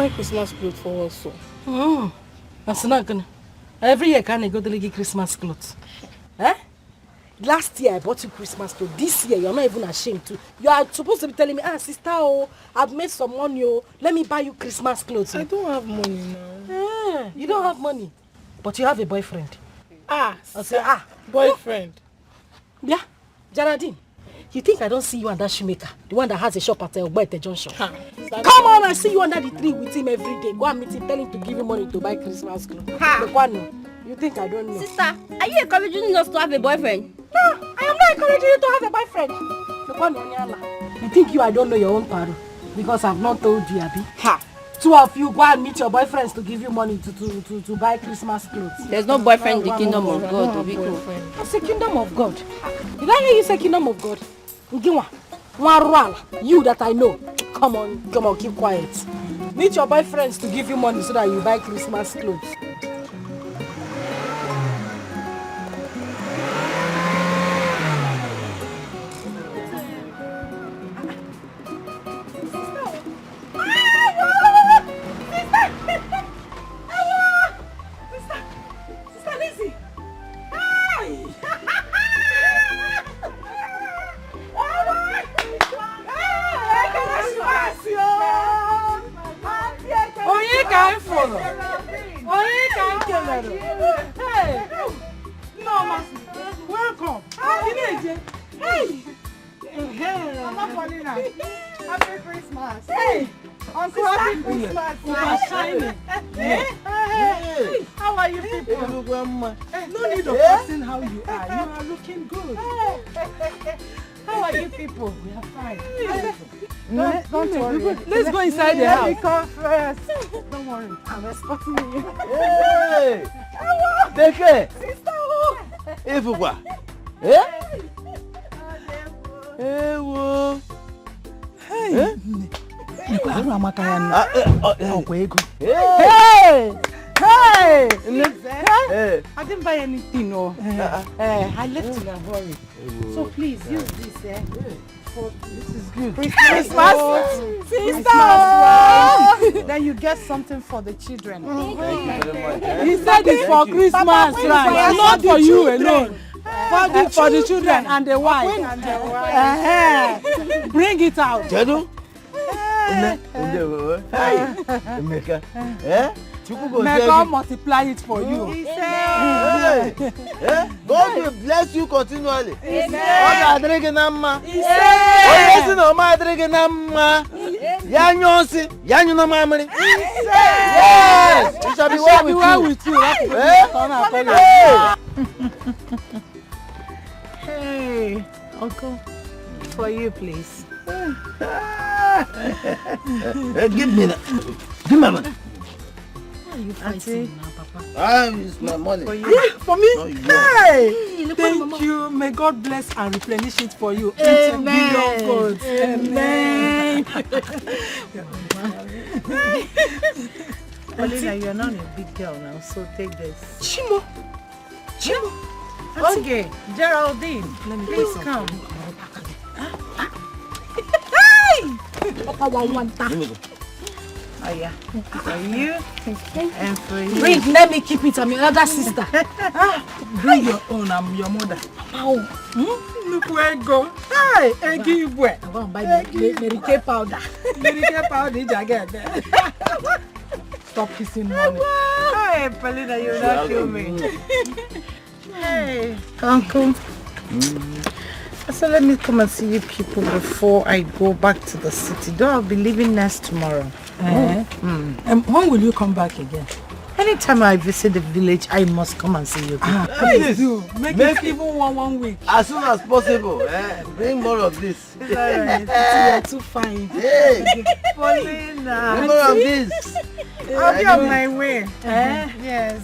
buy Christmas clothes for us. Oh, that's not gonna. Every year, can I go to get Christmas clothes? Eh? Last year I bought you Christmas clothes. This year you're not even ashamed to. You are supposed to be telling me, sister, I've made some money, let me buy you Christmas clothes. I don't have money now. You don't have money, but you have a boyfriend. I'll say, boyfriend. Yeah, Geraldine. You think I don't see you and that shoemaker? The one that has a shop at Ogbete Junction. Come on, I see you under the tree with him every day. Go and meet him, tell him to give you money to buy Christmas clothes. You think I don't know? Sister, are you encouraging us to have a boyfriend? No, I am not encouraging you to have a boyfriend. You think I don't know your own paro? Because I've not told you, Abi. Two of you go and meet your boyfriends to give you money to buy Christmas clothes. There's no boyfriend in the kingdom of God. It's the kingdom of God. Did I hear you say kingdom of God? You that I know. Come on, keep quiet. Meet your boyfriends to give you money so that you buy Christmas clothes. Let's go inside the house. Let me come first. Don't worry, I'm escorting you. Hey! Take care. Sister, Ifukwa. Hey! Hey! I didn't buy anything, no. I left in a hurry. So please use this. This is good. Christmas, sister. Then you get something for the children. Thank you very much. He said it's for Christmas, right? Not for you alone. For the children and the wife. Bring it out. Jedu? May God multiply it for you. God will bless you continually. Yes. It shall be well with you. Hey, Uncle, for you, please. Give me that. Give me that. Why are you fighting now, Papa? It's my money. For you. For me? No, Hey! Thank you. May God bless and replenish it for you. Amen. Amen. Paulina, you're not a big girl now, so take this. Chimo. Okay, Geraldine, please come. Oh yeah, for you and for you. Bring, let me keep it. I'm your other sister. Bring your own. I'm your mother. Look where it go. Hey, give where? I'm going to buy Mary Kay powder. Mary Kay powder, I get there. Stop kissing money. Hey, Paulina, you'll not kill me. Hey, Uncle. So let me come and see you people before I go back to the city. Though I'll be leaving next tomorrow. When will you come back again? Anytime I visit the village, I must come and see you people. Please do. Make it even one week. As soon as possible. Bring more of this. It's alright. You're too fine. Hey. Paulina. Bring more of this. I'll be on my way. Yes.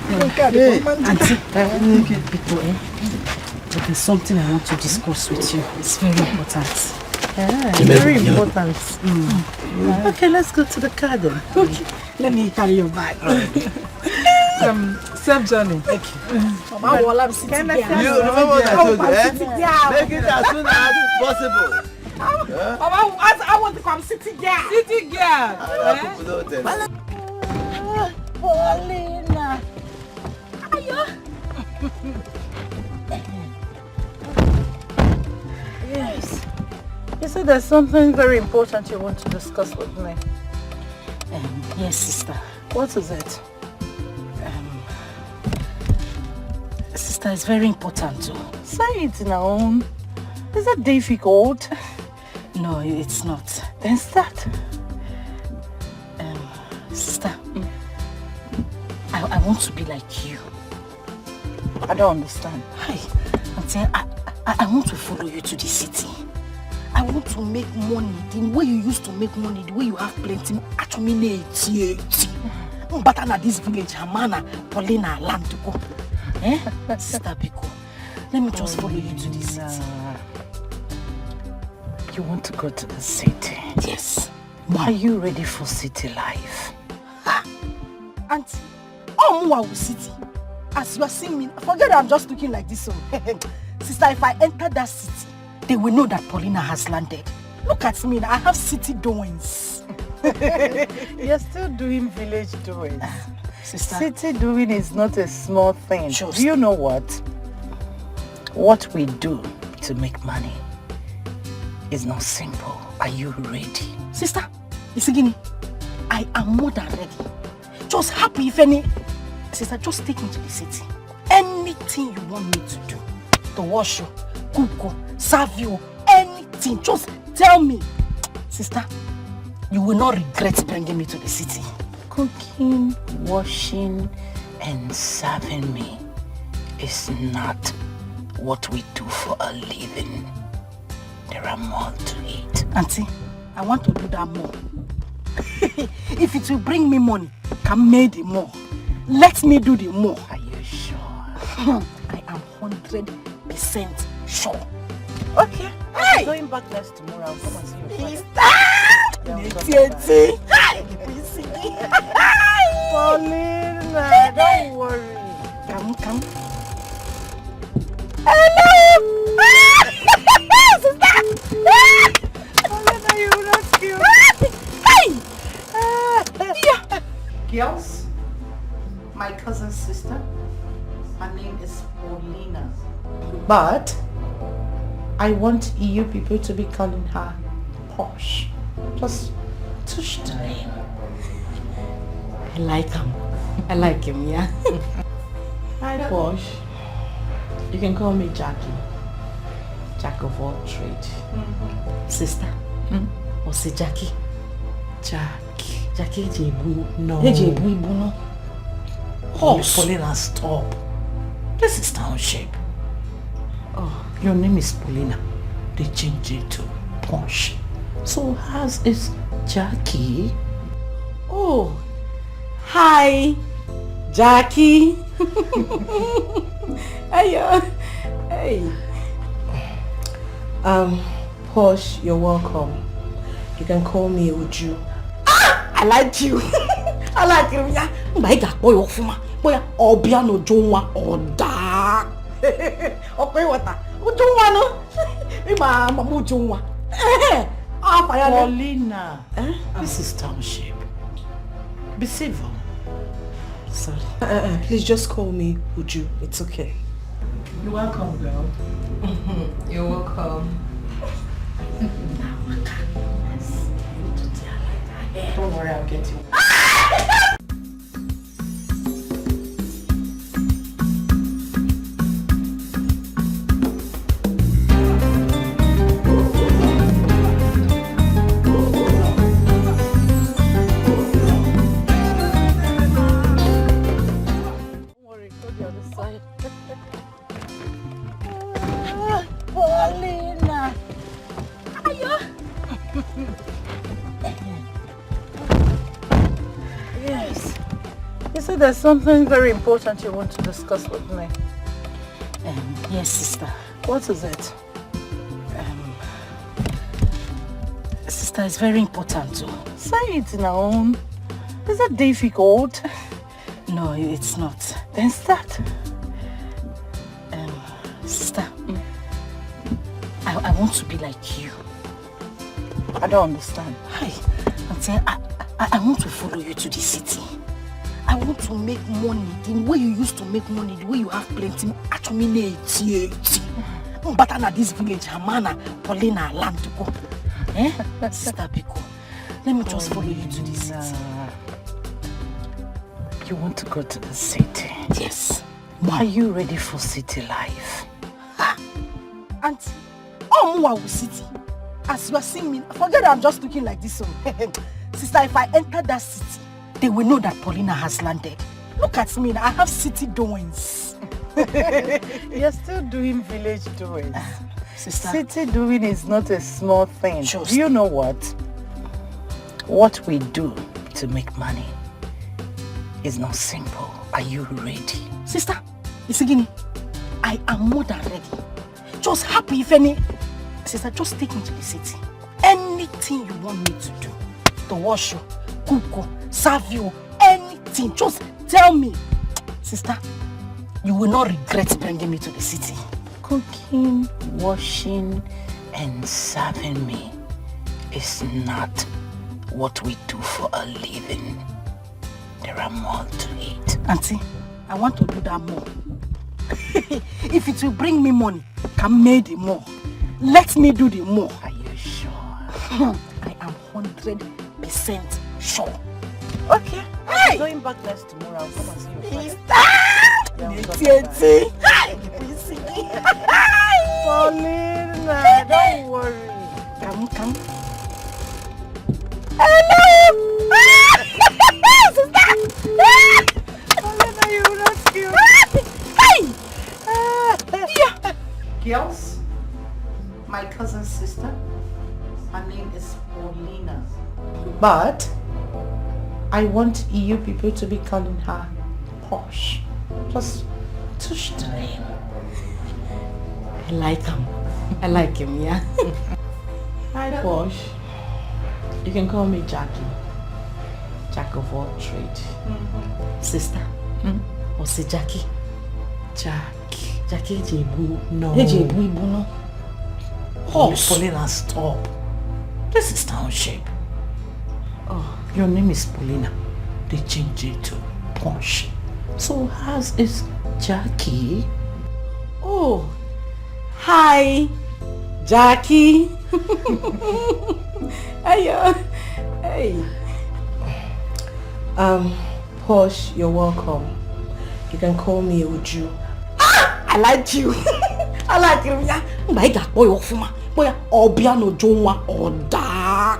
Auntie, people, there's something I want to discuss with you. It's very important. Very important. Okay, let's go to the car then. Okay. Let me carry your bag. Safe journey. Thank you. Mama, while I'm sitting here. You remember what I told you, Make it as soon as possible. Mama, I want to come city girl. City girl. People don't tell me. Paulina. Ayo. Yes. You said there's something very important you want to discuss with me. Yes, sister. What is it? Sister, it's very important too. Say it now. Is that difficult? No, it's not. Then start. Sister, I want to be like you. I don't understand. Hi, Aunty, I want to follow you to the city. I want to make money the way you used to make money, the way you have plenty. Actually, but at this village, Hamana, Paulina, land to go. Sister Biko, let me just follow you to the city. You want to go to the city? Yes. Are you ready for city life? Auntie, Mwa city. As you are seeing me, forget that I'm just looking like this. Sister, if I enter that city, they will know that Paulina has landed. Look at me, I have city doings. You're still doing village doings. Sister. City doing is not a small thing. Sure. Do you know what? What we do to make money is not simple. Are you ready? Sister, Isigini, I am more than ready. Just happy if any... Sister, just take me to the city. Anything you want me to do. To wash you, cook you, serve you, anything. Just tell me. Sister, you will not regret bringing me to the city. Cooking, washing, and serving me is not what we do for a living. There are more to it. Auntie, I want to do that more. If it will bring me money, can make the more. Let me do the more. Are you sure? I am 100% sure. Okay. Hey! I'm going back next tomorrow. I'll come and see you. Paulina, don't worry. Come. Hello! Paulina, you will not kill me. Girls, my cousin's sister, her name is Paulina. But I want you people to be calling her Posh. Just touch the name. I like him. Yeah. Hi, Posh. You can call me Jackie. Jack of all trade. Sister, what's it, Jackie? Jackie Jebu. No. Jebu. Horse. Paulina, stop. This is township. Oh, your name is Paulina. They changed it to Posh. So hers is Jackie. Oh, hi, Jackie. Hey. Posh, you're welcome. You can call me Uju. I like you. I like you. Yeah. My God, boy, Ofuma. Boy, Obiano Jonwa Oda. Okay, what? Jonwa no. Mamu Jonwa. Paulina, this is township. Be civil. Sorry. Please just call me Uju. It's okay. You're welcome, girl. You're welcome. Don't worry, I'll get you. Paulina. Yes. You said there's something very important you want to discuss with me. Yes, sister. What is it? Sister, it's very important too. Say it now. Is that difficult? No, it's not. Then start. Sister, I want to be like you. I don't understand. Hi, Aunty, I want to follow you to the city. I want to make money the way you used to make money, the way you have plenty. Actually, but at this village, Hamana, Paulina, land to go. Eh? Sister Biko, let me just follow you to the city. You want to go to the city? Yes. Are you ready for city life? Auntie, Mwawu city. As you are seeing me, forget that I'm just looking like this. Sister, if I enter that city, they will know that Paulina has landed. Look at me, I have city doings. You're still doing village doings. Sister. City doing is not a small thing. Just. Do you know what? What we do to make money is not simple. Are you ready? Sister, Isigini, I am more than ready. Just happy if any... Sister, just take me to the city. Anything you want me to do. To wash you, cook you, serve you, anything. Just tell me. Sister, you will not regret bringing me to the city. Cooking, washing, and serving me is not what we do for a living. There are more to it. Auntie, I want to do that more. If it will bring me money, can make the more. Let me do the more. Are you sure? I am 100% sure. Okay. Hey! I'm going back next tomorrow. I'll come and see you first. Paulina, don't worry. Come. Hello! Paulina, you will not kill me. Girls, my cousin's sister, her name is Paulina. But I want you people to be calling her Posh. Just touch the name. I like him, yeah. Hi, Posh. You can call me Jackie. Jack of all trade. Sister, what's it, Jackie? Jackie Jebu. No. Jebu no. Horse. Paulina, stop. This is township. Oh, your name is Paulina. They changed it to Posh. So hers is Jackie. Oh, hi, Jackie. Hey. Posh, you're welcome. You can call me Uju. I like you. I like him, yeah. My God, boy, Ofuma. Boy, Obiano Jonwa Oda.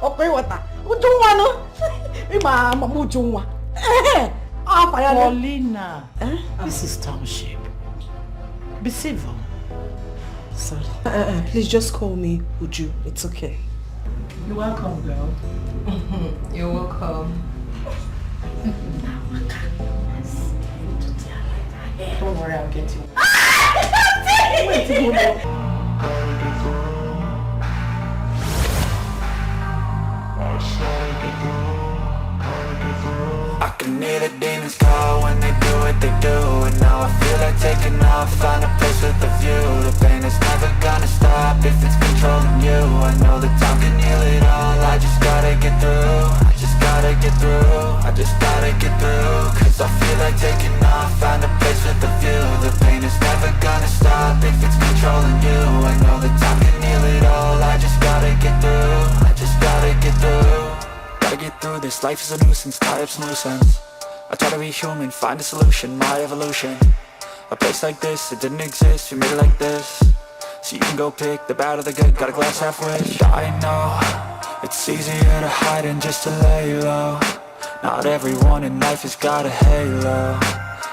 Okay, what? Jonwa no? Mama Jonwa. Paulina, this is township. Be civil. Sorry. Please just call me Uju. It's okay. You're welcome, girl. You're welcome. Don't worry, I'll get you. I can hear the demons call when they do what they do. And now I feel like taking off, find a place with a view. The pain is never gonna stop if it's controlling you. I know that time can heal it all, I just gotta get through. I just gotta get through, I just gotta get through. Cause I feel like taking off, find a place with a view. The pain is never gonna stop if it's controlling you. I know that time can heal it all, I just gotta get through. I just gotta get through. Gotta get through this, life is a nuisance, tie up some loose ends. I try to be human, find a solution, my evolution. A place like this, it didn't exist, we made it like this. So you can go pick the bad or the good, got a glass half wish. I know, it's easier to hide than just to lay low. Not everyone in life has got a halo.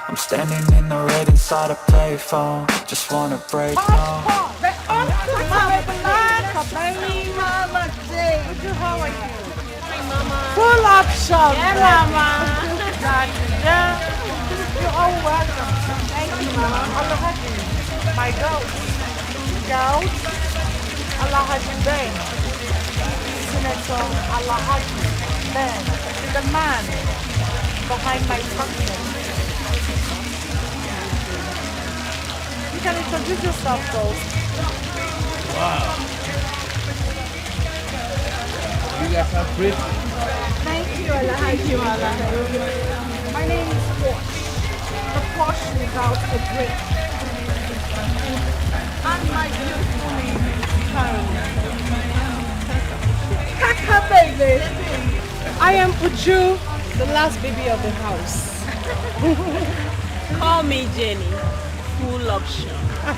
I'm standing in the red inside a payphone, just wanna break home. Full option. Yeah, Mama. Yeah. You're all welcome. Thank you, Mama. Allah Haji. My goat. Goat. Allah Haji Ben. Senator Allah Haji Ben. The man behind my company. You can introduce yourself, Ghost. Wow. guys are great. Thank you, Allah. Thank you, Allah. My name is Posh. The Posh without a break. And my beautiful name is Karen. Kaka baby. I am Uju, the last baby of the house. Call me Jenny. Full option.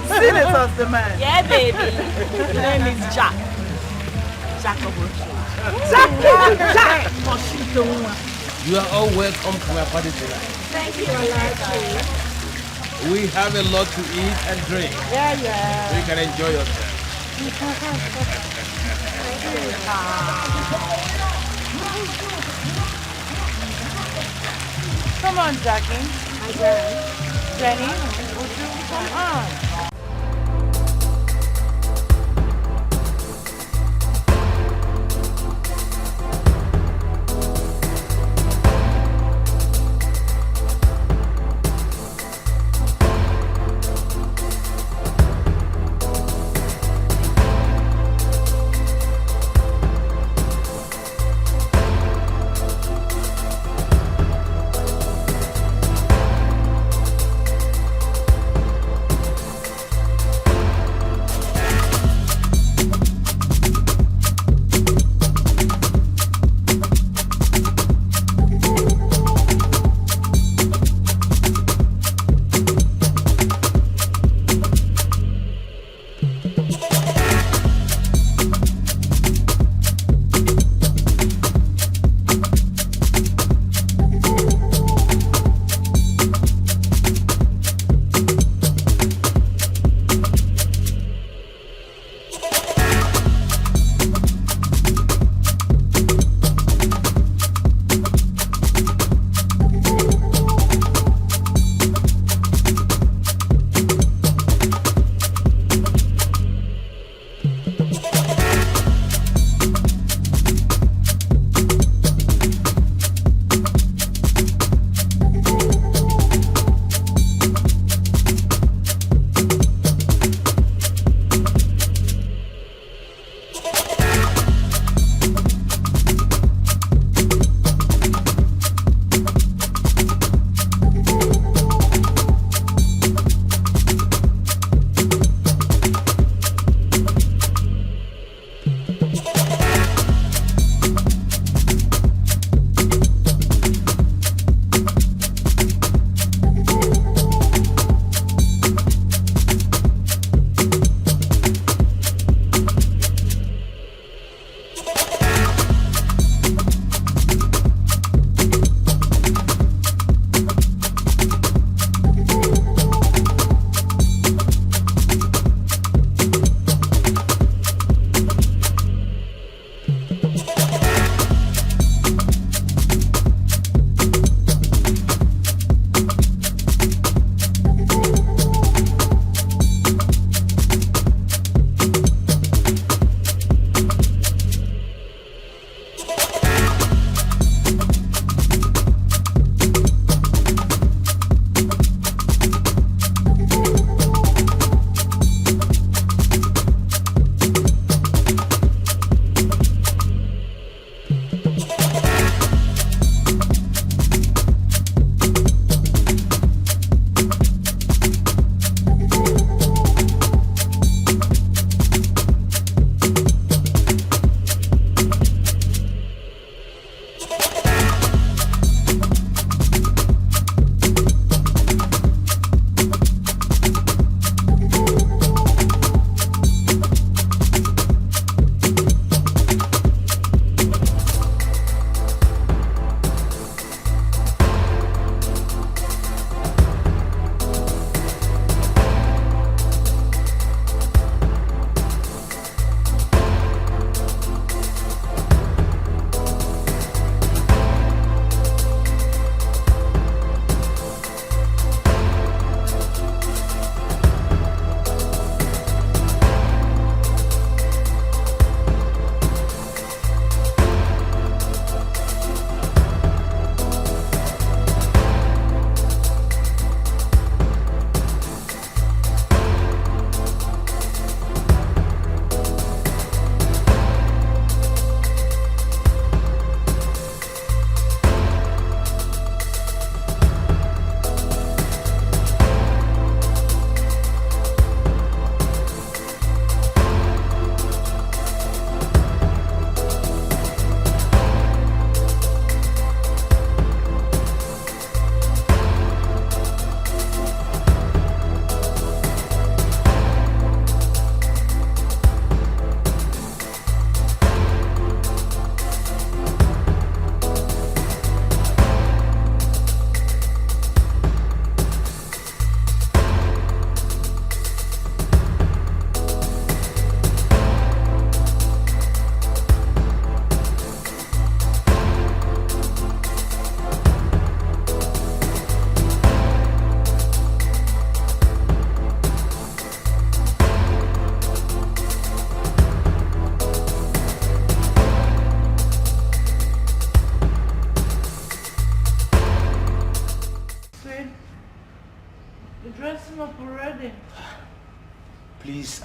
Senator's the man. Yeah, baby. His name is Jack. Jack of all trades. Jack. You are all welcome to my party tonight. Thank you, Allah. We have a lot to eat and drink. Yeah. So you can enjoy yourself. Come on, Jackie. Jenny, would you come on?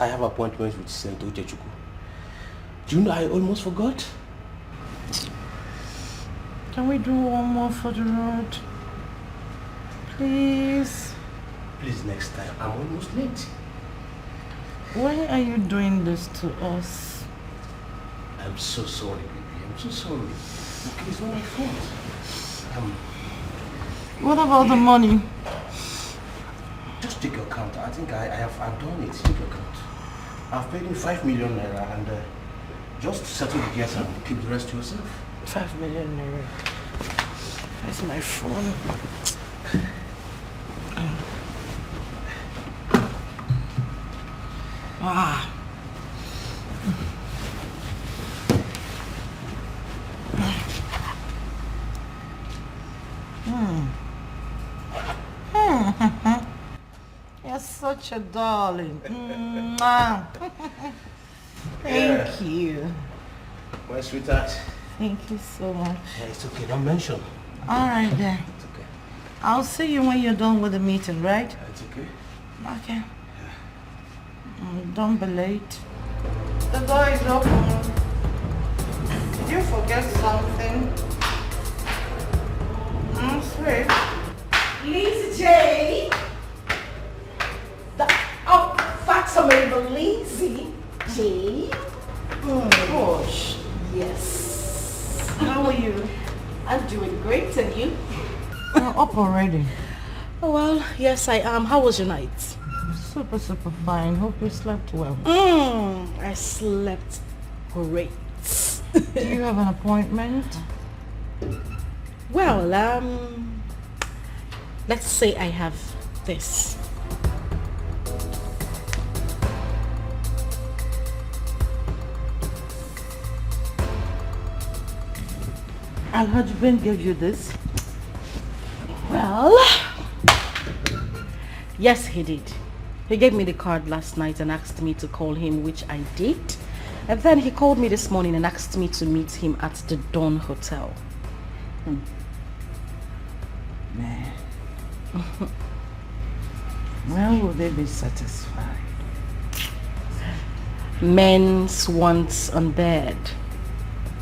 I have appointments with Sento Chechuku. Do you know I almost forgot? Can we do one more for the road? Please. Please, next time. I'm almost late. Why are you doing this to us? I'm so sorry, baby. I'm so sorry. Okay, it's not my fault. What about the money? Just take your account. I think I've done it. Take your account. I've paid you 5 million naira and just settle the gas and keep the rest to yourself. 5 million naira. That's my phone. Ah. You're such a darling. Thank you. My sweetheart. Thank you so much. Yeah, it's okay. Don't mention. All right then. It's okay. I'll see you when you're done with the meeting, right? It's okay. Okay. Don't be late. The door is open. Did you forget something? Sweet. Lisa J. That's amazing. Lizzie J. Gosh. Yes. How are you? I'm doing great, and you? You're up already. Oh, well, yes, I am. How was your night? Super fine. Hope you slept well. I slept great. Do you have an appointment? Well, let's say I have this. Alhaji Ben gave you this? Well, yes, he did. He gave me the card last night and asked me to call him, which I did. And then he called me this morning and asked me to meet him at the Dawn Hotel. Man. When will they be satisfied? Men's wants on bed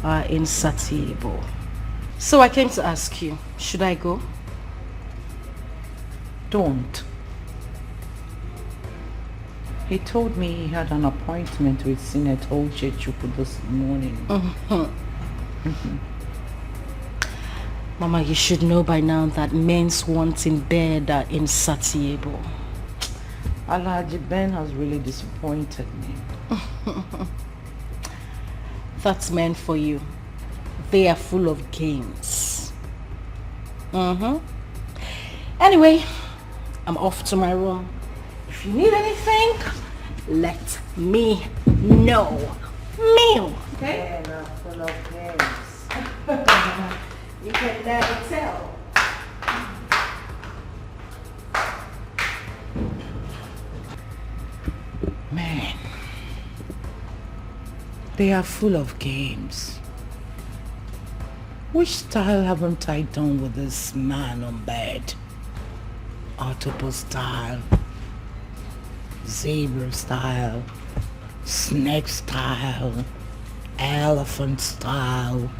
are insatiable. So I came to ask you, should I go? Don't. He told me he had an appointment with Senator Chechuku this morning. Mama, you should know by now that men's wants in bed are insatiable. Alhaji Ben has really disappointed me. That's meant for you. They are full of games. Anyway, I'm off to my room. If you need anything, let me know. Meal. Okay? Men are full of games. You can never tell. Man, they are full of games. Which style haven't I done with this man on bed? Octopus style, zebra style, snake style, elephant style,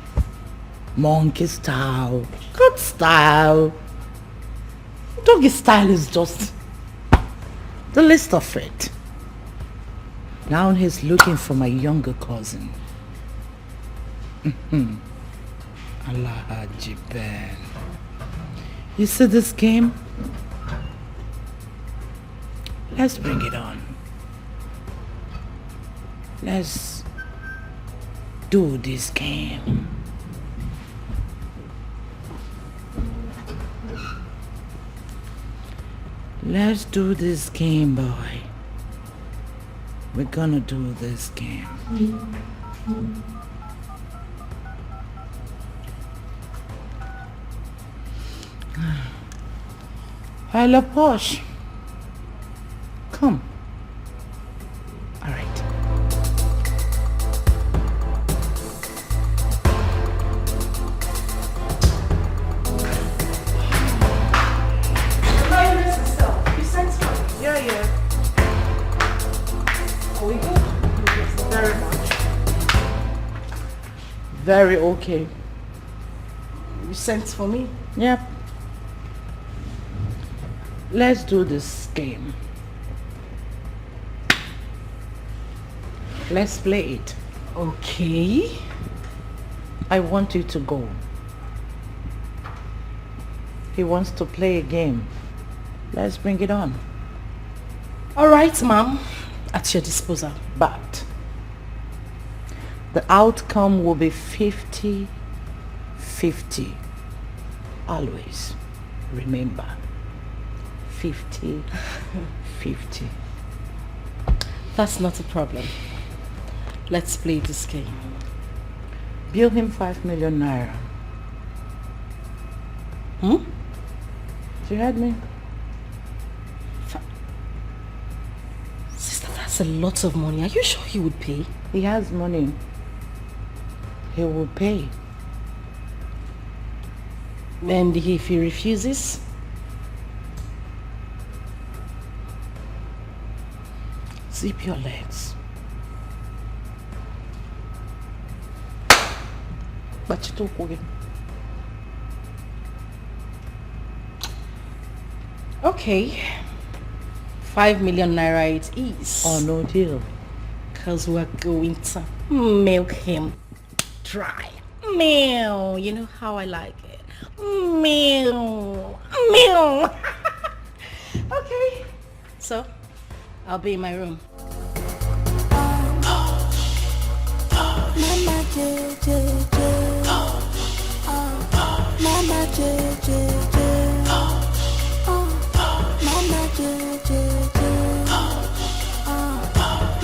monkey style, cat style. Doggy style is just the least of it. Now he's looking for my younger cousin. Alhaji Ben. You see this game? Let's bring it on. Let's do this game. Let's do this game, boy. We're gonna do this game. Hello, Posh. Come. All right. You sent her. Yeah. Very okay. You sent for me? Yep. Let's do this game. Let's play it. Okay. I want you to go. He wants to play a game. Let's bring it on. All right, ma'am. At your disposal. But the outcome will be 50-50. Always. Remember. 50-50. That's not a problem. Let's play this game. Bill him 5 million naira. Hmm? You heard me? Sister, that's a lot of money. Are you sure he would pay? He has money. He will pay. And if he refuses? Zip your legs. But you talk again. Okay. 5 million naira it is. Oh, no deal. Because we're going to milk him dry. Meow. You know how I like it. Meow. Meow. Okay. So, I'll be in my room. Mama JJJ. Mama JJJ. Mama JJJ.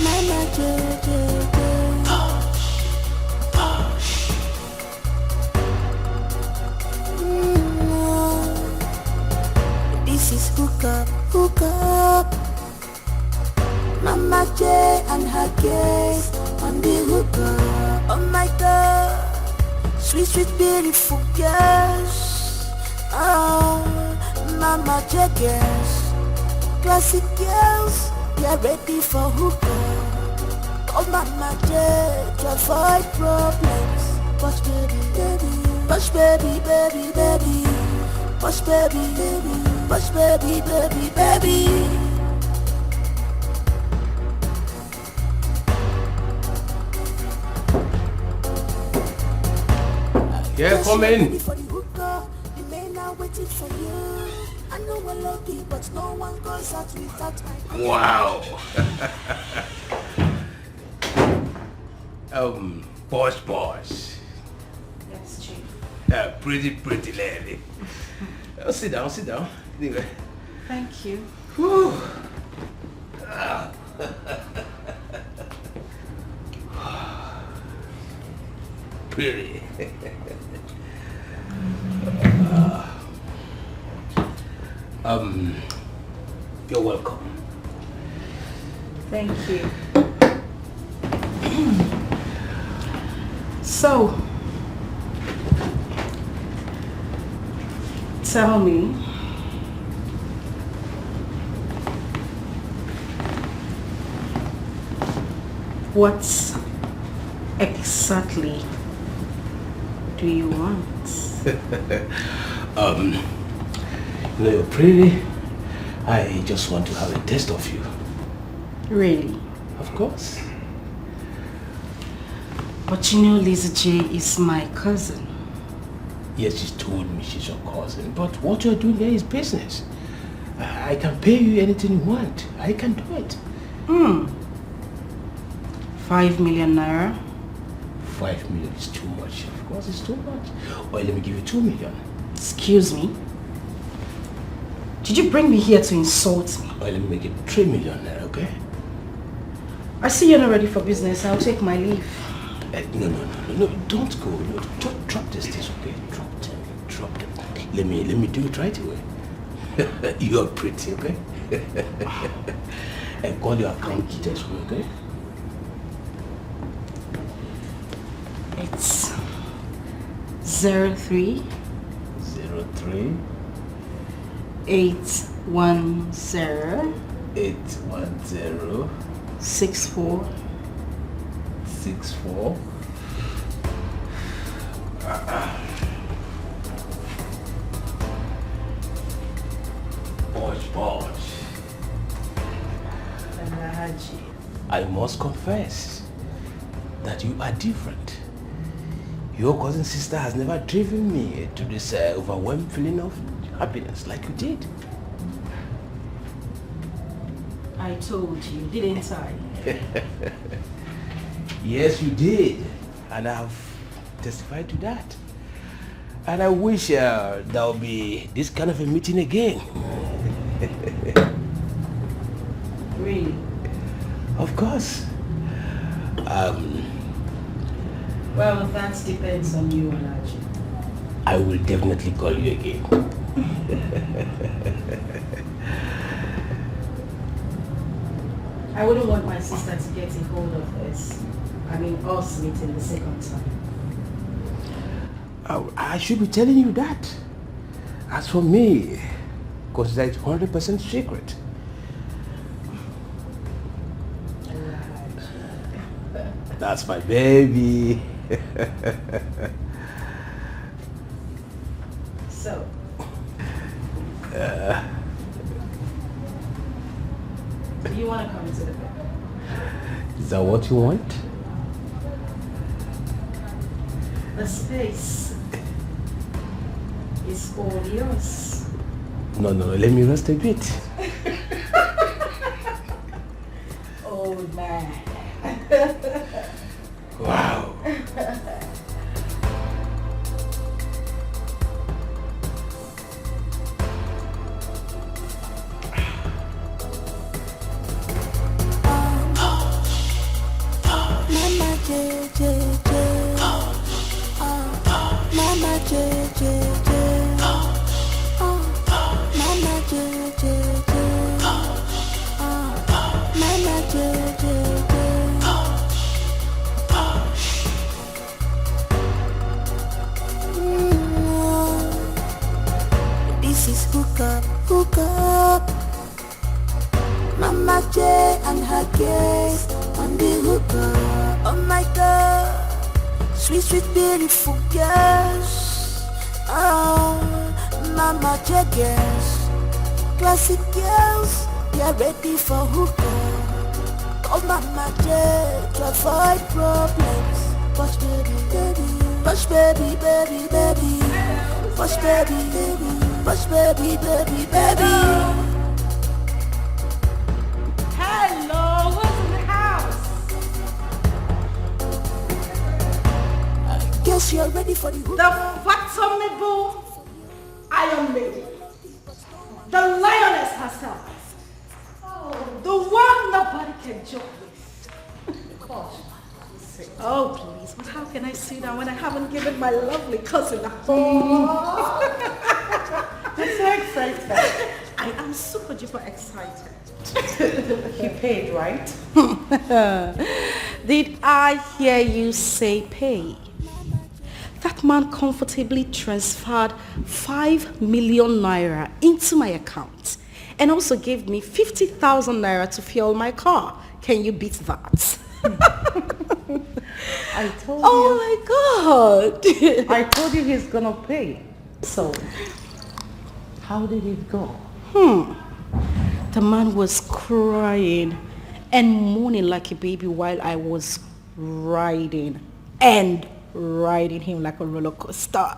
Mama JJJ. This is hook up. Mama J and her gaze on the hook up. Oh my God, sweet, sweet, beautiful girls. Oh, Mama J girls, classic girls, they're ready for hookah. Oh Mama J, to avoid problems. Push baby, baby, push baby, baby, baby, push baby, baby, push baby, baby, baby. Yeah, come in. Wow. Boss. Yes, Chief. Pretty lady. Sit down. Anyway. Thank you. Whew. Pretty. You're welcome. Thank you. So, tell me, what exactly do you want? You're pretty. I just want to have a taste of you. Really? Of course. But you know Lisa J is my cousin. Yes, she told me she's your cousin, but what you're doing there is business. I can pay you anything you want. I can do it. 5 million naira? 5 million is too much. Of course it's too much. Well, let me give you 2 million. Excuse me? Did you bring me here to insult me? Well, let me make it 3 million naira, okay? I see you're not ready for business. I'll take my leave. No, don't go. No, don't drop this, okay? Drop them. Let me do it right away. You're pretty, okay? And call your account details for me, okay? It's 03 810 64 64 Bosh. I must confess that you are different. Your cousin sister has never driven me to this overwhelming feeling of happiness like you did. I told you, didn't I? Yes, you did. And I have testified to that. And I wish there will be this kind of a meeting again. Really? Of course. Well, that depends on you, Alaji. I will definitely call you again. I wouldn't want my sister to get a hold of us. I mean, us meeting the second time. I should be telling you that. As for me, consider it 100% secret. That's my baby. So? Do you want to come to the bed? Is that what you want? The space is all yours. No, let me rest a bit. Oh man. Wow. Mama JJ, Mama JJ, Mama JJ, Mama JJ. This is hook up. Mama J and her guest on the hook up. Oh my God, sweet beautiful girls. Oh, Mama J girls, classic girls, we are ready for hook up. Oh Mama J, to avoid problems. Push baby, push baby, push baby, push baby. Hello, who's in the house? Guess you're ready for the hook. The fathomable Iron Lady. The lioness herself. The one nobody can joke with. Oh, please, but how can I sit down when I haven't given my lovely cousin a hug? I'm so excited. I am super duper excited. He paid, right? Did I hear you say pay? That man comfortably transferred 5 million naira into my account and also gave me 50,000 naira to fuel my car. Can you beat that? I told you. Oh my God. I told you he's gonna pay. So, how did it go? The man was crying and moaning like a baby while I was riding him like a roller coaster.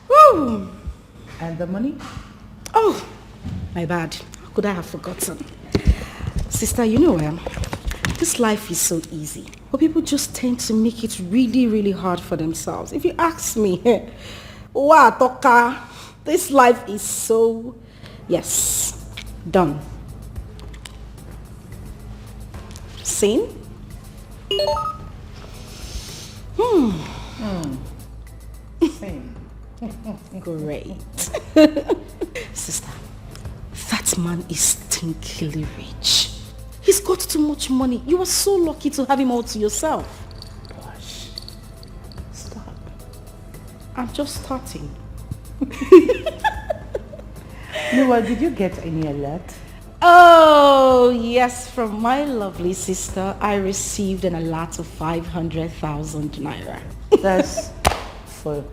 Woo. And the money? Oh, my bad. How could I have forgotten? Sister, you know, this life is so easy, but people just tend to make it really, really hard for themselves. If you ask me, wow, Toka, this life is so, yes, done. Seen? Same. Great. Sister, that man is stinkily rich. He's got too much money. You are so lucky to have him all to yourself. Gosh. Stop. I'm just starting. Noah, did you get any alert? Oh, yes, from my lovely sister, I received an allot of 500,000 naira. That's for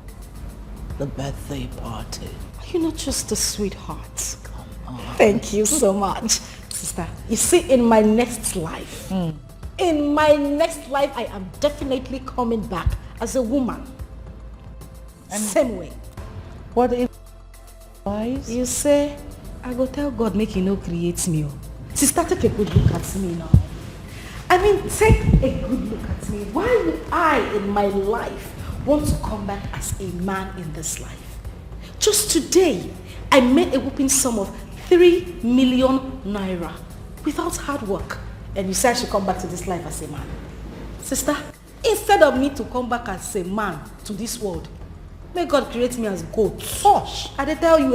the birthday party. You're not just a sweetheart. Thank you so much, sister. You see, in my next life, I am definitely coming back as a woman. And same way. What if wise? You say, I go tell God make he no create me. Sister, take a good look at me now. I mean, take a good look at me. Why would I, in my life, want to come back as a man in this life? Just today, I made a whooping sum of 3 million naira without hard work. And you say I should come back to this life as a man. Sister, instead of me to come back as a man to this world, may God create me as goat. Gosh, I tell you,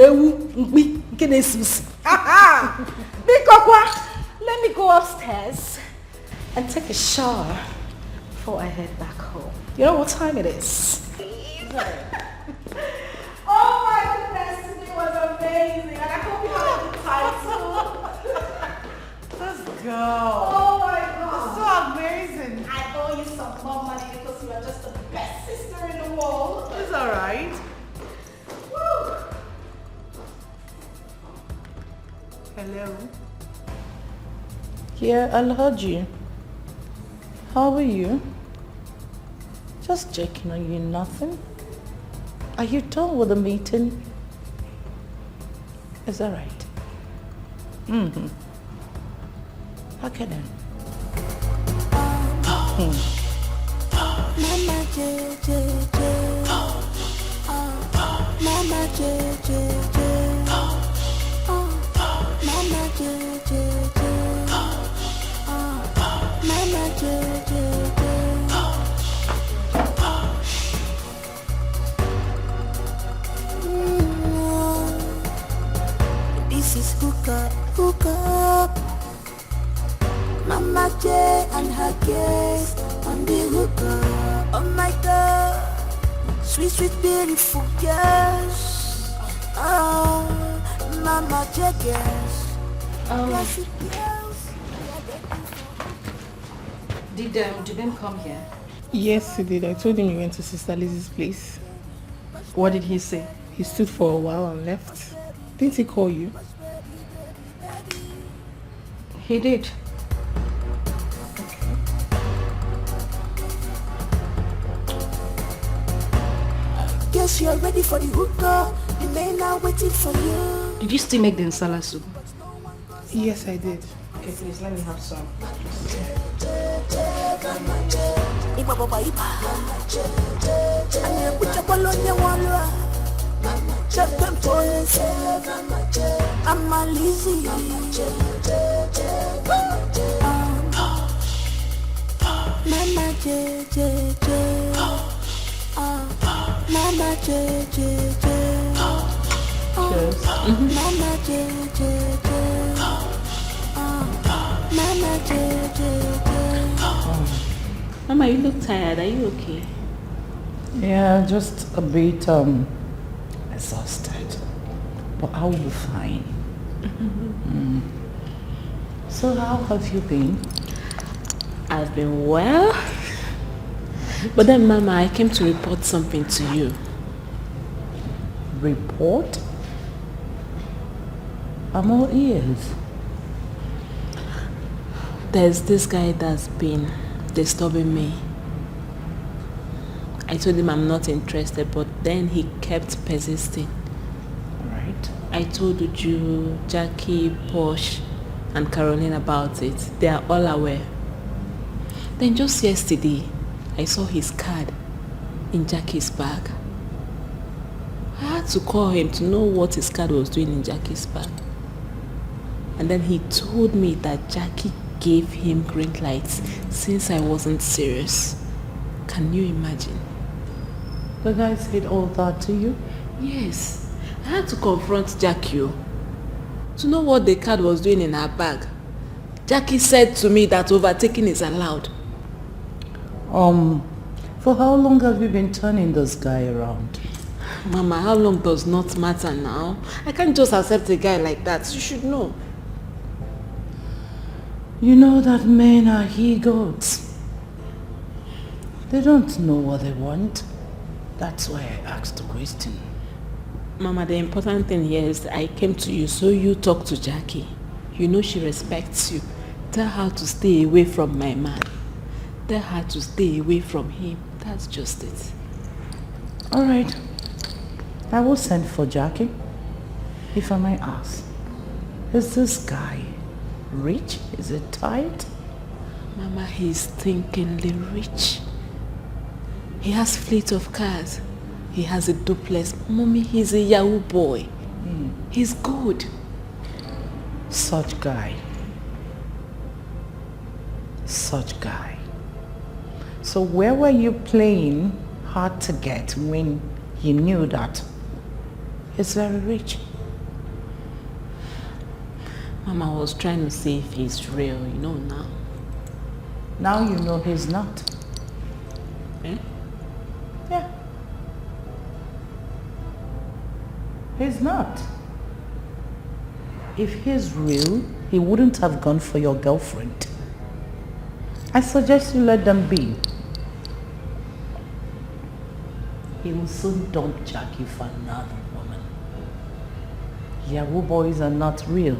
let me go upstairs and take a shower before I head back home. You know what time it is? Oh my goodness, today was amazing. And I hope you had a good time too. Let's go. Oh my God. So amazing. I owe you some more money because you are just the best sister in the world. It's alright. Woo. Hello. Yeah, I heard you. How are you? Just checking on you, nothing. Are you done with the meeting? Is that right? Mm-hmm. Okay then. Mama JJ, Mama JJ, Mama JJ, Mama JJ. This is hook up. Mama J and her guest on the hook up. Oh my God, sweet, sweet, beautiful girls. Oh, Mama J girls. Classic girls. Did them come here? Yes, he did. I told him he went to Sister Lizzie's place. What did he say? He stood for a while and left. Didn't he call you? He did. Guess you're ready for the hookah. The men are waiting for you. Did you still make the nsala soup? Yes, I did. Okay, please let me have some. I'm a Lizzie. Mama JJ, Mama JJ, Mama JJ, Mama JJ. Mama, you look tired. Are you okay? Yeah, just a bit exhausted. But I'll be fine. So how have you been? I've been well. But then, Mama, I came to report something to you. Report? I'm all ears. There's this guy that's been disturbing me. I told him I'm not interested, but then he kept persisting. Right. I told Uju, Jackie, Posh, and Caroline about it. They are all aware. Then just yesterday, I saw his card in Jackie's bag. I had to call him to know what his card was doing in Jackie's bag. And then he told me that Jackie gave him green lights since I wasn't serious. Can you imagine? The guy said all that to you? Yes. I had to confront Jackie to know what the card was doing in her bag. Jackie said to me that overtaking is allowed. For how long have you been turning this guy around? Mama, how long does not matter now. I can't just accept a guy like that. You should know. You know that men are he-goats. They don't know what they want. That's why I asked the question. Mama, the important thing here is I came to you so you talk to Jackie. You know she respects you. Tell her to stay away from my man. Tell her to stay away from him. That's just it. All right. I will send for Jackie. If I may ask, is this guy rich? Is it tight? Mama, he's thinkingly rich. He has fleet of cars. He has a duplex. Mommy, he's a Yahoo boy. He's good. Such guy. Such guy. So where were you playing hard to get when you knew that he's very rich? Mama was trying to see if he's real, you know now. Now you know he's not. Eh? Yeah. He's not. If he's real, he wouldn't have gone for your girlfriend. I suggest you let them be. He will soon dump Jackie for another woman. Yahoo boys are not real.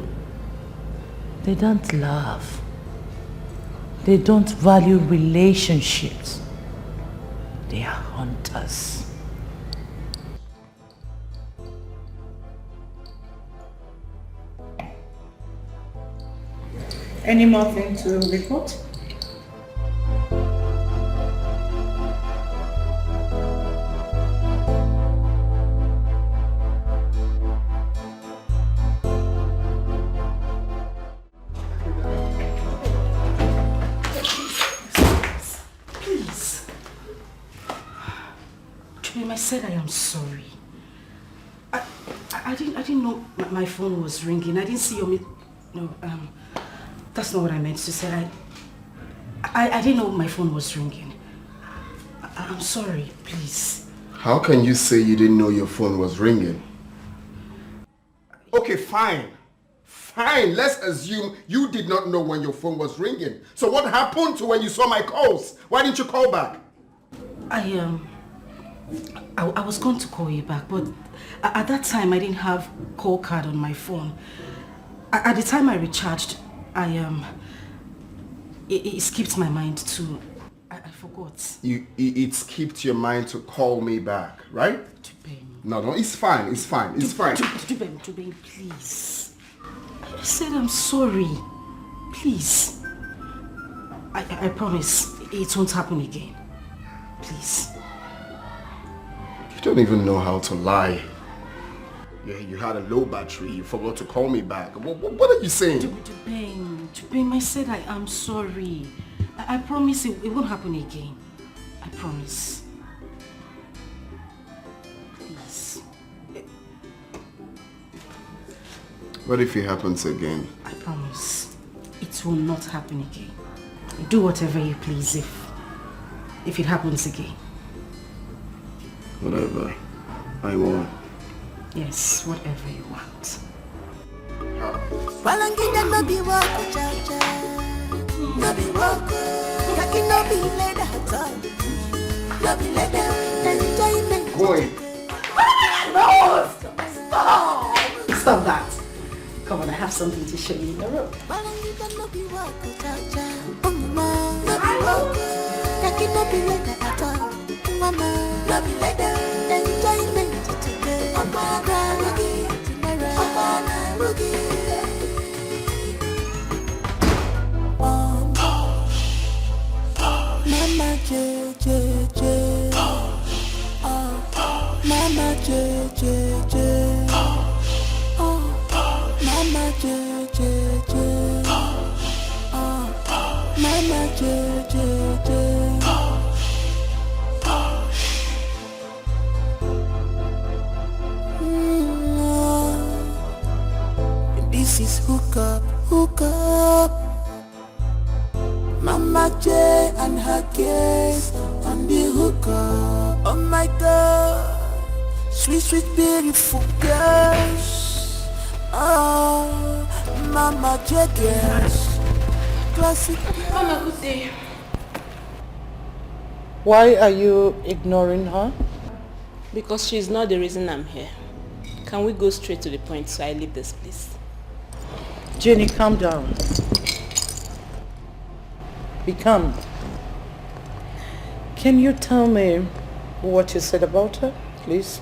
They don't love. They don't value relationships. They are hunters. Any more thing to report? Please. Babe, I said I am sorry. I didn't know my phone was ringing. I didn't see your no, that's not what I meant to say. I didn't know my phone was ringing. I'm sorry, please. How can you say you didn't know your phone was ringing? Okay, fine. Fine, let's assume you did not know when your phone was ringing. So what happened to when you saw my calls? Why didn't you call back? I was going to call you back, but at that time I didn't have call card on my phone. At the time I recharged, it skipped my mind to, I forgot. It skipped your mind to call me back, right? No, it's fine, it's fine. Tubem, please. I said I'm sorry. Please. I promise it won't happen again. Please. You don't even know how to lie. Yeah, you had a low battery, you forgot to call me back. What are you saying? Tubem, I said I am sorry. I promise it won't happen again. I promise. Please. What if it happens again? I promise it will not happen again. Do whatever you please if it happens again. Whatever I want. Yes, whatever you want. Walangina no be wako chacha, no be wako. Kaki no be leda hata, no be leda. Enjoyment. Going. No! Stop that. Come on, I have something to show you in the room. Walangina no be wako chacha, mama. No be wako. Kaki no be leda hata, mama. No be leda. Enjoyment. Mama J J J, Mama J J J, Mama J J J, Mama J J J. This is hook up. Mama J and her kids on the hook up. Oh my God, sweet, beautiful girls. Oh, Mama J girls. classic. Mama, good day. Why are you ignoring her? Because she's not the reason I'm here. Can we go straight to the point so I leave this place? Jenny, calm down. Be calm. Can you tell me what you said about her? Please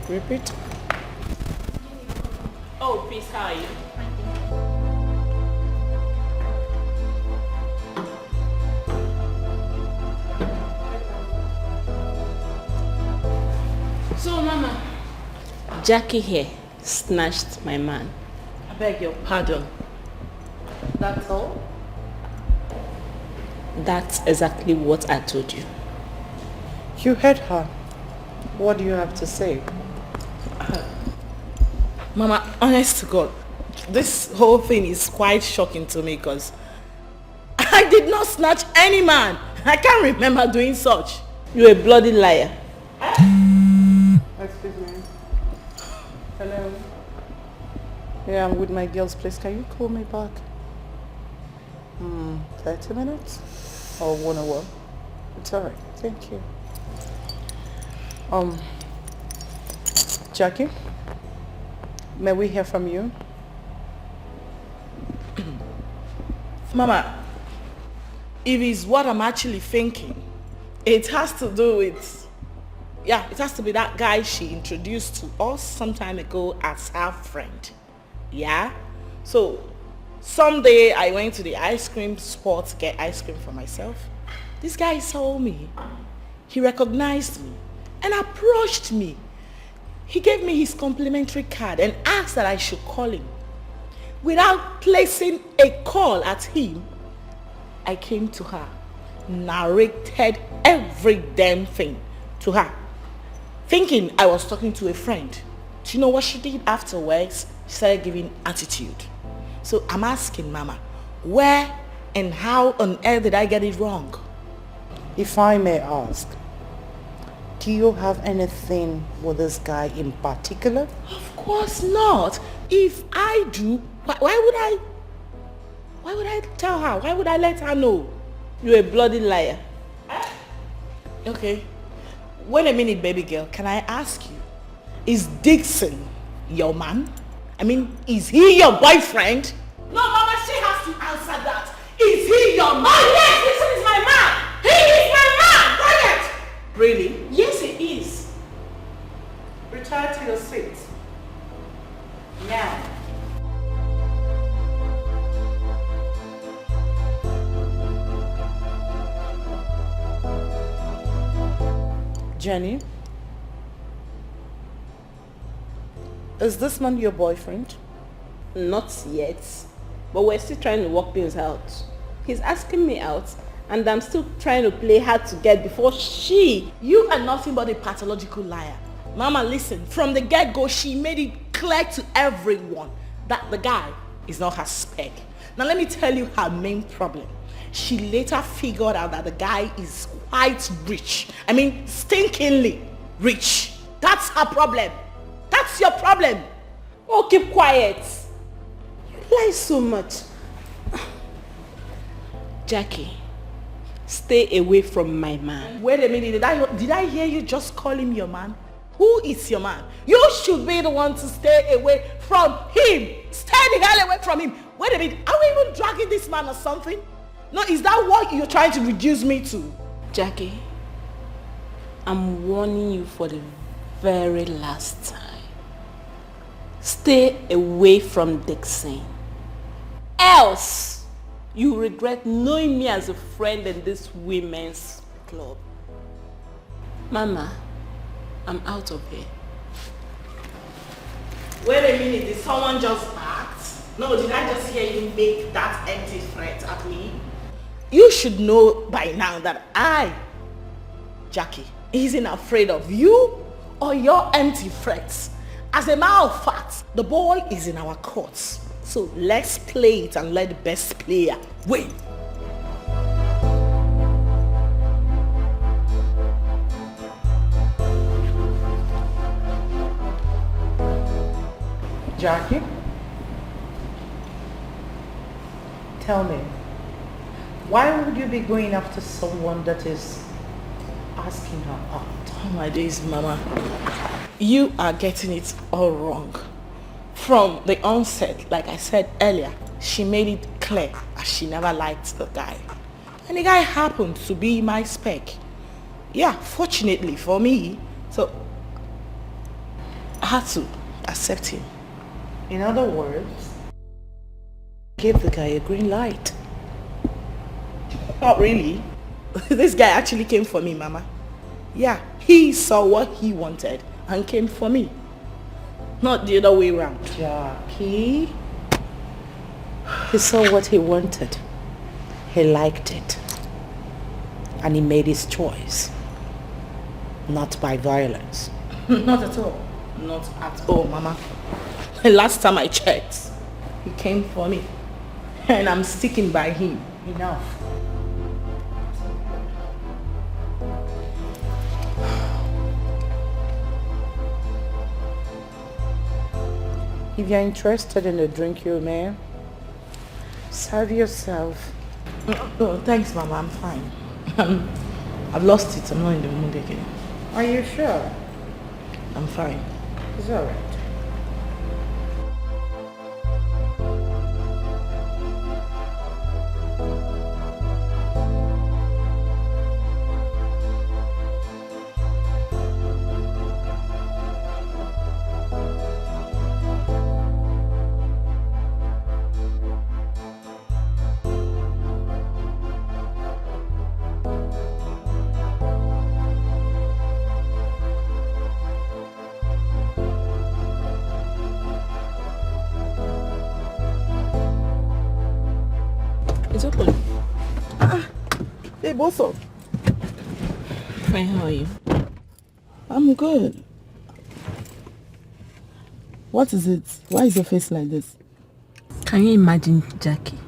repeat. Oh, please, how are you? So, Mama, Jackie here snatched my man. I beg your pardon. That's all? That's exactly what I told you. You heard her. What do you have to say? Mama, honest to God, this whole thing is quite shocking to me because I did not snatch any man. I can't remember doing such. You're a bloody liar. Excuse me. Hello. Yeah, I'm with my girls, please. Can you call me back? 30 minutes? Or 1 hour? It's alright. Thank you. Jackie? May we hear from you? Mama, if it's what I'm actually thinking, it has to do with, it has to be that guy she introduced to us some time ago as her friend. Yeah? So, someday I went to the ice cream spot to get ice cream for myself. This guy saw me. He recognized me and approached me. He gave me his complimentary card and asked that I should call him. Without placing a call at him, I came to her, narrated every damn thing to her, thinking I was talking to a friend. Do you know what she did afterwards? She started giving attitude. So I'm asking Mama, where and how on earth did I get it wrong? If I may ask, do you have anything with this guy in particular? Of course not. If I do, why would I tell her? Why would I let her know? You're a bloody liar. Okay. Wait a minute, baby girl. Can I ask you, is Dixon your man? I mean, is he your boyfriend? No, Mama, she has to answer that. Is he your man? Oh, yes, Dixon is my man. He is my man. Quiet. Really? Yes, he is. Retire to your seat. Now. Jenny, is this man your boyfriend? Not yet, but we're still trying to work things out. He's asking me out, and I'm still trying to play hard to get before she... You are nothing but a pathological liar. Mama, listen, from the get-go, she made it clear to everyone that the guy is not her spec. Now let me tell you her main problem. She later figured out that the guy is quite rich. I mean, stinkingly rich. That's her problem. That's your problem. Oh, keep quiet. You lie so much. Jackie, stay away from my man. Wait a minute, did I hear you just call him your man? Who is your man? You should be the one to stay away from him. Stay the hell away from him. Wait a minute, are we even dragging this man or something? No, is that what you're trying to reduce me to? Jackie, I'm warning you for the very last time. Stay away from Dixon. Else, you regret knowing me as a friend in this women's club. Mama, I'm out of here. Wait a minute, did someone just act? No, did I just hear you make that empty threat at me? You should know by now that I, Jackie, isn't afraid of you or your empty threats. As a matter of fact, the ball is in our courts. So let's play it and let the best player win. Jackie, tell me, Why would you be going after someone that is asking her out? Oh my days, Mama. You are getting it all wrong. From the onset, like I said earlier, she made it clear that she never liked the guy. And the guy happened to be my spec. Yeah, fortunately for me, so I had to accept him. In other words, Gave the guy a green light. Not really. This guy actually came for me, Mama. Yeah, he saw what he wanted and came for me. Not the other way around. Jackie, he saw what he wanted. He liked it. And he made his choice. Not by violence. Not at all. Not at all, Mama. The last time I checked, he came for me. And I'm sticking by him. Enough. If you're interested in the drink, you may serve yourself. Oh, thanks, Mama. I'm fine. I've lost it. I'm not in the mood again. Are you sure? I'm fine. It's all right. It's open. Hey, Boso. Fine, how are you? I'm good. What is it? Why is your face like this? Can you imagine Jackie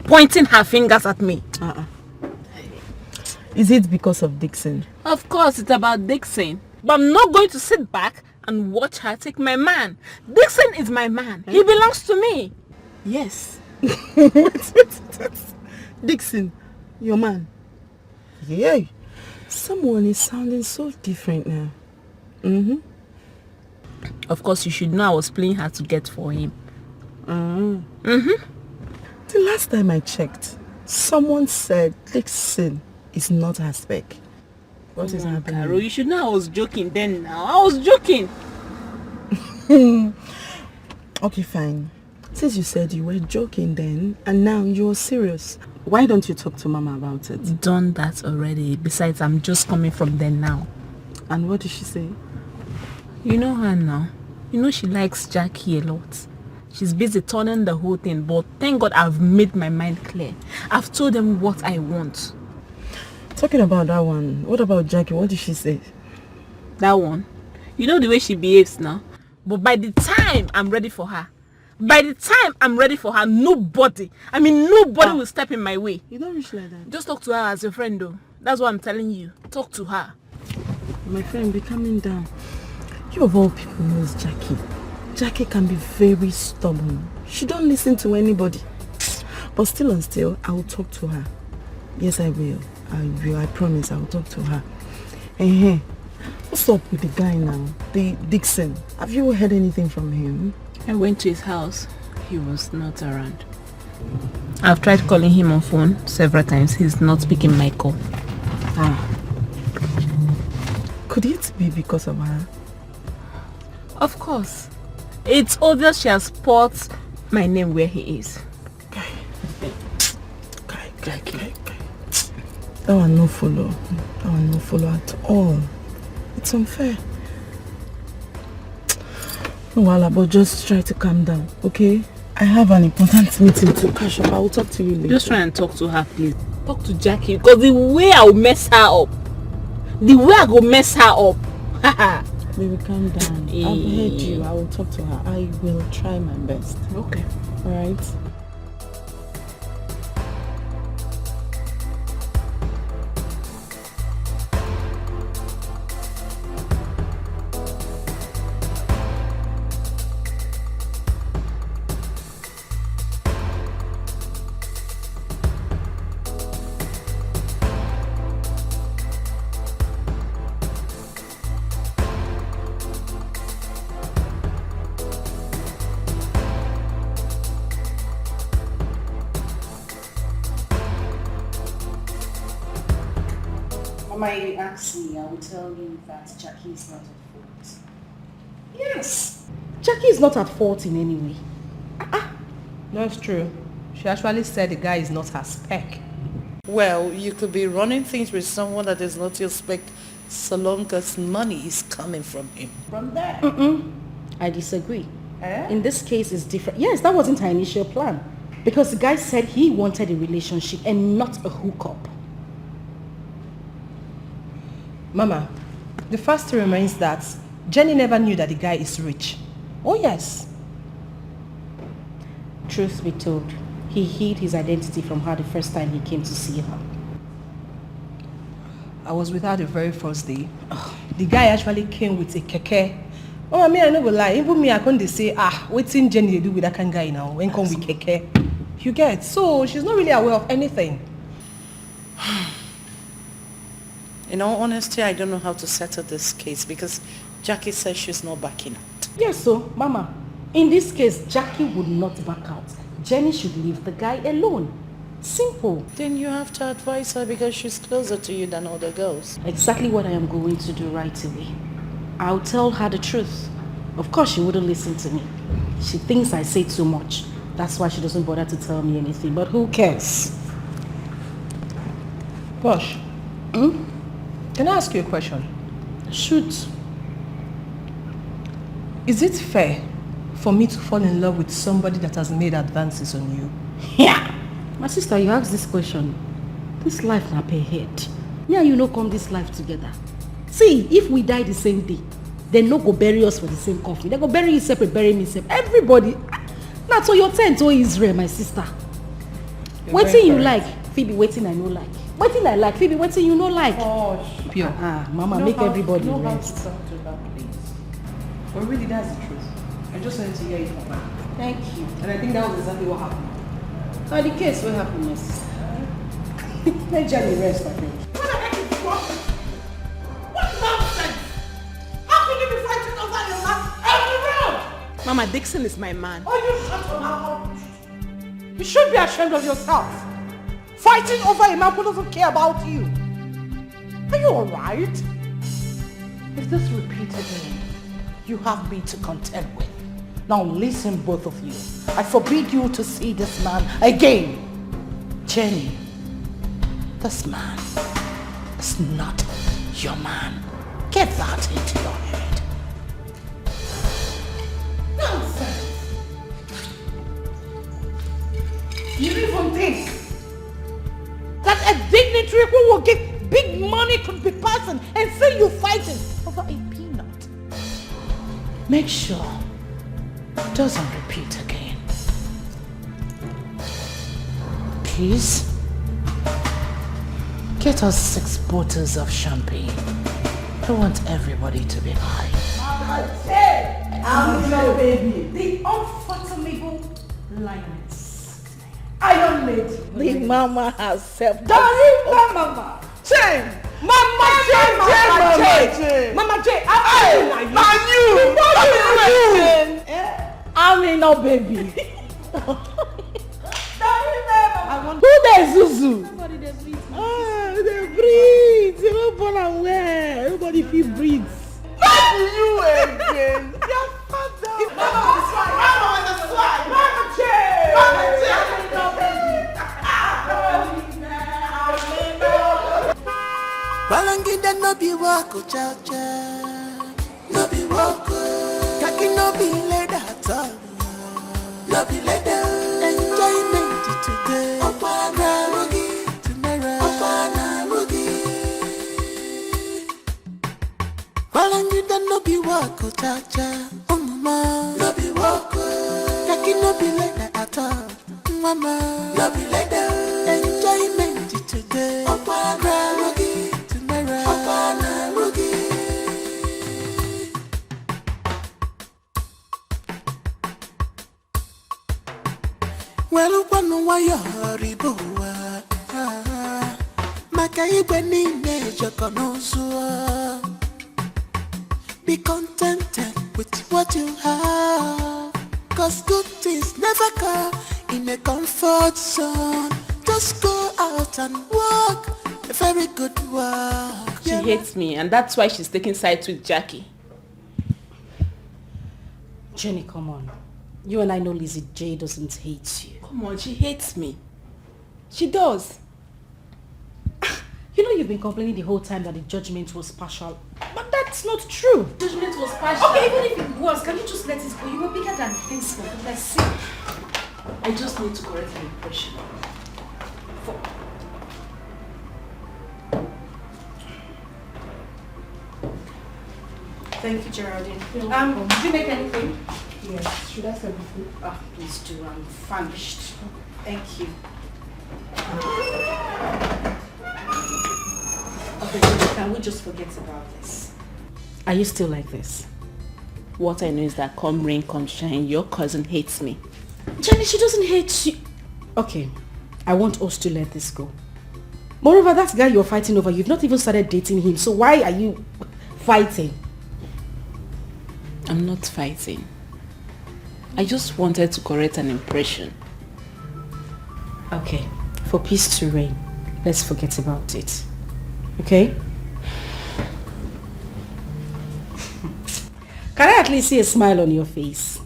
pointing her fingers at me? Is it because of Dixon? Of course it's about Dixon. But I'm not going to sit back and watch her take my man. Dixon is my man. He belongs to me. Yes. Wait. Dixon, your man. Yeah. Someone is sounding so different now. Of course you should know I was playing hard to get for him. The last time I checked, someone said Dixon is not her spec. What is happening? Carol, you should know I was joking then now. I was joking. Okay, fine. Since you said you were joking then, and now you're serious, why don't you talk to Mama about it? Done that already. Besides, I'm just coming from there now. And what did she say? You know her now. You know she likes Jackie a lot. She's busy turning the whole thing, but thank God I've made my mind clear. I've told them what I want. Talking about that one, what about Jackie? What did she say? That one? You know the way she behaves now? But by the time I'm ready for her, nobody will step in my way. You don't reach like that. Just talk to her as your friend though. That's what I'm telling you. Talk to her. My friend, be calming down. You of all people knows Jackie. Jackie can be very stubborn. She don't listen to anybody. But still and still, I will talk to her. Yes, I will. I promise I will talk to her. What's up with the guy now? The Dixon. Have you heard anything from him? I went to his house. He was not around. I've tried calling him on phone several times. He's not picking my call. Could it be because of her? Of course. It's obvious she has put my name where he is. Jackie. That one no follow. That one no follow at all. It's unfair. No, Wala, but just try to calm down, okay? I have an important meeting to catch up. I will talk to you later. Just try and talk to her, please. Talk to Jackie, because the way I'll mess her up. The way I go mess her up. Baby, calm down. I've heard you. I will talk to her. I will try my best. Okay. Alright? Mama, you ask me, I will tell you that Jackie is not at fault. Yes. Jackie is not at fault in any way. That's true. She actually said the guy is not her spec. Well, you could be running things with someone that is not your spec so long as money is coming from him. From there. I disagree. Eh? In this case, it's different. Yes, that wasn't her initial plan. Because the guy said he wanted a relationship and not a hookup. Mama, the fact remains that Jenny never knew that the guy is rich. Oh yes. Truth be told, he hid his identity from her the first time he came to see her. I was with her the very first day. The guy actually came with a keke. Oh, I mean, I never lie. Even me, I couldn't say, what's in Jenny do with that kind of guy now? When come with keke? You get? So she's not really aware of anything. In all honesty, I don't know how to settle this case because Jackie says she's not backing out. Yes, so, Mama, in this case, Jackie would not back out. Jenny should leave the guy alone. Simple. Then you have to advise her because she's closer to you than other girls. Exactly what I am going to do right away. I'll tell her the truth. Of course, she wouldn't listen to me. She thinks I say too much. That's why she doesn't bother to tell me anything. But who cares? Posh, can I ask you a question? Shoot. Is it fair for me to fall in love with somebody that has made advances on you? Yeah. My sister, you asked this question. This life na pay head. Me and you no come this life together. See, if we die the same day, they no go bury us for the same coffin. They go bury you separate, bury me separate. Everybody. Now, so your turn to Israel, my sister. Waiting you like, Phoebe, waiting I no like. Waiting I like, Phoebe, waiting you no like. Pure. Mama, make everybody know how rest. to talk to her, please. But really, that's the truth. I just wanted to hear it from her. Thank you. And I think that was exactly what happened. Now the case will happen, my sister. Let Jenny rest, I think. What the heck is wrong? What nonsense? How can you be fighting over your man every round? Mama, Dixon is my man. Oh, you shut your mouth. You should be ashamed of yourself. Fighting over a man who doesn't care about you. Are you alright? If this repeats again, you have me to contend with. Now listen, both of you. I forbid you to see this man again. Jenny, this man is not your man. Get that into your head. Nonsense. You even think that a dignitary who will get big money could be passing and say you're fighting over a peanut? Make sure it doesn't repeat again. Please, get us 6 bottles of champagne. I want everybody to be high. I'm your baby. The unfathomable lioness. Iron Lady. The mama herself. Darling Mama. Jane! Mama J. Mama J. I'm I'm in no baby. Who there Zuzu? Nobody they breathe. They breathe. They don't born and where. Everybody feel breathes. Not you again. Your father. Mama on the slide. Mama J. Mama J. Balangida no be wako cha cha, no be wako. Kaki no be leda at all, no be leda. Enjoyment today, opana rugi tomorrow, opana rugi. Balangida no be wako cha cha, mama, no be wako. Kaki no be leda at all, mama, no be leda. Enjoyment today, opana rugi. Well, one wire riboa, Makai nature conosua. Be contented with what you have, 'cause good things never come in a comfort zone. Just go out and walk very good work. She hates me, and that's why she's taking sides with Jackie. Jenny, come on. You and I know Lizzie J doesn't hate you. Come on, she hates me. She does. You know you've been complaining the whole time that the judgment was partial. But that's not true. Judgment was partial. Okay, even if it was, can you just let it go? You were bigger than this, for goodness sake. I just need to correct my impression. Thank you, Geraldine. Did you make anything? Yes. Should I serve the food? Ah, please do. I'm famished. Thank you. Okay, so can we just forget about this? Are you still like this? What I know is that come rain, come shine, your cousin hates me. Jenny, she doesn't hate you. Okay, I want us to let this go. Moreover, that guy you're fighting over, you've not even started dating him, so why are you fighting? I'm not fighting. I just wanted to correct an impression. Okay, for peace to reign, let's forget about it. Okay? Can I at least see a smile on your face?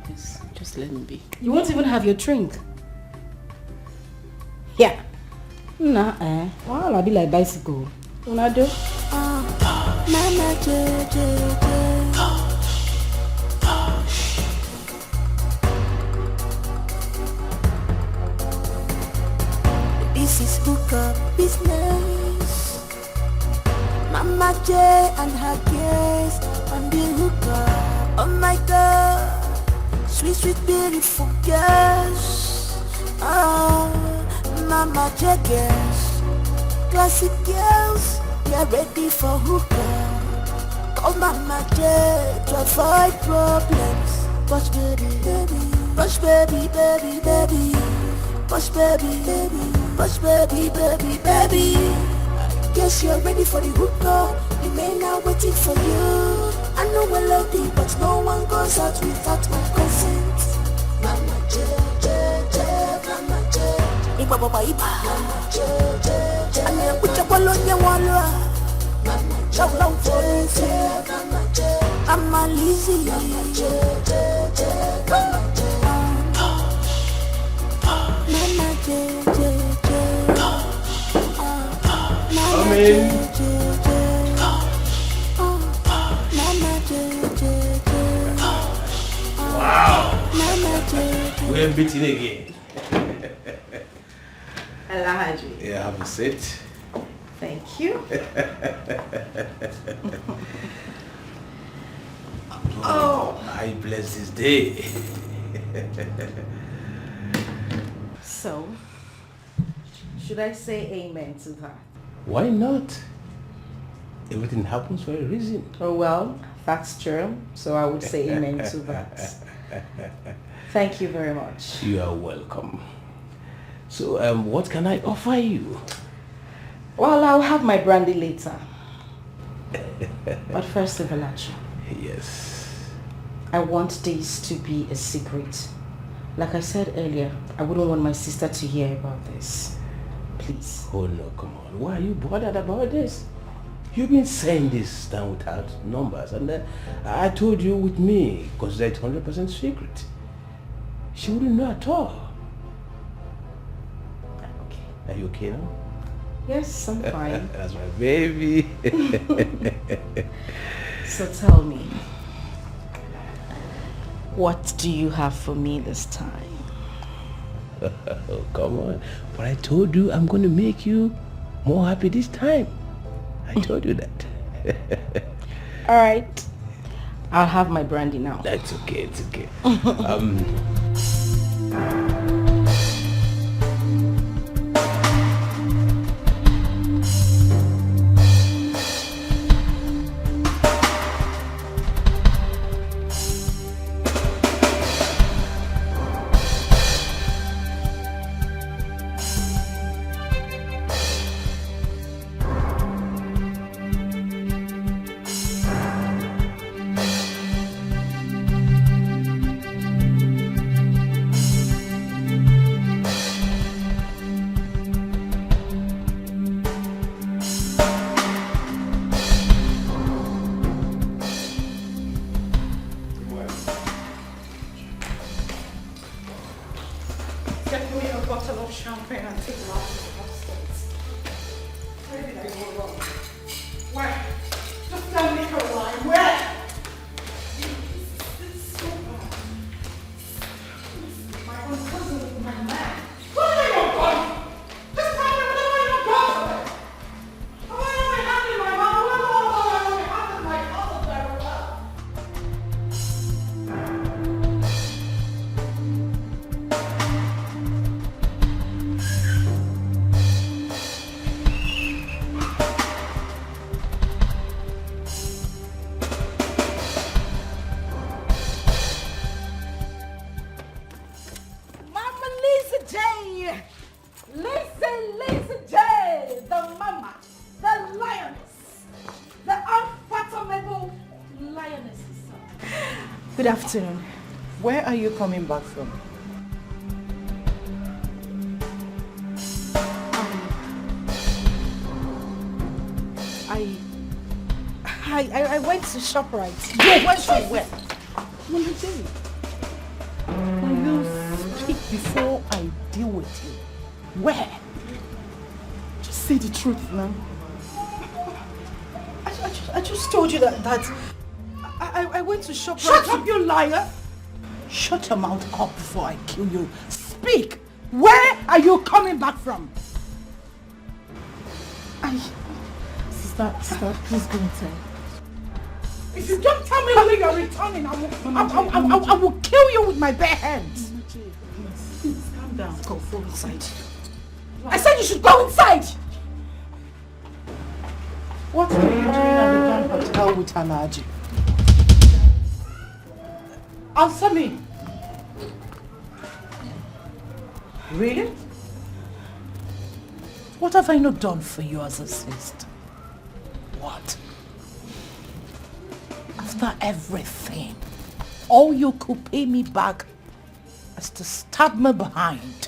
Yes, just let me be. You won't even have your drink. Yeah. Nah, well, I'll be like bicycle. Una do? Mama This is hookup business. Mama J and her guest on the hookup. Oh my God, sweet, sweet, beautiful girls. Mama J girls, classic girls, get ready for hookup. Call Mama J to avoid problems. Push baby, baby, push baby, baby, baby, push baby, baby. Push baby, baby, baby. Guess you're ready for the hookup. The men are waiting for you. I know we're loaded, but no one goes out without my consent. Mama J, J, J, Mama J. Iba baba iba. Mama J, J, J. Ane kucha bolonya walwa. Mama J, J, Mama J. I'm a Lizzie. Mama J, J, J, Mama J. Mama J, J. Come in. Wow. We're beating again. Hello, Haji. Yeah, have a seat. Thank you. Oh, I bless this day. So, should I say amen to that? Why not? Everything happens for a reason. Oh well, that's true. So I would say amen to that. Thank you very much. You are welcome. So, what can I offer you? Well, I'll have my brandy later. But first, Ivalachi. Yes. I want this to be a secret. Like I said earlier, I wouldn't want my sister to hear about this. Please. Oh no, come on. Why are you bothered about this? You've been saying this down without numbers, and I told you with me, because it's 100% secret. She wouldn't know at all. Okay. Are you okay now? Yes, I'm fine. That's my baby. So tell me, what do you have for me this time? Oh, come on. But I told you I'm going to make you more happy this time. I told you that. All right. I'll have my brandy now. That's okay. It's okay. Good afternoon. Where are you coming back from? I went to ShopRite. You went to where? Will you speak before I deal with you? Where? Just say the truth now. I just told you that I went to ShopRite. Shut up, you liar! Shut your mouth up before I kill you. Speak! Where are you coming back from? Sister, please go inside. If you don't tell me when you're returning, I will kill you with my bare hands. Please, calm down. Go inside. I said you should go inside! What are you doing at the Grand Hotel with Anaji? Answer me. Really? What have I not done for you as a sister? What? After everything, all you could pay me back is to stab me behind.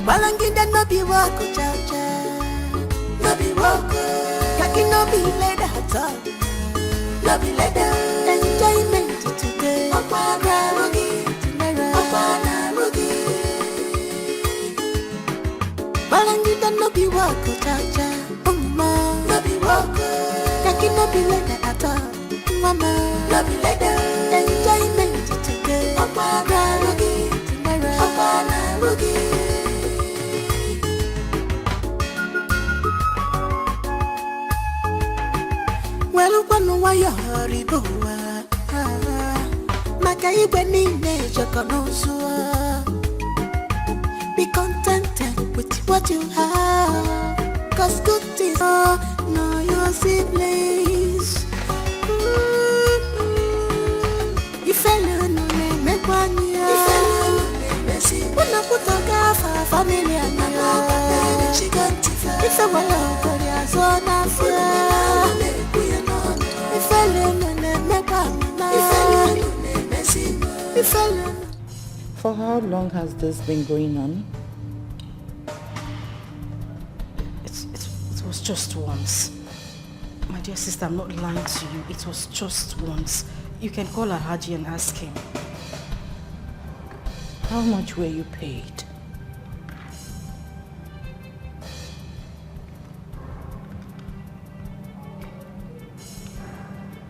Balangida no be wako cha-cha, no be wako. Kaki no be leather at all, no be leather. Enjoyment today, Opana Rugi, tomorrow, Opana Rugi. Balangida no be wako cha-cha, mama, no be wako. Kaki no be leather at all, mama, no be leather. Enjoyment today, Opana Rugi, tomorrow, Opana Rugi. Well, one wire hurry go. Makai when in nature be contented with what you have. Cause good things are no your siblings. You fell on me, make one year. You fell on me, when I put a gaff, family and she got to if I were local, there's one affair. For how long has this been going on? It was just once. My dear sister, I'm not lying to you. It was just once. You can call Alhaji and ask him. How much were you paid?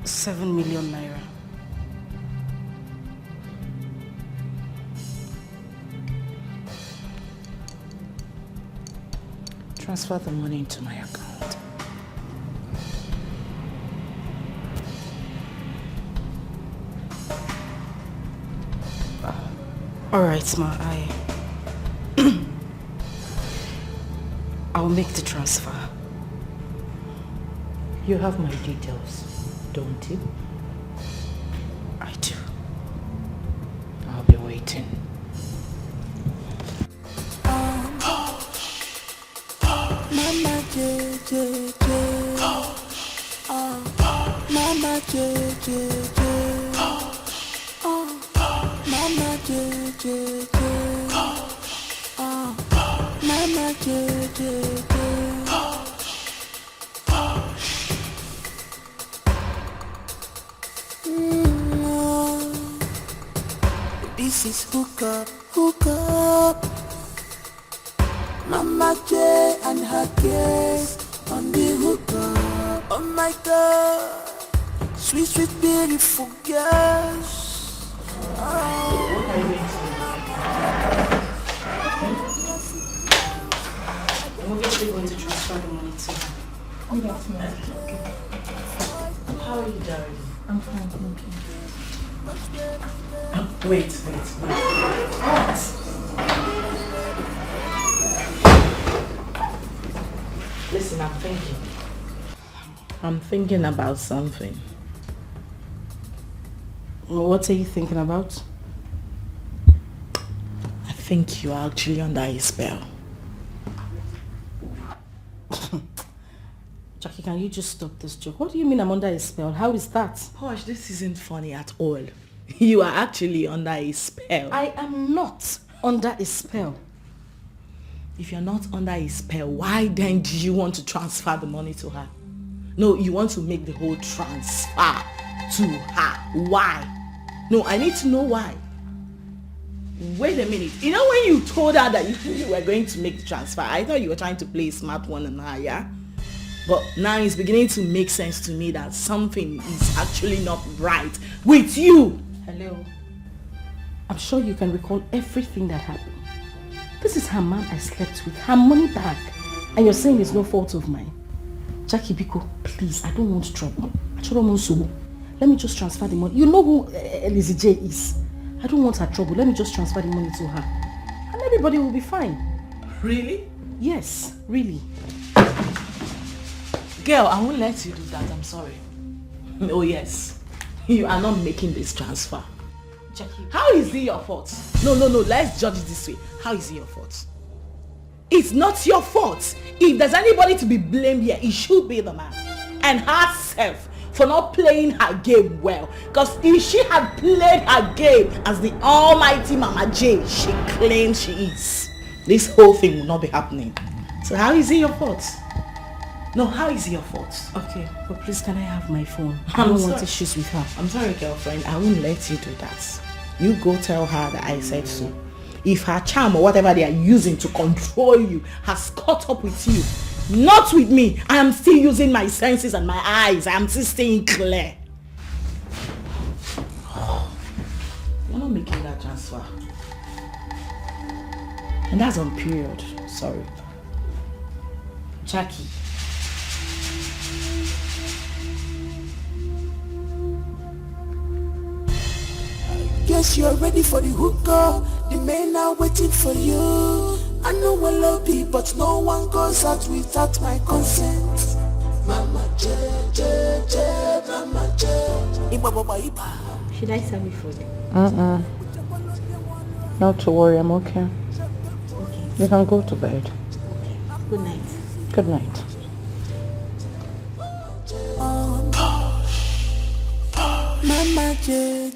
₦7 million. Transfer the money into my account. All right, Ma. I'll make the transfer. You have my details, don't you? I do. I'll be waiting. Mama J J J. Mama J J J. Mama J J J. Mama J J J. This is hook up. Mama J and her kids on the hook up. Oh my God, sweet, sweet, beautiful girls. What are you going to do? I'm obviously going to transfer the money to her. Oh, that's nice. Okay. How are you, darling? I'm fine, thank you. Wait. What? Listen, I'm thinking about something. What are you thinking about? I think you are actually under a spell. Jackie, can you just stop this joke? What do you mean I'm under a spell? How is that? Posh, this isn't funny at all. You are actually under a spell. I am not under a spell. If you're not under a spell, why then do you want to transfer the money to her? No, you want to make the whole transfer to her. Why? No, I need to know why. Wait a minute. You know when you told her that you were going to make the transfer, I thought you were trying to play a smart one on her, yeah? But now it's beginning to make sense to me that something is actually not right with you. Hello. I'm sure you can recall everything that happened. This is her man I slept with, her money back. And you're saying it's no fault of mine. Jackie Biko, please, I don't want trouble. Let me just transfer the money. You know who Elizzy J is. I don't want her trouble. Let me just transfer the money to her. And everybody will be fine. Really? Yes, really. Girl, I won't let you do that. I'm sorry. Oh yes. You are not making this transfer. Jackie. How is it your fault? No. Let's judge it this way. How is it your fault? It's not your fault. If there's anybody to be blamed here, it should be the man. And herself for not playing her game well. Because if she had played her game as the almighty Mama J she claims she is, this whole thing will not be happening. So how is it your fault? No, how is it your fault? Okay, but please can I have my phone? I don't want issues with her. I'm sorry, girlfriend. I won't let you do that. You go tell her that I said so. If her charm or whatever they are using to control you has caught up with you, not with me. I am still using my senses and my eyes. I am still staying clear. You're not making that transfer. And that's on period. Sorry. Jackie. Guess you're ready for the hookup. The men are waiting for you. I know I love you, but no one goes out without my consent. Mama J, Mama J. Should I serve you food? Not to worry, I'm okay. You can go to bed. Good night. Good night. Mama J,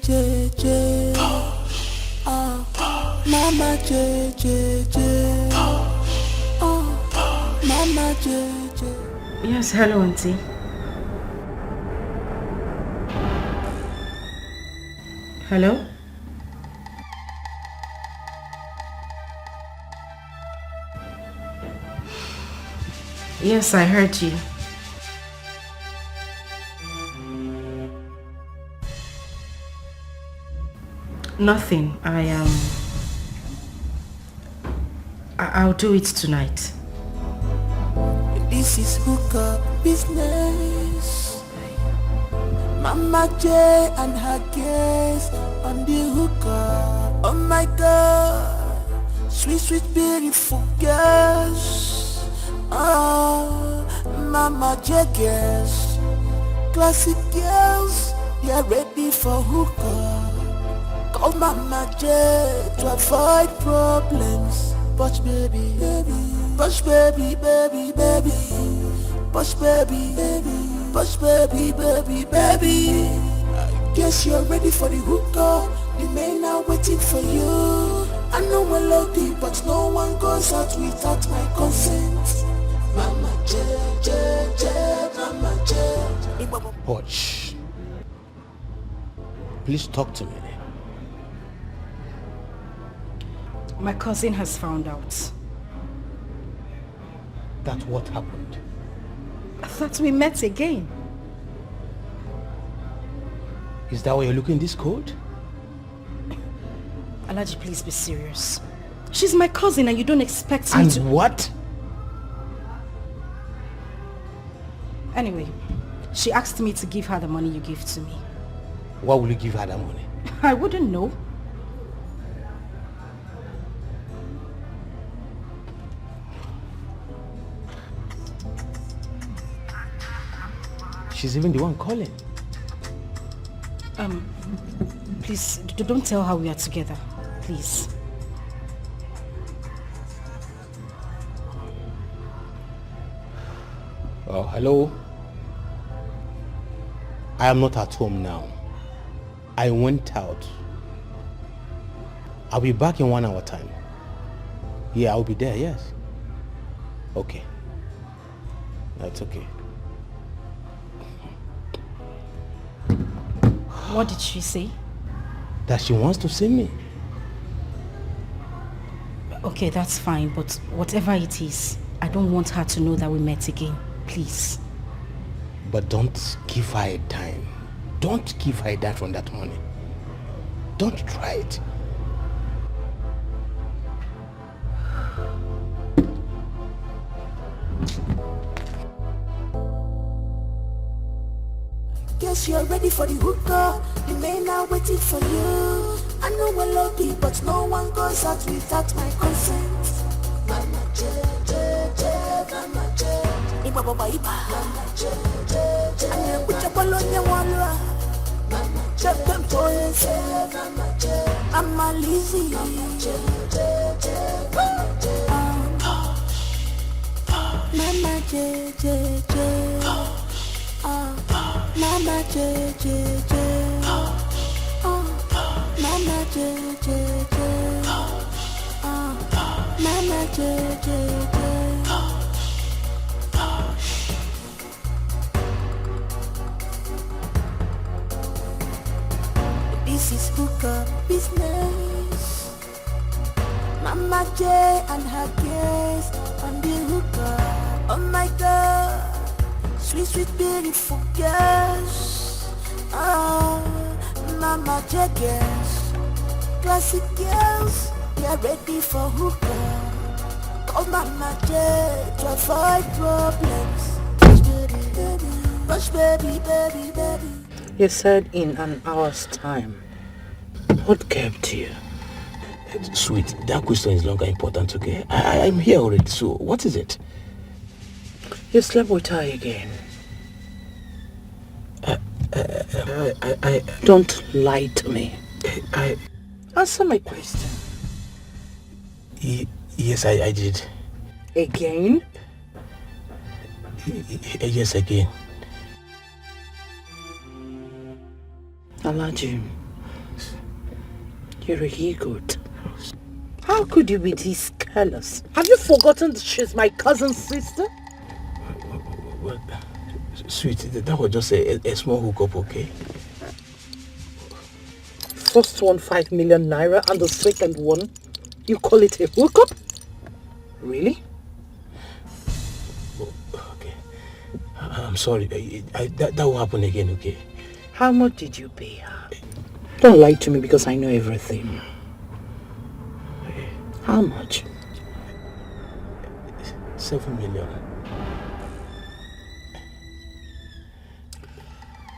Mama J, Mama J. Yes, hello, Aunty. Hello? Yes, I heard you. Nothing. I'll do it tonight. This is hookup business. Mama J and her guests on the hookup. Oh my God, sweet, beautiful girls. Oh, Mama J girls, classic girls, they're ready for hookup. Call Mama J to avoid problems. Push baby, push baby, push baby, push baby. I guess you're ready for the hookup. The men are waiting for you. I know I love you, but no one goes out without my consent. Mama J, Mama J. Poch, please talk to me. My cousin has found out. That what happened? That we met again. Is that why you're looking this cold? Alaji, please be serious. She's my cousin and you don't expect me to... And what? Anyway, she asked me to give her the money you gave to me. Why will you give her that money? I wouldn't know. She's even the one calling. Please, don't tell her we are together. Please. Oh, hello? I am not at home now. I went out. I'll be back in 1 hour time. Yeah, I'll be there, yes. Okay. That's okay. What did she say? That she wants to see me. Okay, that's fine, but whatever it is, I don't want her to know that we met again. Please. But don't give her a dime. Don't give her a dime from that money. Don't try it. Guess you're ready for the hookah. The men are waiting for you. I know we're lucky, but no one goes out without my consent. Mama je, mama je. Iba baba iba. Mama je. Ane kucha balonya walwa. Mama je, them boys. Mama je. I'm a lazy. Mama je. Mama je. Mama je, Mama je, Mama je. This is hookah business. Mama J and her guest on the hookah. Oh my God. Sweet, sweet, beautiful girls. Mama J girls. Classic girls. We are ready for hookah. Oh Mama J to avoid problems. Push baby, baby, baby. You said in an hour's time. What kept you? Sweet, that question is no longer important, okay? I'm here already, so what is it? You slept with her again. Don't lie to me. Answer my question. Yes, I did. Again? Yes, again. Alhaji, you're a he-goat. How could you be this careless? Have you forgotten that she's my cousin's sister? Well, sweet, that was just a small hookup, okay? First one 5 million naira and the second one, you call it a hookup? Really? Okay. I'm sorry. That will happen again, okay? How much did you pay her? Don't lie to me because I know everything. How much? 7 million.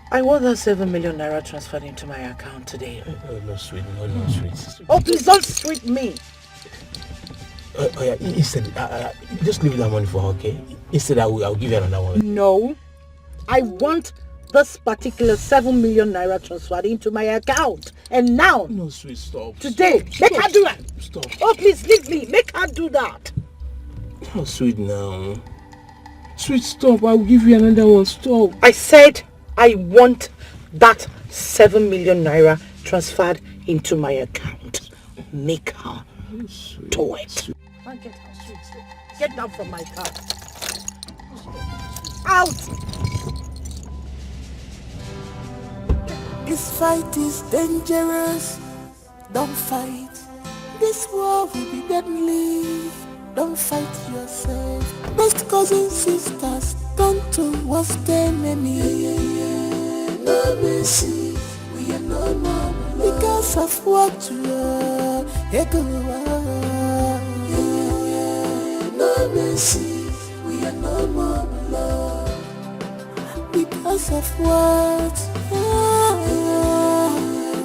I want that 7 million naira transferred into my account today. Oh, no, sweet. No, sweet. Oh, please don't sweet me. Oh, yeah, instead, just leave that money for her, okay? Instead, I'll give you another one. No. I want this particular 7 million naira transferred into my account. And now. No, sweet, stop. Today. Make her do that. Stop. Oh, please leave me. Make her do that. Oh, sweet, now. Sweet, stop. I'll give you another one. Stop. I said I want that 7 million naira transferred into my account. Make her do it. Get out, sweet. Get down from my car. Out! This fight is dangerous. Don't fight. This war will be deadly. Don't fight yourself. Best cousins, sisters, turn towards the enemy. No mercy. We are no more because of what you are. No mercy. We are no more love because of what.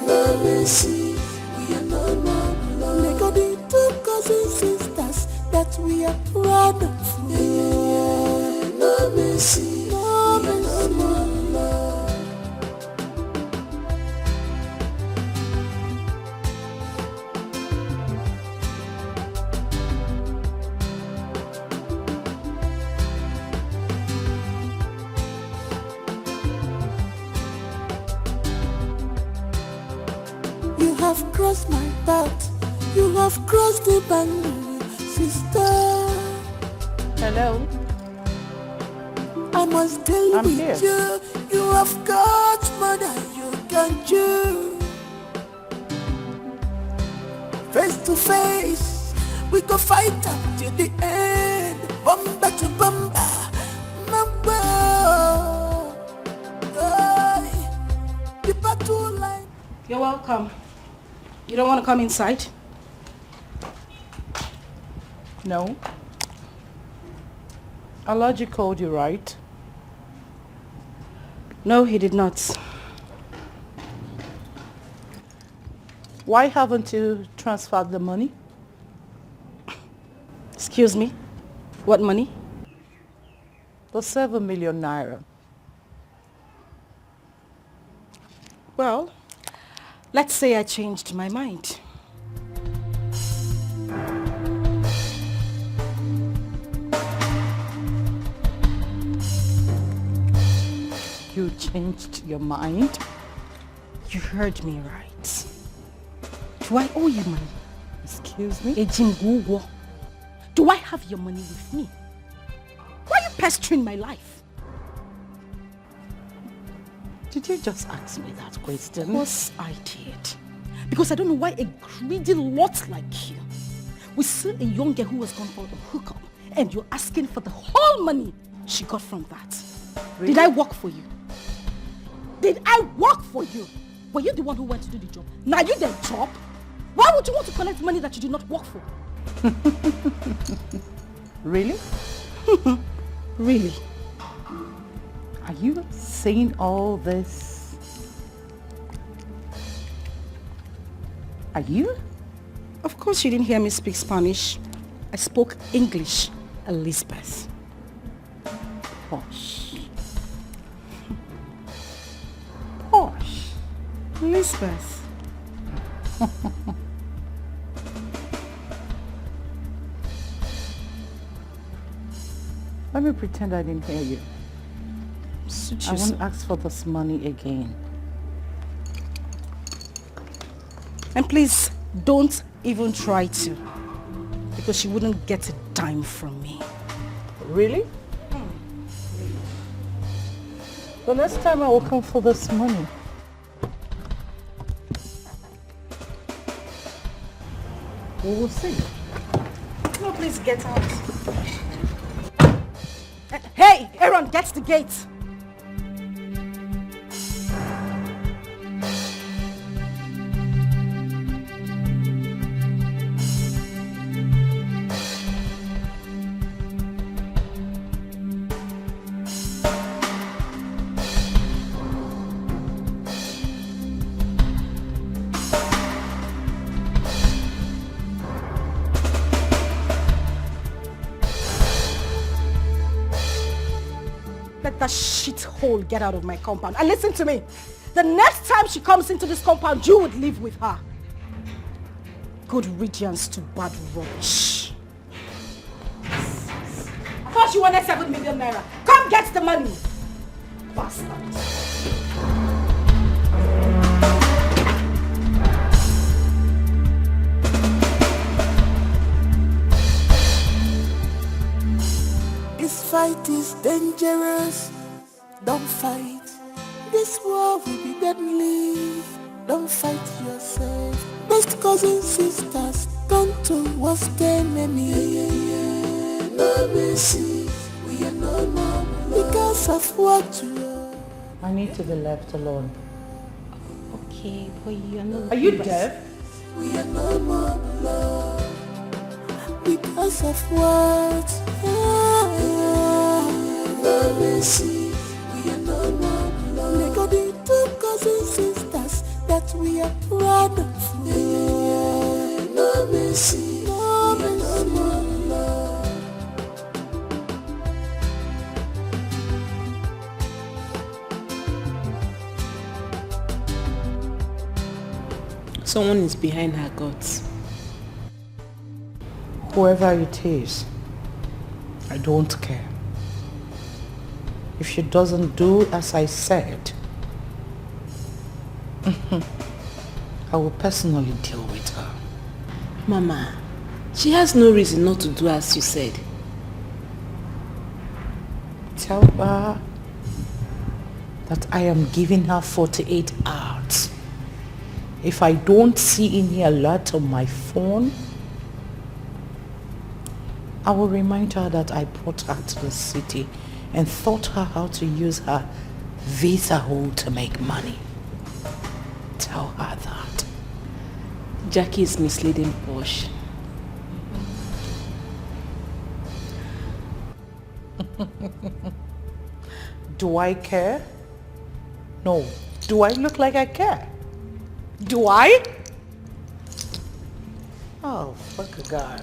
No mercy, we are no more love. Make all the two cousins, sisters that we are proud of. No mercy, no mercy, no more love. have crossed my path. You have crossed the boundary, sister. Hello? I must deal I'm with here. you. You have got more than you can do. Face to face, we go fight up till the end. Bumper to bumper, number. The battle line. You're welcome. You don't want to come inside? No. Allergy called you, right? No, he did not. Why haven't you transferred the money? Excuse me? What money? The 7 million naira. Well, let's say I changed my mind. You changed your mind? You heard me right. Do I owe you money? Excuse me? Do I have your money with me? Why are you pestering my life? Did you just ask me that question? Of course I did. Because I don't know why a greedy lot like you will see a young girl who was gone for a hookup and you're asking for the whole money she got from that. Really? Did I work for you? Did I work for you? Were you the one who went to do the job? Now you the job? Why would you want to collect money that you did not work for? Really? Really? Are you saying all this? Are you? Of course you didn't hear me speak Spanish. I spoke English, Elizabeth. Posh. Posh. Elizabeth. Let me pretend I didn't hear you. I won't ask for this money again. And please, don't even try to. Because you wouldn't get a dime from me. Really? The next time I will come for this money. We will see. No, please get out. Hey, Aaron, get to the gate. That shithole get out of my compound. And listen to me. The next time she comes into this compound, you would live with her. Good riddance to bad rubbish. I thought you wanted 7 million naira. Come get the money. Bastard. This fight is dangerous. Don't fight. This war will be deadly. Don't fight yourself. Best cousins, sisters, come to worst enemy. No mercy. We are no more because of what you are. I need to be left alone. Okay, but you're not... Are you deaf? We are no more love because of what? No mercy. We are no more love. They got the two cousins, sisters that we are proud of. No mercy. No mercy. No more love. Someone is behind her guts. Whoever it is, I don't care. If she doesn't do as I said, I will personally deal with her. Mama, she has no reason not to do as you said. Tell her that I am giving her 48 hours. If I don't see any alert on my phone, I will remind her that I brought her to the city and taught her how to use her visa hole to make money. Tell her that. Jackie is misleading Posh. Do I care? No. Do I look like I care? Do I? Oh, fuck a guy.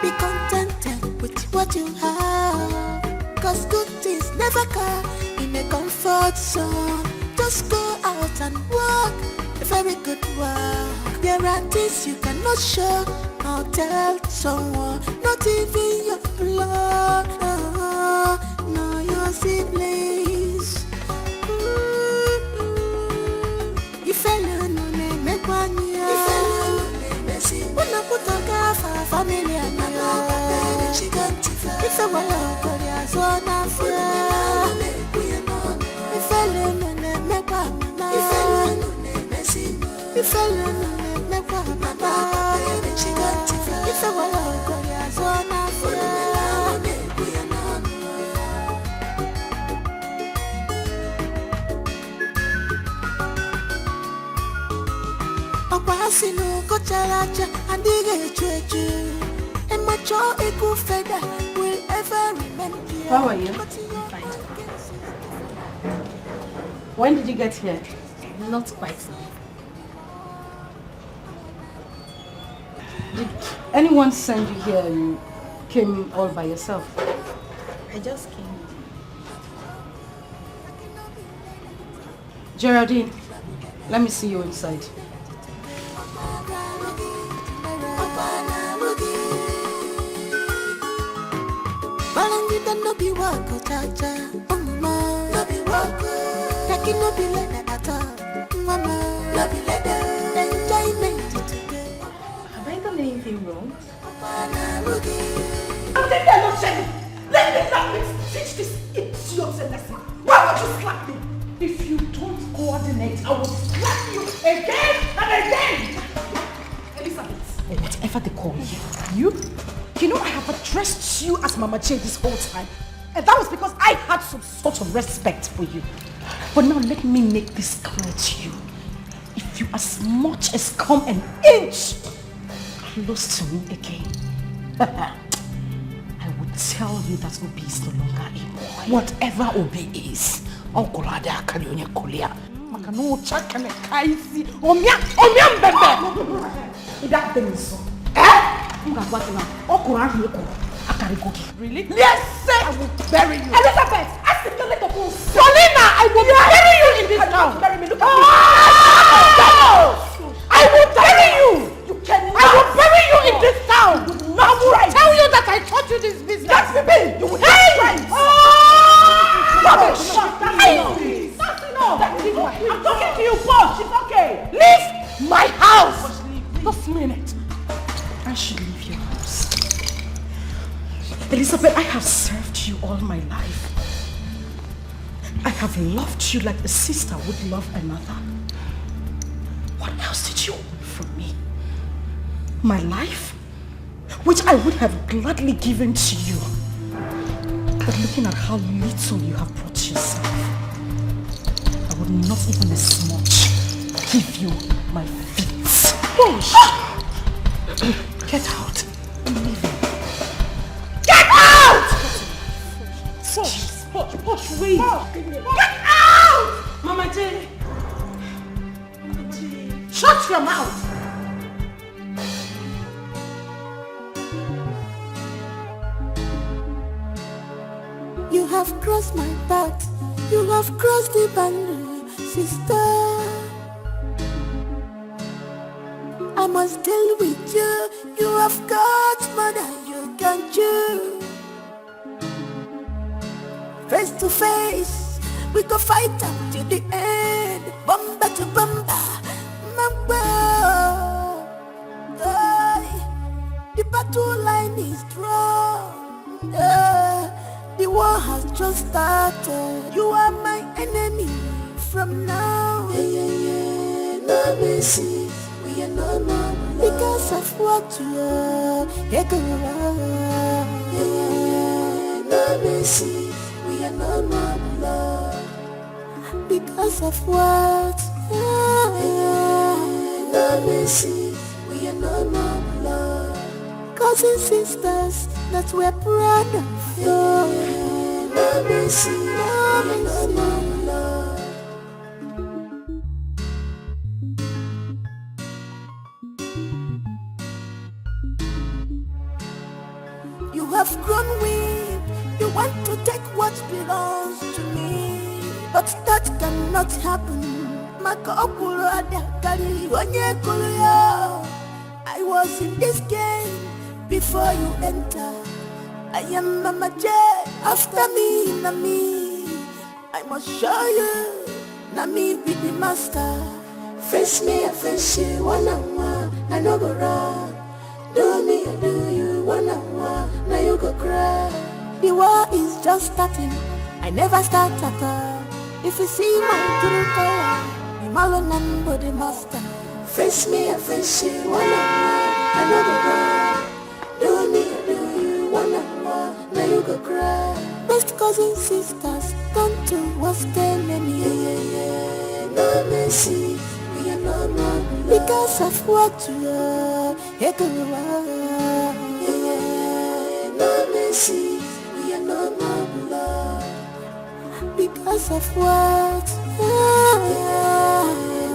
Be contented with what you have, 'cause good things never come in a comfort zone. Just go out and walk a very good walk. There are things you cannot show or tell someone, not even your blood, no your siblings. If I learn no name, make one year. If I learn no name, Messi. When I put a car for family and my love, she can't defend. If I want to go there, so I'm fear. If I learn no name, make one year. If I learn no name, Messi. If I learn no name, make one year. She can't defend. If I want to go there, so I'm fear. Sino kocharacha and digechechu and macho eku feda will ever remember. How are you? Fine. When did you get here? Not quite. Did anyone send you here? You came all by yourself? I just came. Geraldine, let me see you inside. No be work, cha-cha, mama. No be work, Jackie no be like that at all, mama. No be like that. Enjoyment today. Have I done anything wrong? I'm taking a lot, Shelly. Let me teach this idiot a lesson. Why would you slap me? If you don't coordinate, I will slap you again and again. Elizabeth. Or whatever they call you. You know I have addressed you as Mama J this whole time. And that was because I had some sort of respect for you. But now let me make this clear to you. If you as much as come an inch close to me again, I would tell you that Obi is no longer a boy. Whatever Obi is, Uncle Ada Kalionya Kolia. Makano Chakane Kaisi, Omia Bebe. That thing is so. Really? Yes, sir. I will bury you. Elizabeth, ask the little girl. Paulina, I will bury you in this town. Bury me. Look at me. I will bury you. You cannot. I will bury you in this town. I will tell you that I taught you this business. That's the thing. You will not try. Rubbish. That's enough. I'm talking to you, boss. It's okay. Leave my house. This minute. I should leave your house. Elizabeth, I have served you all my life. I have loved you like a sister would love another. What else did you want from me? My life? Which I would have gladly given to you. But looking at how little you have brought yourself, I would not even as much give you my feet. Push! Get out. I'm leaving. Get out! Push, wait. Get out! Mama J. Mama J. Shut your mouth. You have crossed my path. You have crossed the boundary, sister. I must deal with you. You have got more than you can chew. face to face. We go fight up till the end. Bumper to bumper. Mamba. The battle line is drawn. The war has just started. You are my enemy from now. No mercy. We are no more because of what you are. No mercy. We are no more love because of what. No mercy. We are no more love. Cousins, sisters that we're proud of. No mercy. No mercy. No love. You have grown weak. You want to take what belongs to me, but that cannot happen. I was in this game before you enter. I am Mama J. After me, Nami. I must show you. Nami be the master. Face me, I face you. One on one, I no go wrong. Do me, I do you. One on one, now you go cry. The war is just starting. I never start at all. If you see my true color, I'm all on number the master. Face me, I face you. One on one, I no go wrong. Do me, I do you. One on one, now you go cry. Best cousins, sisters, come to what's the enemy. No mercy, we are no more because of what you are. No mercy, we are no more love because of what.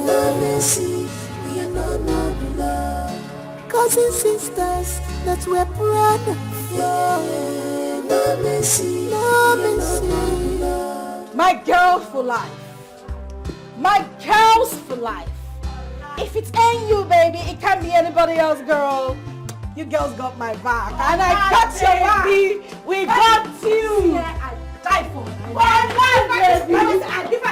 No mercy, we are no more love. Cousins, sisters that we're proud of. No mercy, no mercy. My girls for life. My girls for life. If it ain't you, baby, it can't be anybody else, girl. You girls got my back, and I got your back. We got you. Yeah, I died for you. If I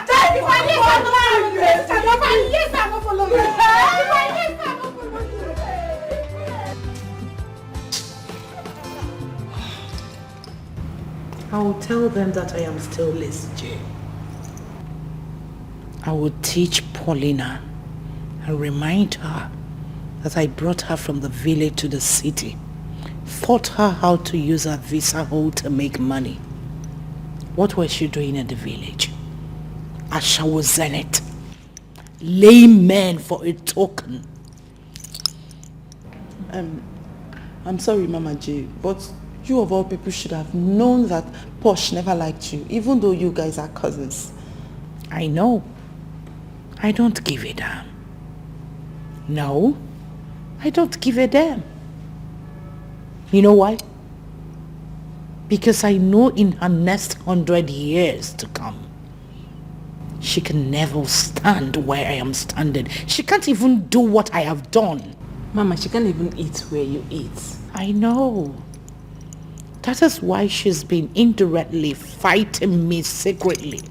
follow you. I will tell them that I am still Liz J. I will teach Paulina and remind her that I brought her from the village to the city, taught her how to use her visa hole to make money. What was she doing in the village? Ashawo Zenith, layman for a token. I'm sorry, Mama J, but you of all people should have known that Posh never liked you, even though you guys are cousins. I know. I don't give a damn. No, I don't give a damn. You know why? Because I know in her next 100 years to come, she can never stand where I am standing. She can't even do what I have done. Mama, she can't even eat where you eat. I know. That is why she's been indirectly fighting me secretly.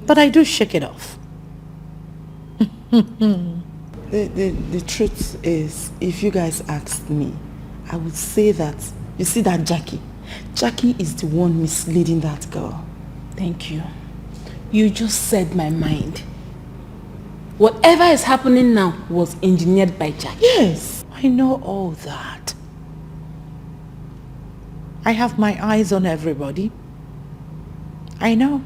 But I do shake it off. The truth is, if you guys asked me, I would say that, you see that Jackie is the one misleading that girl. Thank you. You just said my mind. Whatever is happening now was engineered by Jackie. Yes, I know all that. I have my eyes on everybody. I know.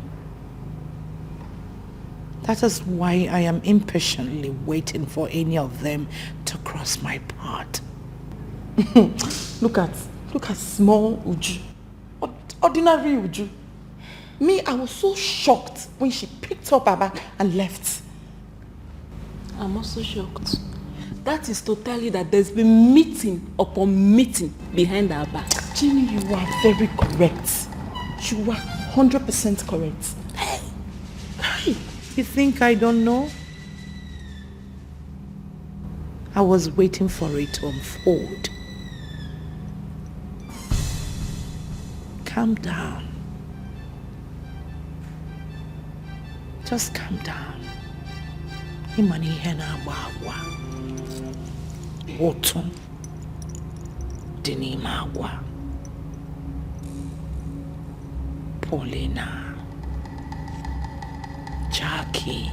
That is why I am impatiently waiting for any of them to cross my path. Look at small Uju. Ordinary Uju. Me, I was so shocked when she picked up her bag and left. I'm also shocked. That is to tell you that there's been meeting upon meeting behind our back. Jimmy, you are very correct. You are 100% correct. Hey, you think I don't know? I was waiting for it to unfold. calm down. Just calm down. Imani hena wawa. Wotum. Dinima wa. Paulina. Jackie.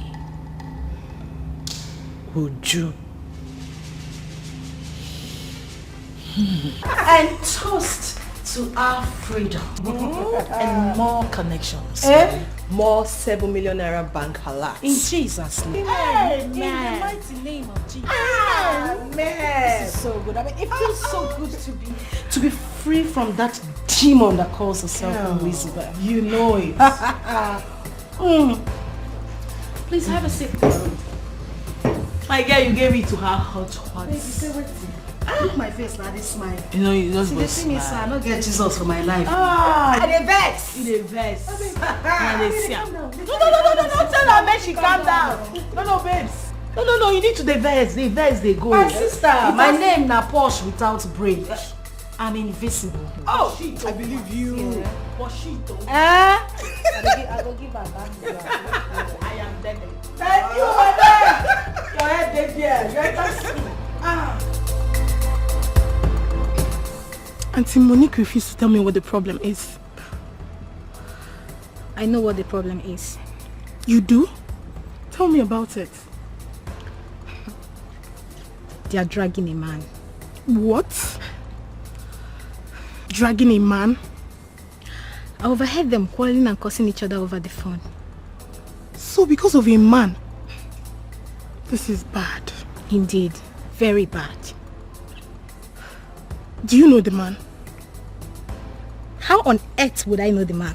Uju. And toast to our freedom. And more connections. More 7 million naira bank halas. In Jesus' name. Amen. In the mighty name of Jesus. Amen. This is so good. I mean, it feels so good to be free from that demon that calls herself Elizabeth. You know it. Please have a seat. My girl, you gave it to her hot. Baby, say what? Look my face now, this smile. You know, you just see, go they see me, sir. I don't get Jesus for my life. Ah, I dey vex. You dey vex. No, No, tell her, make she calm down. No, babes. No, you need to dey vex. They vex, they go. My sister, my name na Posh without brain. I'm invisible. Oh, I believe you. Yeah. Poshito. I go give her back. I am dead. Thank you, madam. Your head dead here. Your head Auntie Monique refused to tell me what the problem is. I know what the problem is. You do? Tell me about it. They are dragging a man. What? Dragging a man? I overheard them quarreling and cursing each other over the phone. So because of a man? This is bad. Indeed, very bad. Do you know the man? How on earth would I know the man?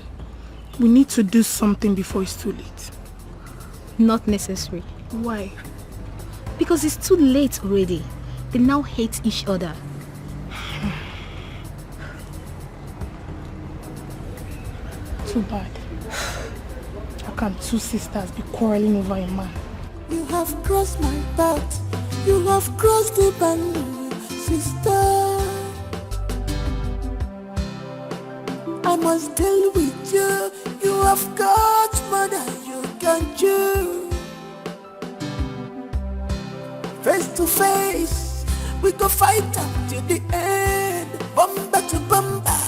We need to do something before it's too late. Not necessary. Why? Because it's too late already. They now hate each other. Too bad. How can two sisters be quarreling over a man? You have crossed my path. You have crossed the boundary, sister. I must deal with you. You have got more than you can chew. Face to face, we go fight up till the end. Bumper to bumper,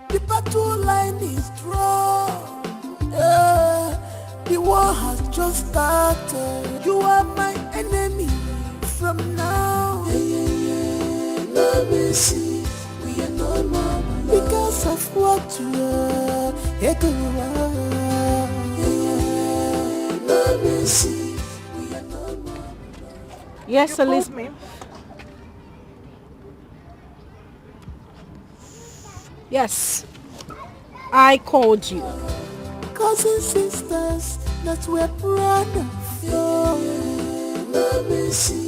the battle line is drawn. The war has just started. You are my enemy from now. Let me see, we are no more because of what you are. Let me see, we are no more. Yes, Elizabeth. Yes, I called you. Cousin sisters that we're proud of. Let me see,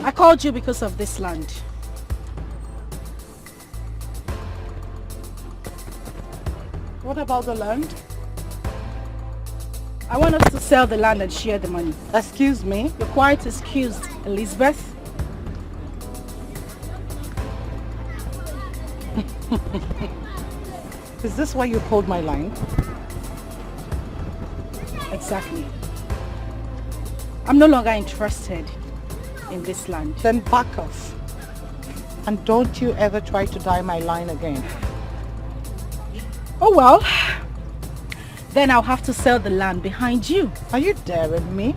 I called you because of this land. What about the land? I want us to sell the land and share the money. Excuse me? You're quite excused, Elizabeth. Is this why you called my line? Exactly. I'm no longer interested in this land. Then back off. And don't you ever try to die my line again. Oh well. Then I'll have to sell the land behind you. Are you daring me?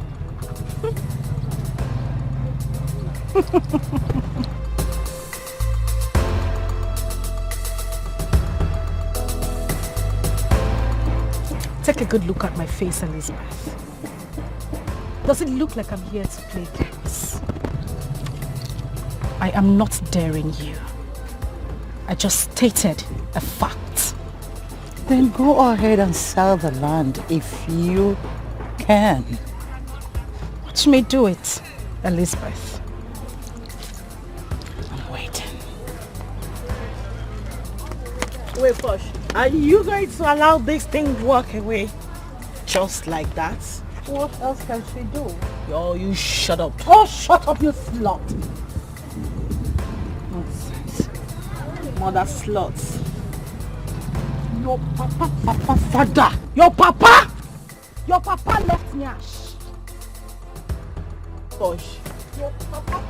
Take a good look at my face, Elizabeth. Does it look like I'm here to play games? I am not daring you. I just stated a fact. Then go ahead and sell the land if you can. Watch me do it, Elizabeth. I'm waiting. Wait, Posh. Are you going to allow this thing to walk away just like that? What else can she do? Yo, you shut up. Oh, shut up, you slut. Nonsense. Mother sluts. Your papa, father. Your papa left me ash. Gosh. Your papa.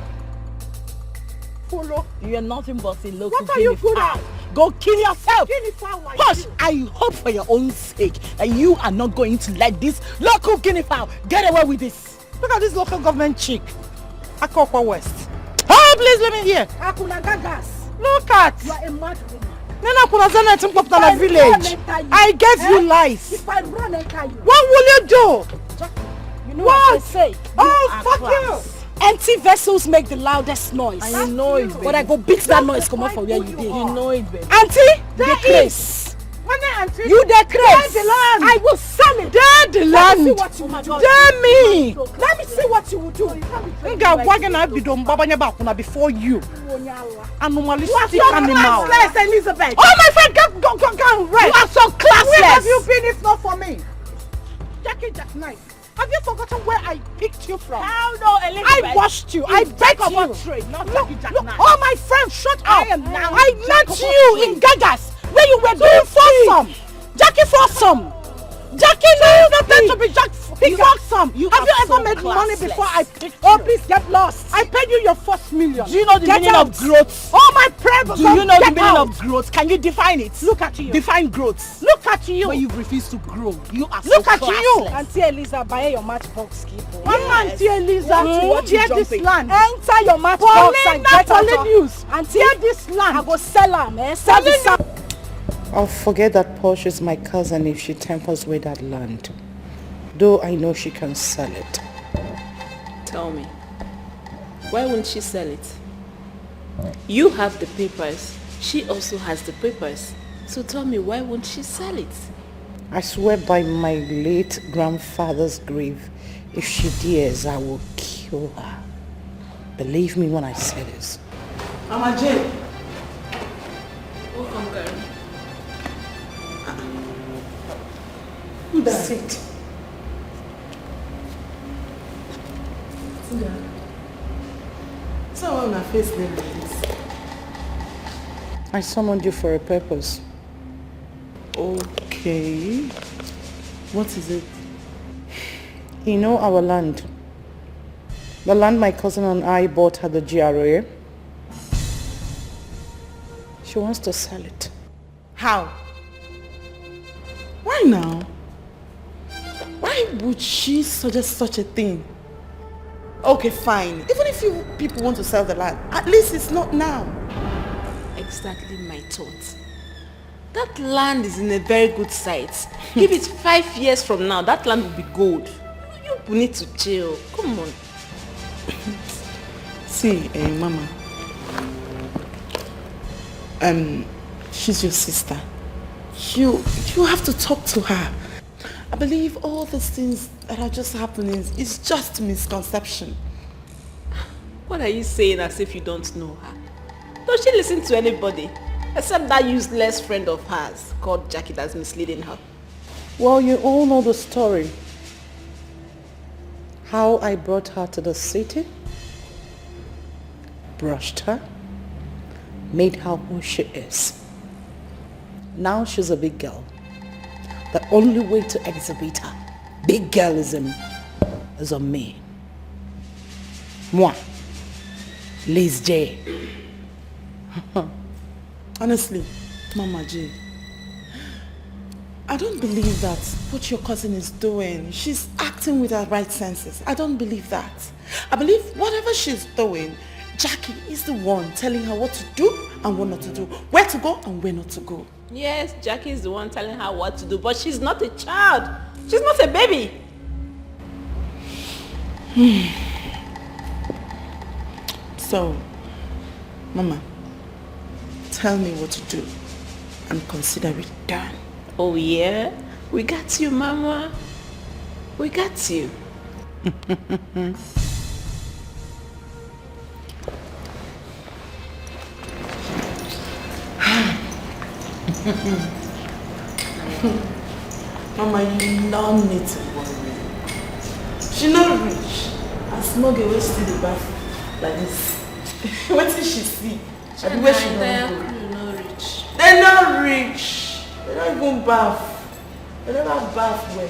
Follow. You're nothing but a local What are you good at? Go kill yourself. Like Hush, I hope for your own sake that you are not going to let this local guinea fowl get away with this. Look at this local government chick. Akokwa West. Oh, please let me hear. Akuna Gagas. Look at. You are a mad woman. Nena kuna zana timpopta na village. I gave you lies. If I run enter you. What will you do? You know what I say? Oh, fuck you. Empty vessels make the loudest noise. I know it, baby. But I go beat that noise come out for where you did. You know it, baby. Auntie, the craze. Auntie. You the craze. The land. I will sell it. The land. Let me see what you will do. Damn me. Let me see what you will do. Nga wagon I be done babanya bakuna before you. Animalistic You are so animal. classless, Elizabeth. Oh my friend, go and rest. You are so classless. Where have you been if not for me? Jackie Jackknife. Have you forgotten where I picked you from? How no, Elizabeth? I washed you. I begged you. Trade, not Look, Jackie Jackknife. oh my friend, shut up. I am now. I met you in Gagas where you were doing foursome. Jackie foursome. Jackie knows nothing to be Jack foursome. Have you ever made money before I picked you? Oh, please get lost. I paid you your first million. Do you know the meaning of growth? Oh my friend, do you know the meaning of growth? Can you define it? Look at you. Define growth. Look at you. When you refuse to grow, you are Look so at you. classless. Auntie Eliza, buy your matchbox key. Auntie Eliza, hear this land. Enter your matchbox and get out of news. Auntie, hear this land. I go sell am, eh? Sell the I'll forget that Porsche is my cousin if she tempers with that land. Though I know she can sell it. Tell me, why won't she sell it? You have the papers. She also has the papers. So tell me, why won't she sell it? I swear by my late grandfather's grave, if she dares, I will kill her. Believe me when I say this. Mama Jane. Welcome, girl. Who that? Sit. So on her face name like this. I summoned you for a purpose. Okay. What is it? You know our land. The land my cousin and I bought at the GRA. She wants to sell it. How? Why now? Why would she suggest such a thing? Okay, fine. Even if you people want to sell the land, at least it's not now. Exactly my thought. That land is in a very good site. Give it 5 years from now, that land will be gold. You need to chill. Come on. See, Mama. She's your sister. You have to talk to her. I believe all these things that are just happening is just misconception. What are you saying as if you don't know her? Don't she listen to anybody? Except that useless friend of hers called Jackie that's misleading her. Well, you all know the story. How I brought her to the city, brushed her, made her who she is. Now she's a big girl. The only way to exhibit her big girlism is on me. Moi, Liz J. Honestly, Mama J, I don't believe that what your cousin is doing. She's acting with her right senses. I don't believe that. I believe whatever she's doing, Jackie is the one telling her what to do and what not to do, where to go and where not to go. Yes, Jackie is the one telling her what to do, but she's not a child. She's not a baby. So, Mama, tell me what to do and consider it done. Oh yeah? We got you, Mama. We got you. Mama, you don't need to worry. She not rich. And small girl will still the bath like this. What did she see? And where she don't go. Not rich. They're not rich. They don't even bath. They never bath well.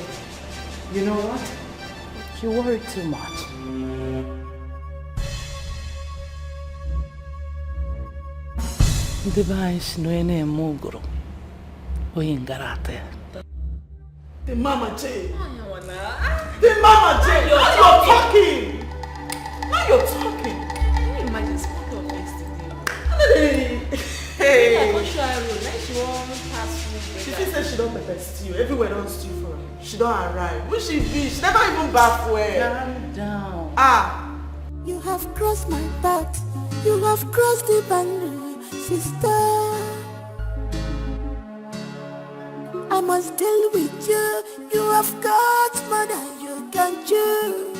You know what? You worry too much. The vice no ene mugro. Oyingarate. The mama Jay. The mama Jay. Now you're talking. Now you're talking. Can you imagine small girl next to you? Hey. She said she don't pepper stew. Everywhere don't stew for her. She don't arrive. Who she be? She never even bath well. Calm down. You have crossed my path. You have crossed the boundary, sister. I must deal with you. You have got more than you can chew.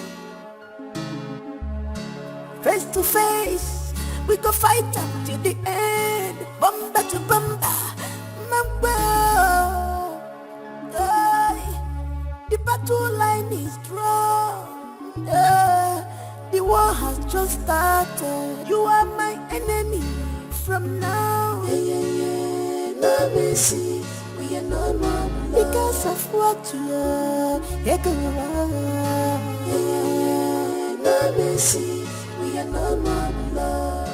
Face to face, we go fight up to the end. Bumper to bumper, mamba. The battle line is drawn. The war has just started. You are my enemy from now. No mercy, we are no more because of what you are. No mercy, we are no more love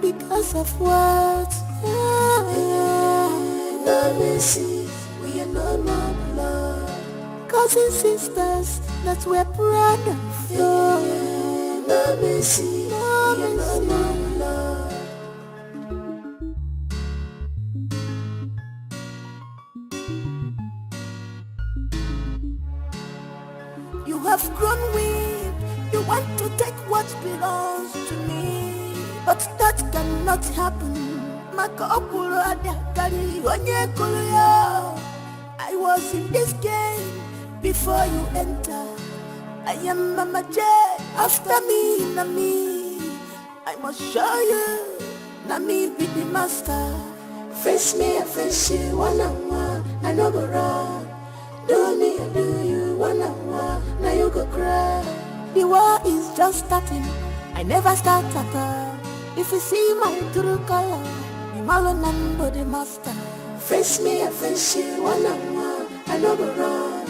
because of what. No mercy, we are no more love. Cousins, sisters, that we're proud of. No mercy, no love. You have grown weak. You want to take what belongs to me, but that cannot happen. I was in this game before you enter. I am Mama J. After me, Nami. I must show you. Nami be the master. Face me, I face you, one-on-one. I no go run. Do me, I do you, one-on-one. Now you go cry. The war is just starting. I never start at all. If you see my true color, the Malonambo the master. Face me, I face you, one-on-one. I no go run.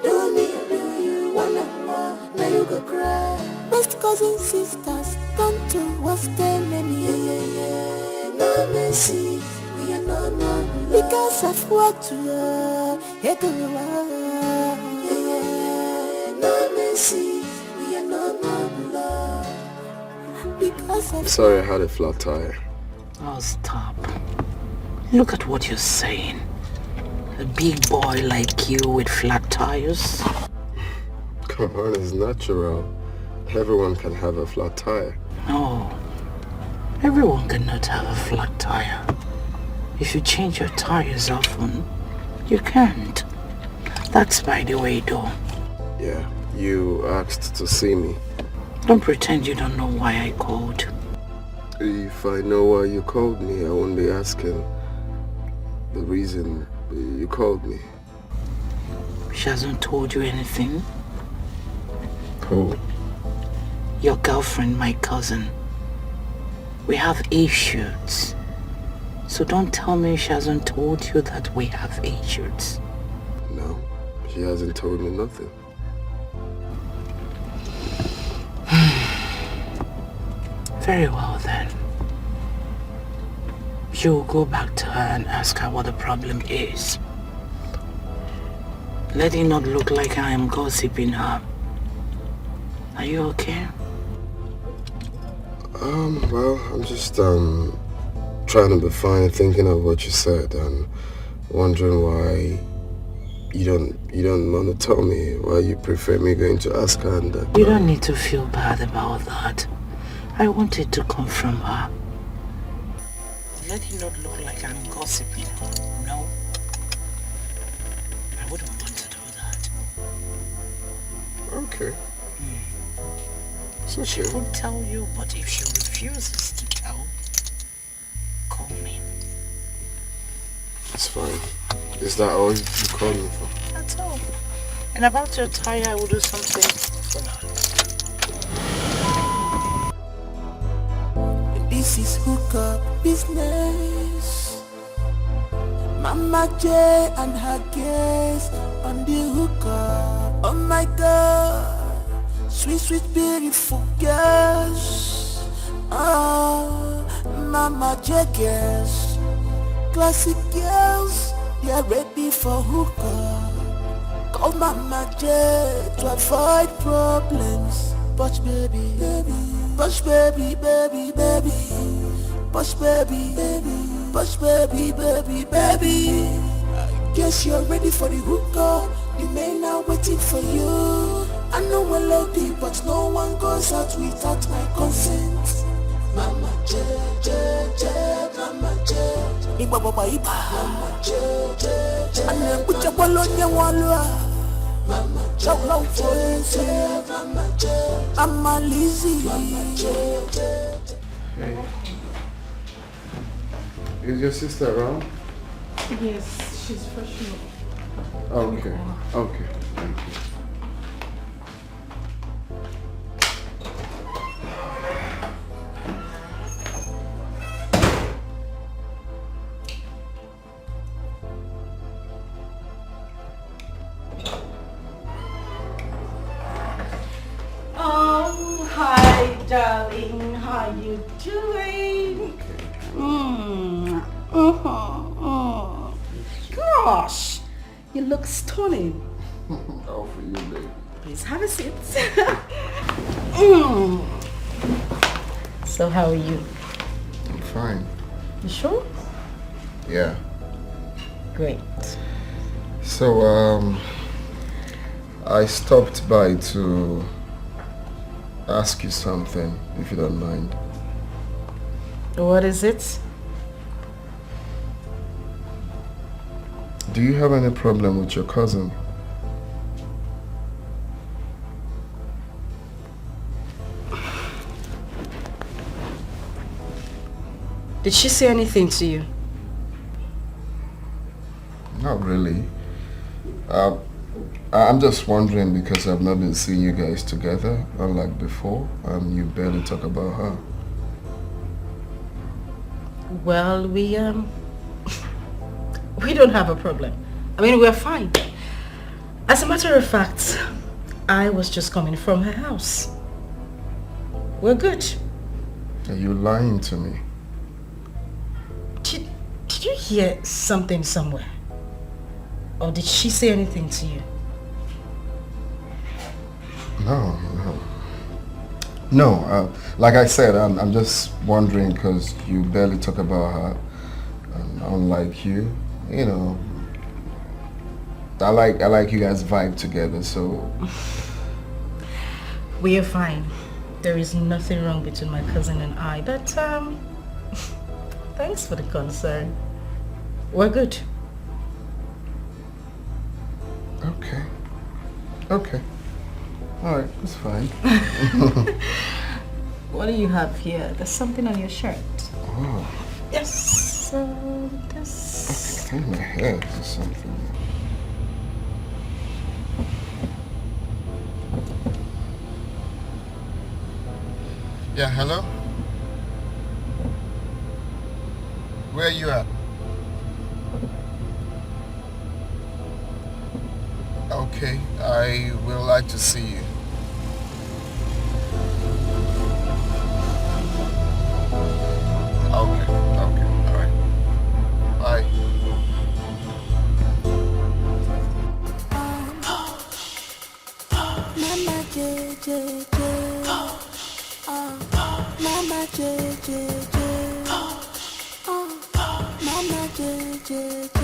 Do me, I do you, one-on-one. Now you go cry. Best cousins, sisters, don't do what's them any. No mercy, we are no more because of what you are. No mercy, we are no more love because of. Sorry, I had a flat tire. Oh, stop. Look at what you're saying. A big boy like you with flat tires? Come on, it's natural. Everyone can have a flat tire. No. Everyone cannot have a flat tire. If you change your tires often, you can't. That's by the way, though. Yeah, you asked to see me. Don't pretend you don't know why I called. If I know why you called me, I won't be asking the reason you called me. She hasn't told you anything? Who? Your girlfriend, my cousin. We have issues. So don't tell me she hasn't told you that we have issues. No, she hasn't told me nothing. Very well then. You go back to her and ask her what the problem is. Let it not look like I am gossiping her. Are you okay? Well, I'm just trying to be fine, thinking of what you said and wondering why you don't want to tell me, why you prefer me going to ask her and You don't need to feel bad about that. I wanted to come from her. Let it not look like I'm gossiping. No. I wouldn't want to do that. Okay. So she could tell you, but if she refuses to tell, call me. It's fine. Is that all you called me for? That's all. And about your attire, I will do something for now. This is hookup business. Mama J and her guests on the hookup. Oh my God, sweet, sweet, beautiful girls. Oh, Mama J girls, classic girls, they are ready for hookup. Call Mama J to avoid problems. Push baby, baby, push baby, baby, baby, push baby, baby, push baby, baby, baby. I guess you're ready for the hookup. The men are waiting for you. I know we're loaded, but no one goes out without my consent. Mama J, J, J, Mama J, Iba Baba Iba, Mama J, J, J, and put your ball on your wall. Mama J, Mama J, I'm a lazy. Mama J, J. Hey. Is your sister around? Yes, she's fresh up. Okay, okay, thank you. Oh, hi, darling. How you doing? Gosh, you look stunning. All for you, baby. Please have a seat. So how are you? I'm fine. You sure? Yeah. Great. So, I stopped by to ask you something, if you don't mind. What is it? Do you have any problem with your cousin? Did she say anything to you? Not really. I'm just wondering because I've not been seeing you guys together, unlike before, and you barely talk about her. Well, we don't have a problem. I mean, we're fine. As a matter of fact, I was just coming from her house. We're good. Are you lying to me? Did you hear something somewhere? Or did she say anything to you? No, like I said, I'm just wondering because you barely talk about her. Unlike you, you know, I like you guys vibe together, so. We are fine. There is nothing wrong between my cousin and I, but thanks for the concern. We're good. Okay. Alright, that's fine. What do you have here? There's something on your shirt. Oh. Yes, this. I think my hair or something. Yeah, hello? Where are you at? Okay, I would like to see you. Okay, alright. Bye. Mama J, J, J. Mama J, J, J. Mama J, J, J.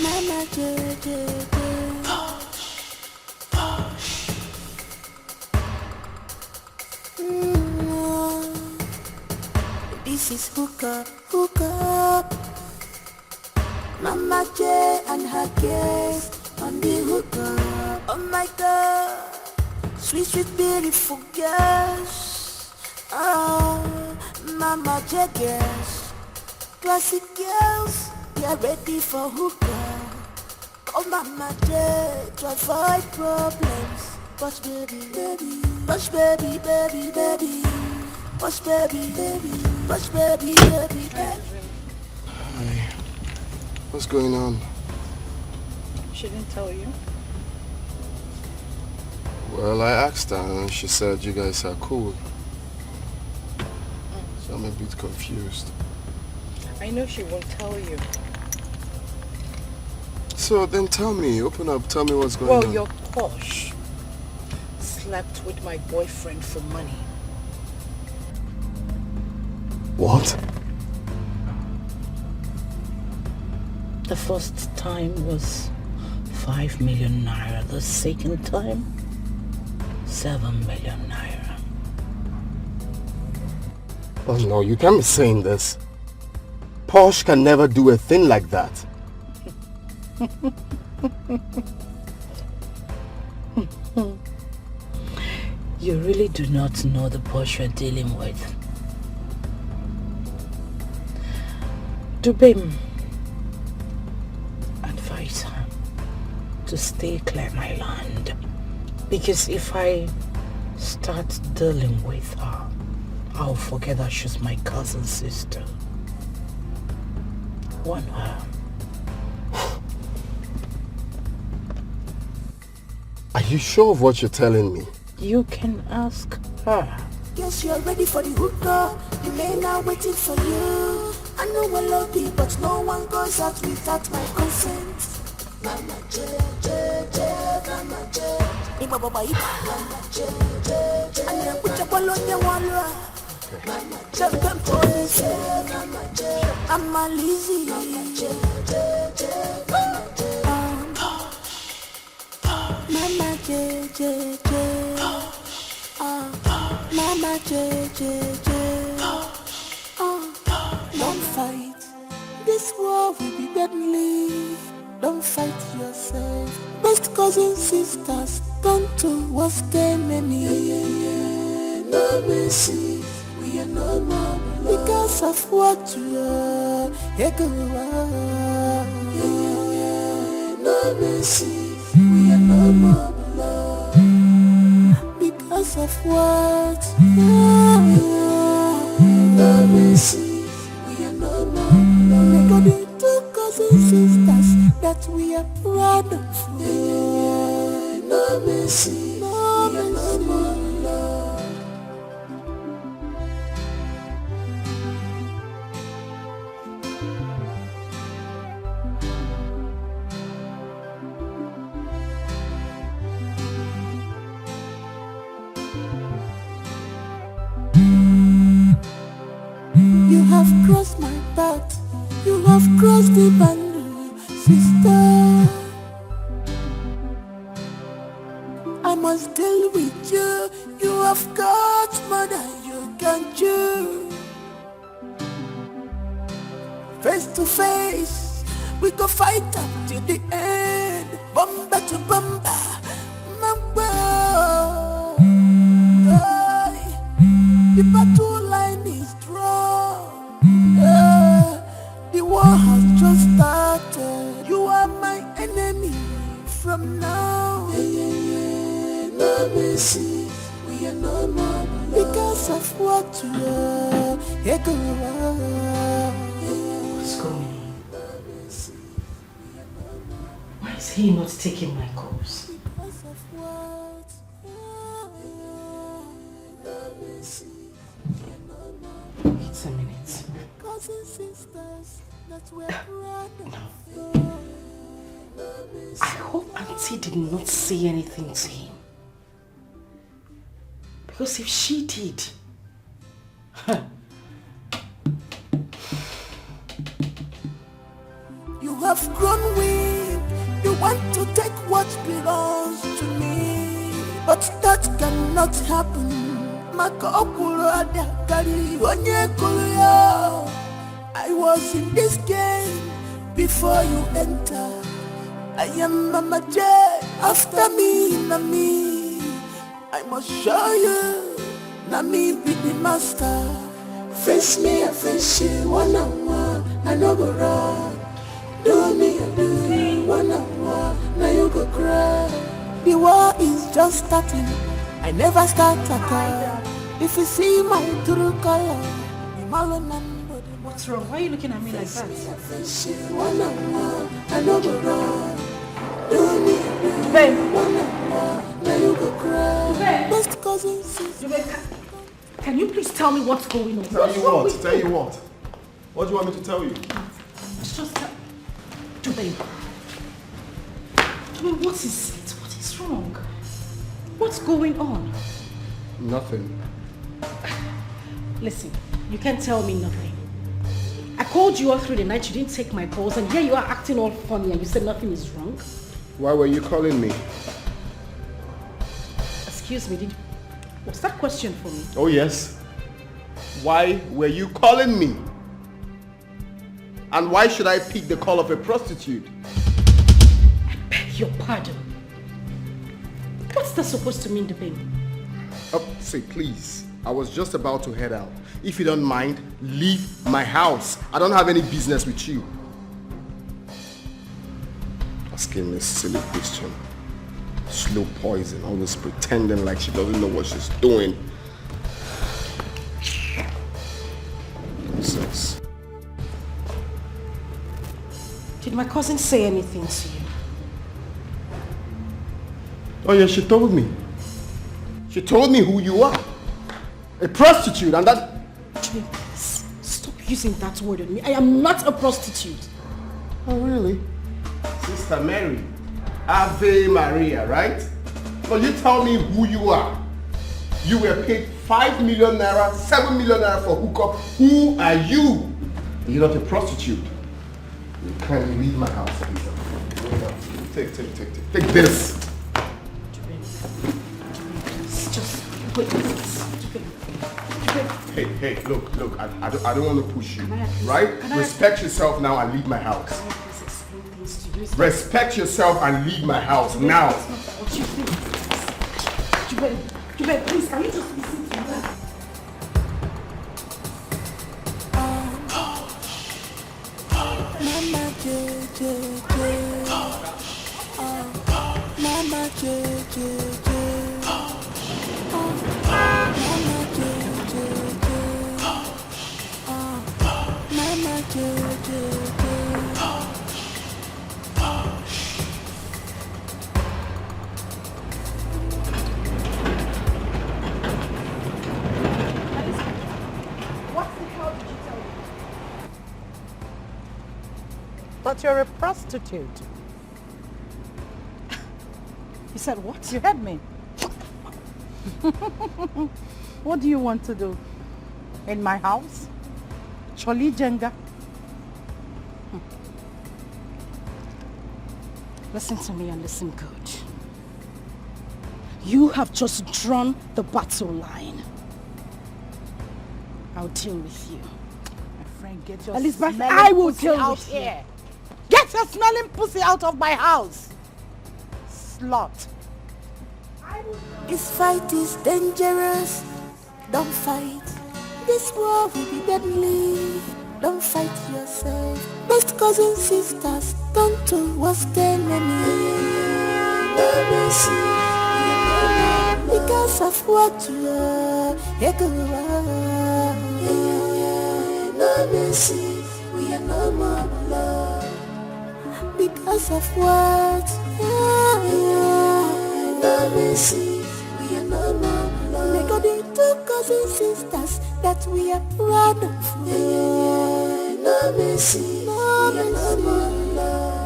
Mama J, J, J. This is hookup. Mama J and her guests on the hookup. Oh my God, sweet, sweet, beautiful girls. Oh, Mama J girls, classic girls, they are ready for hookup. Oh mama J, to avoid problems. Push baby, baby, push baby, baby, baby, push baby, baby, push baby, baby, baby. Hi. What's going on? She didn't tell you? Well, I asked her and she said you guys are cool. So I'm a bit confused. I know she won't tell you. So then tell me, open up, tell me what's going on. Well, your posh slept with my boyfriend for money. What? The first time was 5 million naira. The second time, 7 million naira. Oh no, you can't be saying this. Posh can never do a thing like that. You really do not know the Posh you're dealing with. Dubem, advise her to stay clear my land, because if I start dealing with her, I'll forget that she's my cousin's sister. Warn her. Are you sure of what you're telling me? You can ask her. Guess you're ready for the hookah. The men are waiting for you. I know I love you, but no one goes out without my consent. Mama J, Mama J. Ima baba ita. Mama J. And then put your ball on your wall. Mama J, Mama J. I'm a lazy. Mama J, Mama J. Mama J, Mama J. Don't fight. This war will be deadly. Don't fight yourself. Best cousins, sisters, turn to worst enemy. No mercy, we are no more because of what you are. No mercy, we are no more because of what you are. No mercy. We got the two cousins, sisters that we are proud of. No mercy, no mercy. You have crossed my path. You have crossed the boundary, sister. I must deal with you. You have got more than you can do. Face to face, we go fight up till the end. Bumper to bumper, mamba. The battle line is strong. The war has just started. You are my enemy from now. No mercy, we are no more because of what you are. What's going on? Why is he not taking my calls? Because of what It's a minute. Sisters that we're proud of. I hope Aunty did not say anything to him. Because if she did... You have grown weak. You want to take what belongs to me. But that cannot happen. I was in this game before you enter. I am Mama J. After me, Nami. I must show you. Nami be the master. Face me, I face you. One on one, I know go wrong. Do me, I do you. One on one. now you go cry. The war is just starting, I never start at all. If you see my true color, what's wrong? Why are you looking at me like that? I know go run. Babe. Now you go cry. Best cousin sister. Can you please tell me what's going on? Tell you what? Tell you what? What do you want me to tell you? It's just that... Babe, what is it? What is wrong? What's going on? Nothing. Listen, you can't tell me nothing. I called you all through the night, you didn't take my calls, and here you are acting all funny and you said nothing is wrong. Why were you calling me? Excuse me, what's that question for me? Oh yes. Why were you calling me? And why should I pick the call of a prostitute? I beg your pardon. What's that supposed to mean, babe? Oh, say please. I was just about to head out. If you don't mind, leave my house. I don't have any business with you. Asking this silly question. Slow poison, always pretending like she doesn't know what she's doing. Nonsense. Did my cousin say anything to you? Oh yeah, she told me. She told me who you are. A prostitute, and that... Please, stop using that word on me. I am not a prostitute. Oh really? Sister Mary. Ave Maria, right? Well, you tell me who you are. You were paid 5 million naira, 7 million naira for hookup. Who are you? You're not a prostitute. You can't leave my house, Lisa. Take this. Just wait. Hey, look, I don't want to push you, right? Respect yourself now and leave my house. Respect yourself and leave my house now. That's not what you think. Jubel, please, can you just listen to that? Mama JJ, Mama JJ, Mama JJ, Mama JJ. But you're a prostitute. You said what? You heard me. What do you want to do? In my house? Choli Jenga? Listen to me and listen good. You have just drawn the battle line. I'll deal with you. My friend, get your Elizabeth, smelling I will pussy deal out with here. Get your smelling pussy out of my house. Slut. This fight is dangerous. Don't fight. This war will be deadly. Don't fight yourself. Best cousins, sisters, don't do what's enemy. Because of what you are, we are no more love. Because of what, we are no more love. Because the two cousins, sisters that we are proud of. No mercy, no more love.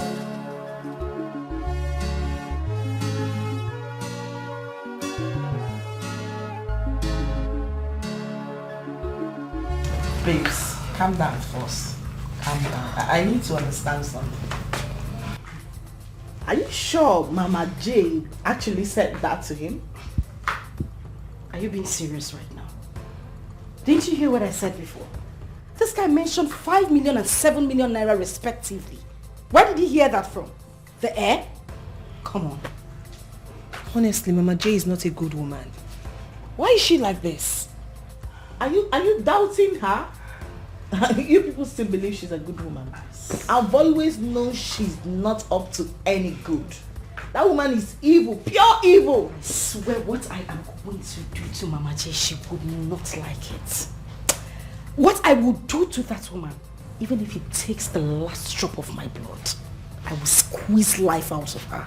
Babes, calm down first. Calm down. I need to understand something. Are you sure Mama Jane actually said that to him? Are you being serious right now? Didn't you hear what I said before? This guy mentioned 5 million and 7 million naira respectively. Where did he hear that from? The air? Come on. Honestly, Mama J is not a good woman. Why is she like this? Are you doubting her? You people still believe she's a good woman. I've always known she's not up to any good. That woman is evil, pure evil. I swear what I am going to do to Mama J, she would not like it. What I will do to that woman, even if it takes the last drop of my blood, I will squeeze life out of her.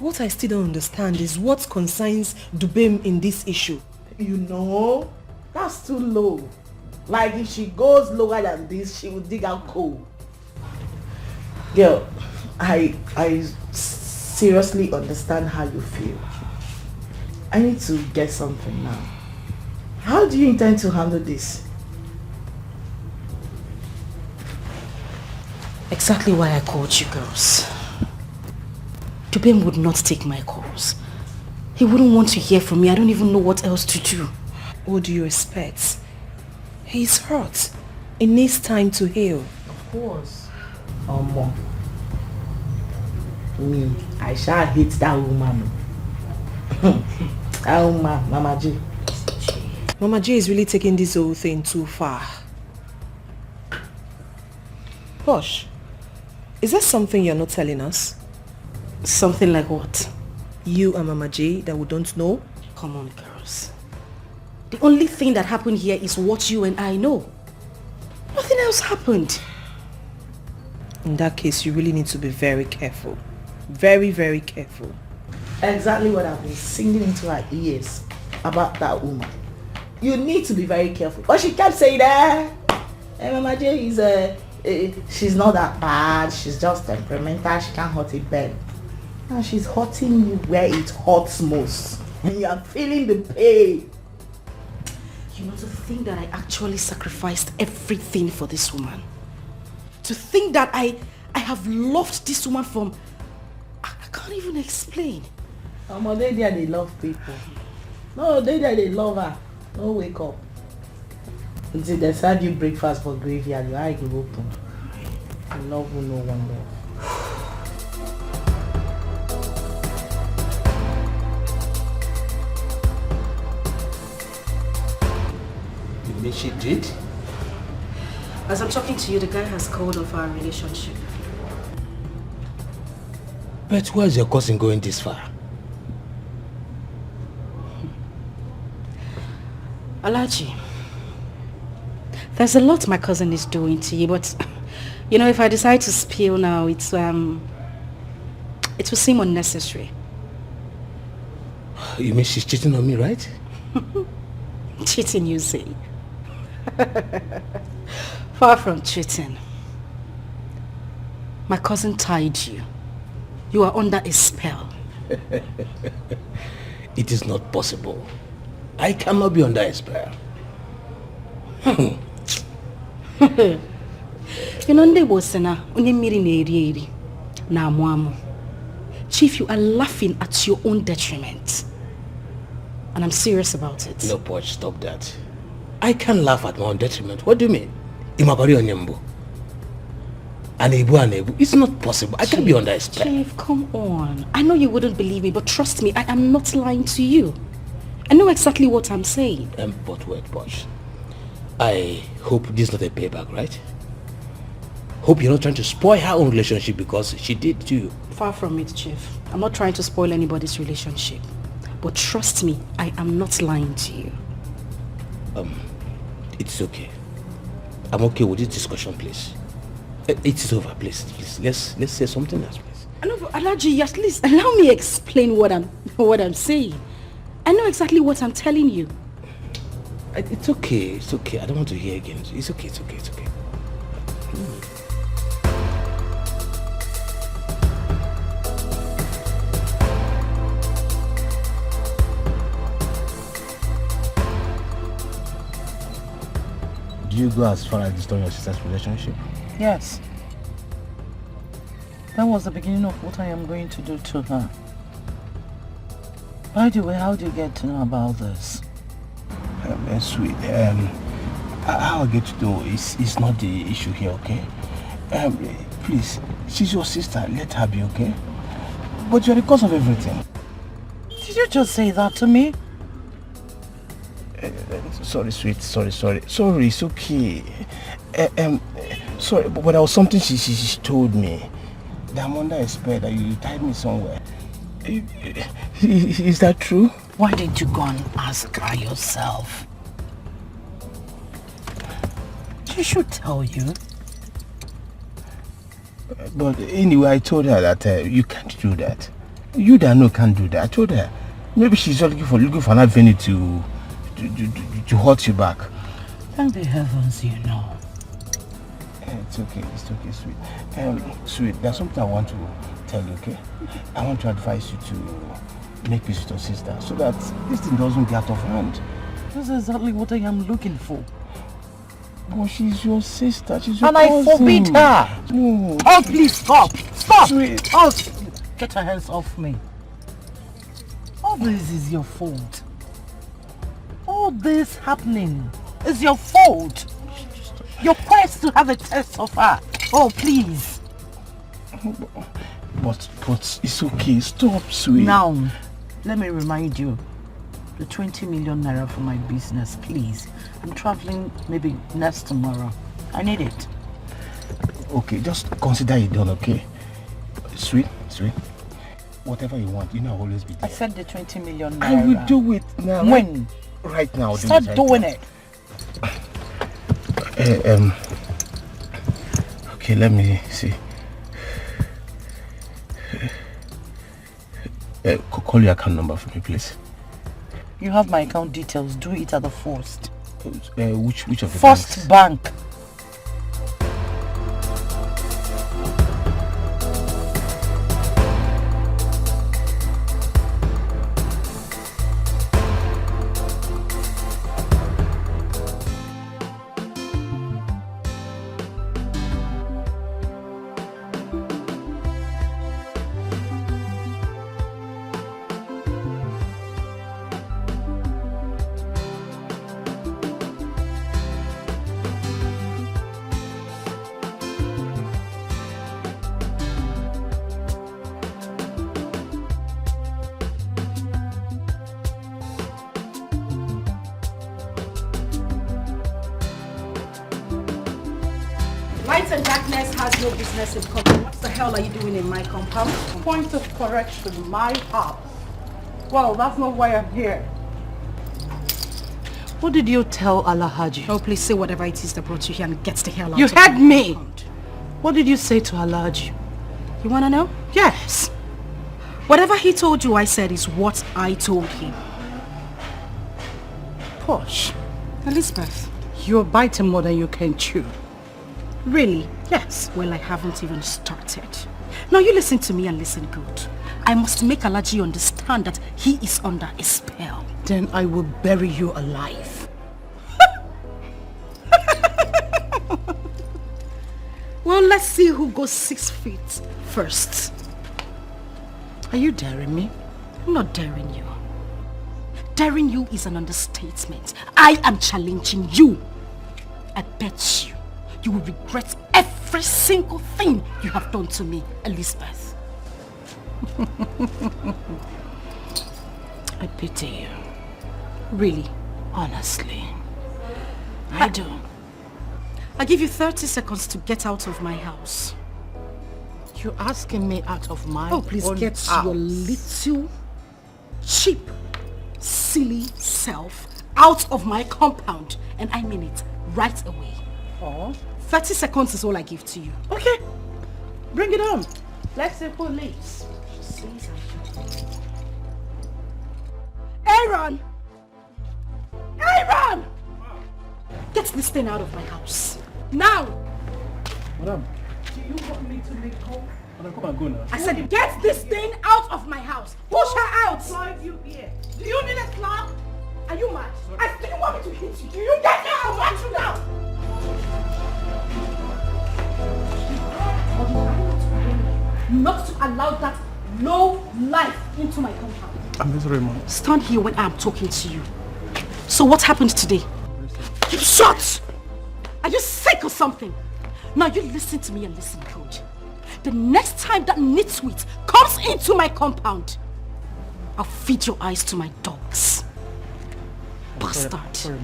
What I still don't understand is what concerns Dubem in this issue. You know, that's too low. Like if she goes lower than this, she will dig out coal. Girl, I seriously understand how you feel. I need to get something now. How do you intend to handle this? Exactly why I called you girls. Dubem would not take my calls. He wouldn't want to hear from me. I don't even know what else to do. What do you expect? He's hurt. It needs time to heal. Of course. Mom. Me, I shall hate that woman. That woman, Mama J. Mama J is really taking this whole thing too far. Posh, is there something you're not telling us? Something like what? You and Mama J that we don't know? Come on, girls. The only thing that happened here is what you and I know. Nothing else happened. In that case, you really need to be very careful. Very, very careful. Exactly what I've been singing into her ears about that woman. You need to be very careful. But she kept saying that Mama J is she's not that bad. She's just temperamental. She can't hurt a bed. Now she's hurting you where it hurts most. And you are feeling the pain. You know, to think that I actually sacrificed everything for this woman. To think that I have loved this woman from... I can't even explain. They love people. No, they love her. No, wake up. Until they serve you breakfast for graveyard, your eye will open. I love who no one love. You mean she did? As I'm talking to you, the guy has called off our relationship. But where's your cousin going this far? Alaji, there's a lot my cousin is doing to you, but you know, if I decide to spill now, it will seem unnecessary. You mean she's cheating on me, right? Cheating, you say? Far from cheating. My cousin tied you. You are under a spell. It is not possible. I cannot be under a spell. You know, Chief, you are laughing at your own detriment. And I'm serious about it. No, Poch, stop that. I can't laugh at my own detriment. What do you mean? Imabari Onyembo. Anebu. It's not possible. I can't be under a spell. Chief, come on. I know you wouldn't believe me, but trust me, I am not lying to you. I know exactly what I'm saying. But wait, Poch. I hope this is not a payback, right? Hope you're not trying to spoil her own relationship because she did to you. Far from it, Chief. I'm not trying to spoil anybody's relationship. But trust me, I am not lying to you. It's okay. I'm okay with this discussion, please. It is over, please. Let's say something else, please. No, but Alaji, at least allow me explain what I'm saying. I know exactly what I'm telling you. It's okay. I don't want to hear again. It's okay. Do you go as far as destroying your sister's relationship? Yes. That was the beginning of what I am going to do to her. By the way, how do you get to know about this? Sweet. How I get to know is not the issue here, okay? Please, she's your sister. Let her be, okay? But you're the cause of everything. Did you just say that to me? Sorry, sweet. Sorry, it's okay. Sorry, but there was something she told me that I'm under a spell, that you tied me somewhere. Is that true? Why didn't you go and ask her yourself? She should tell you. But anyway, I told her that you can't do that. You that know can't do that. I told her maybe she's just looking for an avenue to hurt you back. Thank the heavens you know. It's okay, sweet. Sweet, there's something I want to tell you, okay? I want to advise you to make peace with your sister so that this thing doesn't get out of hand. That's exactly what I am looking for. But she's your sister, she's your and cousin. I forbid her. No. Oh, please stop. Stop. Sweet. Oh, get your hands off me. All this is your fault. All this happening is your fault. Your quest to have a taste of her. Oh, please. But it's okay. Stop, sweet. Now, let me remind you. The 20 million naira for my business, please. I'm traveling maybe next tomorrow. I need it. Okay, just consider it done, okay? Sweet. Whatever you want, you know I'll always be there. I said the 20 million naira. I will do it now. When? Right now. Start doing it. Okay, let me see. Call your account number for me, please. You have my account details. Do it at the first. Which of the First bank. Light and darkness has no business in common. What the hell are you doing in my compound? Point of correction, my house. Well, that's not why I'm here. What did you tell Alhaji? Oh, please say whatever it is that brought you here and get the hell out You of heard my me! compound. What did you say to Alhaji? You wanna know? Yes. Whatever he told you, I said is what I told him. Posh. Elizabeth. You're biting more than you can chew. Really? Yes. Well, I haven't even started. Now you listen to me and listen good. I must make Alhaji understand that he is under a spell. Then I will bury you alive. Well, let's see who goes 6 feet first. Are you daring me? I'm not daring you. Daring you is an understatement. I am challenging you. I bet you will regret every single thing you have done to me, Elizabeth. I pity you. Really? Honestly. I do. I give you 30 seconds to get out of my house. You're asking me out of my Oh, please own get house. your little, cheap, silly self out of my compound. And I mean it right away. Oh. 30 seconds is all I give to you. Okay. Bring it on. Let's see who leaves. Aaron! Aaron! Get this thing out of my house. Now! Madam. Do you want me to make call? Madam, come and go now. I said get this thing out of my house. Push her out. Drive you here. Do you need a slap? Are you mad? Do you want me to hit you? Do you get me? I'll watch you now. Not to allow that low life into my compound. I'm sorry, Mom. Stand here when I'm talking to you. So what happened today? You shut! Are you sick or something? Now you listen to me and listen good. The next time that nitwit comes into my compound, I'll feed your eyes to my dogs. Bastard. Sorry,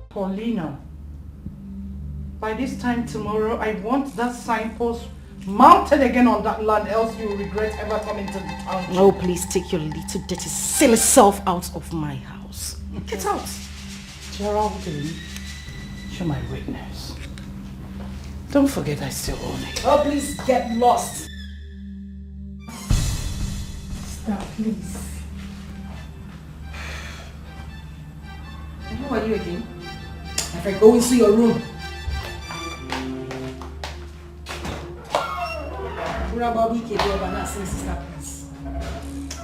Paulina, By this time tomorrow, I want that signpost mounted again on that land, else you will regret ever coming to the town. Oh, please take your little dirty silly self out of my house. Get out. Gerald, show my witness. Don't forget I still own it. Oh, please get lost. Stop, please. And who are you again? If I go into your room.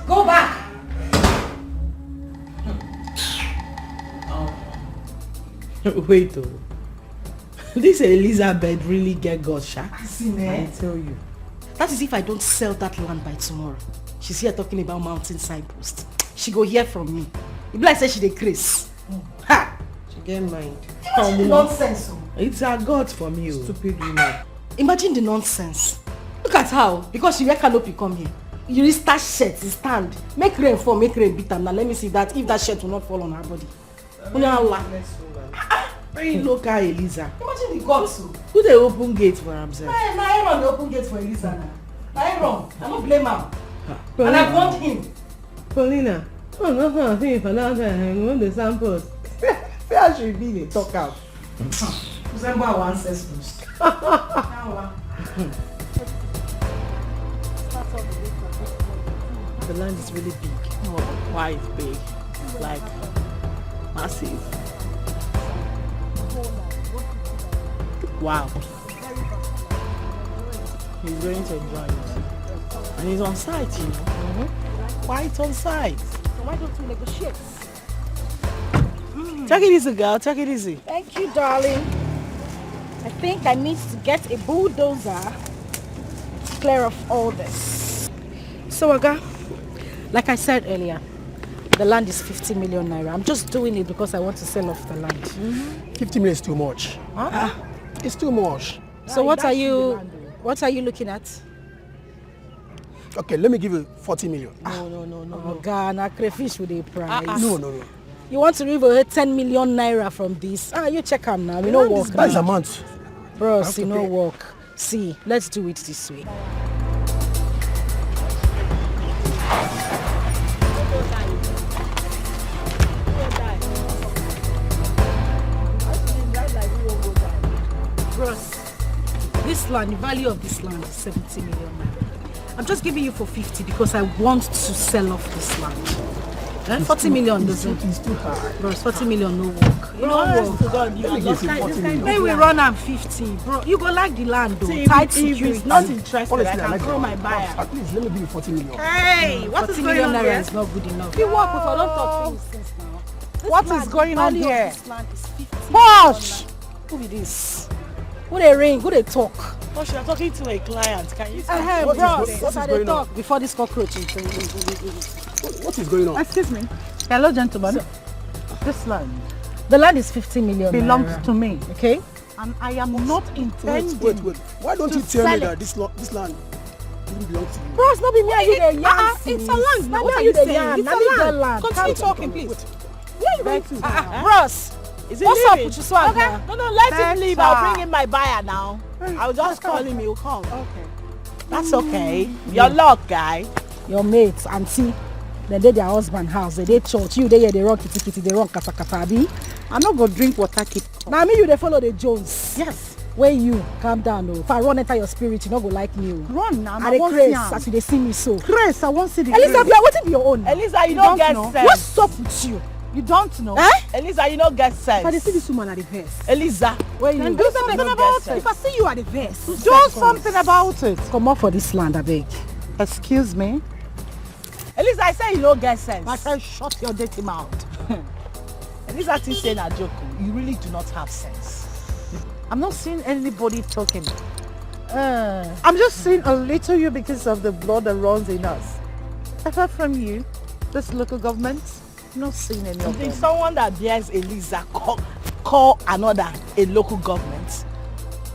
Go back! Wait though. This Elizabeth really get God, Sha. I tell you. That is if I don't sell that land by tomorrow. She's here talking about mountain signpost. She go hear from me. It be like say she dey craze. Ha! She get mind. Imagine the nonsense. It's a God for me. Stupid woman. Imagine the nonsense. Look at how, because she wear canopy come here. You start shirt, stand. Make rain fall, make rain beat am. Now let me see that if that shirt will not fall on her body. Very local Eliza. Imagine the gods. Who they open gate for himself? Hey, na Aaron dey open gate for Eliza now. Na Aaron, I no blame am. And I want him. Paulina, no, if I want the samples. See how she be dey talk out. Resemble our ancestors. The land is really big. Oh, why it's big? Like massive. Wow. He's going to enjoy it. And he's on site, you know. Quite on site. So why don't we negotiate? Take it easy, girl. Take it easy. Thank you, darling. I think I need to get a bulldozer to clear off all this. So, Aga, like I said earlier, the land is 50 million naira. I'm just doing it because I want to sell off the land. 50 million is too much. Huh? It's too much. So what are you looking at? Okay, let me give you 40 million. No. Oh, Ghana crayfish with a price. No. You want to remove 10 million naira from this? You check them now. We no work. That is a month. Bros, you no work. See, let's do it this way. Bros, this land, the value of this land is 70 million naira. I'm just giving you for 50 because I want to sell off this land. 40 million doesn't. It's too high. Bro, 40 million no work. You know work. Maybe we run am 50, bro. You go like the land though. Tight security. If not interested, Honestly, I can throw my buyer. At least let me give you 40 million. Hey, what is going on here? Is not good enough. You work with a lot of things since now. What is going on here? This land is 50 Bosh! Who be this? Who they ring? Who they talk? Bosh, you're talking to a client. Can you Hey, What bros, is what are going they on? talk before this cockroach? What is going on? Excuse me. Hello, gentlemen. This land The land is 50 million belongs naira. to me. Okay? And I am not intending. Wait. Why don't you tell me that this land doesn't belong to you? Bros, not be me and you the yarn. It's a land. Not me What are and you you the saying? yarn. It's Now a me the land. land. Continue talking, please. Where are you going to? Bros, Is it what's up leaving? with your swag now? No, let him leave. I'll Better. bring in my buyer now. I'll just call him, he'll come. Okay. That's okay. Your luck, guy. Your mates, auntie, they did their husband house, they did church, you they run kitty, they run kata. I'm not going to drink water, keep. Now me you they follow the Jones. Yes. When you calm down, if I run enter your spirit, you not go like me. Run now. I dey craze as you they see me so. Grace, I won't see the Elisa, grace. you are waiting for your own. Elisa, you You don't don't get know. sense. What's up with you? You don't know. Elisa, you don't get If I dey sense. see this woman at the verse. Elisa, When you Then do something don't about get it. if I see you at the verse, Do something about it. come up for this land, I beg. Excuse me. Elisa, I say you don't get sense. My friend, shut your dirty mouth. Elisa is saying a joke. You really do not have sense. I'm not seeing anybody talking. I'm just seeing a little you because of the blood that runs in us. Apart from you, this local government, I'm not seeing any of If them. someone that bears Elisa call another a local government,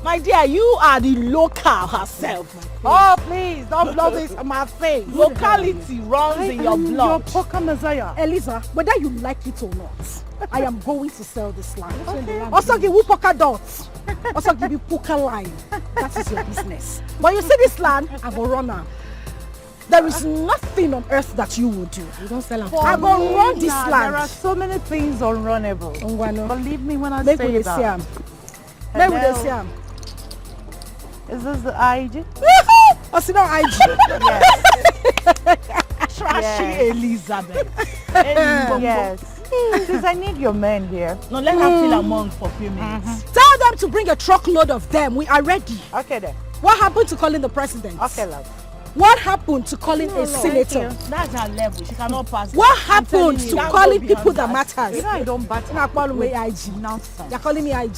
my dear, you are the local herself. Oh, please, don't blow this on my face. Locality runs in your Your blood. poker messiah. Elisa, whether you like it or not, I am going to sell this land. Okay. Also, give you polka dots. Also give you poker line. That is your business. But you see this land, I go run now. There is nothing on earth that you will do. You don't sell them. I go run this land. There are so many things unrunnable. Believe me when I say that. Make we see him. Is this the IG? Oh, see now IG. Yes. Trashy Elizabeth. Yes. Please, I need your men here. No, let her fill among for a few minutes. Tell them to bring a truckload of them. We are ready. Okay then. What happened to calling the president? Okay, love. What happened to calling a senator? That's her level. She cannot pass. What happened to calling people that matters? You know I don't batter. You're calling me IG. Nonsense. You're calling me IG.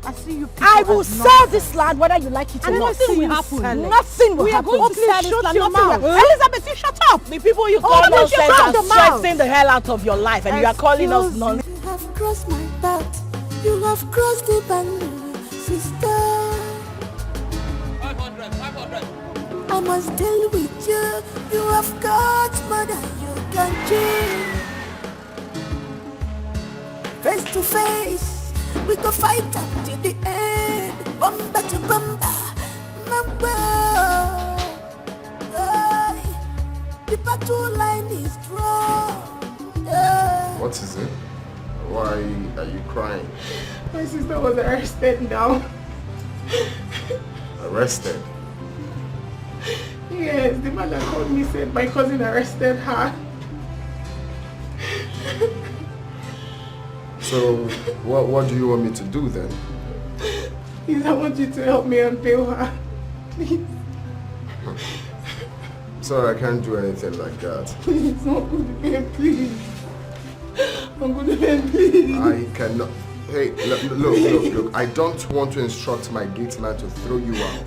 I see you. I will sell this land whether you like it or not. Nothing will happen. Nothing will happen. We are going to sell this land. Elizabeth, you shut up. The people you call nonsense are stressing the hell out of your life, and you are calling us nonsense. You have crossed my path. You have crossed the boundary, sister. 500. I must deal with you. You have got more than you can change. Face to face, we go fight up to the end. Bumper to bumper, the battle line is strong. What is it? Why are you crying? My sister was arrested now. Arrested? Yes, the man that called me said my cousin arrested her. So, what do you want me to do then? Please, I want you to help me unveil her. Please. Sorry, I can't do anything like that. Please, I'm going to bed, please. I'm going to bed, please. I cannot. Hey, look. I don't want to instruct my gate man to throw you out.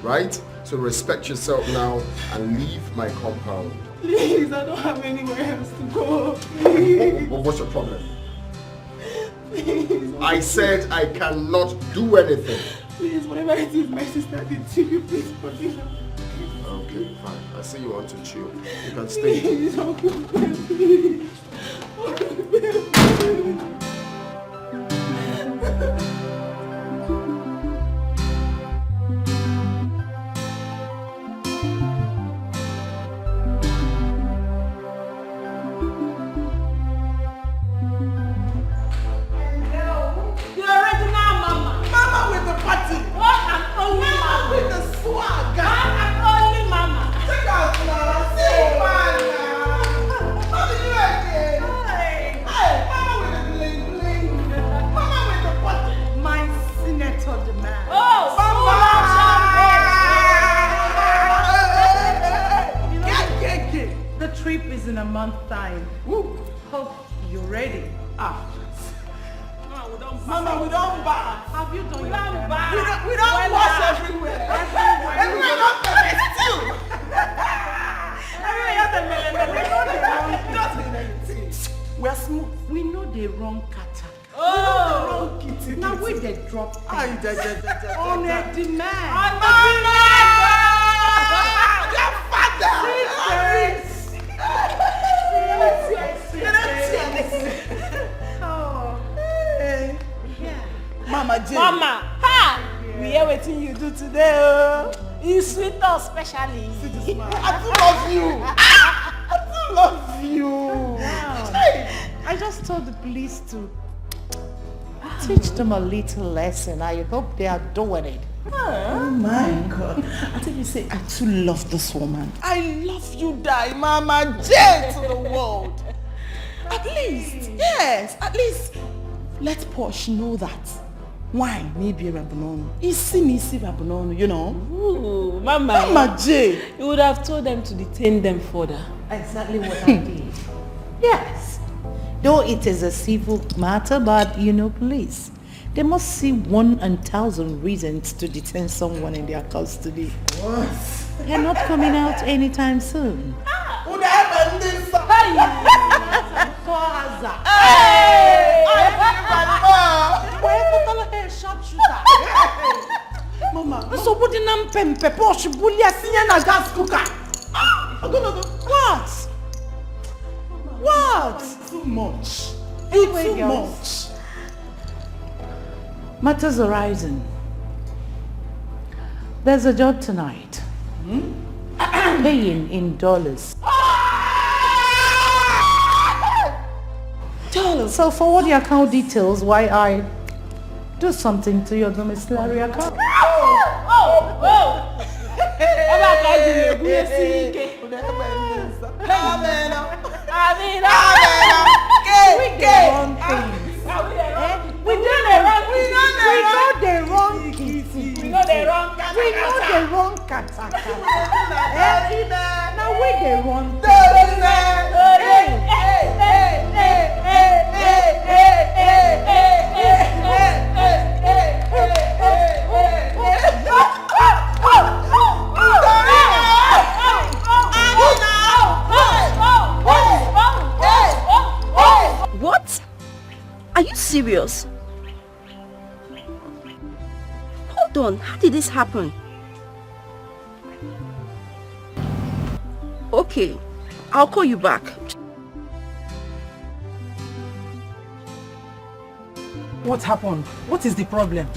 Right? So respect yourself now and leave my compound. Please, I don't have anywhere else to go. Please. What's your problem? Please. I said I cannot do anything. Please, whatever it is my sister did to you, please forgive her. Okay, fine. I see you want to chill. You can stay. Please, I'm going to bed, please. I'm going to bed, please. In a month's time. Hope you're ready. Mama, we don't bath. Have you done your bath? We don't wash everywhere. Everywhere not still. We're smooth. We know the wrong kata. Oh, the wrong kitty. Now we they drop things. On a demand. Your father. Mama Jane. Mama, ha! We hear what you do today. You sweet us especially. I do love you. I do love you. Wow. I just told the police to teach them a little lesson. I hope they are doing it. Oh my God. I think you say I too love this woman. I love you, die, Mama Jane, to the world. At least, yes, at least let Posh know that. Why? Maybe Rabunono. Isi Rabunono, you know. Ooh, Mama J. You would have told them to detain them further. Exactly what I did. Yes. Though it is a civil matter, but you know, police, they must see 1,000 reasons to detain someone in their custody. What? They're not coming out anytime soon. Mama, so what did I pempe Porsche bully a gas cooker? What? What? Too much. Anyway, Too girls, much. Matters arising. There's a job tonight. Paying in dollars. Dollars? So forward your account details while I do something to your domiciliary account. We know the wrong kata. Now we the wrong What? Are you serious? Hold on, how did this happen? Okay, I'll call you back. What happened? What is the problem?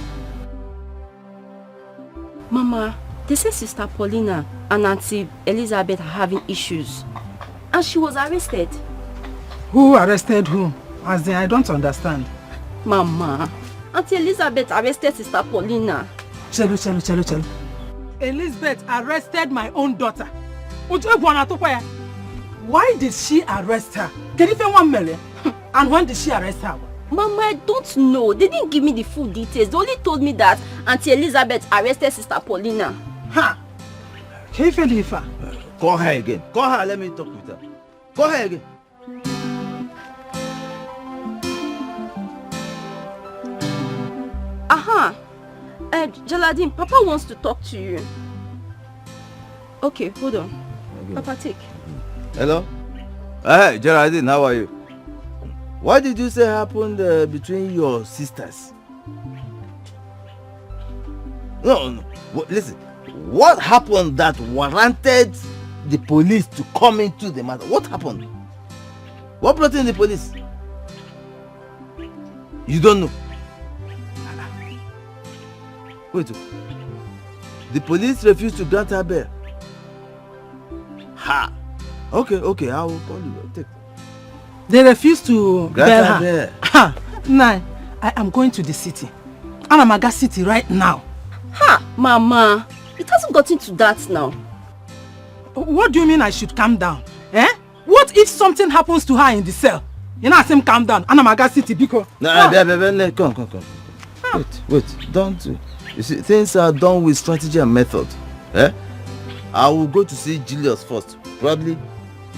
Mama, they say Sister Paulina and Aunty Elizabeth are having issues. And she was arrested. Who arrested who? As in, I don't understand. Mama, Aunty Elizabeth arrested Sister Paulina. Chelo. Elizabeth arrested my own daughter. Why did she arrest her? And when did she arrest her? Mama, I don't know. They didn't give me the full details. They only told me that Aunty Elizabeth arrested Sister Paulina. Ha! Call her again. Call her, let me talk with her. Call her again. Aha! Jaladin, Papa wants to talk to you. Okay, hold on. Okay. Papa, take. Hello? Hey, Geraldine, how are you? What did you say happened between your sisters? No. Listen. What happened that warranted the police to come into the matter? What happened? What brought in the police? You don't know. Wait. The police refused to grant her bail. Ha! Okay, I will call you. Take. They refused to bail her. Ha! Nah, I am going to the city. Anamaga City right now. Ha! Mama, it hasn't gotten to that now. What do you mean I should calm down? Eh? What if something happens to her in the cell? You know I say calm down. Anamaga City because... Come. Wait. Don't... You see, things are done with strategy and method. Eh? I will go to see Julius first. Probably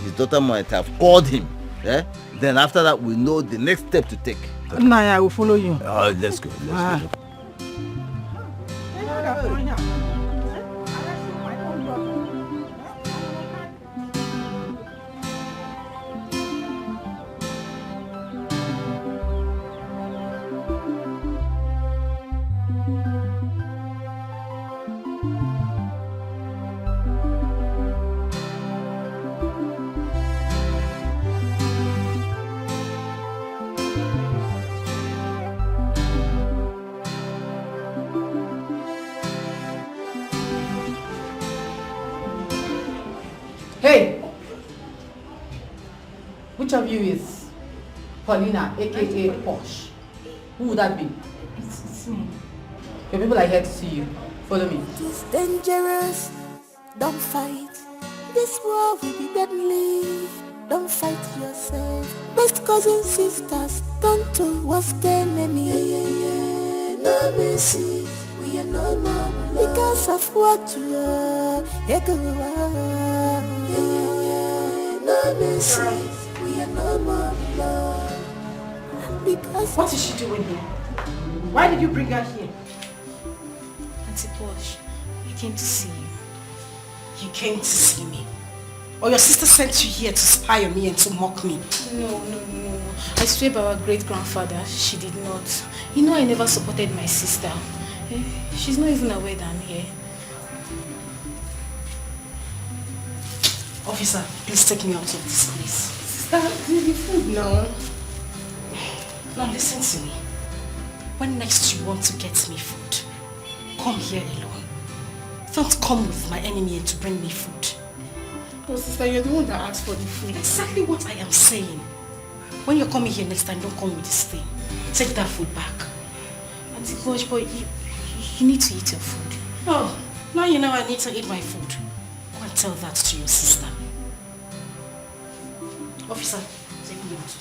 his daughter might have called him. Eh? Then after that, we know the next step to take. Nah, I will follow you. Let's go. Hey! Which of you is Paulina, aka Posh? Who would that be? It's me. Your people are here to see you. Follow me. It's dangerous. Don't fight. This war will be deadly. Don't fight yourself. Best cousins, sisters, don't do what's the enemy. No mercy. We are no more because of what you are. No mercy. We are no more love. Because what is she doing here? Why did you bring her here? Auntie Posh, I came to see you. You came to see me? Or your sister sent you here to spy on me and to mock me? No. I swear by our great-grandfather, she did not. You know I never supported my sister. She's not even aware that I'm here. Officer, please take me out of this place. Sister, do you food now? Now listen to me. when next you want to get me food, come here alone. Don't come with my enemy here to bring me food. Oh, sister, you're the one that asked for the food. Exactly what I am saying. When you're coming here next time, don't come with this thing. Take that food back. Auntie Boy, you need to eat your food. Oh, now you know I need to eat my food. Go and tell that to your sister. Officer, take me out.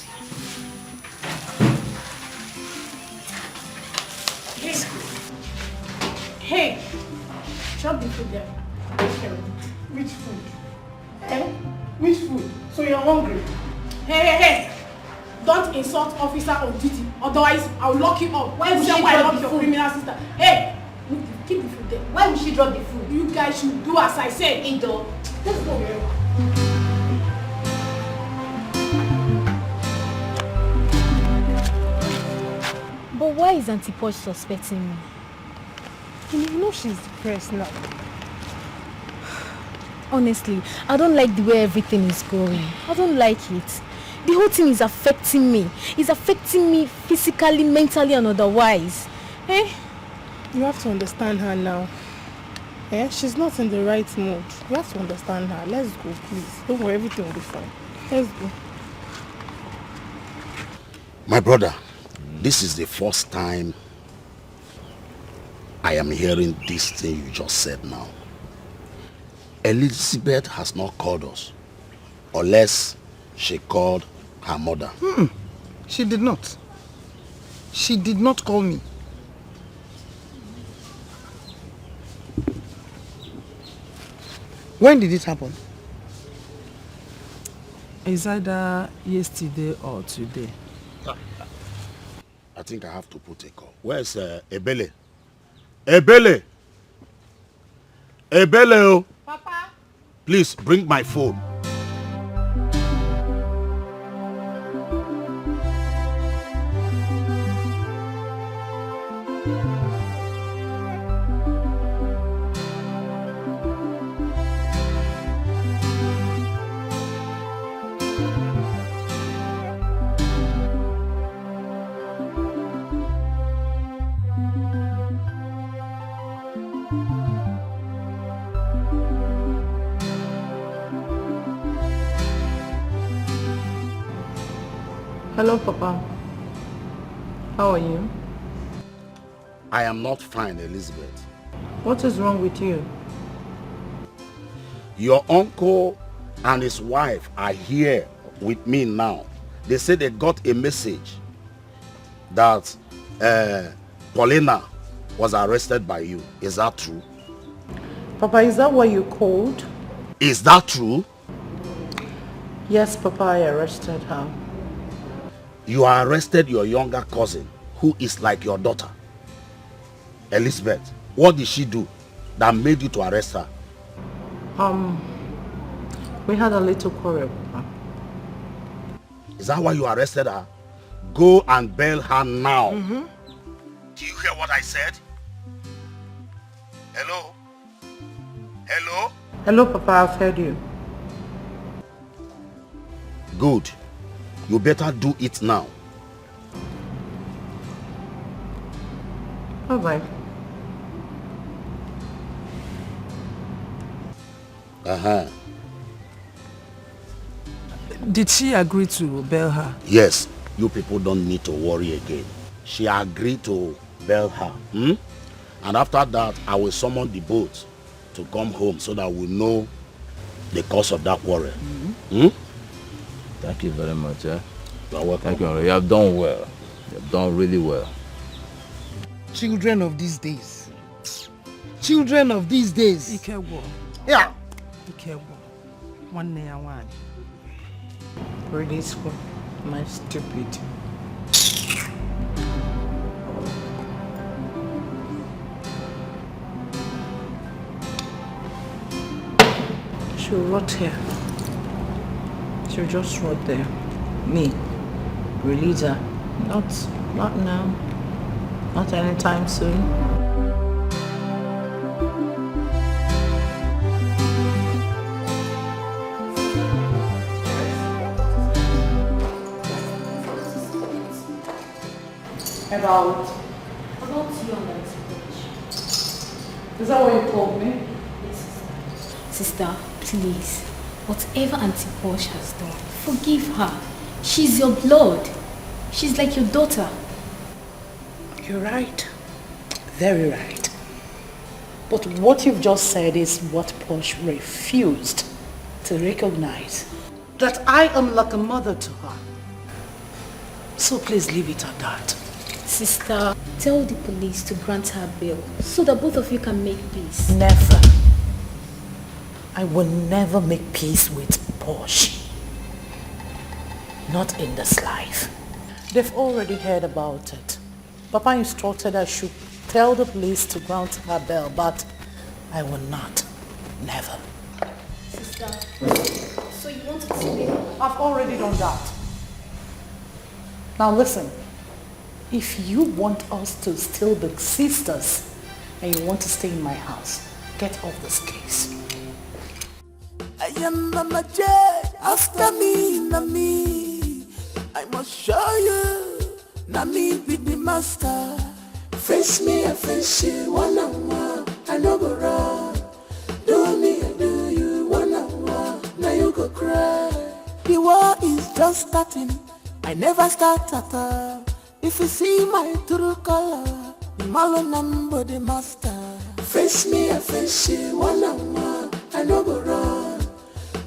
Hey, drop the food there. Which food? Eh? Which food? So you're hungry? Hey! Don't insult officer on duty, otherwise I'll lock you up. Why would she drop your criminal sister? Hey, keep the food there. Why would she drop the food? You guys should do as I said. Ido, let's go. But why is Auntie Posh suspecting me? You know she's depressed now. Honestly, I don't like the way everything is going. I don't like it. The whole thing is affecting me. It's affecting me physically, mentally, and otherwise. Eh? You have to understand her now. Eh? She's not in the right mood. You have to understand her. Let's go, please. Don't worry, everything will be fine. Let's go. My brother, this is the first time I am hearing this thing you just said now. Elizabeth has not called us, unless she called her mother. She did not. She did not call me. When did it happen? It's either yesterday or today. I think I have to put a call. Where's Ebele? Ebele! Ebele! Papa? Please bring my phone. Hello, Papa. How are you? I am not fine, Elizabeth. What is wrong with you? Your uncle and his wife are here with me now. They say they got a message that Paulina was arrested by you. Is that true? Papa, is that what you called? Is that true? Yes, Papa, I arrested her. You arrested your younger cousin, who is like your daughter. Elizabeth, what did she do that made you to arrest her? We had a little quarrel, Papa. Is that why you arrested her? Go and bail her now. Do you hear what I said? Hello? Hello? Hello, Papa, I've heard you. Good. You better do it now. All right. Did she agree to bail her? Yes. You people don't need to worry again. She agreed to bail her. And after that, I will summon the boat to come home so that we know the cause of that quarrel. Thank you very much. You're welcome. Thank you. You have done well. You have done really well. Children of these days. Children of these days. Ikewo. Yeah. Ikewo. One day and one. Really school. My stupid. She'll rot here. She'll just rot there. Me. Release her. Not now. Not anytime soon. About Is that what you called me? Yes, sister. Sister, please. Whatever Auntie Posh has done, forgive her. She's your blood. She's like your daughter. You're right. Very right. But what you've just said is what Posh refused to recognize. That I am like a mother to her. So please leave it at that. Sister, tell the police to grant her bail so that both of you can make peace. Never. I will never make peace with Posh. Not in this life. They've already heard about it. Papa instructed I should tell the police to grant her bail, but I will not. Never. Sister, so you want to see? I've already done that. Now listen, if you want us to still be sisters and you want to stay in my house, get off this case. I am Mama J, after me, Nami. I must show you, Nami be the master. Face me, I face you, one on one. I no go run. Do me, I do you, one on one. Now you go cry. The war is just starting. I never start at all. If you see my true color, the malo number the master. Face me, I face you, one on one. I no go run.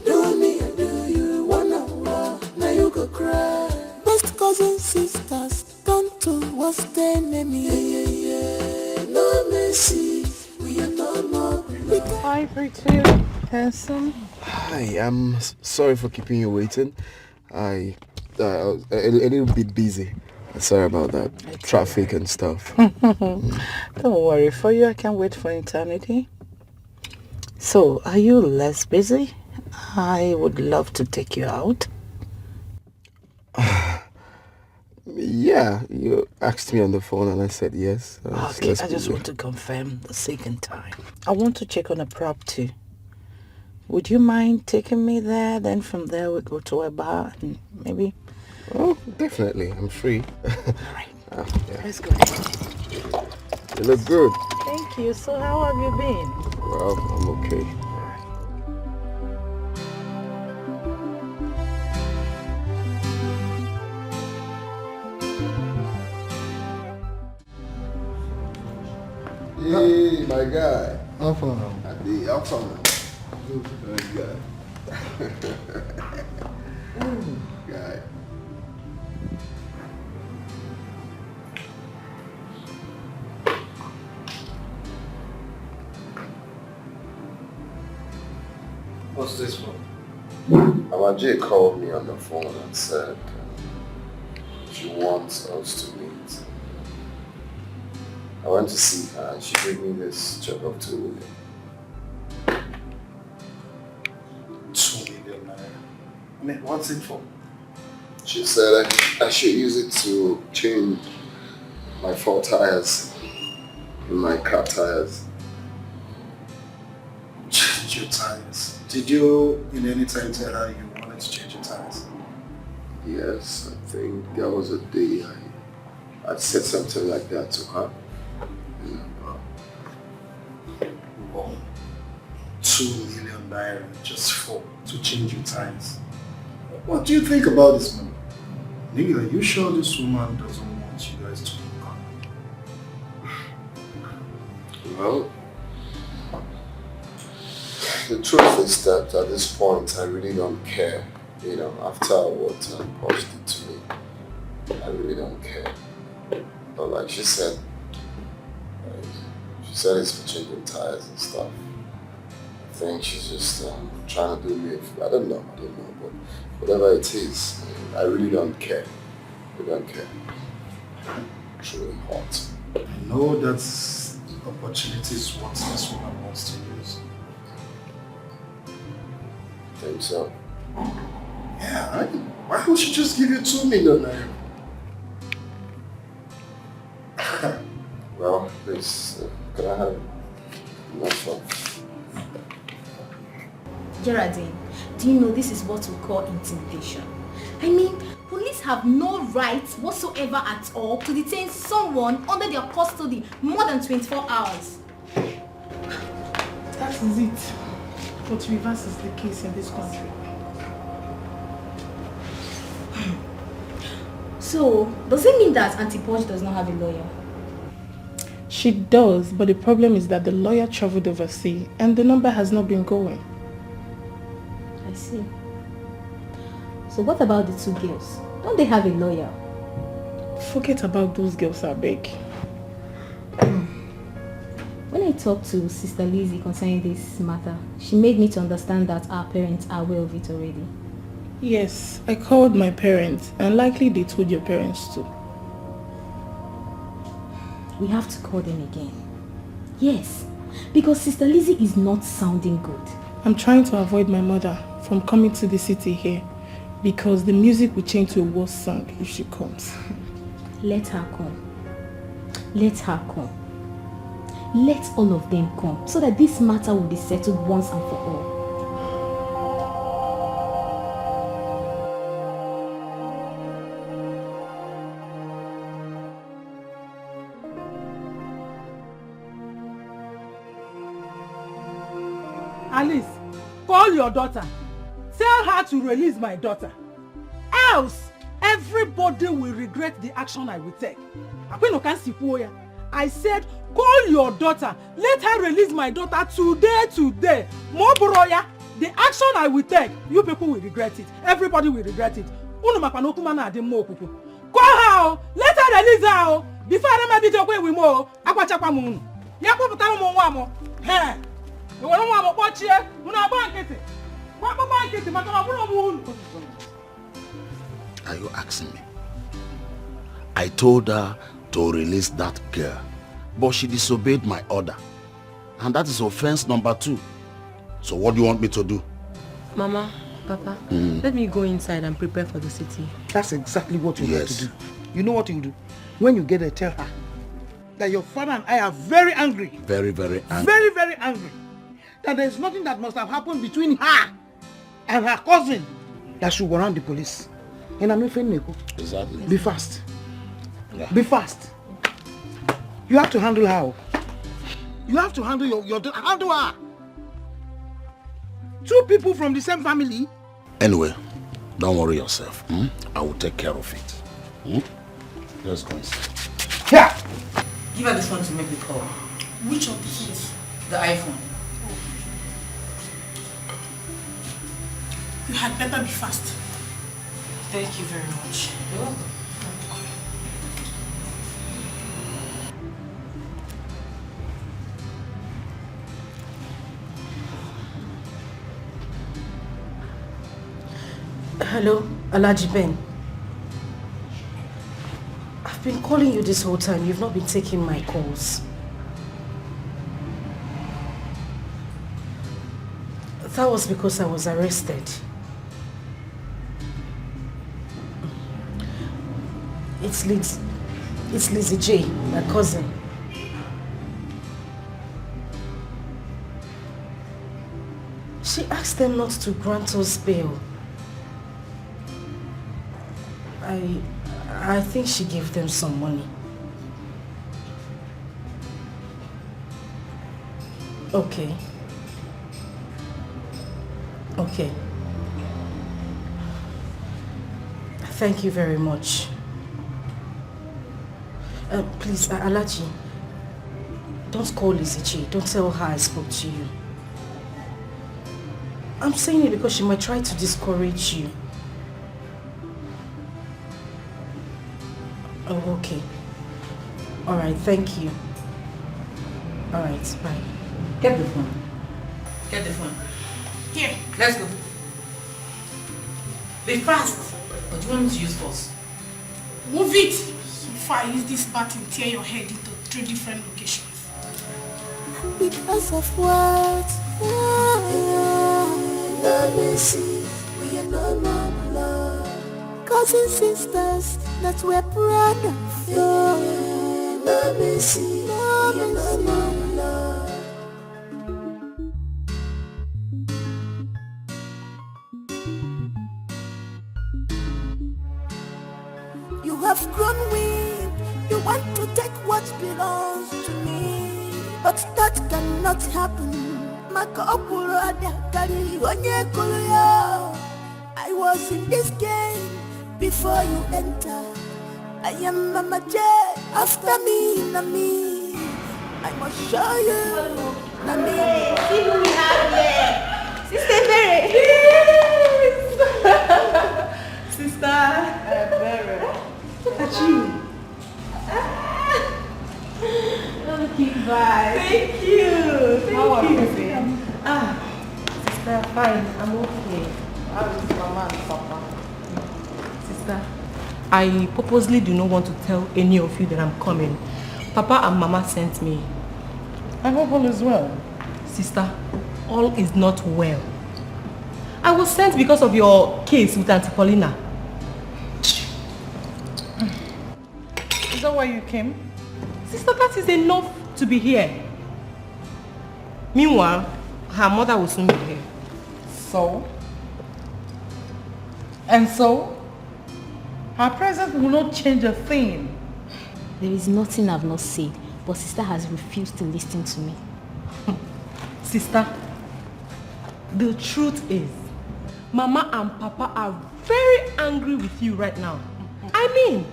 Do me, I do you, one on one. Now you go cry. Best cousins, sisters, don't to what's the name? Yeah. No mercy, we are no more. Hi, pretty, handsome. Hi, I'm sorry for keeping you waiting. I was a little bit busy. Sorry about that. Traffic and stuff. Don't worry, for you I can wait for eternity. So, are you less busy? I would love to take you out. Yeah, you asked me on the phone and I said yes. Okay, I just want to confirm the second time. I want to check on a property. Would you mind taking me there? Then from there we go to a bar and maybe... Oh, definitely. I'm free. Alright. Yeah. Let's go. You look good. Thank you. So how have you been? Well, I'm okay. Hey, my guy. How far? How far? Good. Very good. Guy. What's this one? Amaje called me on the phone and said she wants us to meet. I went to see her and she gave me this check of 2 million. 2 million naira. I mean, what's it for? She said I should use it to change my 4 tires in my car tires. Change your tires. Did you in any time tell her you wanted to change your tires? Yes, I think there was a day I said something like that to her. Wow. 2 million naira just to change your tires. What do you think about this man? Nigga, are you sure this woman doesn't want you guys to work? Well, the truth is that at this point I really don't care. You know, after what Posh did to me, I really don't care. But like she said it's for changing tires and stuff. I think she's just trying to do me. I don't know, but whatever it is, I really don't care. I don't care. It's really hot. I know that opportunity is what this woman wants to use. Think so? Yeah, why would she just give you 2 million naira? Well, please, can I have it? Not sure. Geraldine, do you know this is what we call intimidation? I mean, police have no rights whatsoever at all to detain someone under their custody more than 24 hours. That is it. But reverse is the case in this country. So, does it mean that Auntie Posh does not have a lawyer? She does, but the problem is that the lawyer traveled overseas and the number has not been going. I see. So what about the two girls? Don't they have a lawyer? Forget about those girls, I beg. When I talked to Sister Lizzie concerning this matter, she made me to understand that our parents are aware of it already. Yes, I called my parents and likely they told your parents too. We have to call them again. Yes, because Sister Lizzie is not sounding good. I'm trying to avoid my mother from coming to the city here because the music will change to a worse song if she comes. Let her come. Let her come. Let all of them come so that this matter will be settled once and for all. Alice, call your daughter. Tell her to release my daughter. Else, everybody will regret the action I will take. I said, call your daughter. Let her release my daughter today. Moboroya, the action I will take, you people will regret it. Everybody will regret it. Call her. Let her release her. Before I may be talking with more. Are you asking me? I told her to release that girl, but she disobeyed my order. And that is offense number 2. So what do you want me to do? Mama, Papa, let me go inside and prepare for the city. That's exactly what you have to do. You know what you do? When you get there, tell her that your father and I are very angry. Very, very angry. Very, very angry. That there is nothing that must have happened between her and her cousin that should warrant the police. And I'm not Neko. Exactly. Be fast. Yeah. Be fast. You have to handle her. You have to handle handle her. 2 people from the same family. Anyway, don't worry yourself. I will take care of it. Let's go inside. Yeah. Give her this phone to make the call. Which of the phones? The iPhone. You had better be fast. Thank you very much. You're welcome. Hello, Alhaji Ben. I've been calling you this whole time. You've not been taking my calls. That was because I was arrested. It's Lizzie J, my cousin. She asked them not to grant us bail. I think she gave them some money. Okay. Okay. Thank you very much. Please, Alaji, don't call Lizzie J. Don't tell her I spoke to you. I'm saying it because she might try to discourage you. Oh, okay. Alright, thank you. Alright, bye. Get the phone. Get the phone. Here. Let's go. Be fast. What do you want me to use force? Move it. Before I use this bat and tear your head into 3 different locations. Because of what? Let me see. We are no more love. Cousins, sisters that we're proud of. Let me see. We are no more love. You have grown weak. You want to take what belongs to me, but that cannot happen. I was in this game before you enter. I am Mama J. After me, Nami. I must show you, Nami. See who we have here. Sister Mary. Sister Mary. Look at you. Looking back. Thank you. How are you? Sister, fine. I'm okay. How is Mama and Papa? Sister, I purposely do not want to tell any of you that I'm coming. Papa and Mama sent me. I hope all is well. Sister, all is not well. I was sent because of your case with Aunty Paulina. Is that why you came? Sister, that is enough to be here. Meanwhile, her mother will soon be here. So? And so? Her presence will not change a thing. There is nothing I've not said, but sister has refused to listen to me. Sister, the truth is, Mama and Papa are very angry with you right now. I mean,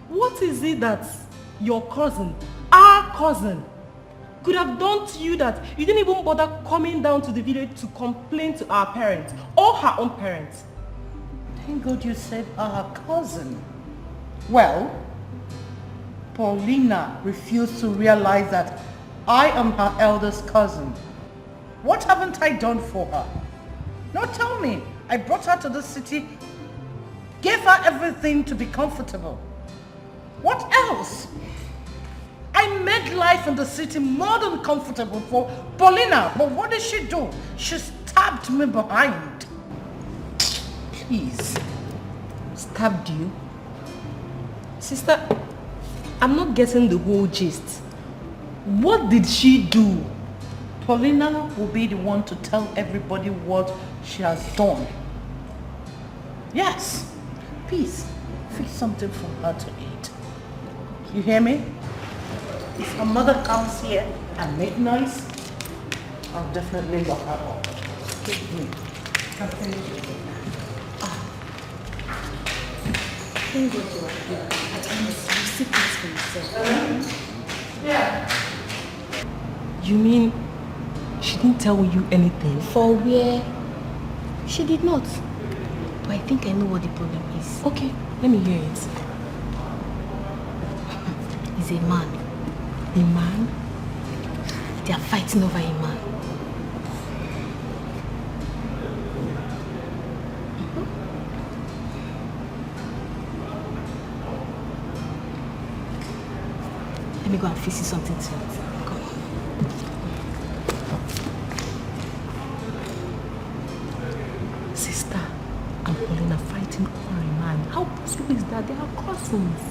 what is it that your cousin, our cousin, could have done to you that you didn't even bother coming down to the village to complain to our parents or her own parents? Thank God you said our cousin. Well, Paulina refused to realize that I am her eldest cousin. What haven't I done for her? Now tell me, I brought her to the city, gave her everything to be comfortable. What else? I made life in the city more than comfortable for Paulina, but what did she do? She stabbed me behind. Please. Stabbed you? Sister, I'm not getting the whole gist. What did she do? Paulina will be the one to tell everybody what she has done. Yes. Please, fix something for her to eat. You hear me? If her mother comes here and make noise, I'll definitely lock her up. Give me. Thank God you are here. At least you see things for yourself. Yeah. You mean she didn't tell you anything? For where? She did not. But I think I know what the problem is. Okay, let me hear it. He's a man. A man? They are fighting over a man. Let me go and fix you something to eat. Go. Sister and Paulina fighting over a man. How possible is that? They are cousins.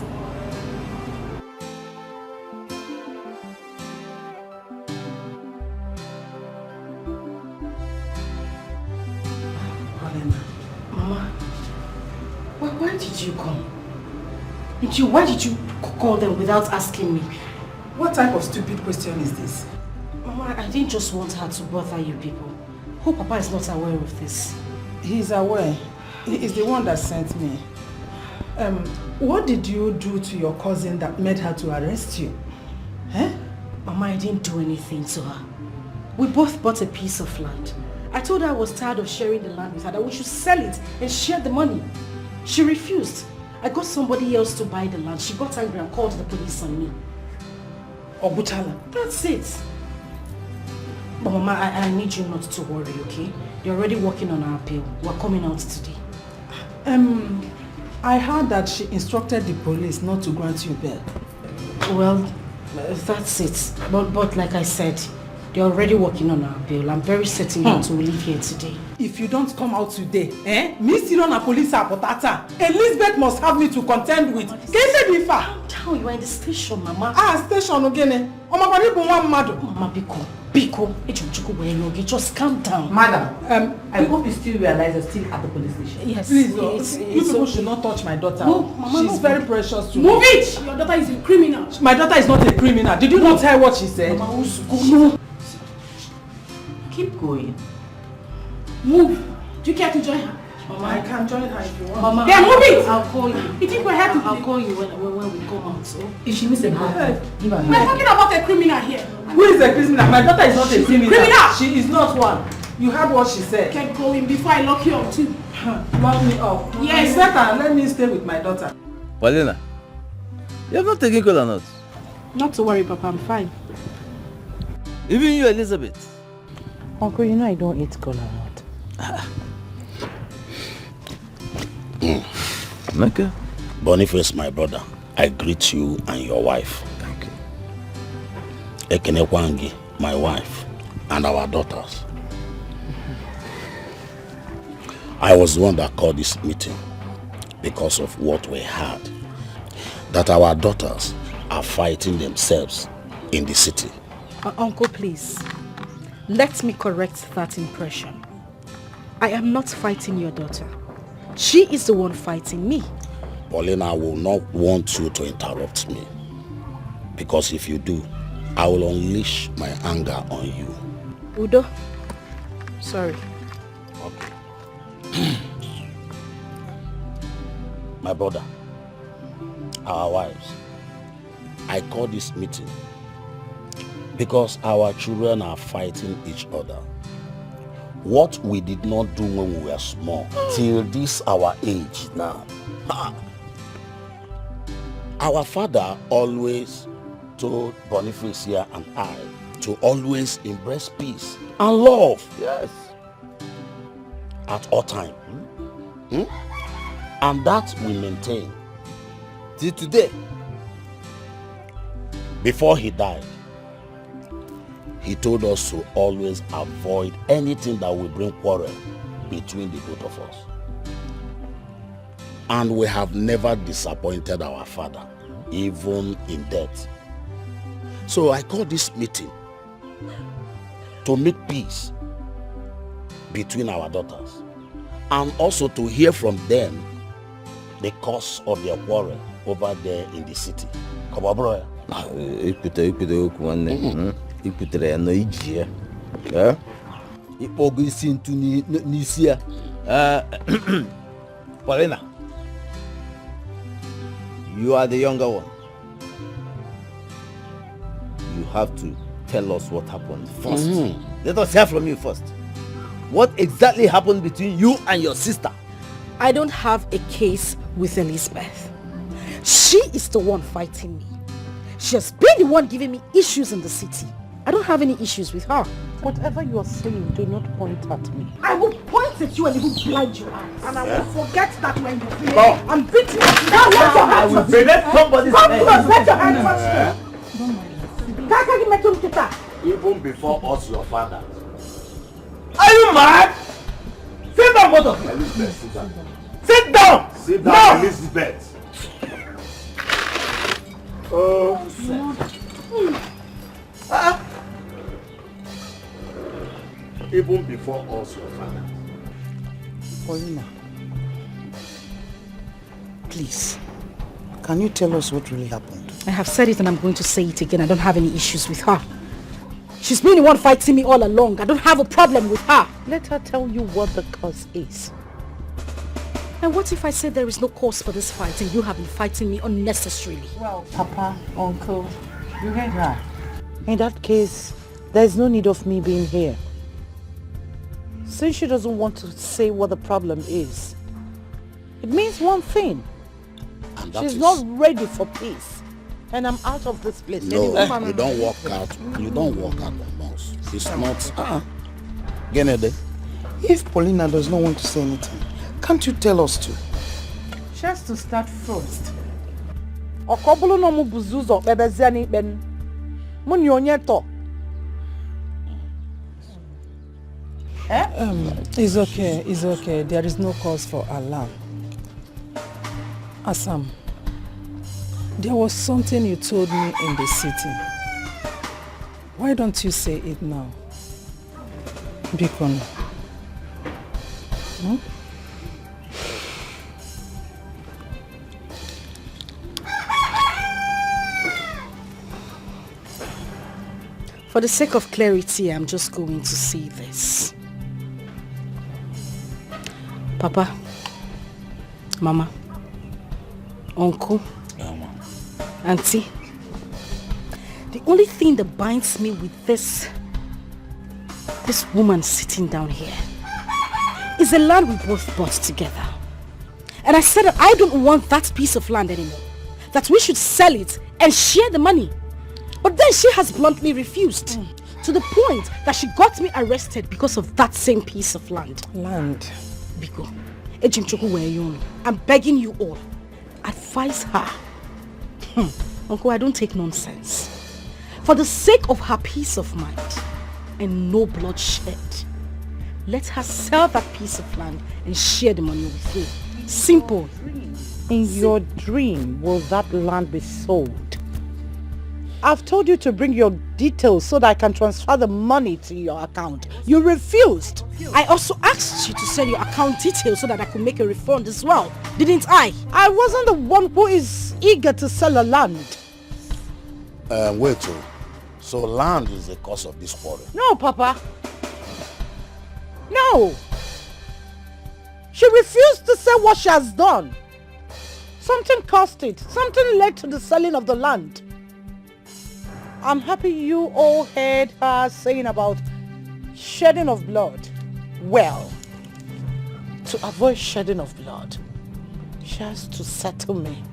Mama, why did you come? Why did you call them without asking me? What type of stupid question is this? Mama, I didn't just want her to bother you people. Hope Papa is not aware of this. He's aware. He is the one that sent me. What did you do to your cousin that made her to arrest you? Eh? Mama, I didn't do anything to her. We both bought a piece of land. I told her I was tired of sharing the land with her, that we should sell it and share the money. She refused. I got somebody else to buy the land. She got angry and called the police on me. Obutala. That's it. But Mama, I need you not to worry, okay? You're already working on our appeal. We're coming out today. I heard that she instructed the police not to grant you bail. Well, that's it. But like I said, they're already working on our bail. I'm very certain that we'll leave here today. If you don't come out today, Miss Irona police apotata, Elizabeth must have me to contend with. Calm down, you are in the station, Mama. Station again. Mama Biko, just calm down. Madam, I hope you still realize you're still at the police station. Yes. Please, you people should not touch my daughter. No, Mama, she's very precious to me. Move it! Your daughter is a criminal. My daughter is not a criminal. Did you not hear what she said? Mama, no. Keep going? Move. Do you care to join her? Mama, I can join her if you want. Mama, Then move it! I'll call you. You think we're here to I'll call you when we come out. So If she needs a help, give her We're talking about a criminal here. Who is a criminal? My daughter is not a criminal. Criminal! She is not one. You heard what she said. Get going before I lock you up too. Lock me up. Yes. Better let me stay with my daughter. Paulina, you have not taken cola nuts. not to worry, Papa, I'm fine. Even you, Elizabeth. Uncle, you know I don't eat cola nut. Okay. Boniface, my brother, I greet you and your wife. Thank you. Ekene Kwangi, my wife, and our daughters. I was the one that called this meeting because of what we heard. That our daughters are fighting themselves in the city. Uncle, please. Let me correct that impression. I am not fighting your daughter. She is the one fighting me. Paulina, I will not want you to interrupt me. Because if you do, I will unleash my anger on you. Udo, sorry. Okay. My brother, our wives, I call this meeting because our children are fighting each other. What we did not do when we were small, till this our age now. Our father always told Boniface here and I to always embrace peace and love. Yes. At all time. And that we maintain. Till today. Before he died, he told us to always avoid anything that will bring quarrel between the both of us. And we have never disappointed our father, even in death. So I call this meeting to make peace between our daughters and also to hear from them the cause of their quarrel over there in the city. Come on, bro. Iputere ya no iji ya. Ikpogo isi ntu n'isi ya. Paulina, you are the younger one. You have to tell us what happened first. Let us hear from you first. What exactly happened between you and your sister? I don't have a case with Elizabeth. She is the one fighting me. She has been the one giving me issues in the city. I don't have any issues with her. Whatever you are saying, do not point at me. I will point at you and even blind your eyes. And I will forget that when you play. No. I'm beating you. Now let your I hands will first. break somebody's Come head. close, let your hands first. Don't mind. Even before us, your father. Are you mad? Sit down, both of you. Elizabeth, sit down. Sit down! Sit down, No! Elizabeth. Even before us, your father. Paulina, please, can you tell us what really happened? I have said it and I'm going to say it again. I don't have any issues with her. She's been the one fighting me all along. I don't have a problem with her. Let her tell you what the cause is. And what if I say there is no cause for this fight and you have been fighting me unnecessarily? Well, Papa, Uncle, you heard her. In that case, there's no need of me being here. Since she doesn't want to say what the problem is, it means one thing. And that She's is- not ready for peace. And I'm out of this place. No, Anyway. you don't walk out. You don't walk out on us. It's not. Genede. If Paulina does not want to say anything, can't you tell us to? She has to start first. Okobulu no mu buzuzo bebezia ni ikpen. Mu ni onye to. It's okay, it's okay. There is no cause for alarm. Asam, there was something you told me in the city. Why don't you say it now? Bikon. For the sake of clarity, I'm just going to say this. Papa, Mama, Uncle, Aunty, the only thing that binds me with this woman sitting down here is the land we both bought together. And I said that I don't want that piece of land anymore. That we should sell it and share the money. But then she has bluntly refused. To the point that she got me arrested because of that same piece of land. Land? Biko, I'm begging you all, advise her. Uncle, I don't take nonsense. For the sake of her peace of mind and no bloodshed, let her sell that piece of land and share the money with you. Simple. In your dream, will that land be sold? I've told you to bring your details so that I can transfer the money to your account. You refused. I also asked you to send your account details so that I could make a refund as well. Didn't I? I wasn't the one who is eager to sell a land. Wait, so land is the cause of this quarrel? No, Papa. No. She refused to say what she has done. Something caused it. Something led to the selling of the land. I'm happy you all heard her saying about shedding of blood. Well, to avoid shedding of blood, she has to settle me.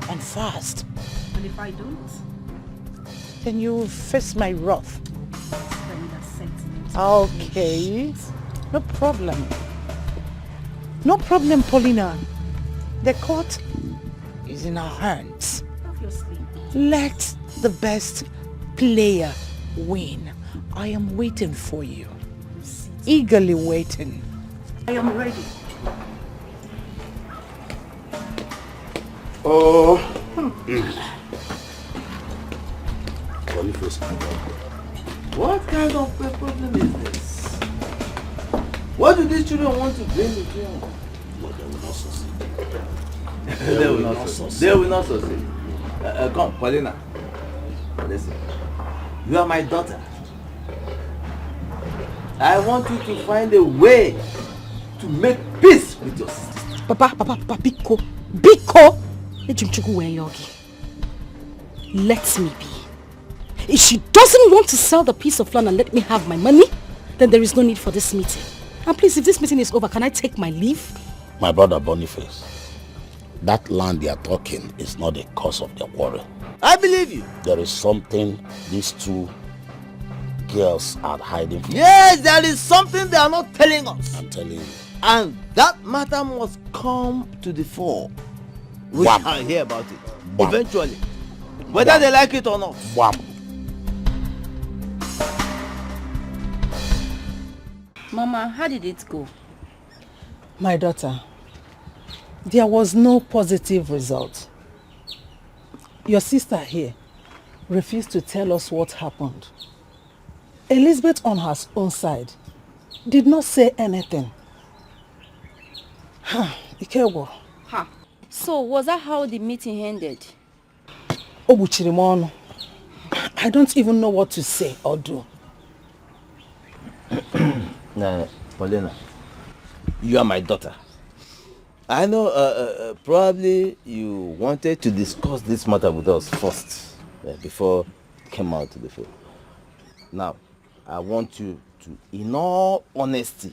And fast. And if I don't? Then you will face my wrath. Okay. No problem. No problem, Paulina. The court is in our hands. Obviously. Let the best player win. I am waiting for you. Eagerly waiting. I am ready. Oh. What kind of a problem is this? What do these children want to bring with you? But they will not succeed. They will not succeed. They will not succeed. Come, Paulina. Listen. You are my daughter. I want you to find a way to make peace with your sister. Papa, Biko. Let me be. If she doesn't want to sell the piece of land and let me have my money, then there is no need for this meeting. And please, if this meeting is over, can I take my leave? My brother Boniface, that land they are talking is not the cause of their quarrel. I believe you. There is something these two girls are hiding from. Yes, there is something they are not telling us. I'm telling you. And that matter must come to the fore. We shall hear about it. Eventually. Whether they like it or not. Mama, how did it go? My daughter, there was no positive result. Your sister here refused to tell us what happened. Elizabeth on her own side did not say anything. Ikewo. So was that how the meeting ended? Obuchirimono. I don't even know what to say or do. Nah, Paulina, you are my daughter. I know probably you wanted to discuss this matter with us first before it came out to the field. Now, I want you to, in all honesty,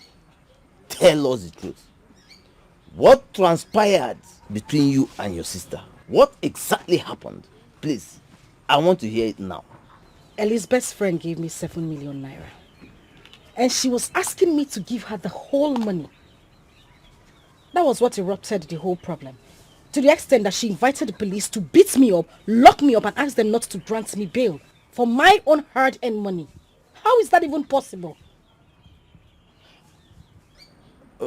tell us the truth. What transpired between you and your sister? What exactly happened? Please, I want to hear it now. Elizabeth's friend gave me 7 million naira. And she was asking me to give her the whole money. That was what erupted the whole problem. To the extent that she invited the police to beat me up, lock me up and ask them not to grant me bail for my own hard-earned money. How is that even possible?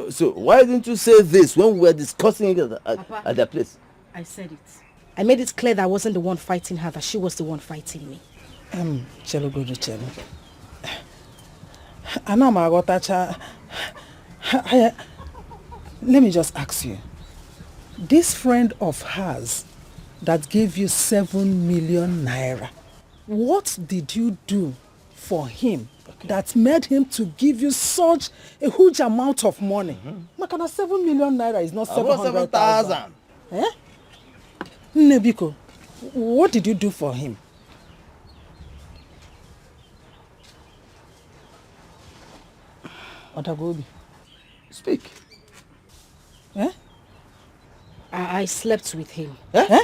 So why didn't you say this when we were discussing it at the place? I said it. I made it clear that I wasn't the one fighting her, that she was the one fighting me. Let me just ask you. This friend of hers that gave you 7 million naira, What did you do for him that made him to give you such a huge amount of money? Makana 7 million naira is not 700,000. Eh? Nebiko, what did you do for him? Otagobi. Speak. Eh? I slept with him. Eh?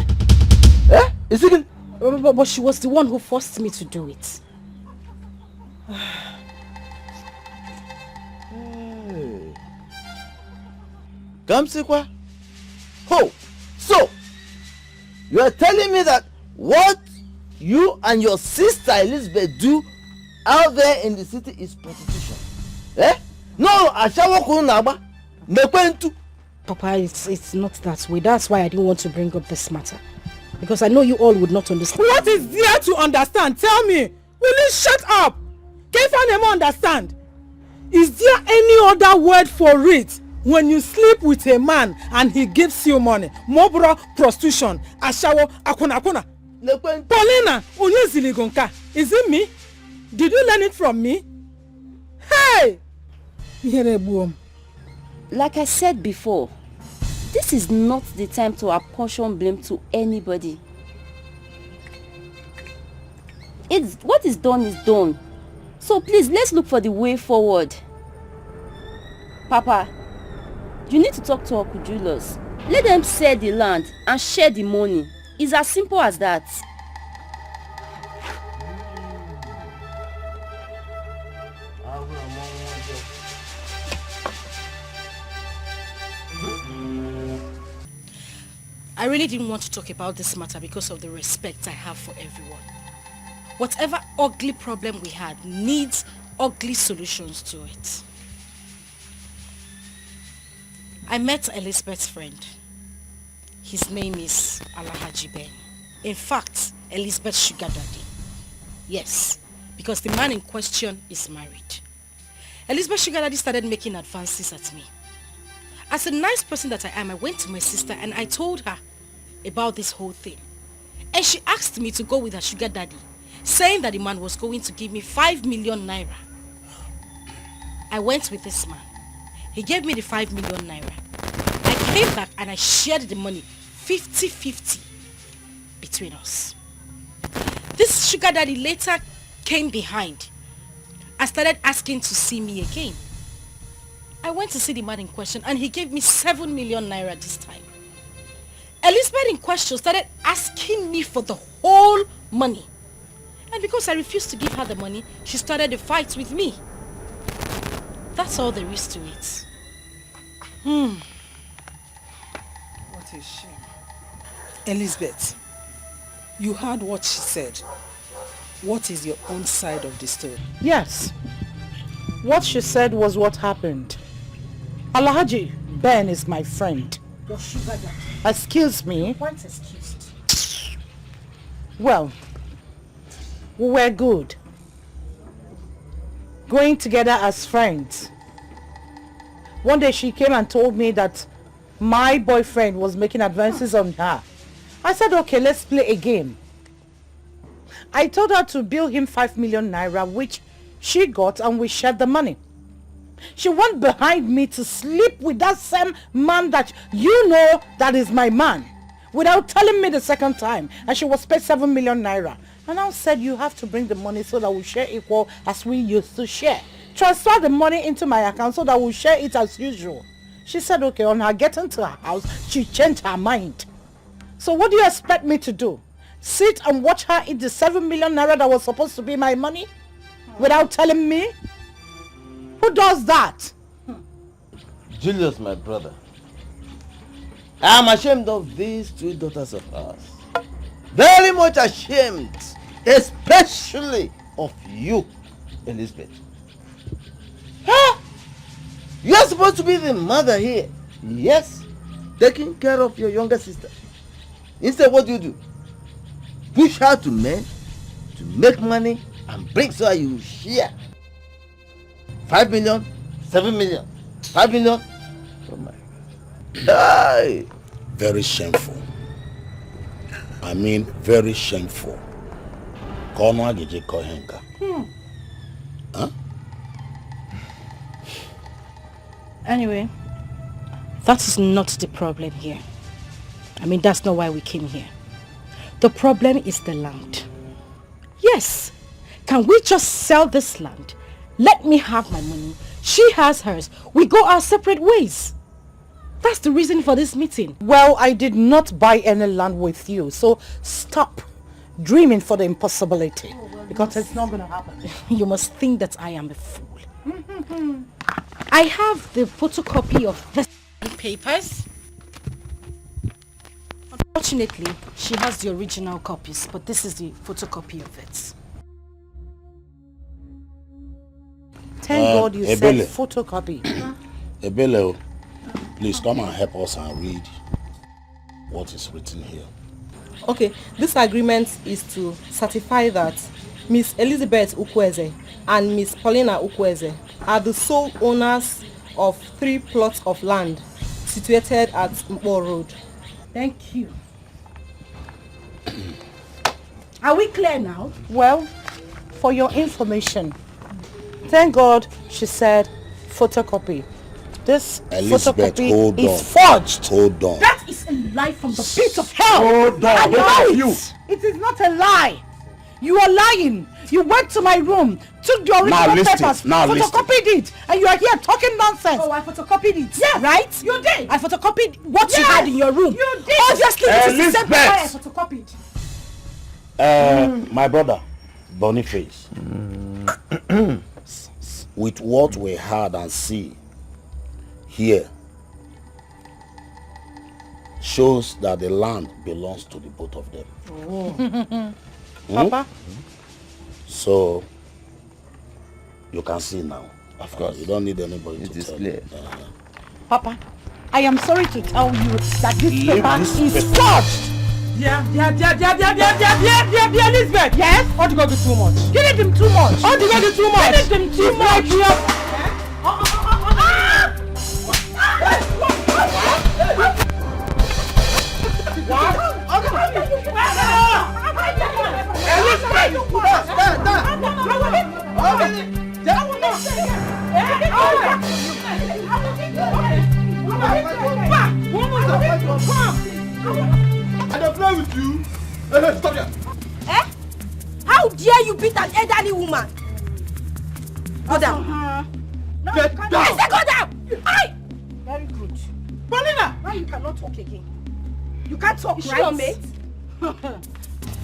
Eh? Is it? But she was the one who forced me to do it. Kamsikwa? Oh, so you are telling me that what you and your sister Elizabeth do out there in the city is prostitution? Eh? No, Ashawo Kunaba. Mekwentu. Papa, it's not that way. That's why I didn't want to bring up this matter. Because I know you all would not understand. What is there to understand? Tell me. Will you shut up? Can't anyone understand? Is there any other word for it? When you sleep with a man and he gives you money, mobro, prostitution, ashawo, akuna. Paulina, Onyeziligonka, is it me? Did you learn it from me? Hey! Like I said before, this is not the time to apportion blame to anybody. What is done is done. So please, let's look for the way forward. Papa, you need to talk to Uncle Julius. Let them sell the land and share the money. It's as simple as that. I really didn't want to talk about this matter because of the respect I have for everyone. Whatever ugly problem we had needs ugly solutions to it. I met Elizabeth's friend. His name is Alhaji Ben. In fact, Elizabeth's sugar daddy. Yes, because the man in question is married. Elizabeth's sugar daddy started making advances at me. As a nice person that I am, I went to my sister and I told her about this whole thing. And she asked me to go with her sugar daddy, saying that the man was going to give me 5 million naira. I went with this man. He gave me the 5 million naira. I came back and I shared the money 50-50 between us. This sugar daddy later came behind and started asking to see me again. I went to see the man in question and he gave me 7 million naira this time. Elizabeth in question started asking me for the whole money. And because I refused to give her the money, she started a fight with me. That's all there is to it. What a shame. Elizabeth, you heard what she said. What is your own side of the story? Yes. What she said was what happened. Alhaji Ben is my friend. Your sugar daddy. Excuse me. Quite excused. Well, we were good. Going together as friends. One day she came and told me that my boyfriend was making advances on her. I said, okay, let's play a game. I told her to bill him 5 million naira, which she got, and we shared the money. She went behind me to sleep with that same man that you know that is my man, without telling me the second time, and she was paid 7 million naira. And I said, you have to bring the money so that we share equal as we used to share. Transfer the money into my account so that we'll share it as usual. She said, okay. On her getting to her house, she changed her mind. So what do you expect me to do? Sit and watch her eat the 7 million naira that was supposed to be my money without telling me? Who does that? Julius, my brother. I am ashamed of these 2 daughters of ours. Very much ashamed. Especially of you, Elizabeth. Huh? You are supposed to be the mother here. Yes. Taking care of your younger sister. Instead, what do? Push her to men to make money and bring so you share. 5 million, 7 million, 5 million. Oh my God. Very shameful. I mean, very shameful. Huh? Anyway, that is not the problem here. I mean, that's not why we came here. The problem is the land. Yes. Can we just sell this land? Let me have my money. She has hers. We go our separate ways. That's the reason for this meeting. Well, I did not buy any land with you, so stop dreaming for the impossibility. Because it's not going to happen. You must think that I am a fool. I have the photocopy of the papers. Unfortunately, she has the original copies, but this is the photocopy of it. Thank God you said photocopy. Ebele, please come and help us and read what is written here. Okay, this agreement is to certify that Miss Elizabeth Ukweze and Miss Paulina Ukweze are the sole owners of 3 plots of land situated at Mpo Road. Thank you. Are we clear now? Well, for your information, thank God she said photocopy. This Elizabeth, photocopy is forged. Hold on. That is a lie from the pit of hell. Hold on. I know You. It is not a lie. You are lying. You went to my room, took the original papers, photocopied it, and you are here talking nonsense. Oh, I photocopied it. Yes. Right? You did. I photocopied what you had in your room. You did. Obviously, this is the same paper I photocopied. My brother, Boniface, with what we heard and see here, shows that the land belongs to the both of them. Oh. Papa? So, you can see now. Of course. You don't need anybody to tell clear. you. Papa, I am sorry to tell you that this Leave paper this is paper. forged. Yeah, Elizabeth. Yes? All the God is too much. Give it him too much. All the God is too much. Give it him too much. I don't play with you. Stop here. Eh? How dare you beat an elderly woman? Go down. Get I down. said go down. Aye. Very good. Paulina! Now you cannot talk again. You can't talk, Is she right? your mate?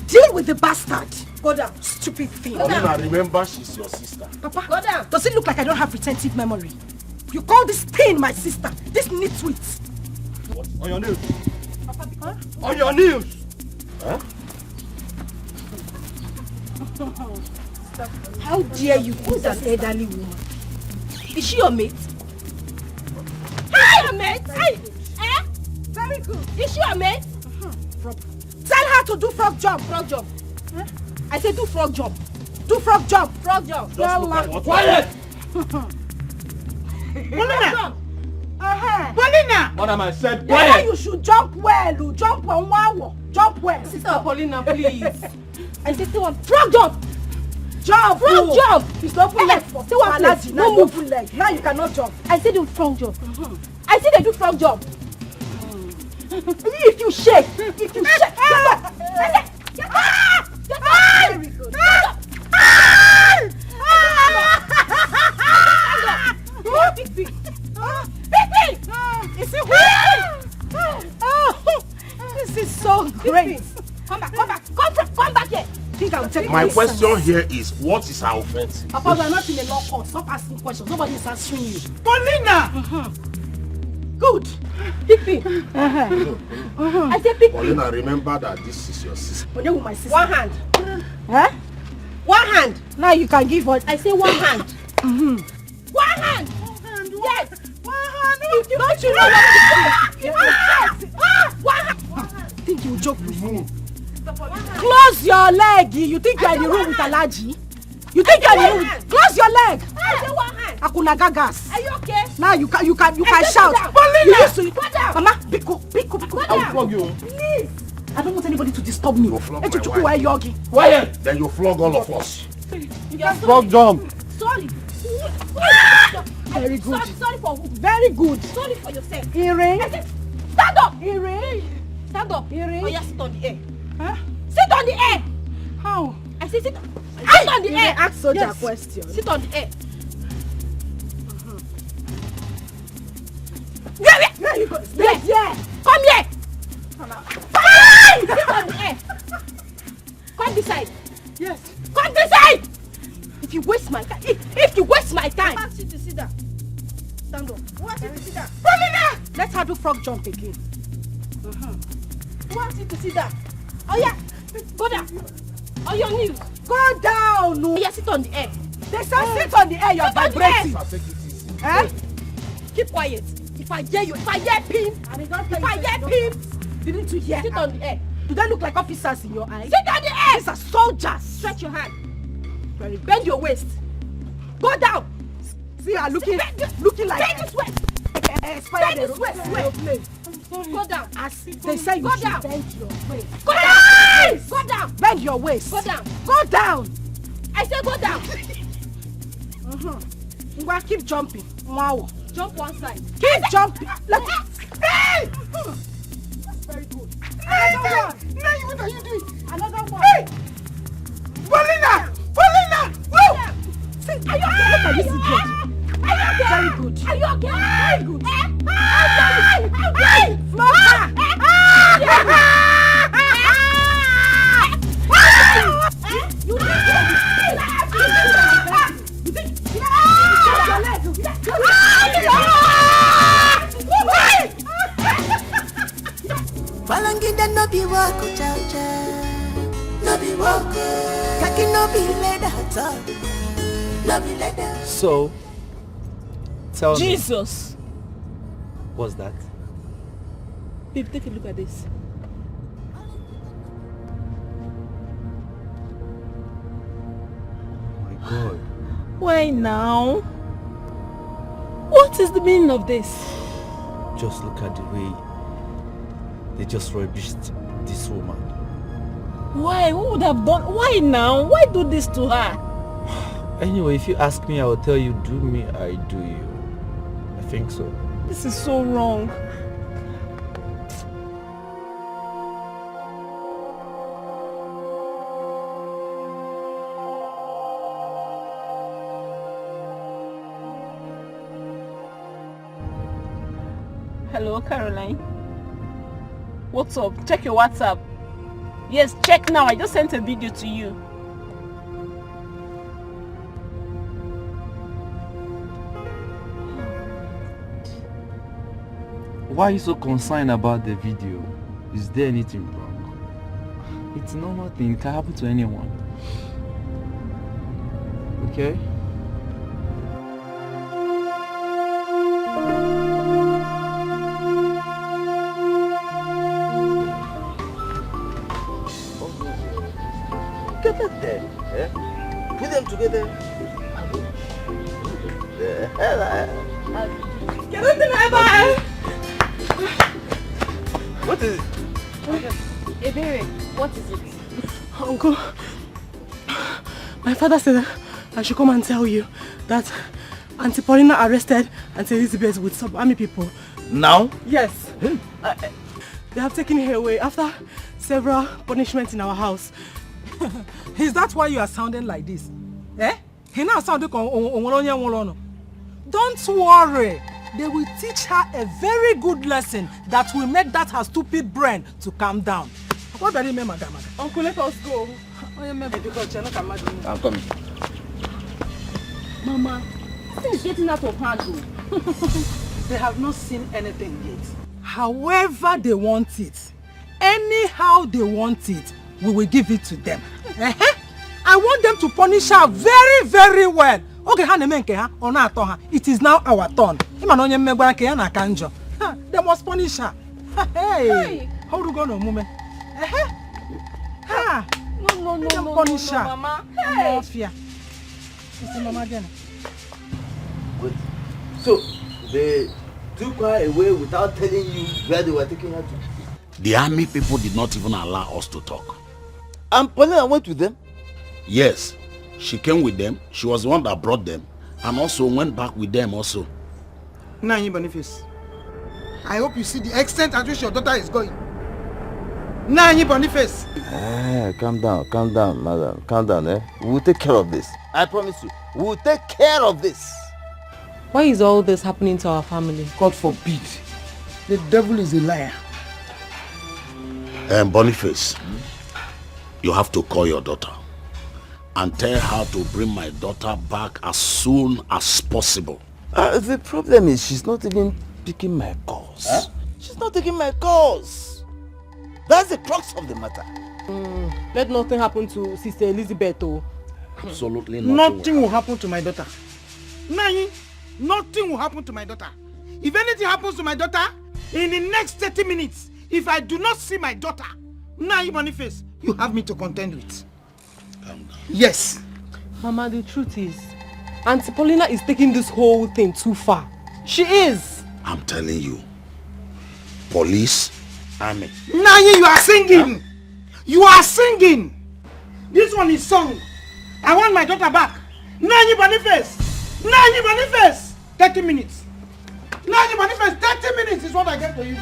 Deal with the bastard. Go down, stupid thing. Paulina, remember she's your sister. Papa, go down. Does it look like I don't have retentive memory? You call this thing my sister? This nitwit? What? On your knees. On your knees. Huh? How dare you beat an elderly woman? Is she your mate? Hi, your mate. Hi. Eh? Very good. Is she your mate? Tell her to do frog jump. Frog jump. Huh? I said do frog jump. Do frog jump. Frog jump. Quiet. Paulina! Paulina! Madam, I said Why quiet. you should jump well, you jump well, wow. Jump well. Sister Paulina, please. I said still one frog jump. Jump. Frog jump. It's not full leg. Still one place. No move full leg. Now you cannot jump. I said do frog jump. I said they do frog jump. If you shake, get up. Get up. Very good. Big. Is it oh, this is so great. Come back here. Think I'll take My question here is, what is our offense? Papa, we are not in a law court. Stop asking questions. Nobody is answering you. Paulina! Good. Pick. I said pick. Paulina, remember that this is your sister. But with my sister. One hand. Huh? One hand. Now you can give one. I say one hand. One hand. Yes. One hand. Don't you know what to do? One hand. Think you joke with me? Close your leg. You think you are in the room with Alaji? You think you are in the room? Close your leg. I say one hand. Akuna gagas. Are you okay? Now you can shout. Paulina! You used to. Mama, pick up. I'll flog you. Please. I don't want anybody to disturb me. You flog my wife. Quiet! Then you flog all of us. Frog jump. Sorry. Very good. Sorry for who? Very good. Sorry for yourself. Earring. I said, stand up. Earring. Stand up. Earring. Oh, yeah, sit on the air. Huh? Sit on the air. How? I said, sit on the air. Ask soldier Yes. question. Sit on the air. Where you go? Yes. Yeah. Come here. Fine. Sit on the air. Come this side. Yes. Come this side. If you waste my time, if you waste my time. Ask you to sit down. Stand up. Who wants you to sit down? Paulina! Let her do frog jump again. Who wants you to sit down? Oh yeah, go down. On your knees. Go down. Oh yeah, sit on the air. They say sit on the air, you're vibrating. Eh? Keep quiet. If I hear you, if I hear pin, Didn't you hear? sit on the air. Do they look like officers in your eyes? Sit on the air. These are soldiers. Stretch your hand. Bend your waist. Go down. See her looking like Bend this way. expired Bend this way. aeroplane. Go down. As they say you Go should down. bend your waist. Go down. Go down. Bend your waist. Go down. Go down. I said go down. Ngwa, keep jumping. Wow. Jump one side. Keep jumping. Let's Hey! That's very good. Another one. Now what are you doing? Another one. Hey! Paulina! Paulina! Woo! See, are you okay? Look at this idiot. Are you okay? Very good. Are you okay? Very good. Hey! Flog her. Balangida no be wako cha cha, no be wako. Kaki no be leather hata, no be leather. So, tell me. Jesus! What's that? Babe, take a look at this. Oh my God. Why now? What is the meaning of this? Just look at the way they just rubbished this woman. Why? Who would have done? Why now? Why do this to her? Anyway, if you ask me, I will tell you, do me, I do you. I think so. This is so wrong. Hello, Caroline. What's up? Check your WhatsApp. Yes, check now. I just sent a video to you. Why are you so concerned about the video? Is there anything wrong? It's a normal thing. It can happen to anyone. Okay? Get them there. Eh? Put them together. The hell Get it together. What is it? Ebere, what is it? Uncle, my father said I should come and tell you that Aunty Paulina arrested Aunty Elizabeth with some army people. Now? Yes. They have taken her away after several punishments in our house. Is that why you are sounding like this? Eh? He now sounding Don't worry. They will teach her a very good lesson that will make that her stupid brain to calm down. What do you mean, madam? Uncle, let us go. I'm coming. Mama, this is getting out of hand. They have not seen anything yet. However they want it, anyhow they want it, we will give it to them. I want them to punish her very, very well. Okay, it is now our turn. They must punish her. Hey, how do you go no moment? No, punish her. Mama. Hey. Mama again. Wait. So they took her away without telling you where they were taking her to? The army people did not even allow us to talk. And Paulina went with them? Yes, she came with them. She was the one that brought them, and also went back with them also. Nanyi Boniface, I hope you see the extent at which your daughter is going. Nanyi Boniface. Calm down, madam. Calm down, eh? We will take care of this. I promise you, we will take care of this. Why is all this happening to our family? God forbid. The devil is a liar. Boniface, you have to call your daughter and tell her to bring my daughter back as soon as possible. The problem is she's not even picking my calls. Huh? She's not taking my calls. That's the crux of the matter. Let nothing happen to Sister Elizabeth, though. Absolutely nothing will happen to my daughter. Nanyi, nothing will happen to my daughter. If anything happens to my daughter, in the next 30 minutes, if I do not see my daughter, Nanyi Boniface, you have me to contend with. Yes. Mama, the truth is, Auntie Paulina is taking this whole thing too far. She is. I'm telling you. Police, army. Nanyi, you are singing. Huh? You are singing. This one is song. I want my daughter back. Nanyi Boniface. Nanyi Boniface. 30 minutes. Nanyi Boniface, 30 minutes is what I get to you.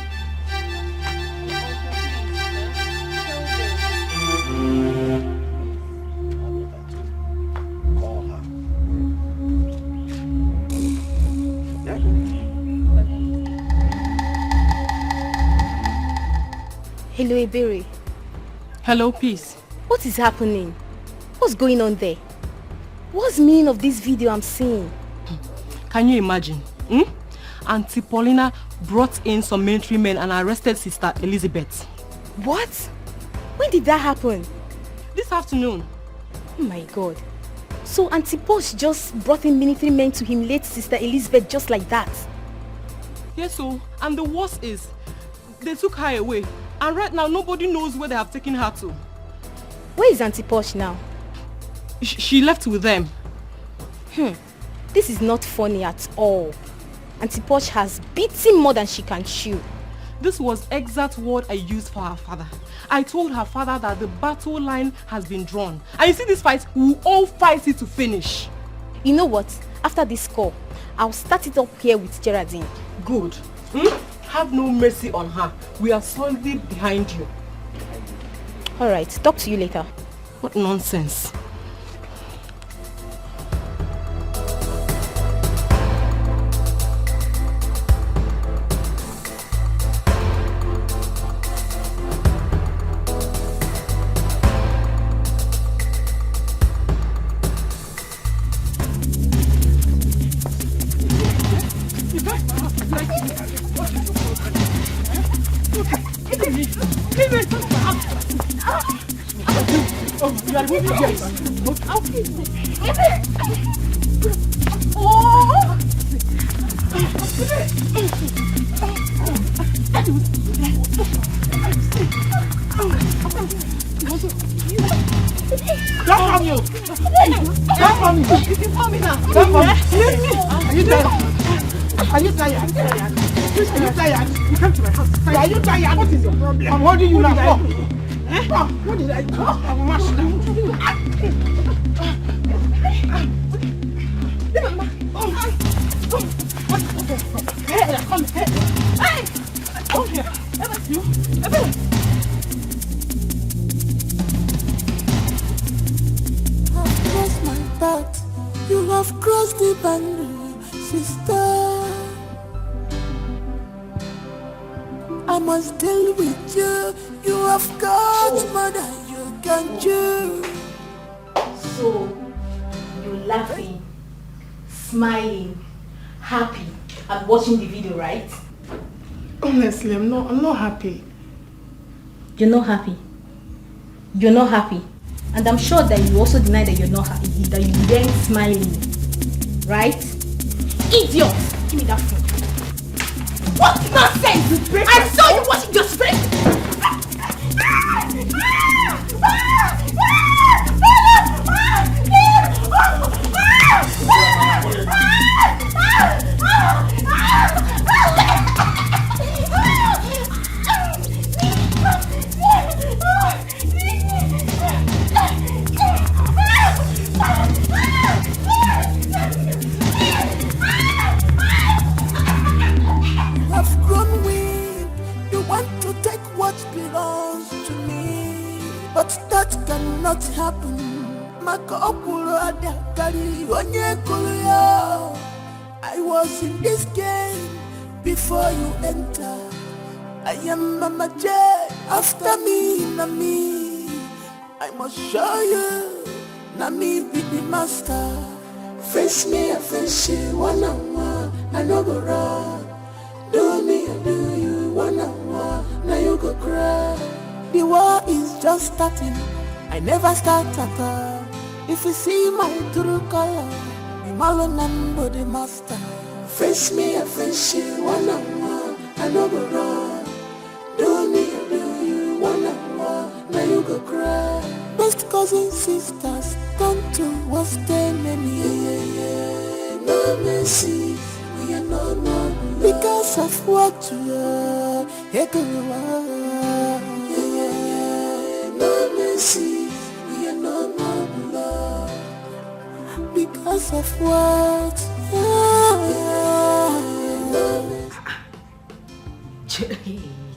Hello, Ebere. Hello, Peace. What is happening? What's going on there? What's the meaning of this video I'm seeing? Can you imagine? Auntie Paulina brought in some military men and arrested Sister Elizabeth. What? When did that happen? This afternoon. Oh my God. So Auntie Posh just brought in military men to humiliate Sister Elizabeth just like that? Yes, so, and the worst is, they took her away. And right now, nobody knows where they have taken her to. Where is Auntie Posh now? She left with them. This is not funny at all. Auntie Posh has beaten more than she can chew. This was exact word I used for her father. I told her father that the battle line has been drawn. And you see this fight, we will all fight it to finish. You know what? After this call, I'll start it up here with Geraldine. Good. Have no mercy on her. We are solidly behind you. Alright, talk to you later. What nonsense. You have crossed the boundary, sister. I must deal with you. You have got more than you can chew. So, you're laughing, smiling, happy, and watching the video, right? Honestly, I'm not happy. You're not happy. You're not happy. And I'm sure that you also deny that you're not happy, that you weren't smiling. Right? Idiot! Give me that phone. What nonsense! I saw you watching your screen! want to take what belongs to me, but that cannot happen. I was in this game before you enter. I am Mama J. After me, Nami. I must show you. Nami be the master. Face me, I face you. One on one, I no go run. Do me, I do you. One on one, now you go cry. The war is just starting. I never start at all. If you see my true color, I'm all number the master. Face me, I face you. One on one, I no go run. Do me, I do you. One on one, now you go cry. Best cousins, sisters, come to what's their name? Yeah. No mercy, we are no more. Because of what you are, yeah. No mercy, we are no more love. Because of what?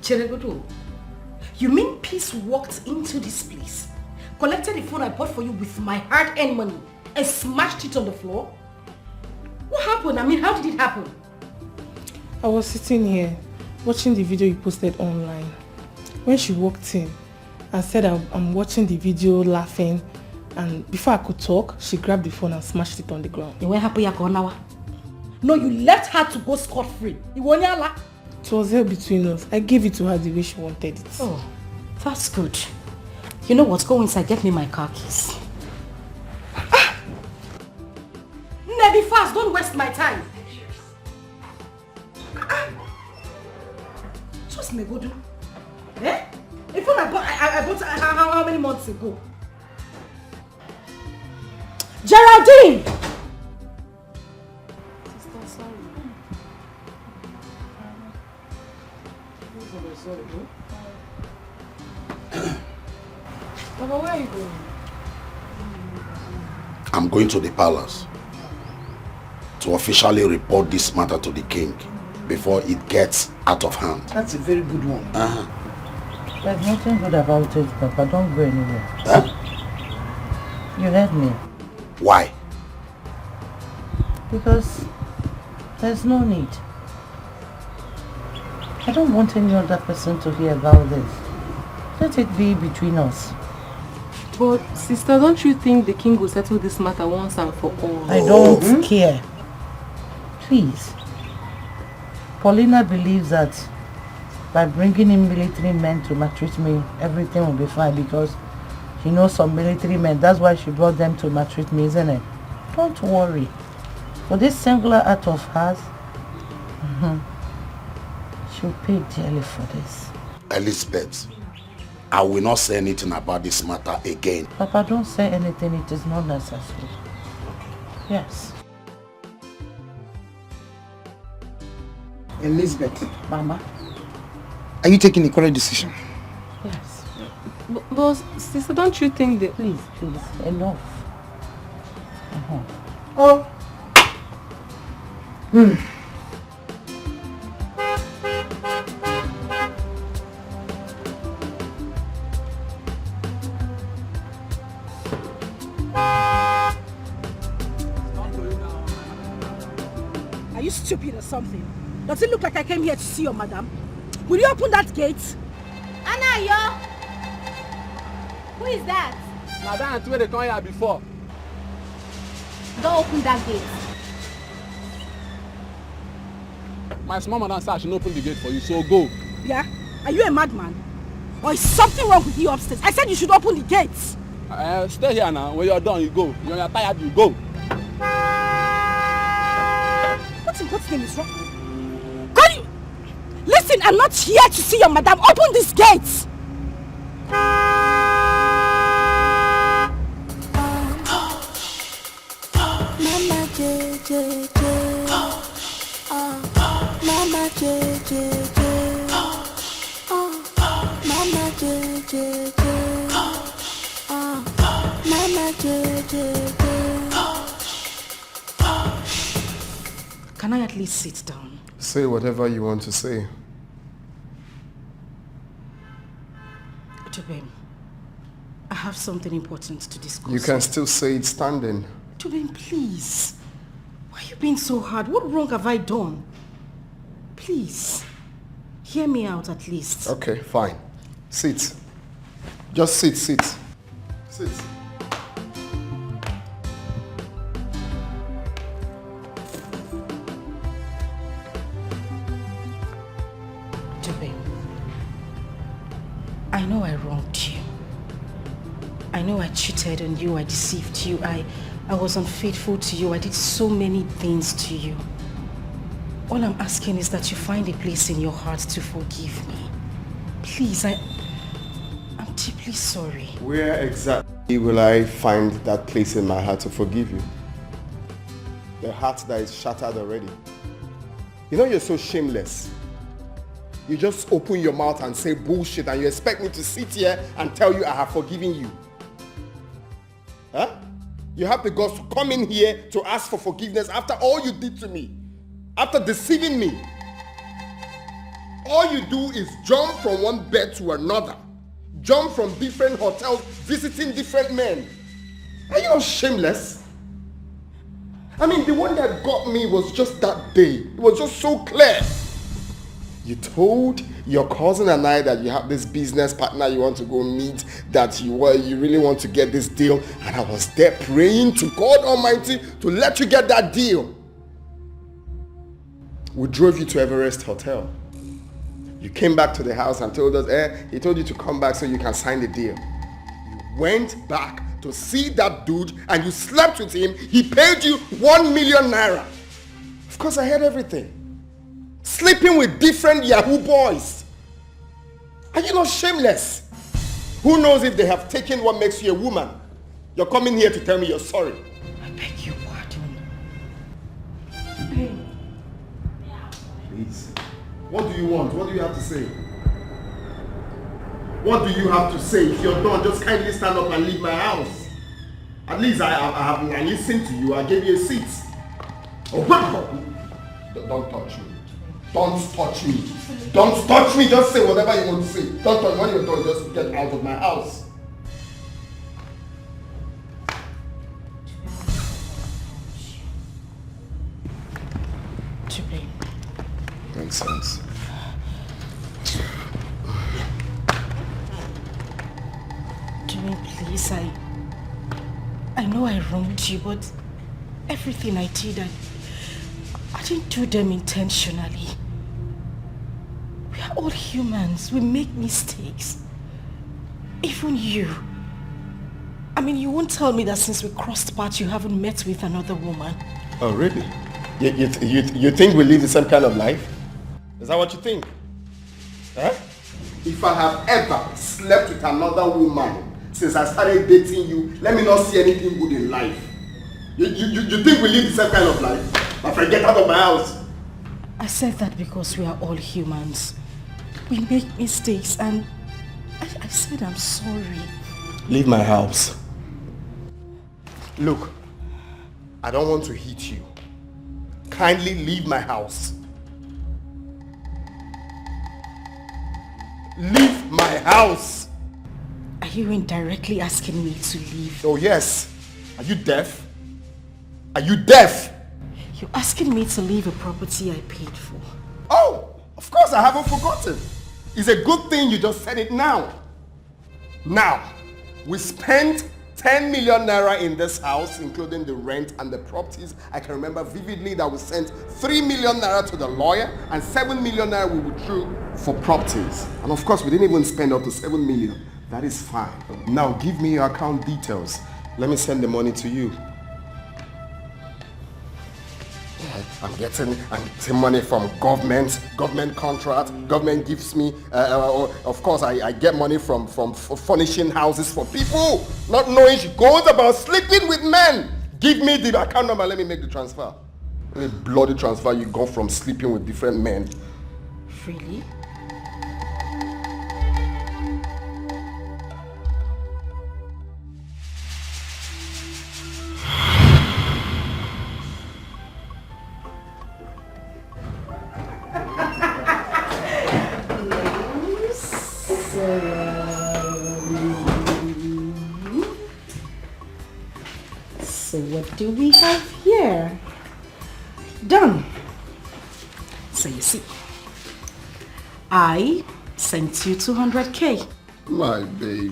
Cheregodo, you mean Peace walked into this place, collected the phone I bought for you with my hard-earned money, and smashed it on the floor? What happened? I mean, how did it happen? I was sitting here, watching the video you posted online. When she walked in, I said I'm watching the video, laughing, and before I could talk, she grabbed the phone and smashed it on the ground. What happened? No, you left her to go scot-free. It was held between us. I gave it to her the way she wanted it. Oh, that's good. You know what? Go inside, get me my car keys. Be fast, don't waste my time. Just me go do. Eh? If I bought how many months ago? Geraldine! Sister, sorry. Papa, where are you going? I'm going to the palace to officially report this matter to the king before it gets out of hand. That's a very good one. There's nothing good about it, Papa. Don't go anywhere. Huh? You heard me. Why? Because there's no need. I don't want any other person to hear about this. Let it be between us. But sister, don't you think the king will settle this matter once and for all? I don't care. Please. Paulina believes that by bringing in military men to maltreat me, everything will be fine because she knows some military men. That's why she brought them to maltreat me, isn't it? Don't worry. For this singular act of hers, she'll pay dearly for this. Elizabeth, I will not say anything about this matter again. Papa, don't say anything. It is not necessary. Yes. Elizabeth. Mama. Are you taking the correct decision? Yes. But sister, don't you think that... Please, enough. Oh. Are you stupid or something? Does it look like I came here to see your madam? Will you open that gate? Anayo! Who is that? Madam, Aunty, where they come here before. Don't open that gate. My small madam said I should open the gate for you, so go. Yeah? Are you a madman? Or is something wrong with you upstairs? I said you should open the gates. Stay here now. When you're done, you go. When you're tired, you go. What's name is wrong? Can you... Listen, I'm not here to see your madam. Open this gate. Mama J J J. Mama J J J. Mama J J J. Mama J J J. Can I at least sit down? Say whatever you want to say. Tubem, I have something important to discuss. You can still say it standing. Tubem, please. Why are you being so hard? What wrong have I done? Please, hear me out at least. Okay, fine. Sit. Just sit. Sit. Tubem, I know I wronged you. I know I cheated on you, I deceived you, I was unfaithful to you, I did so many things to you. All I'm asking is that you find a place in your heart to forgive me. Please, I'm deeply sorry. Where exactly will I find that place in my heart to forgive you? The heart that is shattered already. You know you're so shameless. You just open your mouth and say bullshit and you expect me to sit here and tell you I have forgiven you. Huh? You have the guts to come in here to ask for forgiveness after all you did to me. After deceiving me. All you do is jump from one bed to another. Jump from different hotels, visiting different men. Are you not shameless? I mean, the one that got me was just that day. It was just so clear. You told your cousin and I that you have this business partner you want to go meet, that you really want to get this deal, and I was there praying to God Almighty to let you get that deal. We drove you to Everest Hotel. You came back to the house and told us, he told you to come back so you can sign the deal. You went back to see that dude and you slept with him. He paid you 1 million naira. Of course, I heard everything. Sleeping with different Yahoo boys. Are you not shameless? Who knows if they have taken what makes you a woman? You're coming here to tell me you're sorry. I beg your pardon. Please. What do you want? What do you have to say? What do you have to say? If you're done, just kindly stand up and leave my house. At least I listened to you. I gave you a seat. Oh, don't touch me. Don't touch me. Don't touch me. Just say whatever you want to say. Don't touch me. When you're done, just get out of my house. Nonsense. Jimmy, please, I know I wronged you, but everything I did, I didn't do them intentionally. We are all humans. We make mistakes. Even you. I mean, you won't tell me that since we crossed paths, you haven't met with another woman. Oh, really? You think we live the same kind of life? Is that what you think? Huh? If I have ever slept with another woman since I started dating you, let me not see anything good in life. You think we live the same kind of life? My friend, get out of my house. I said that because we are all humans. We make mistakes and I said I'm sorry. Leave my house. Look, I don't want to hit you. Kindly leave my house. Leave my house. Are you indirectly asking me to leave? Oh yes. Are you deaf? Are you deaf? You're asking me to leave a property I paid for. Oh, of course I haven't forgotten. It's a good thing you just said it now. Now, we spent 10 million naira in this house, including the rent and the properties. I can remember vividly that we sent 3 million naira to the lawyer and 7 million naira we withdrew for properties. And of course, we didn't even spend up to 7 million. That is fine. Now, give me your account details. Let me send the money to you. I'm getting money from government contract. Government gives me, of course, I get money from furnishing houses for people, not knowing she goes about sleeping with men. Give me the account number, let me make the transfer. Any bloody transfer you got from sleeping with different men. Really? So what do we have here? Done. So you see, I sent you 200k. My baby.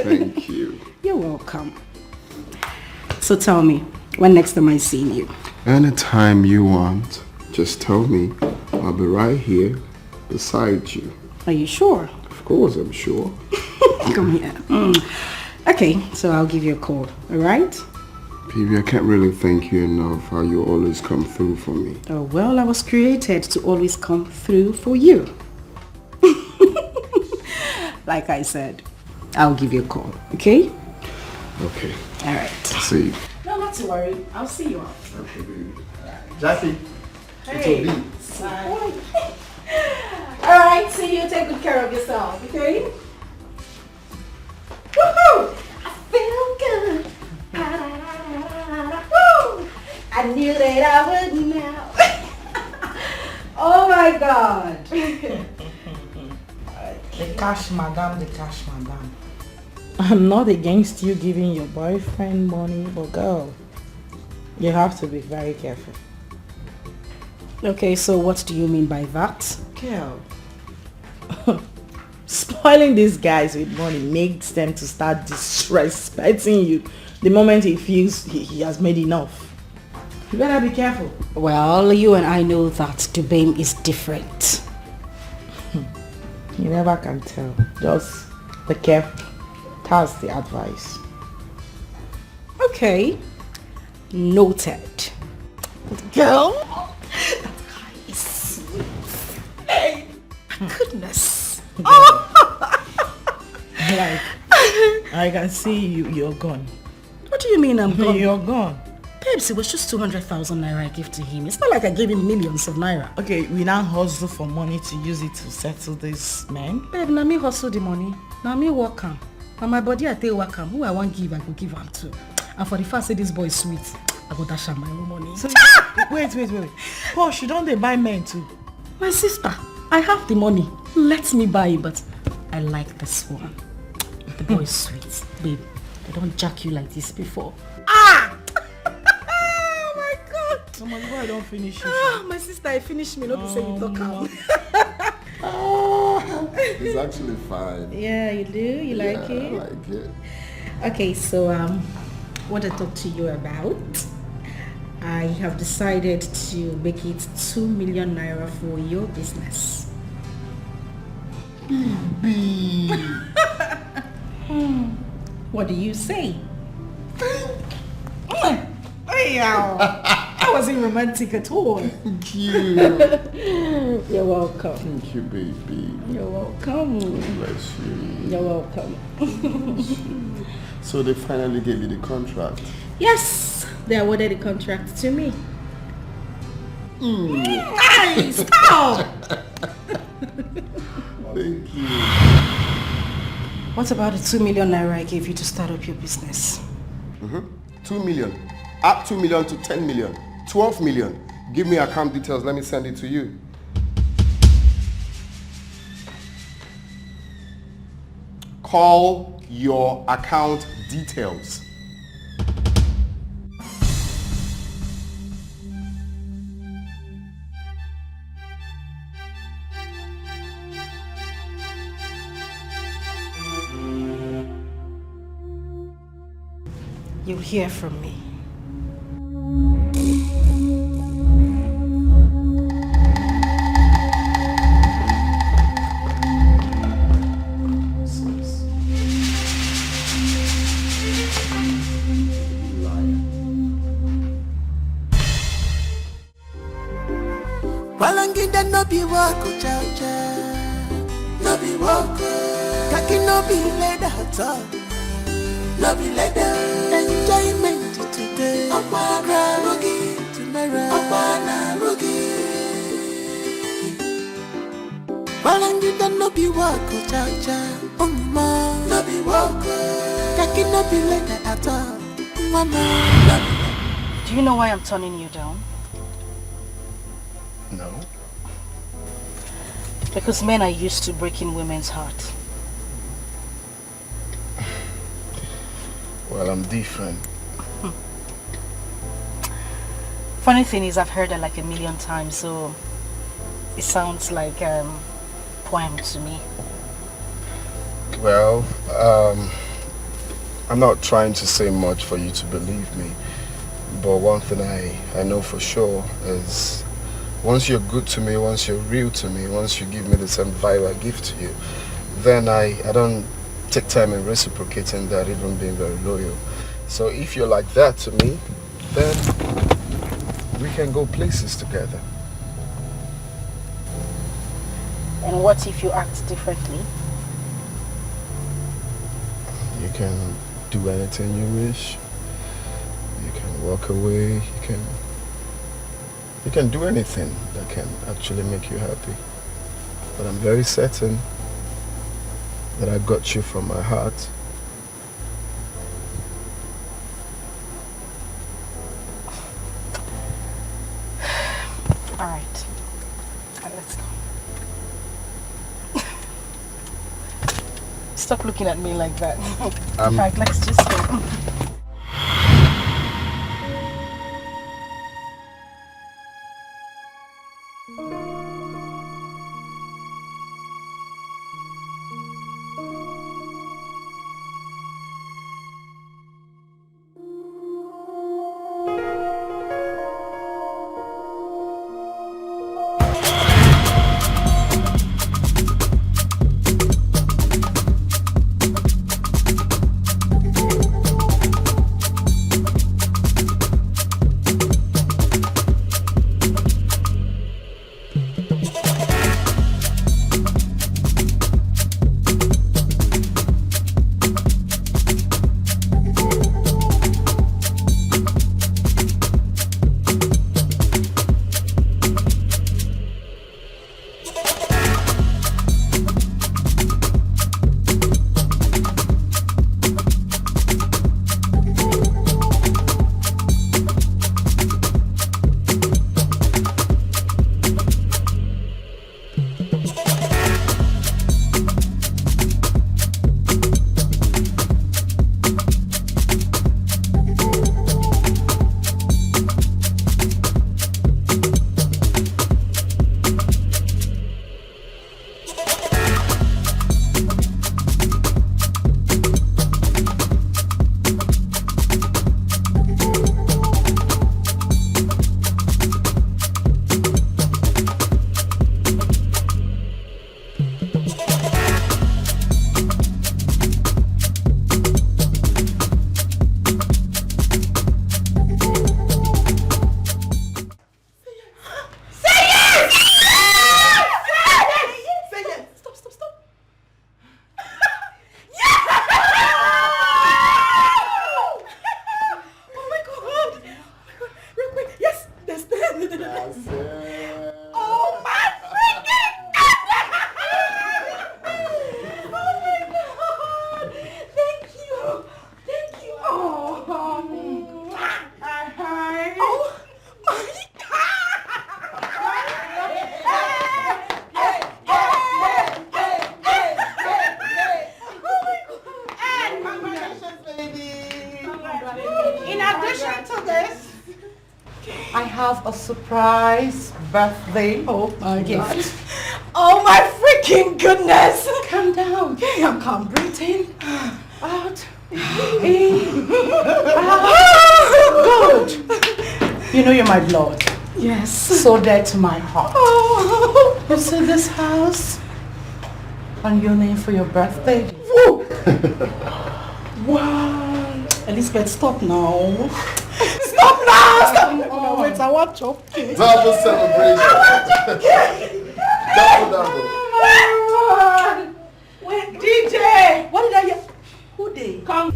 Thank you. You're welcome. So tell me, when next am I seeing you? Anytime you want, just tell me. I'll be right here beside you. Are you sure? Of course I'm sure. Come here. Okay, so I'll give you a call, alright? Baby, I can't really thank you enough how you always come through for me. Oh, well, I was created to always come through for you. Like I said, I'll give you a call, okay? Okay. Alright. See you. No, not to worry. I'll see you off. Okay, baby. Jackie. Hey. Alright, see you. Take good care of yourself, okay? Woohoo! I feel good. Woo! I knew that I would now. Oh my God. The cash madam, the cash madam. I'm not against you giving your boyfriend money, but girl, you have to be very careful. Okay, so what do you mean by that? Girl, spoiling these guys with money makes them to start disrespecting you the moment he feels he has made enough. You better be careful. Well, you and I know that Dubaim is different. You never can tell. Just be careful. That's the advice. Okay. Noted. Girl, that guy is sweet. Hey, goodness. Like, I can see you're gone. What do you mean I'm gone? You're gone. Babes, it was just 200,000 naira I gave to him. It's not like I gave him millions of naira. Okay, we now hustle for money to use it to settle this man. Babe, now me hustle the money. Now me work am. Now my body I take work am. Who I want give, I go give am to. And for the fact say this boy is sweet, I go dash am my own money. So, wait. Posh, you don't they buy men too? My sister, I have the money. Let me buy it, but I like this one. The boy is sweet. Babe, I don't jack you like this before. Ah! Oh my God! Come on, why I don't finish it? Ah, my sister, I finished me. Not to say you talk out. It's actually fine. Yeah, you do? You like it? I like it. Okay, so what I talked to you about, I have decided to make it 2 million naira for your business. Baby. What do you say? That wasn't romantic at all. Thank you. You're welcome. Thank you, baby. You're welcome. Bless you. You're welcome. So they finally gave you the contract? Yes, they awarded the contract to me. Nice! Stop! Thank you. What about the 2 million naira I gave you to start up your business? 2 million. Up 2 million to 10 million. 12 million. Give me account details. Let me send it to you. Call your account details. You'll hear from me. Walangida no be wako cha cha, no be wako. Kaki no be leather at all, no be leather. Enjoyment today, Opana Rogi tomorrow, Opana Rogi. Walangida no be wako cha cha, mama no be wako. Kaki no be leather at all, mama. Do you know why I'm turning you down? No. Because men are used to breaking women's heart. Well, I'm different. Funny thing is, I've heard it like a million times, so it sounds like a poem to me. Well, I'm not trying to say much for you to believe me, but one thing I know for sure is once you're good to me, once you're real to me, once you give me the same vibe I give to you, then I don't take time in reciprocating that, even being very loyal. So if you're like that to me, then we can go places together. And what if you act differently? You can do anything you wish. You can walk away. You can do anything that can actually make you happy. But I'm very certain that I got you from my heart. All right, let's go. Stop looking at me like that. In fact, let's just go. Surprise birthday gift. Oh my freaking goodness! Calm down. Okay, I'm calm. Breathe in, out, in, Good. You know you're my blood. Yes. So dear to my heart. Oh. You see this house and your name for your birthday. Woo. Wow. Elizabeth, stop now. Stop now! Stop! No, wait, I want chocolate. Double celebration. Double. Wait, DJ! What did I hear? Who they? Come.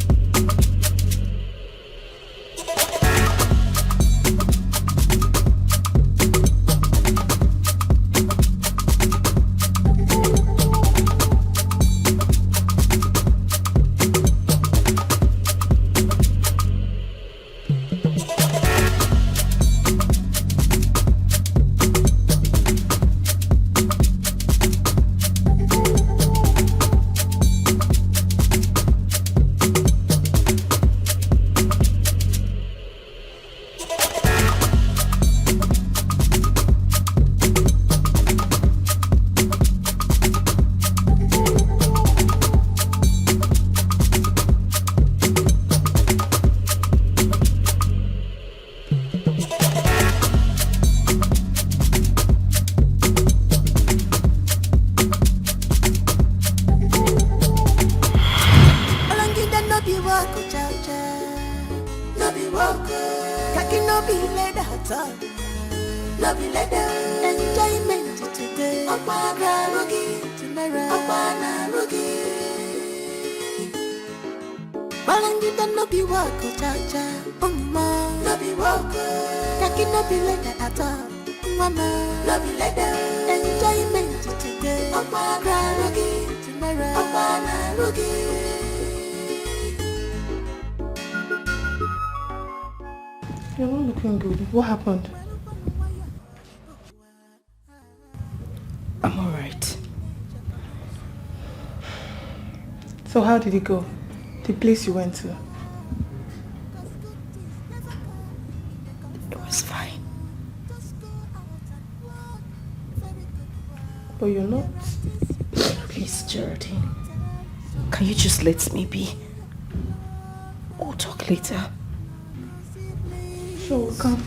love you later. Enjoyment today. Opana Rugi, tomorrow. Opana Rugi. Balangita no be wako, cha-cha. No be wako. Taki no be later at all. Mama, love you later. Enjoyment today. Opana Rugi, tomorrow. Opana Rugi. You're not looking good. What happened? I'm alright. So how did it go? The place you went to? It was fine. But you're not. Please, Geraldine. Can you just let me be? We'll talk later. Sure, come.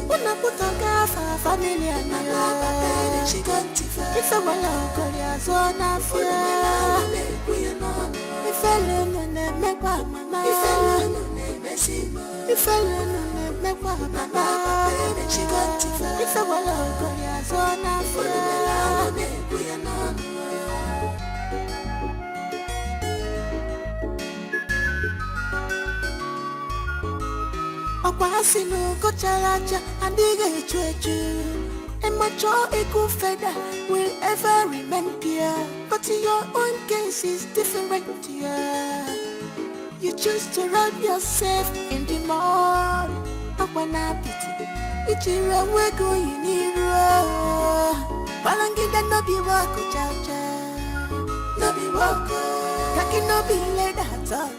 Unakutoka familia na Ife wala ukolia zona fia Ife lene mekwa mama Ife lene mekwa mama Ife wala ukolia zona fia Okwasi no kocharacha andige chwechu Emacho ikufeda will ever remain pure But your own case is different, yeah You choose to wrap yourself in the mud Okwana piti Ichira wego yiniro Balangida no be wako cha-cha No be wako Kaki no be leda hata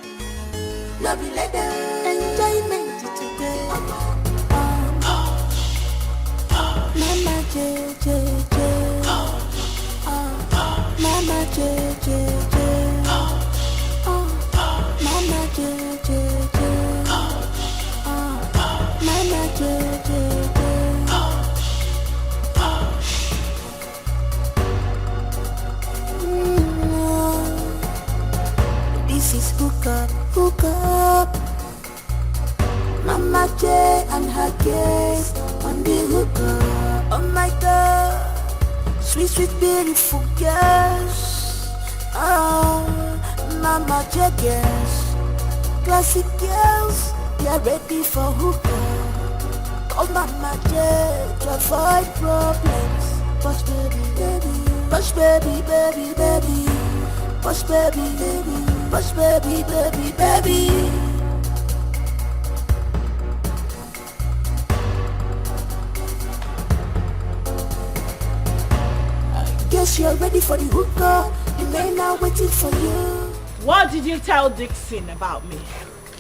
No be leda Enjoyment Mama J J J Mama J J J Mama J J J Mama J J J This is hook up Mama J and her guest on the hookup. Oh my God, sweet, sweet, beautiful girls. Oh, Mama J girls, classic girls, they are ready for hookup. Oh Mama J to avoid problems. Push baby, baby, push baby, baby, baby, push baby, baby, push baby, baby, baby. Guess you're ready for the hookup. The men are waiting for you. What did you tell Dixon about me?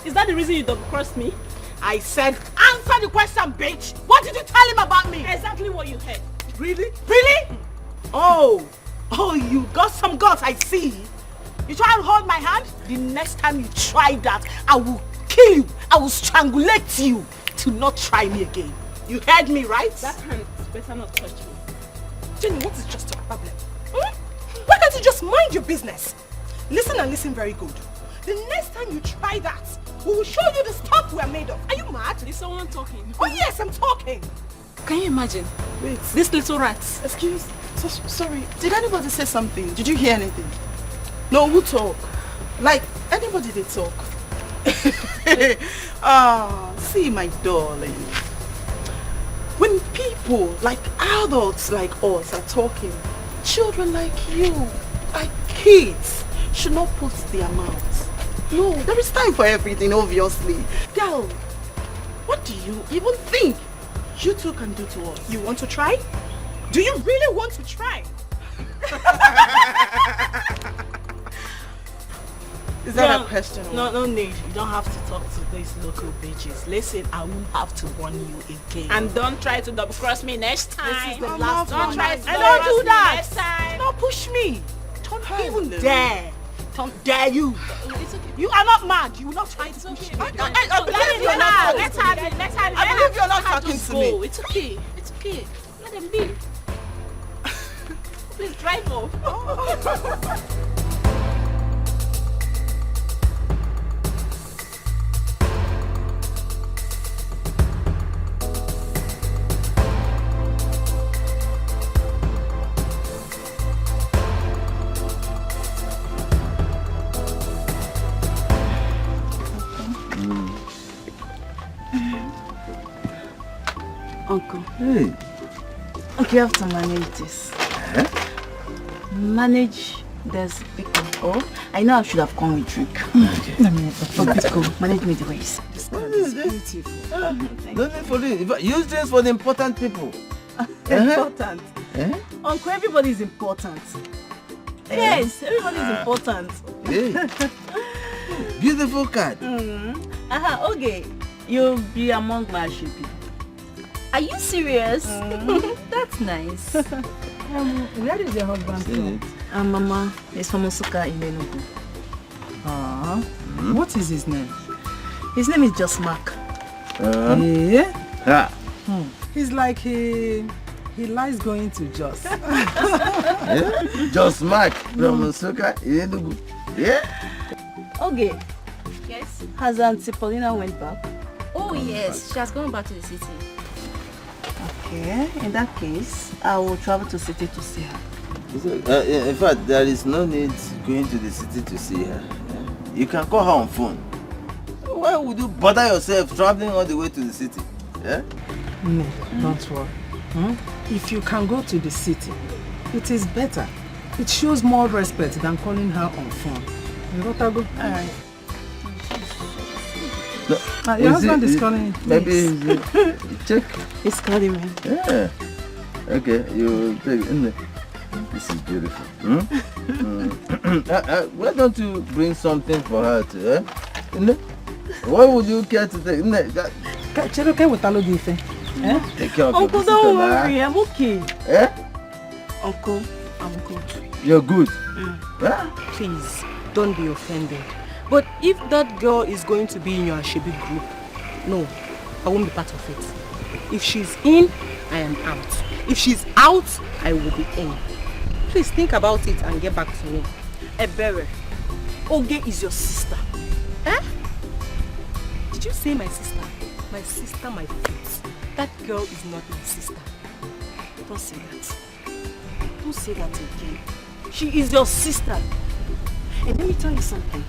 Is that the reason you double-crossed me? I said, answer the question, bitch! What did you tell him about me? Exactly what you heard. Really? Really? Oh, you got some guts, I see. You try and hold my hand? The next time you try that, I will kill you. I will strangulate you. To not try me again. You heard me, right? That hand better not touch me. Jenny, what is just your problem? Why can't you just mind your business? Listen and listen very good. The next time you try that, we will show you the stuff we are made of. Are you mad? Is someone talking? Oh yes, I'm talking. Can you imagine? Wait. This little rat. Excuse. Sorry. Did anybody say something? Did you hear anything? No, who talk? Like, anybody did talk. See my darling. When people, like adults like us are talking, children like you, like kids, should not put their mouths. No, there is time for everything, obviously. Girl, what do you even think you two can do to us? You want to try? Do you really want to try? Is that a question? No need. You don't have to talk to these local bitches. Listen, I won't have to warn you again. And don't try to double cross me next time. This is the last one. Don't try to double cross me next time. Don't push me. Don't even dare. Don't dare you. It's okay. You are not mad. You will not try to push me. I believe you're not Let's have it. I believe you're not talking to me. It's okay. It's okay. Let them be. Please drive off. Uncle. Hey. Okay, you have to manage this. Manage this pickle. Oh, I know I should have come with drink. Pickle, manage me the ways. This card is beautiful. Don't need for this. Use this for the important people. Important. Uncle, everybody is important. Yes, everybody is important. Hey. Beautiful card. Okay. You'll be among my shipping. Are you serious? That's nice. Where is your husband from? Mama is from Osuka in Enugu. What is his name? His name is just Mark. Yeah? He's like he likes going to Jos. Just Mark from Osuka in Enugu. Yeah? Okay. Yes? Has Aunty Paulina went back? Oh yes, she has gone back to the city. Okay, in that case, I will travel to the city to see her. In fact, there is no need going to the city to see her. You can call her on phone. Why would you bother yourself traveling all the way to the city? Yeah? No, don't worry. If you can go to the city, it is better. It shows more respect than calling her on phone. You got to go? Alright. Your husband is calling. Maybe check. He's calling me. Yeah. Okay, you take it. This is beautiful. Why don't you bring something for her to? What would you care to take? Take care of Uncle, don't worry, I'm okay. Uncle, I'm good. You're good. Please, don't be offended. But if that girl is going to be in your Ashebi group, no, I won't be part of it. If she's in, I am out. If she's out, I will be in. Please think about it and get back to me. Ebere, Oge is your sister. Did you say my sister? My sister, my feet. That girl is not my sister. Don't say that. Don't say that again. She is your sister. And let me tell you something.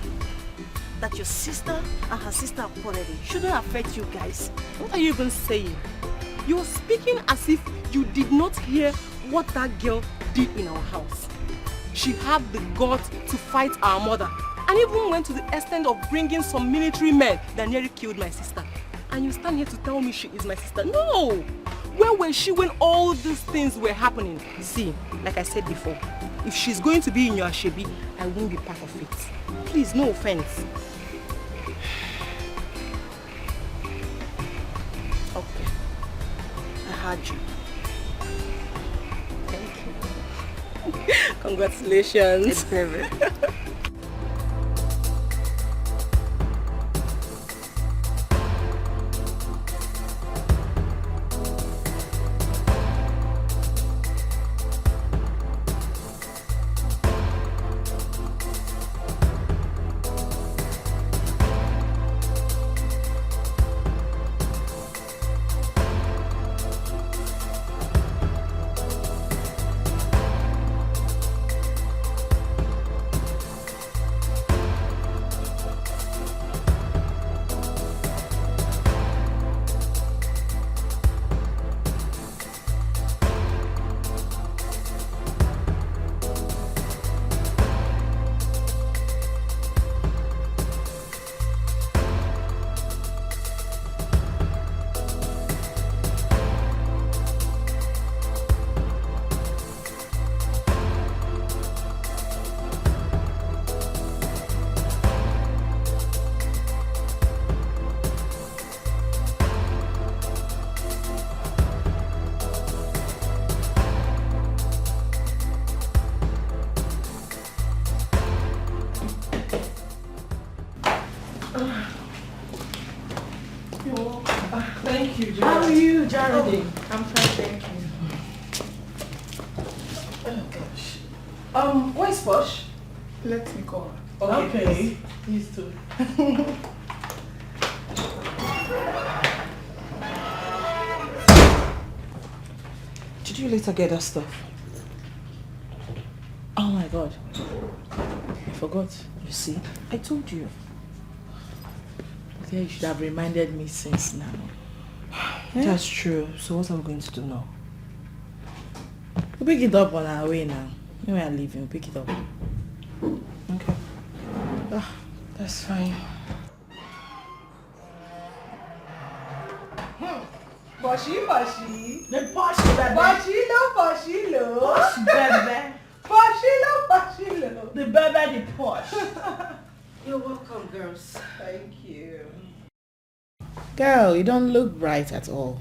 That your sister and her sister quarreling shouldn't affect you guys. What are you even saying? You're speaking as if you did not hear what that girl did in our house. She had the guts to fight our mother and even went to the extent of bringing some military men that nearly killed my sister. And you stand here to tell me she is my sister? No! Where was she when all these things were happening? See, like I said before, if she's going to be in your Ashebi, I won't be part of it. Please, no offense. Okay. I heard you. Thank you. Congratulations. It's very. Thank you, Jared. How are you, Jared? I'm fine, thank you. Oh gosh. Where's Posh? Let me call her. Okay. Please too. Did you later get that stuff? Oh my god. I forgot. You see, I told you. Yeah, you should have reminded me since now. That's true. So what are we going to do now? We'll pick it up on our way now. When we are leaving, we'll pick it up. Okay. That's fine. Poshy, poshy. The posh baby. Poshy lo. Posh baby. Poshy lo. The baby, the posh. You're welcome, girls. Thank you. Girl, you don't look bright at all.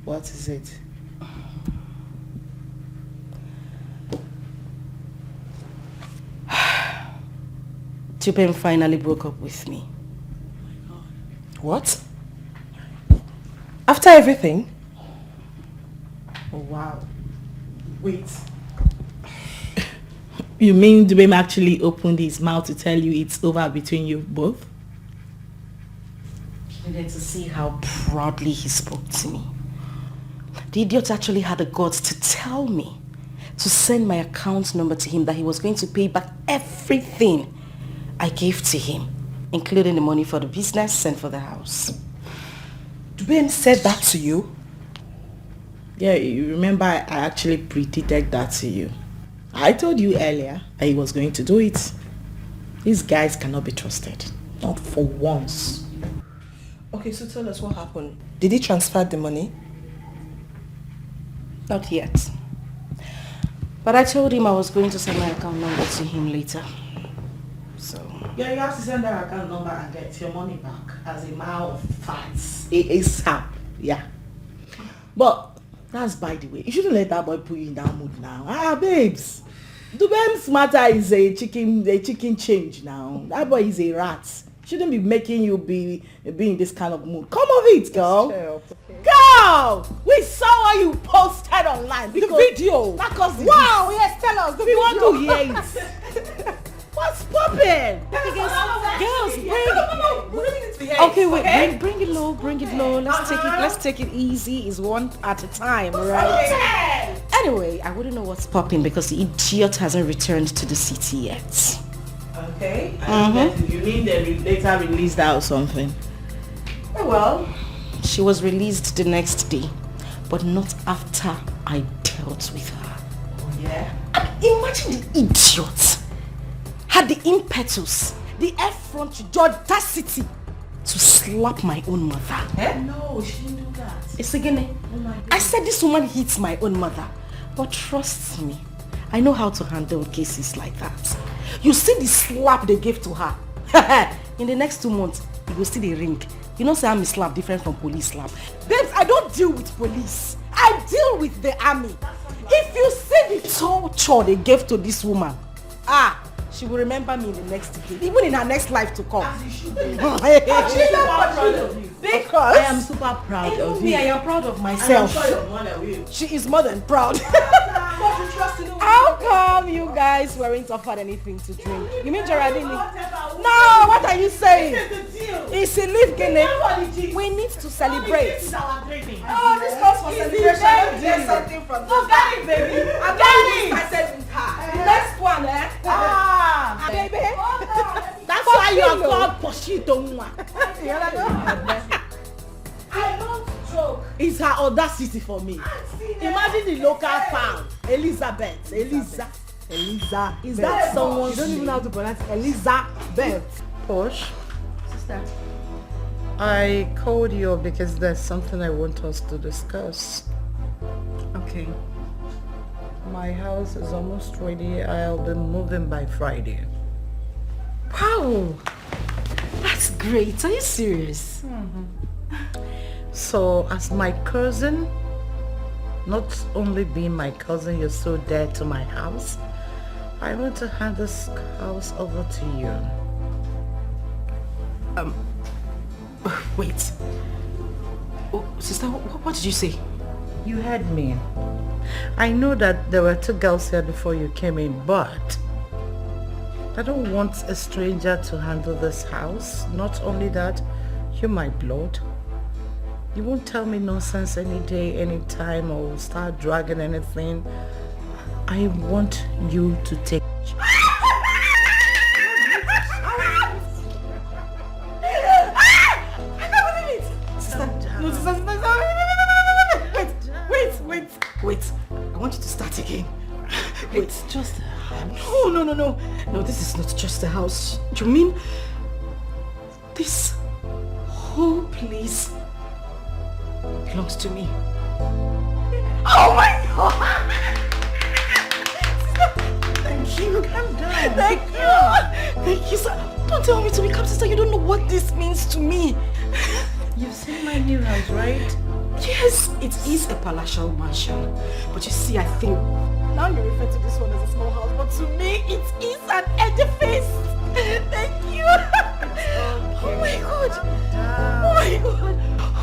What is it? Chupen finally broke up with me. What? After everything? Oh, wow. Wait. You mean Dubem actually opened his mouth to tell you it's over between you both? You needed to see how proudly he spoke to me. The idiot actually had the guts to tell me to send my account number to him, that he was going to pay back everything I gave to him, including the money for the business and for the house. Dubem said that to you? Yeah, you remember I actually predicted that to you. I told you earlier that he was going to do it. These guys cannot be trusted. Not for once. Okay, so tell us what happened. Did he transfer the money? Not yet. But I told him I was going to send my account number to him later. So... Yeah, you have to send that account number and get your money back as a matter of fact. ASAP. Yeah. But that's by the way. You shouldn't let that boy put you in that mood now. Babes. Dubem's matter is a chicken change now. That boy is a rat. Shouldn't be making you be in this kind of mood. Come of it, girl. Okay. Girl! We saw what you posted online. The video. Wow, yes, tell us. We want to hear it. What's popping? Girls, okay, wait, bring it low, Let's take it easy. It's one at a time, right? Okay. Anyway, I wouldn't know what's popping because the idiot hasn't returned to the city yet. Okay. You mean they later released out something? Oh, well, she was released the next day, but not after I dealt with her. Oh, yeah? Imagine the idiot had the impetus, the effrontery, the audacity to slap my own mother. No, she didn't do that. It's again. I said this woman hits my own mother, but trust me, I know how to handle cases like that. You see the slap they gave to her. In the next 2 months, you will see the ring. You know, say I'm a slap different from police slap. Babes, I don't deal with police. I deal with the army. If you see the torture they gave to this woman, she will remember me in the next decade, even in her next life to come. Because I am super proud of you. I am proud of myself. I'm sure your mother will. She is more than proud. How come you guys weren't offered anything to drink? You mean Geraldine? No, what are you saying? It's a live Guinea. We need to celebrate. This calls for celebration. Let me get something from this. Daddy, baby. I'm going to started with her. Next one, baby. That's why you are called Poshito. I don't joke. It's her audacity for me. Imagine the local farm. Elizabeth. Eliza. Is that someone? You don't even know how to pronounce Elizabeth. Posh. Sister. I called you up because there's something I want us to discuss. Okay. My house is almost ready. I'll be moving by Friday. Wow. That's great. Are you serious? So, as my cousin, not only being my cousin, you're so dear to my house, I want to hand this house over to you. Wait. Oh, sister, what did you say? You heard me. I know that there were 2 girls here before you came in, but I don't want a stranger to handle this house. Not only that, you're my blood. You won't tell me nonsense any day, any time, or start dragging anything. I want you to take... No, sister, wait. I want you to start again. Wait. It's just a house. No. No, this is not just a house. Do you mean this whole place belongs to me? Oh my God! Thank you. Calm down. Thank you, sir. Don't tell me to become sister. You don't know what this means to me. You've seen my new house, right? Yes, it is a palatial mansion. But you see, I think now you refer to this one as a small house, but to me it is an edifice. Thank you. Oh my God. Oh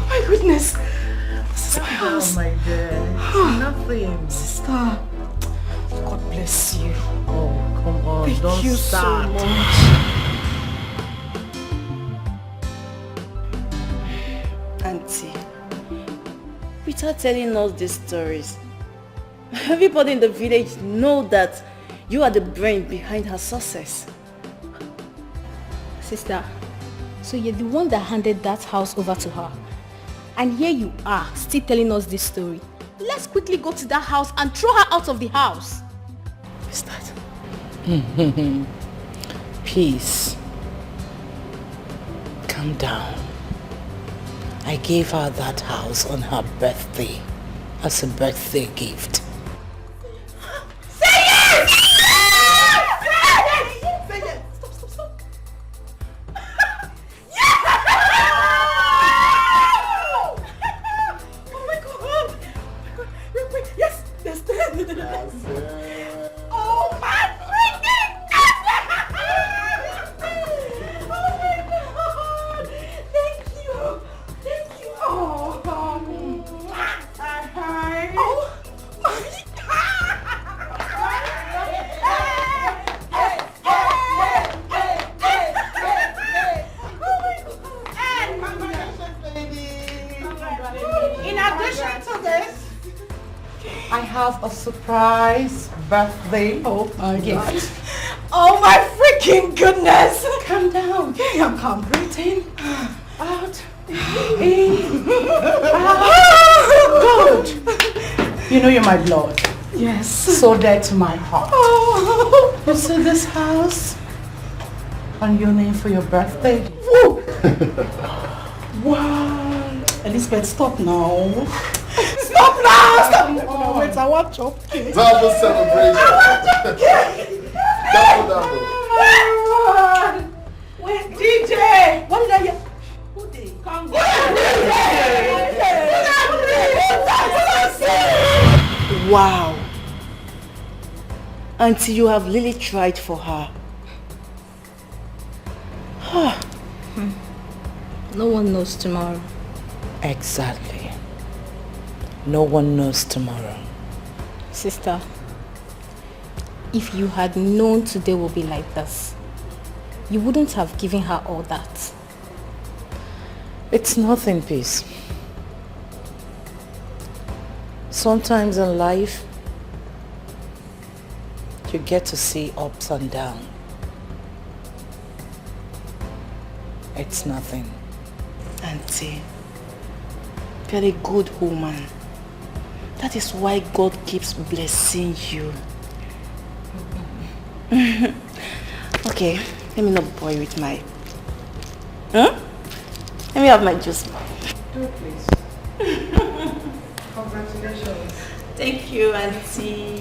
my goodness. This is my house. Oh my dear. It's nothing. Sister, God bless you. Oh, come on. Thank Don't you start. so much. Auntie, without telling us these stories, everybody in the village know that you are the brain behind her success. Sister, so you're the one that handed that house over to her. And here you are, still telling us this story. Let's quickly go to that house and throw her out of the house. What's that? Peace. Calm down. I gave her that house on her birthday as a birthday gift. Say yes! Say yes! Stop. Yes! Oh my God! Wait. Yes! Yes! Oh my freaking God! Oh my God! Thank you! Oh in addition to this, I have a surprise birthday gift. Oh my freaking goodness! Calm down. Okay, I'm calm. Breathe in, out, in, out. Good. You know you're my blood. Yes. So dear to my heart. Oh. You see this house on your name for your birthday? Woo. Wow. Elizabeth, stop now. Stop now! Stop! Oh, wait, I want chocolate. Double celebration. Double. Wait, DJ! What did I hear? Who did? Wow. Auntie, you have really tried for her. No one knows tomorrow. Exactly. No one knows tomorrow. Sister, if you had known today would be like this, you wouldn't have given her all that. It's nothing, Peace. Sometimes in life, you get to see ups and downs. It's nothing. Auntie, you're a good woman. That is why God keeps blessing you. Okay, let me not bore you with my... Let me have my juice. Do it, please. Congratulations. Thank you, Auntie.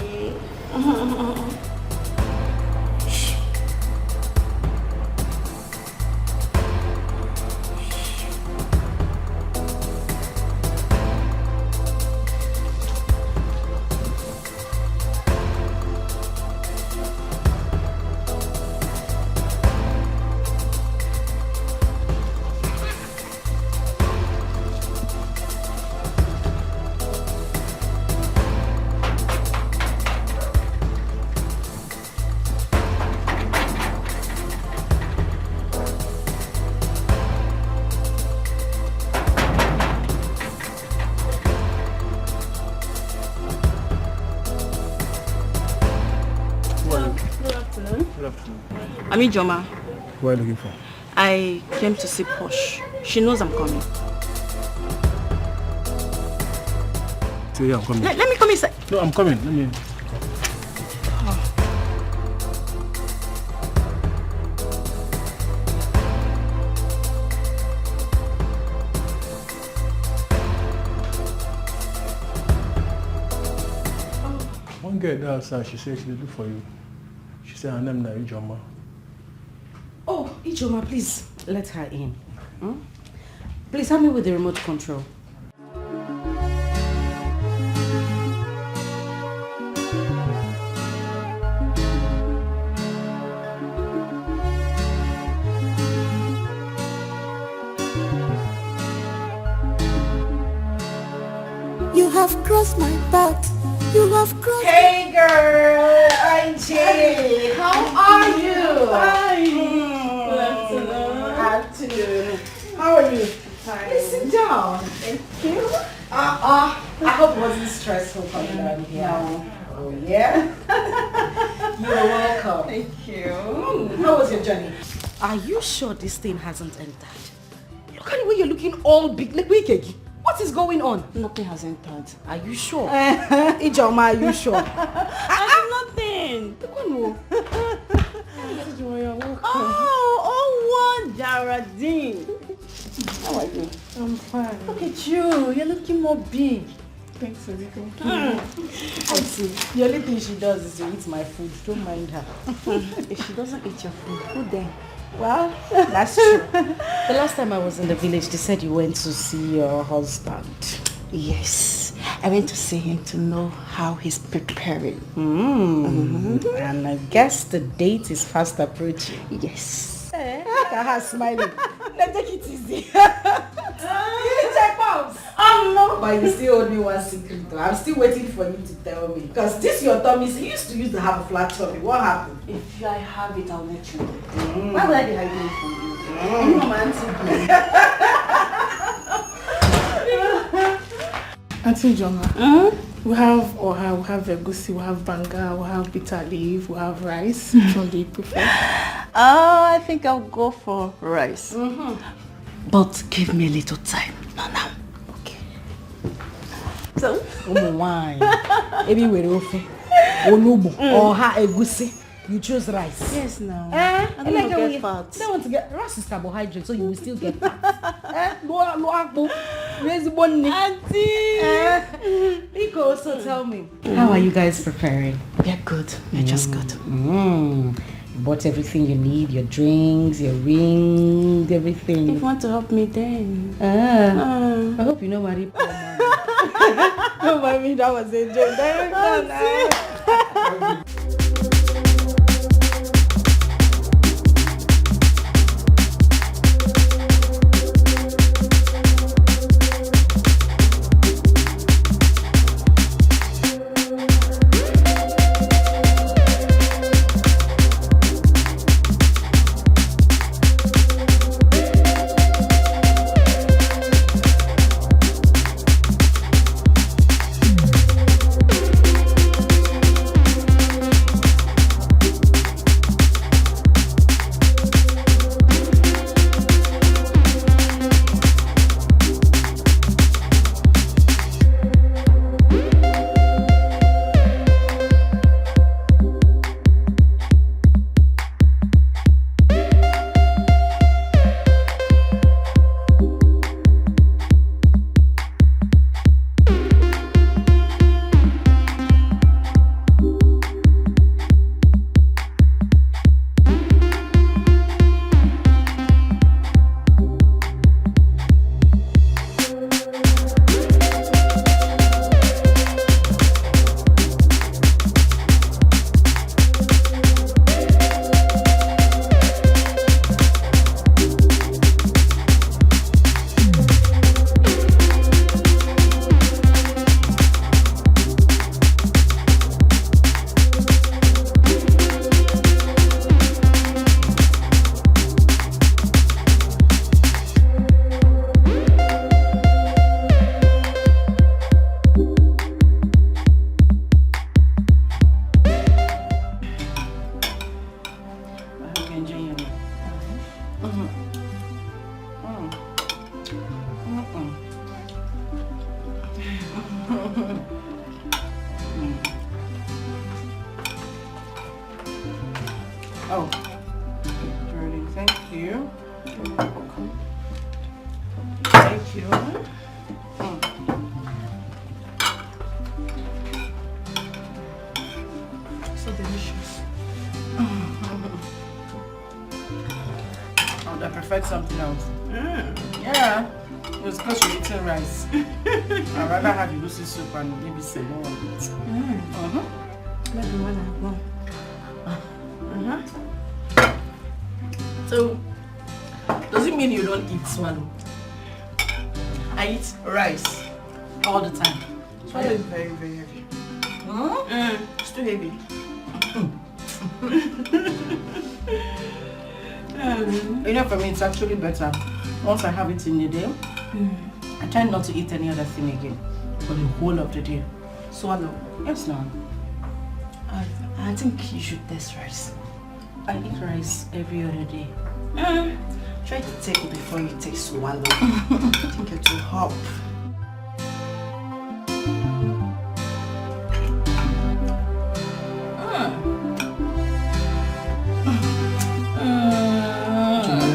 I'm Ijoma. Who are you looking for? I came to see Posh. She knows I'm coming. Yeah, I'm coming. Let me come inside. No, I'm coming. Let me... One girl there outside, she said she will do for you. She said her name is Ijoma. Oh, Ijoma, please let her in. Please help me with the remote control. You have crossed my path. You have crossed. Hey girl, Aunty. Hey, how are you? Afternoon. How are you? Please sit down. Thank you. I hope it wasn't stressful coming down here. No. Oh yeah? You're welcome. Thank you. How was your journey? Are you sure this thing hasn't entered? Look at the way you're looking all big. Like, what is going on? Nothing has entered. Are you sure? Ijoma, are you sure? Nothing. Oh, one Jaradine. How are you? I'm fine. Look at you. You're looking more big. Thanks, Eriko. I see. The only thing she does is to eat my food. Don't mind her. If she doesn't eat your food, who then? Well, that's true. The last time I was in the village, they said you went to see your husband. Yes. I went to see him to know how he's preparing. And I guess the date is fast approaching. Yes. Look at her smiling. Let's take it easy. You check pounds. No. But you still owe me one secret though. I'm still waiting for you to tell me. Because this your tummy, you used to have a flat tummy. What happened? If I have it, I'll let you know. Why would I be hiding it from you? You know my Auntie Joma, we have egusi, we have banga, we have bitter leaf, we have rice. Which one do you prefer? I think I'll go for rice. But give me a little time. Now. Okay. So? Wine. Maybe we're off. Or ha egusi. You choose rice. Yes, now. I don't want to get fat. You don't want to get rice is carbohydrate, so you will still get fat. Where's the one? Auntie! Nico, so tell me, how are you guys preparing? We're good. We're just good. You bought everything you need, your drinks, your rings, everything. If you want to help me, then. I hope you know Marie Paul. No, I mean, that was a joke. tried something else. Yeah. It was because you're eating rice. I'd rather have egusi soup and maybe semo on it. Maybe when I go. So, does it mean you don't eat swallow? I eat rice all the time. Swallow is very, very heavy. It's too heavy. You know, for me, it's actually better. Once I have it in the day, I try not to eat any other thing again for the whole of the day. Swallow? Yes, no. I think you should test rice. I eat rice every other day. Try to take it before you take swallow. I think it will help.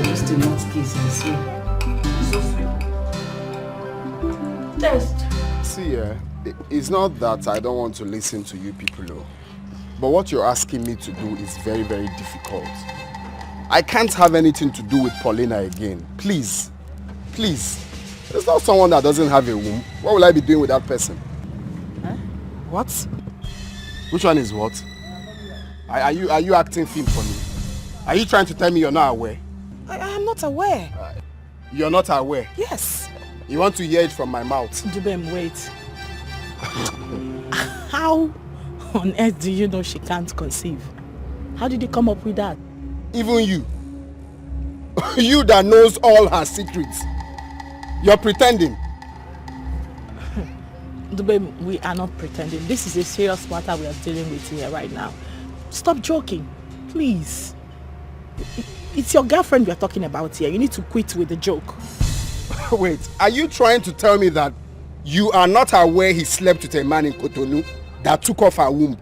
Just a not kiss and sweet. So sweet. Test. See, it's not that I don't want to listen to you people, but what you're asking me to do is very, very difficult. I can't have anything to do with Paulina again. Please. Please. There's not someone that doesn't have a womb. What will I be doing with that person? Huh? What? Which one is what? Are you acting film for me? Are you trying to tell me you're not aware? I am not aware. You're not aware? Yes. You want to hear it from my mouth? Dubem, wait. How on earth do you know she can't conceive? How did you come up with that? Even you. You that knows all her secrets. You're pretending. Dubem, we are not pretending. This is a serious matter we are dealing with here right now. Stop joking, please. It's your girlfriend we are talking about here. You need to quit with the joke. Wait, are you trying to tell me that you are not aware he slept with a man in Cotonou that took off her womb?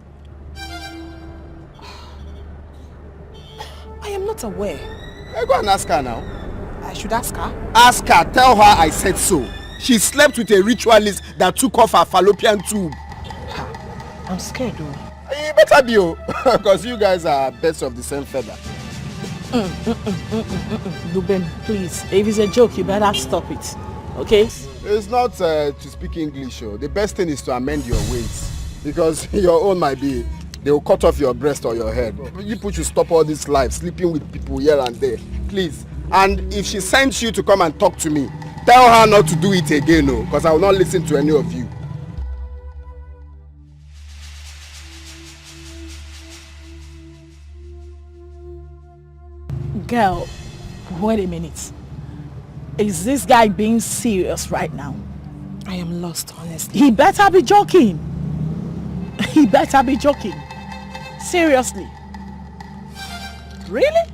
I am not aware. Go and ask her now. I should ask her? Ask her, tell her I said so. She slept with a ritualist that took off her fallopian tube. I'm scared though. You better be, because you guys are birds of the same feather. Dubem, please, if it's a joke, you better stop it, okay? It's not to speak English, the best thing is to amend your ways, because your own might be, they will cut off your breast or your head. You people should stop all this life, sleeping with people here and there, please. And if she sends you to come and talk to me, tell her not to do it again, because I will not listen to any of you. Girl, wait a minute. Is this guy being serious right now? I am lost, honestly. He better be joking. He better be joking. Seriously. Really?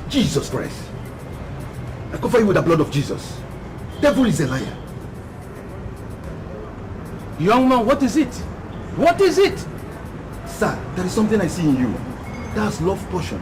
Jesus Christ. I cover you with the blood of Jesus. Devil is a liar. Young man, what is it? What is it? Sir, there is something I see in you. That's love potion.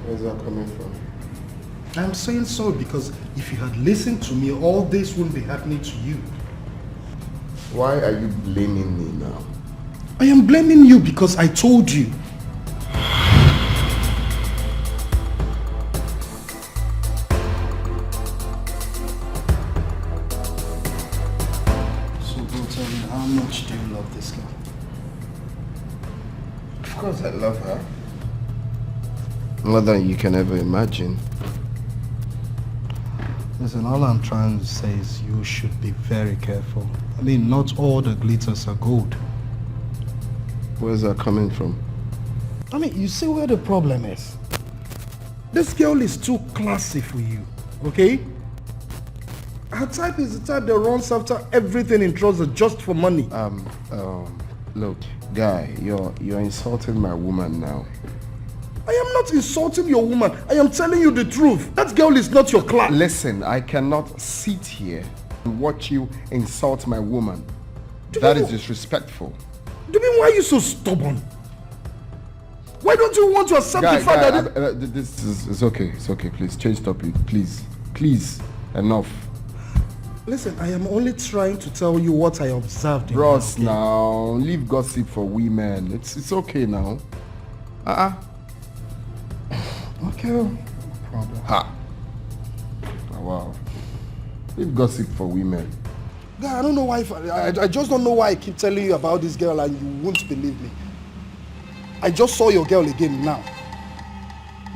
Where's that coming from? I'm saying so because if you had listened to me, all this wouldn't be happening to you. Why are you blaming me now? I am blaming you because I told you. So go tell me, how much do you love this girl? Of course I love her. More than you can ever imagine. Listen, all I'm trying to say is you should be very careful. I mean, not all the glitters are gold. Where's that coming from? I mean, you see where the problem is. This girl is too classy for you, okay? Her type is the type that runs after everything in trousers just for money. Look, guy, you're insulting my woman now. I am not insulting your woman. I am telling you the truth. That girl is not your class. Listen, I cannot sit here and watch you insult my woman. That is disrespectful. Do you mean why are you so stubborn? Why don't you want to accept the fact that... this is okay. It's okay. Please, change topic. Please. Please. Enough. Listen, I am only trying to tell you what I observed in Ross, now, leave gossip for women. It's okay now. Okay, no problem. Ha. Oh, wow. Leave gossip for women. Guy, I don't know why. I just don't know why I keep telling you about this girl and you won't believe me. I just saw your girl again now.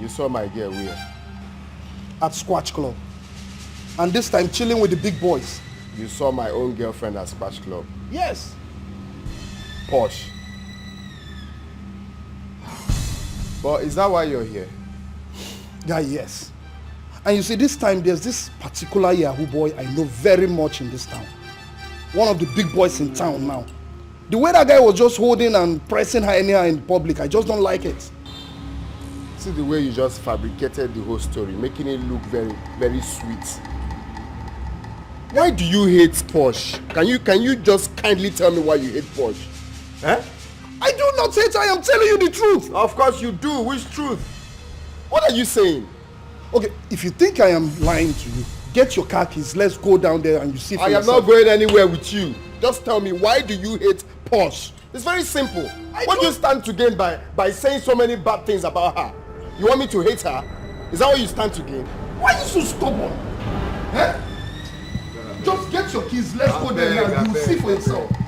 You saw my girl where? At Squatch Club. And this time chilling with the big boys. You saw my own girlfriend at Squatch Club? Yes. Posh. But is that why you're here? Yeah, yes. And you see, this time there's this particular Yahoo boy I know very much in this town. One of the big boys in town now. The way that guy was just holding and pressing her anyhow in public, I just don't like it. See the way you just fabricated the whole story, making it look very, very sweet. Why do you hate Posh? Can you just kindly tell me why you hate Posh? Eh? I do not hate her, I am telling you the truth. Of course you do. Which truth? What are you saying? Okay, if you think I am lying to you, get your car keys, let's go down there and you see for yourself. I am not going anywhere with you. Just tell me, why do you hate Posh? It's very simple. What do you stand to gain by saying so many bad things about her? You want me to hate her? Is that what you stand to gain? Why are you so stubborn? Eh? Just get your keys, let's go there and you will see for yourself. See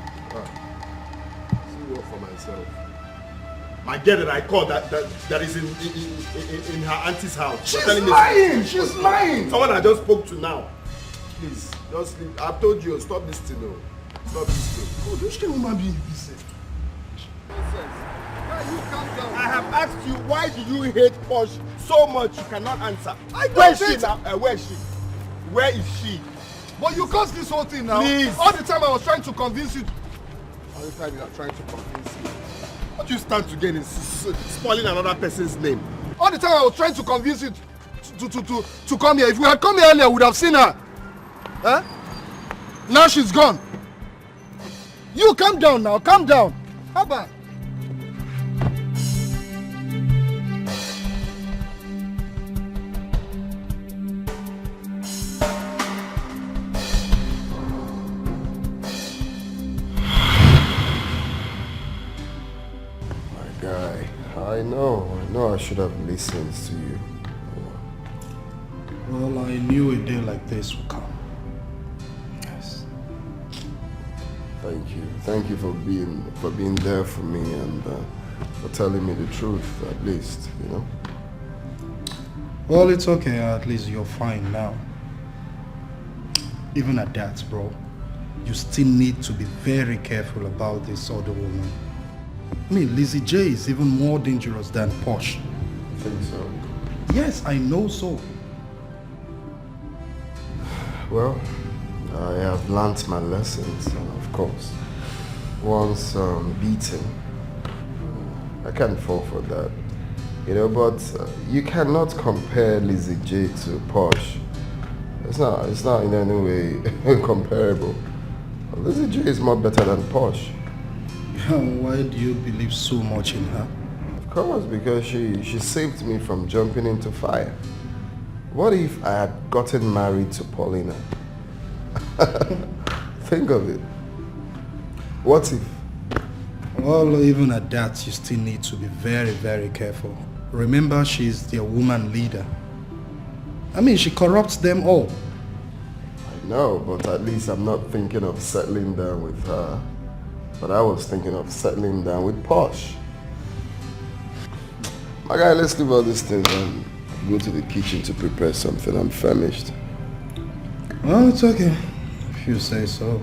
what for myself. My girl that I called that is in her auntie's house. She's lying! She's lying! Someone I just spoke to now. Please, just leave. I've told you, stop this thing now. Stop this thing. Oh, don't you woman be innocent? I have asked you, why do you hate Posh so much you cannot answer? Where is she now? Where is she? Where is she? But you caused this whole thing now. Please. All the time I was trying to convince you. All the time you are trying to convince me. What do you stand to gain in spoiling another person's name? All the time I was trying to convince you to come here. If we had come here earlier, we would have seen her. Huh? Now she's gone. You calm down now, calm down. How about? I know I should have listened to you. Well, I knew a day like this would come. Yes. Thank you for being there for me and for telling me the truth, at least, you know. Well, it's okay, at least you're fine now. Even at that, bro, you still need to be very careful about this other woman. I mean, Lizzie J is even more dangerous than Posh. You think so? Yes, I know so. Well, I have learnt my lessons, of course. Once beaten, I can't fall for that. You know, but you cannot compare Lizzie J to Posh. It's not in any way comparable. Lizzie J is more better than Posh. Why do you believe so much in her? Of Of course, because she saved me from jumping into fire. What if I had gotten married to Paulina? Think of it. What if? Well, even at that, you still need to be very, very careful. Remember, she's their woman leader. I mean, she corrupts them all. I know, but at least I'm not thinking of settling down with her. But I was thinking of settling down with Posh. My guy, let's leave all these things and go to the kitchen to prepare something. I'm famished. Well, it's okay, if you say so.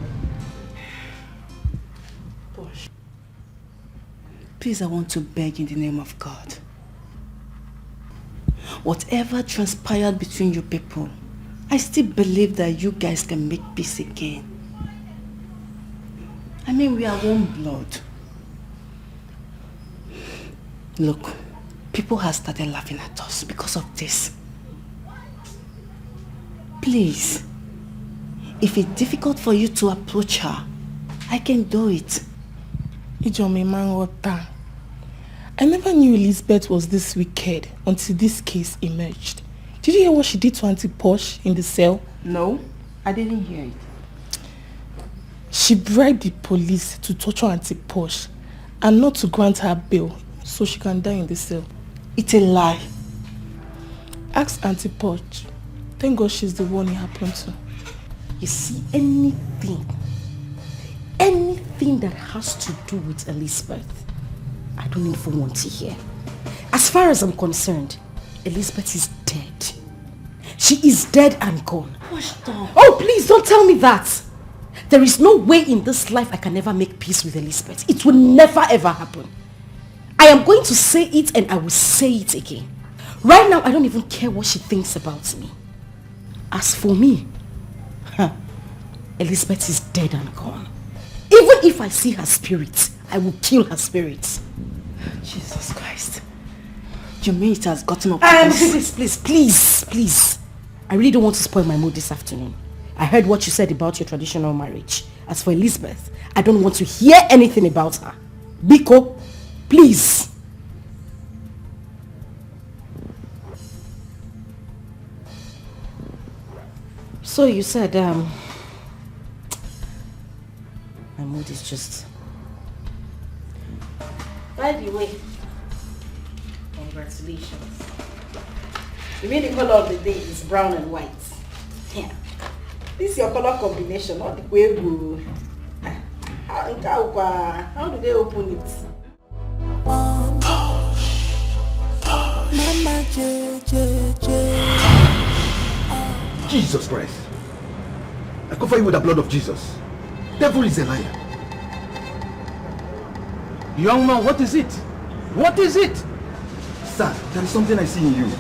Posh, please, I want to beg in the name of God. Whatever transpired between you people, I still believe that you guys can make peace again. I mean, we are one blood. Look, people have started laughing at us because of this. Please, if it's difficult for you to approach her, I can do it. I never knew Elizabeth was this wicked until this case emerged. Did you hear what she did to Aunty Posh in the cell? No, I didn't hear it. She bribed the police to torture Aunty Posh and not to grant her bail so she can die in the cell. It's a lie. Ask Aunty Posh. Thank God she's the one it happened to. You see, anything that has to do with Elizabeth, I don't even want to hear. As far as I'm concerned, Elizabeth is dead. She is dead and gone. Oh, please don't tell me that. There is no way in this life I can ever make peace with Elizabeth. It will never ever happen. I am going to say it and I will say it again. Right now, I don't even care what she thinks about me. As for me, Elizabeth is dead and gone. Even if I see her spirit, I will kill her spirit. Jesus Christ. You mean it has gotten up to this? Please. I really don't want to spoil my mood this afternoon. I heard what you said about your traditional marriage. As for Elizabeth, I don't want to hear anything about her. Biko, please. So you said, my mood is just... By the way, congratulations. You mean the color of the day is brown and white? Yeah. This is your color combination, not the way we... How do they open it? Jesus Christ. I cover you with the blood of Jesus. Devil is a liar. Young man, what is it? What is it? Sir, there is something I see in you.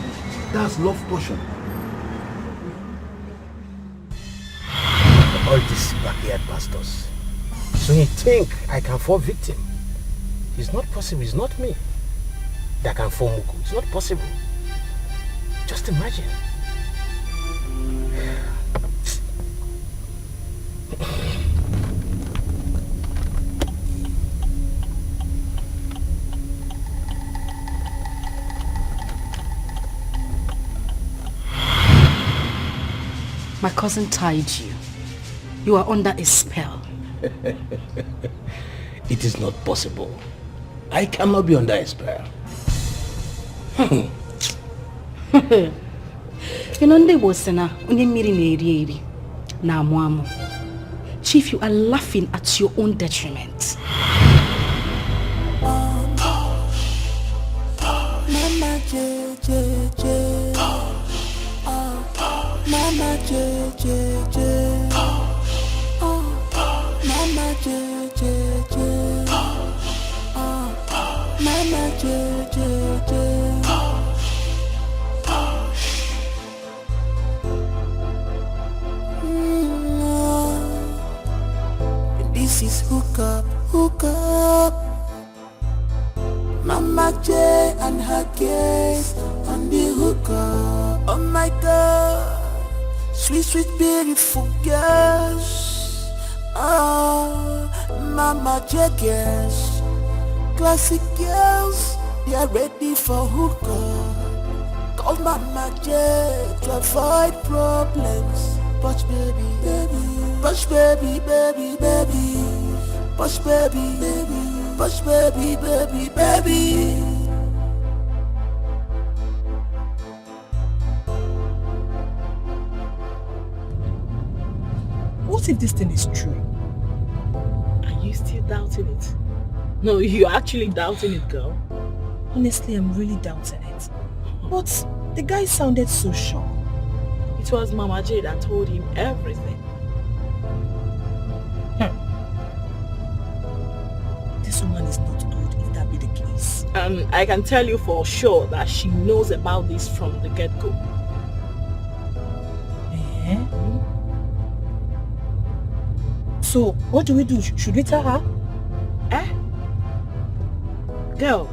That's love potion. All these backyard pastors. So you think I can fall victim? It's not possible. It's not me that can fall muku. It's not possible. Just imagine. My cousin tied you. You are under a spell. It is not possible. I cannot be under a spell. You know, there was na Chief, you are laughing at your own detriment. Mama J. Mama J. Mama J. Mama J. This is hook up. Mama J and her case on the hook up. Oh my God, sweet, beautiful girls. Oh, Mama J girls, classic girls. they are ready for hookah. Call Mama J to avoid problems. Push baby, baby, push baby, baby, baby, push baby, baby, push baby, baby, baby. What if this thing is true? Are you still doubting it? No, you're actually doubting it, girl. Honestly, I'm really doubting it. But the guy sounded so sure. It was Mama J that told him everything. This woman is not good if that be the case. I can tell you for sure that she knows about this from the get-go. So, what do we do? Should we tell her? Girl,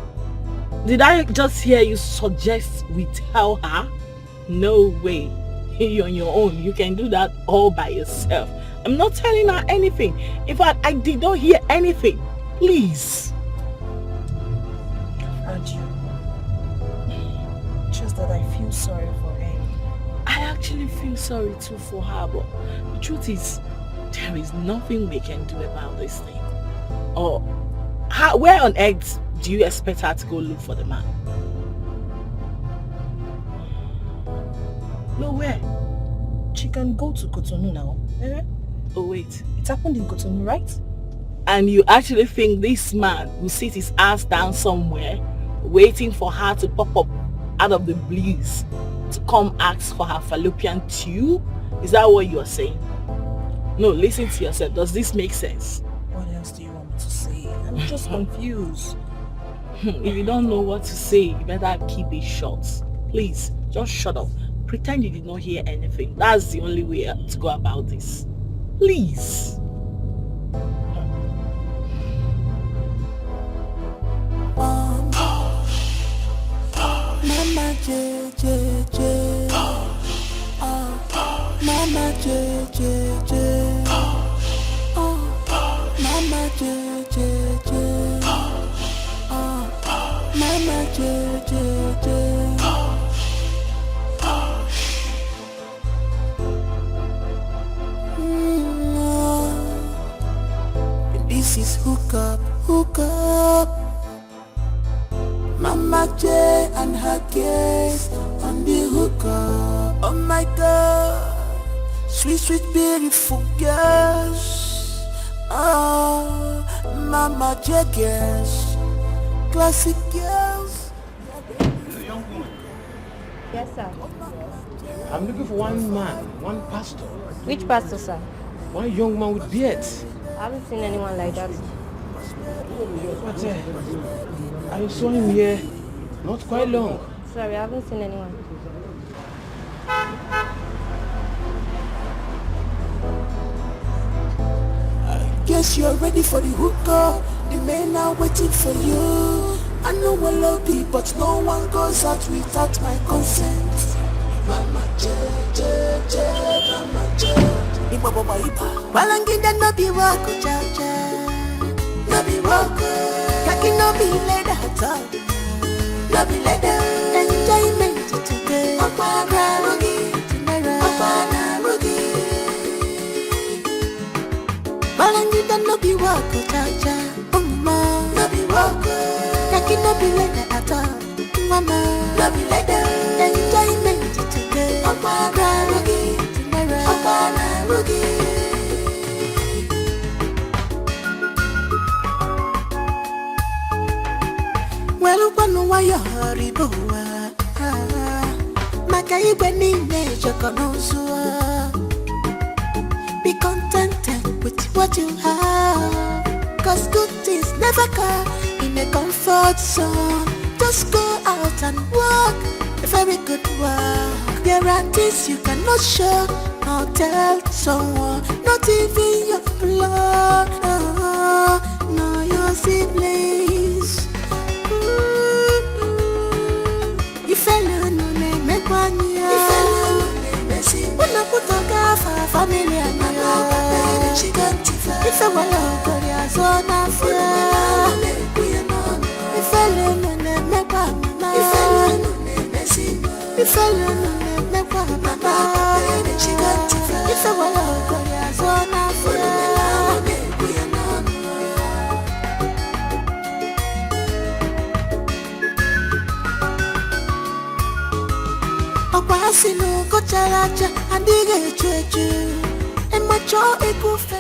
did I just hear you suggest we tell her? No way. You're on your own. You can do that all by yourself. I'm not telling her anything. In fact, I did not hear anything. Please. Just that I feel sorry for her. I actually feel sorry too for her, but the truth is, there is nothing we can do about this thing. Or, where on earth do you expect her to go look for the man? No, where? She can go to Cotonou now. Oh wait. It happened in Cotonou, right? And you actually think this man will sit his ass down somewhere waiting for her to pop up out of the blues to come ask for her fallopian tube? Is that what you are saying? No, listen to yourself. Does this make sense? What else do you want me to say? I'm just confused. If you don't know what to say, you better keep it short. Please, just shut up. Pretend you did not hear anything. That's the only way to go about this. Please. Mama J J J. Mama J J J. Mama J J J. Mama J J J. This is hook up. Mama J and her guest on the hook up. Oh my God, sweet, sweet, beautiful girls. Oh, Mama J girls, classic girls. Yes, sir. I'm looking for one man, one pastor. Which pastor, sir? One young man with beard. I haven't seen anyone like that. But I saw him here not quite long. Sorry, I haven't seen anyone. Guess you're ready for the hookah. The men are waiting for you. I know I love you, but no one goes out without my consent. Mama J, J, J, Mama J. Iba baba iba. Balangida no be wako chacha. No be wako. Kaki no be leather at all. No be leather. Enjoyment today. Apana rugi. Apana rugi. Balangida no be wako chacha. Mama. No be wako. Kaki no be leather at all. Mama. No be leather. Enjoyment today. Apana rugi. Apana rugi. Well, one wire hurry boa. Maka ibe nine chokonozua. Be contented with what you have. Cause good things never come in a comfort zone. Just go out and walk a very good walk. There are things you cannot show or tell someone, not even your blood, no your siblings. If I no name make one year, if I no name Messi, when I put a gaff family and my she can't. If I want to go, there's one affair. If I no name make If I learn to make mama, she got to fight. If I want to go, there's one after. Okwasino kocharacha andige chechu emacho ekufe.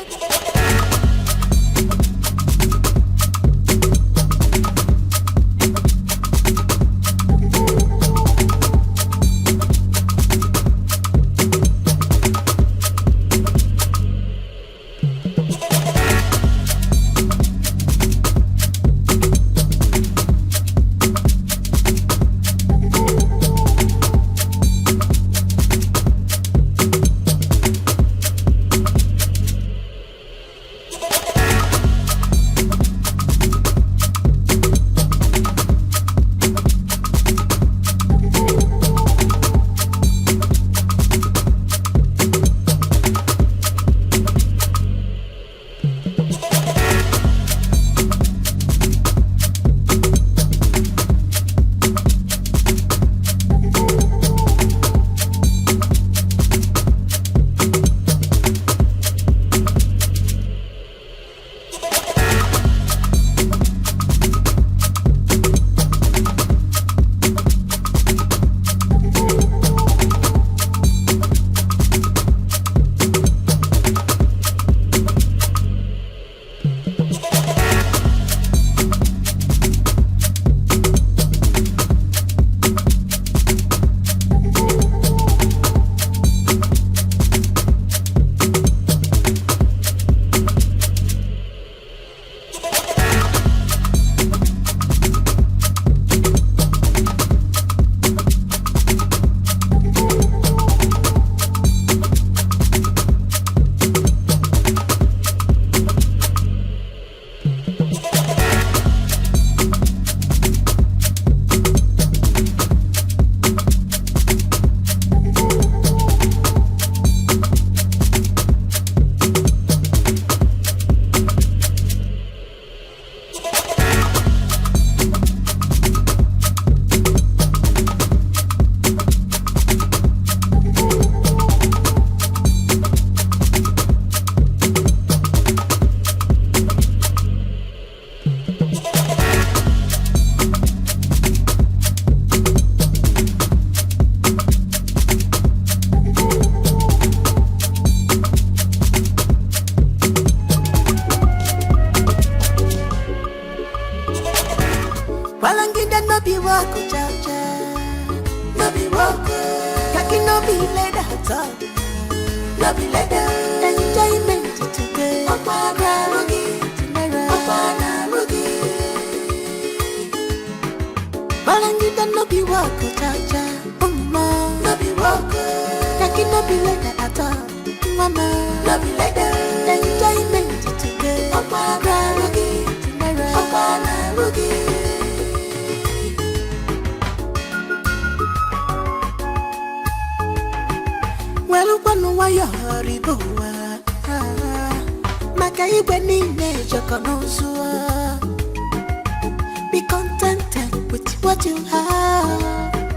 Be contented with what you have,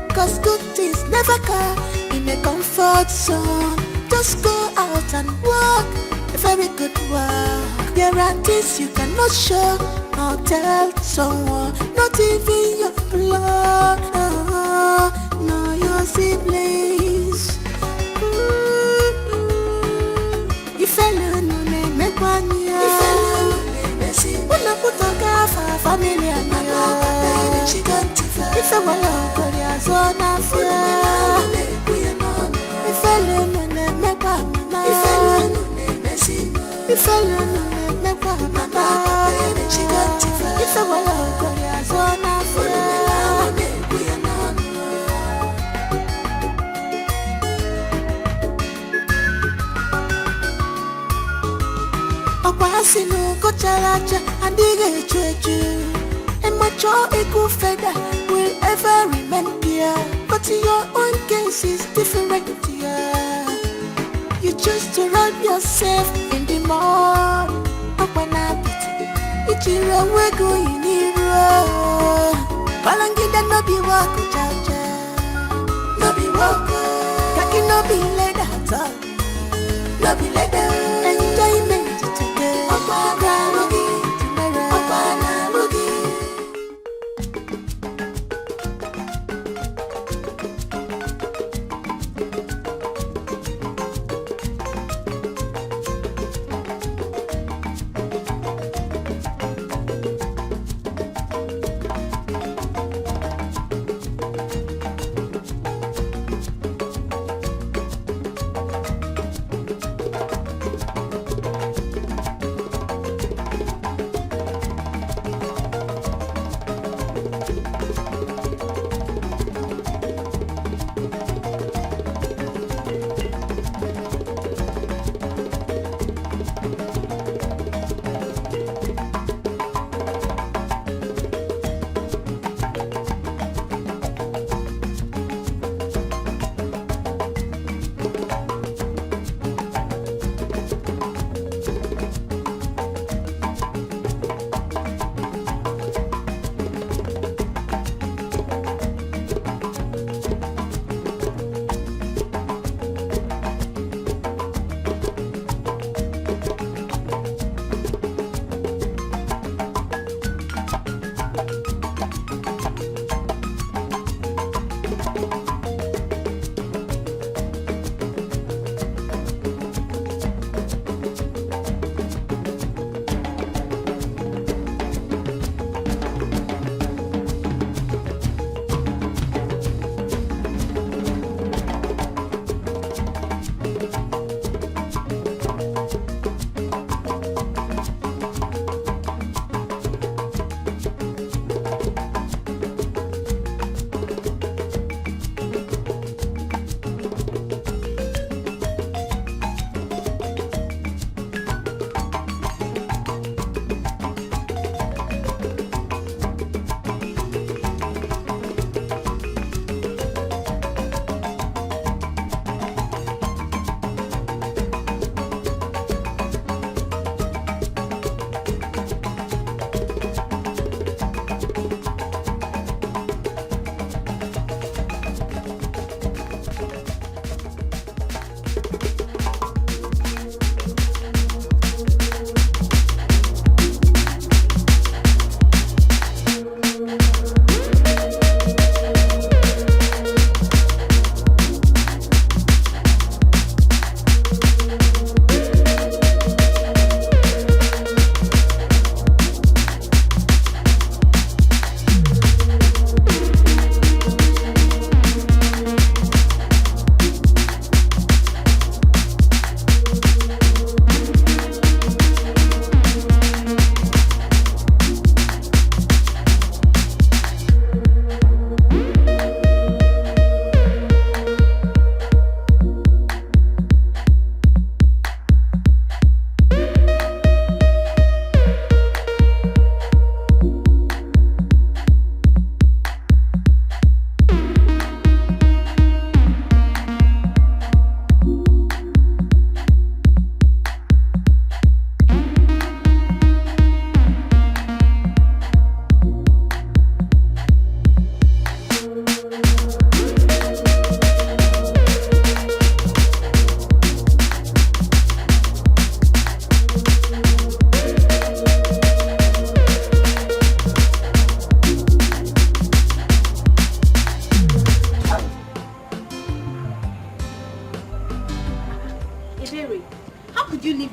'cause good things never come in a comfort zone. Just go out and work a very good work. There are things you cannot show or tell someone, not even your blood, no your siblings. If alone no make one year, if alone no messy, when I put a gaff family and my she got to fight. If I want to go there, so now if alone no make one, if alone no messy, if alone no make one, she got to fight. If I want to go there, so now Okwasino kocharacha andige chechu emacho ekufeda will ever remain dear, but your own case is different dear. You choose to rub yourself in the mud. Okwanapiti ichiro wego iniro balangida no be wako chacha, no be like that. No be like that. Enjoyment today. Opana mugi, opana mugi.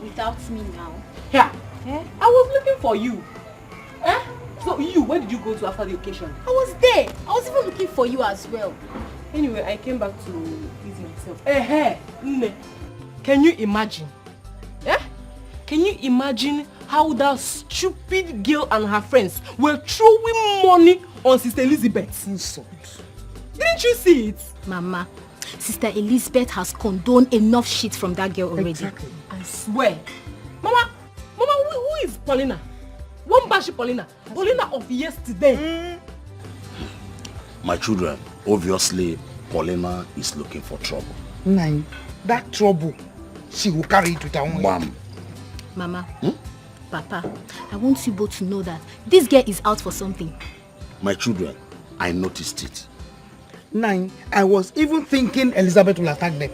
without me now? Yeah. I was looking for you. So you, where did you go to after the occasion? I was there. I was even looking for you as well. Anyway, I came back to ease myself. Can you imagine? Can you imagine how that stupid girl and her friends were throwing money on Sister Elizabeth? Insult. Didn't you see it? Mama, Sister Elizabeth has condoned enough shit from that girl already. Exactly. I swear. Mama, who is Paulina? One bash Paulina. Paulina of yesterday. My children, obviously, Paulina is looking for trouble. Nine. That trouble, she will carry it with her own. Mom. Mama, Papa, I want you both to know that this girl is out for something. My children, I noticed it. 9, I was even thinking Elizabeth will attack them.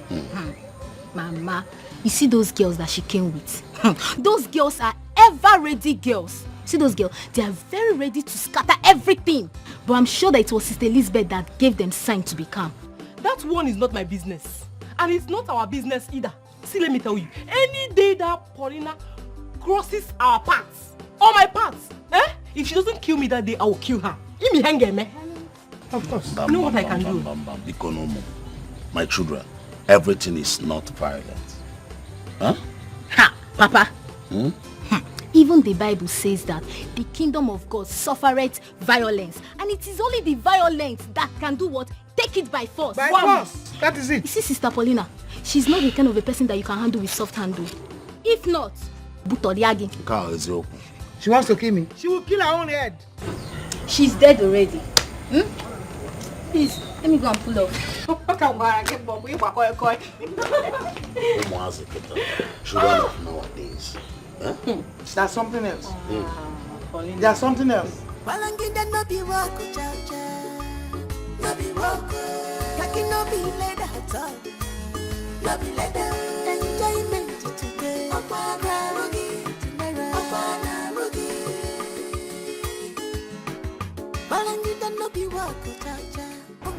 Mama, you see those girls that she came with? Those girls are ever-ready girls. See those girls? They are very ready to scatter everything. But I'm sure that it was Sister Elizabeth that gave them sign to be calm. That one is not my business. And it's not our business either. See, let me tell you. Any day that Paulina crosses our paths, or my paths, if she doesn't kill me that day, I will kill her. Of course. You know what I can do? My children, everything is not violent. Huh? Ha! Papa! Even the Bible says that the kingdom of God suffereth violence. And it is only the violent that can do what? Take it by force. By force! That is it. You see, Sister Paulina, she's not the kind of a person that you can handle with soft handle. If not, Butoriagi. She wants to kill me. She will kill her own head. She's dead already. Please, let me go and pull off. Children of nowadays. There's something else. There's something else.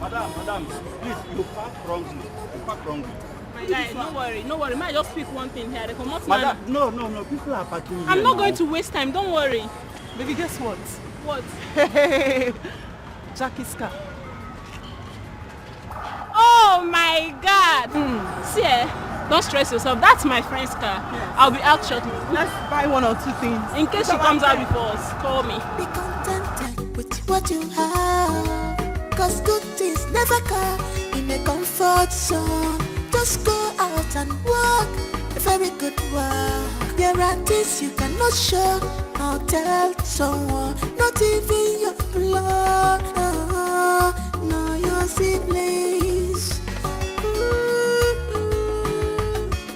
Madam, please, you park wrongly. My guy, no worry. May I just pick one thing here? Madam, no, people are parking here. I'm not going to waste time, don't worry. Baby, guess what? What? Jackie's car. Oh my God! See, don't stress yourself. That's my friend's car. Yes. I'll be out shortly. Let's buy one or two things. In case she comes out before us, call me. Be contented with what you have, 'cause good things never come in a comfort zone. Just go out and walk a very good walk. There are things you cannot show or tell someone, not even your blood, no your siblings.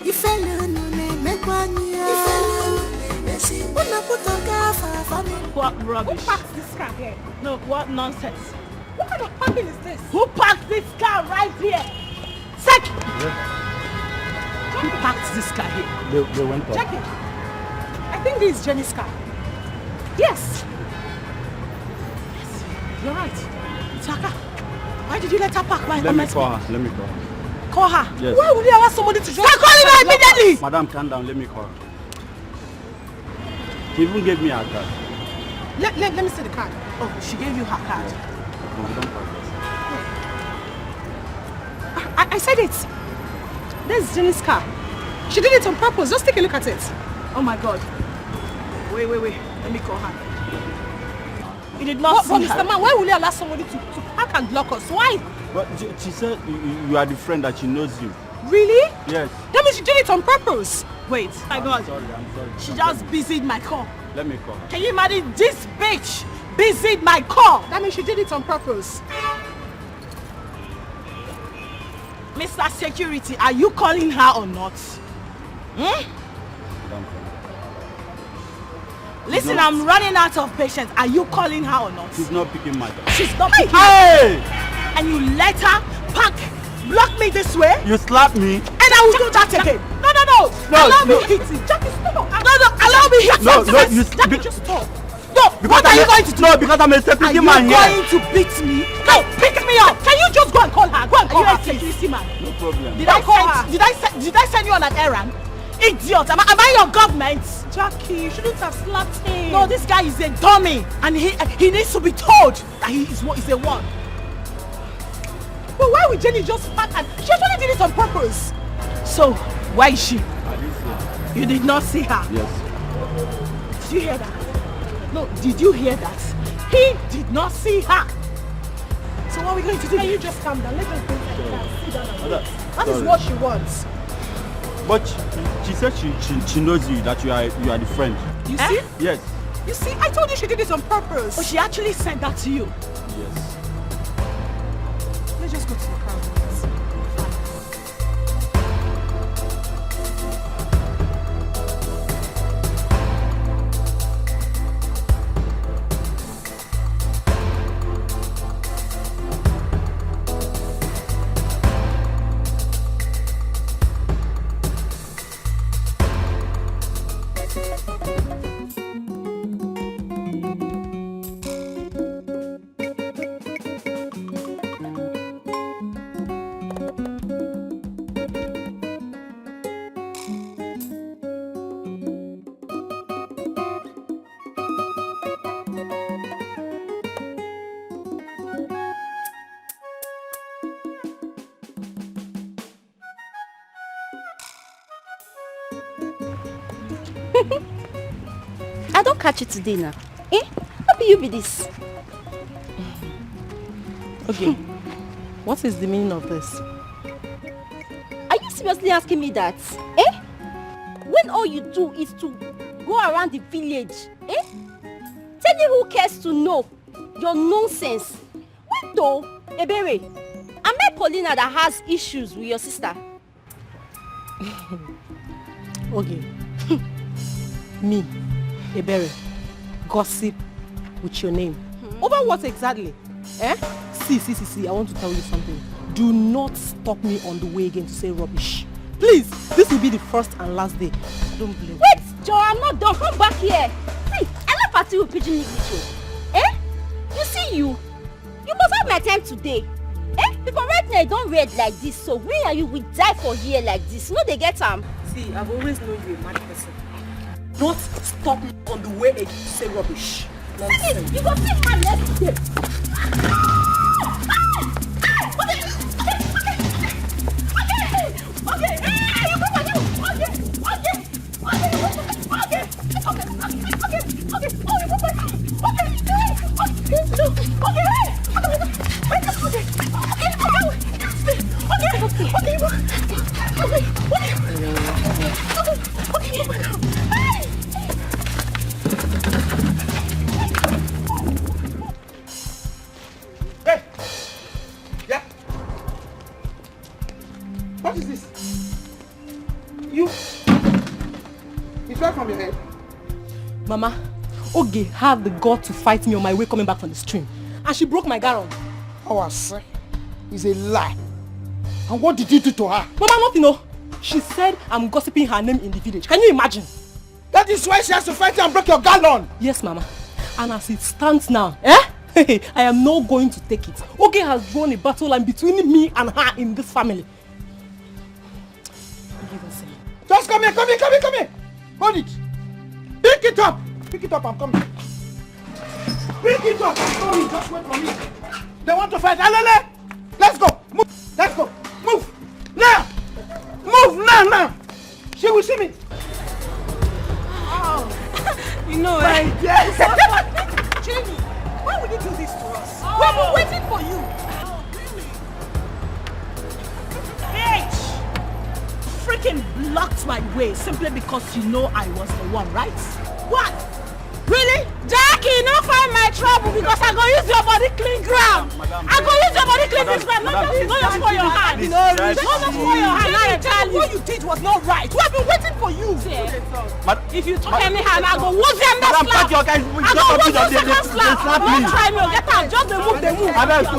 If I know make one year, what rubbish? Who parks this car here? No, what nonsense? What kind of parking is this? Who parked this car right here? Check! Who parked this car here? They went up. Check it. I think this is Jenny's car. Yes. You're right. It's her car. Why did you let her park by Let me call her. Call her? Yes. Why would you allow somebody to drive? Start calling her immediately! Madam, calm down. Let me call her. She even gave me her card. Let me see the card. Oh, she gave you her card. No, we don't call this. I said it. This is Jenny's car. She did it on purpose. Just take a look at it. Oh my God. Wait. Let me call her. You did not see her. Mr. Man, why will you allow somebody to park and block us? Why? But she said you are the friend that she knows you. Really? Yes. That means she did it on purpose. Wait. My God. I'm sorry. She just busied my call. Let me call. Can you imagine this bitch busied my call? That means she did it on purpose. Mr. Security, are you calling her or not? Listen, I'm running out of patience. Are you calling her or not? She's not picking my call. She's not picking. Hey! And you let her block me this way? You slapped me. And I will do that again. No. Allow me hit it. Jackie, stop. No. Allow me hit it. Jackie, just stop. No, what are you going to do? No, because I'm a security man here. Are you going to beat me? No, pick me up. Can you just go and call her? Go and call her, please. Security man. No problem. Did I send you on an errand? Idiot. Am I your government? Jackie, you shouldn't have slapped him. No, this guy is a dummy. And he needs to be told that he is a one. But why would Jenny just park and... She actually did it on purpose. So, where is she? I didn't see her. You did not see her? Yes. Did you hear that? No, did you hear that? He did not see her. So what are we going to do? Can you just calm down? Let us go and sit down and wait. That Sorry. is what she wants. But she said she knows you, that you are the friend. You see? Yes. You see, I told you she did it on purpose. Oh, she actually sent that to you? Yes. Let's just go to the car. I don't catch you today now. Eh? How be you be this? Okay. What is the meaning of this? Are you seriously asking me that? Eh? When all you do is to go around the village, eh? Tell me who cares to know your nonsense. Wait though, Ebere, I met Paulina that has issues with your sister. Okay. Me, Ebere, gossip with your name. Over what exactly? Eh? See, I want to tell you something. Do not stop me on the way again to say rubbish. Please, this will be the first and last day. Don't blame me. Wait, Joe, I'm not done. Come back here. See, I like party with Pigeon English. Eh? You see you must have my time today. Eh? Because right now I don't read like this, so where are you? We die for here like this. You know they get See, I've always known you a mad person. Don't stop me on the way again to say rubbish. Nonsense. You go see my left here. What is this? It's right from your head. Mama, Oge had the gut to fight me on my way coming back from the stream. And she broke my gown. Our son is a lie. And what did you do to her? Mama, nothing, no. She said I'm gossiping her name in the village. Can you imagine? That is why she has to fight you and break your gown. Yes, Mama. And as it stands now, I am not going to take it. Oge has drawn a battle line between me and her in this family. Just come here. Hold it. Pick it up, I'm coming. Pick it up, I'm coming. Just wait for me. They want to fight. Alele! Let's go. Move. Now. Move now. She will see me. Oh. You know, yes. Jamie, why would you do this to us? We've been waiting for you. Freaking blocked my way simply because you know I was the one, right? What? Really? Jackie, no find my trouble because I go use your body clean ground. I go use your body clean this ground. Not just go just for your hand. No, just for your hand. I tell you. What you did was not right. We have been waiting for you. If you talk anyhow, I go who's them that slap. I go who's them that slap. Don't try me. Get out. Just the move. Go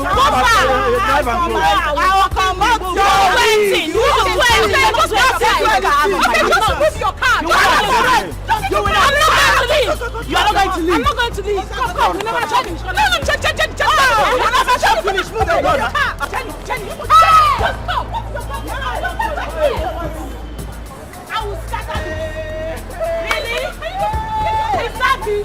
far. I will come back. You're waiting. You're waiting. Just wait. Okay, just move your car. I'm not going to leave. I'm not going to leave. Come. We never finish. No, check. We never finish. Move your car. Jenny. Just stop. I will scatter you. Really? Exactly.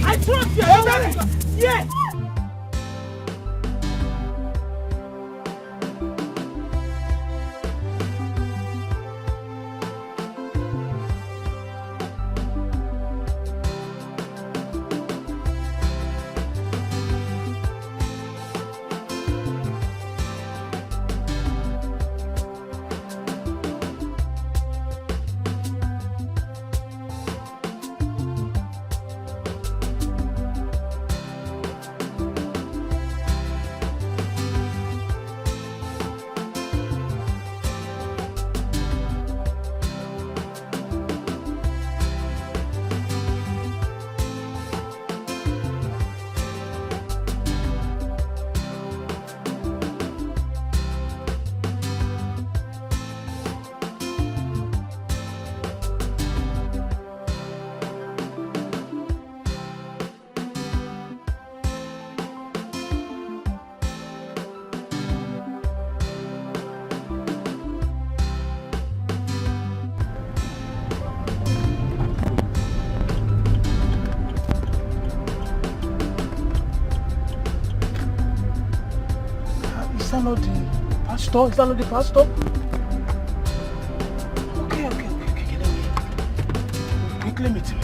I trust you. Yes. that not the pastor? Is that not the pastor? Okay. Quickly meet him.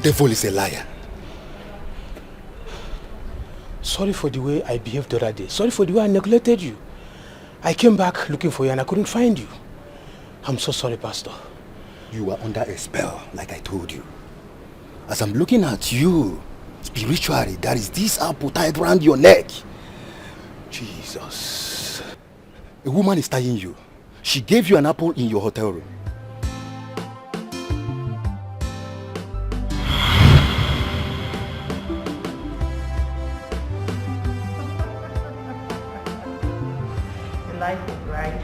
Devil is a liar. Sorry for the way I behaved the other day. Sorry for the way I neglected you. I came back looking for you and I couldn't find you. I'm so sorry, Pastor. You are under a spell, like I told you. As I'm looking at you, spiritually, there is this apple tied around your neck. Jesus. A woman is tying you. She gave you an apple in your hotel room. You like it, right?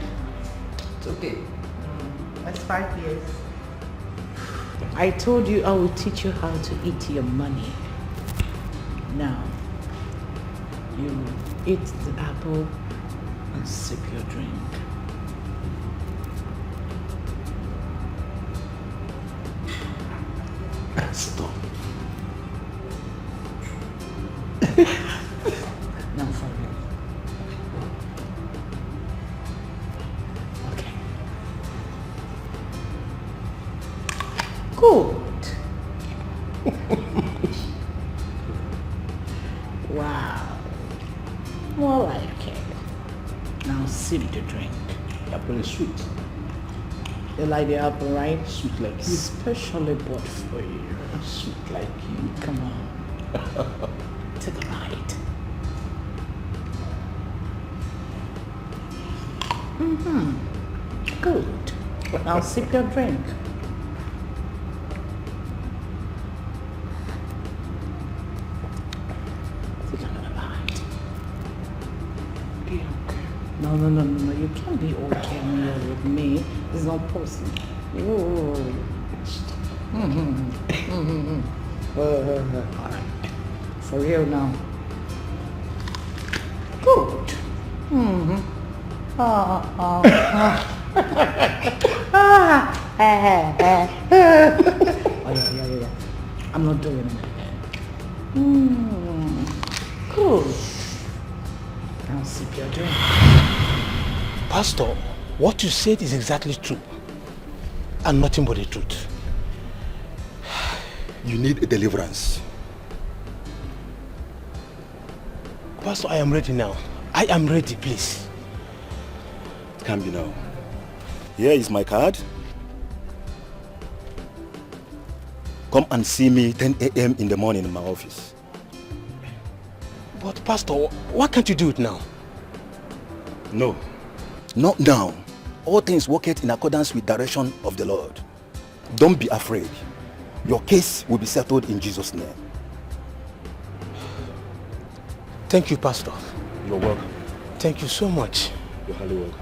It's okay. That's 5 years. I told you I will teach you how to eat your money. Now, you eat the apple and sip your drink. Stop. Now for real. Okay. Good. Wow. More like it. Now sip the drink. The apple is sweet. You like the apple, right? Sweet like you. Especially bought for you. Sweet like you. Come on. Take a bite. Good. Now sip your drink. Take another bite. Be okay. No. You can't be okay when you're with me. It's not possible. Oh. All right. For real now. Good. Yeah. I'm not doing it. Good. Now sip your drink. Pastor, what you said is exactly true. And nothing but the truth. You need a deliverance. Pastor, I am ready now. I am ready, please. It can be now. Here is my card. Come and see me 10 a.m. in the morning in my office. But Pastor, why can't you do it now? No. Not now. All things worketh in accordance with direction of the Lord. Don't be afraid. Your case will be settled in Jesus' name. Thank you, Pastor. You're welcome. Thank you so much. You're highly welcome.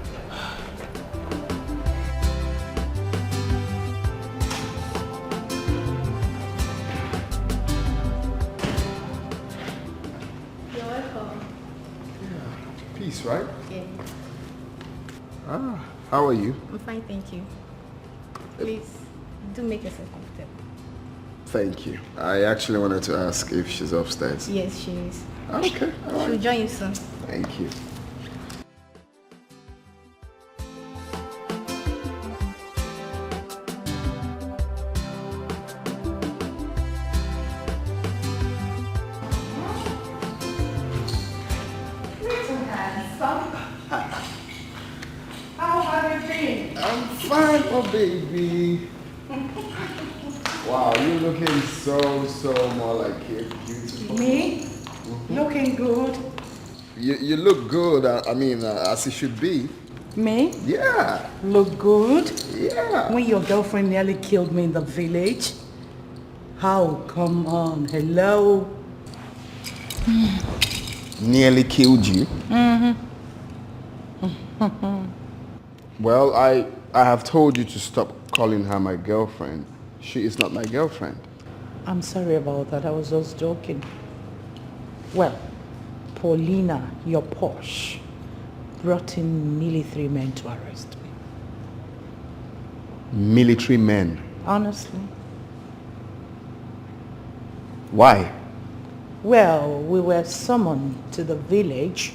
You're welcome. Peace, right? Yeah. Ah, how are you? I'm fine, thank you. Please, do make yourself comfortable. Thank you. I actually wanted to ask if she's upstairs. Yes, she is. Okay, all right. She'll join you soon. Thank you. How have you been? I'm fine, oh baby. Wow, you're looking so more like you're beautiful. Me? Looking good. You look good, I mean, as it should be. Me? Yeah. Look good? Yeah. When your girlfriend nearly killed me in the village? How? Come on, hello? Nearly killed you? Mm-hmm. Well, I have told you to stop calling her my girlfriend. She is not my girlfriend. I'm sorry about that. I was just joking. Well, Paulina, your Porsche, brought in military men to arrest me. Military men? Honestly. Why? Well, we were summoned to the village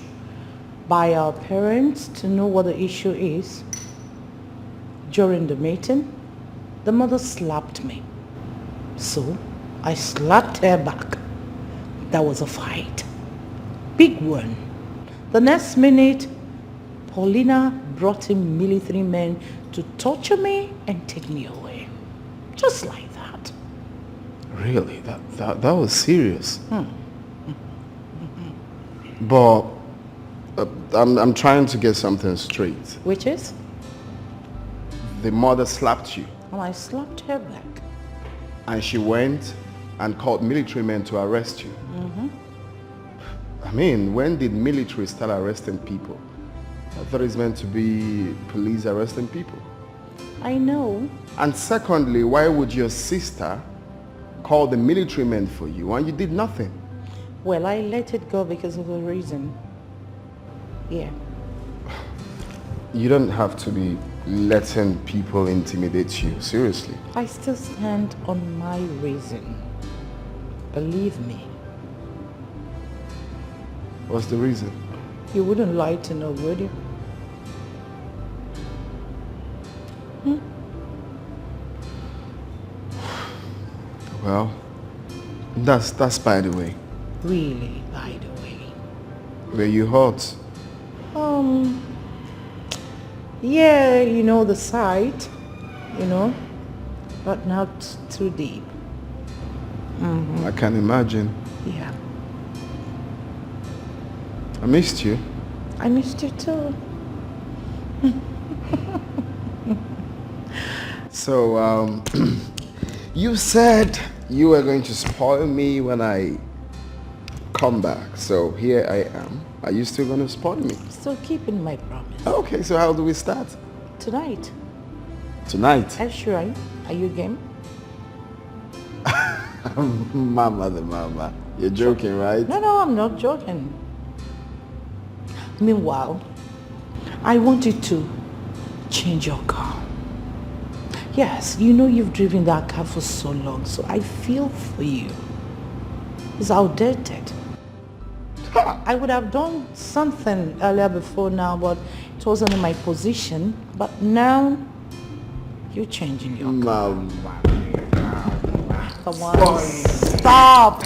by our parents to know what the issue is. During the meeting, the mother slapped me. So, I slapped her back. That was a fight. Big one. The next minute, Paulina brought in military men to torture me and take me away. Just like that. Really? That was serious. But I'm trying to get something straight. Which is? The mother slapped you. And I slapped her back. And she went and called military men to arrest you. Mm-hmm. I mean, when did military start arresting people? I thought it's meant to be police arresting people. I know. And secondly, why would your sister call the military men for you and you did nothing? Well, I let it go because of a reason. Yeah. You don't have to be letting people intimidate you, seriously. I still stand on my reason. Believe me. What's the reason? You wouldn't lie to know, would you? Well, that's by the way. Really, by the way. Were you hurt? Yeah, you know, the sight, you know, but not too deep. Mm-hmm. I can imagine. Yeah. I missed you. I missed you too. So, you said you were going to spoil me when I come back. So here I am. Are you still going to spoil me? Still keeping my promise. Okay, so how do we start? Tonight. Tonight? Sure. Are you game? Mama the mama. You're joking, right? No, I'm not joking. Meanwhile, I want you to change your car. Yes, you know you've driven that car for so long, so I feel for you. It's outdated. I would have done something earlier before now, but it wasn't in my position. But now, you're changing your car. Come on, stop.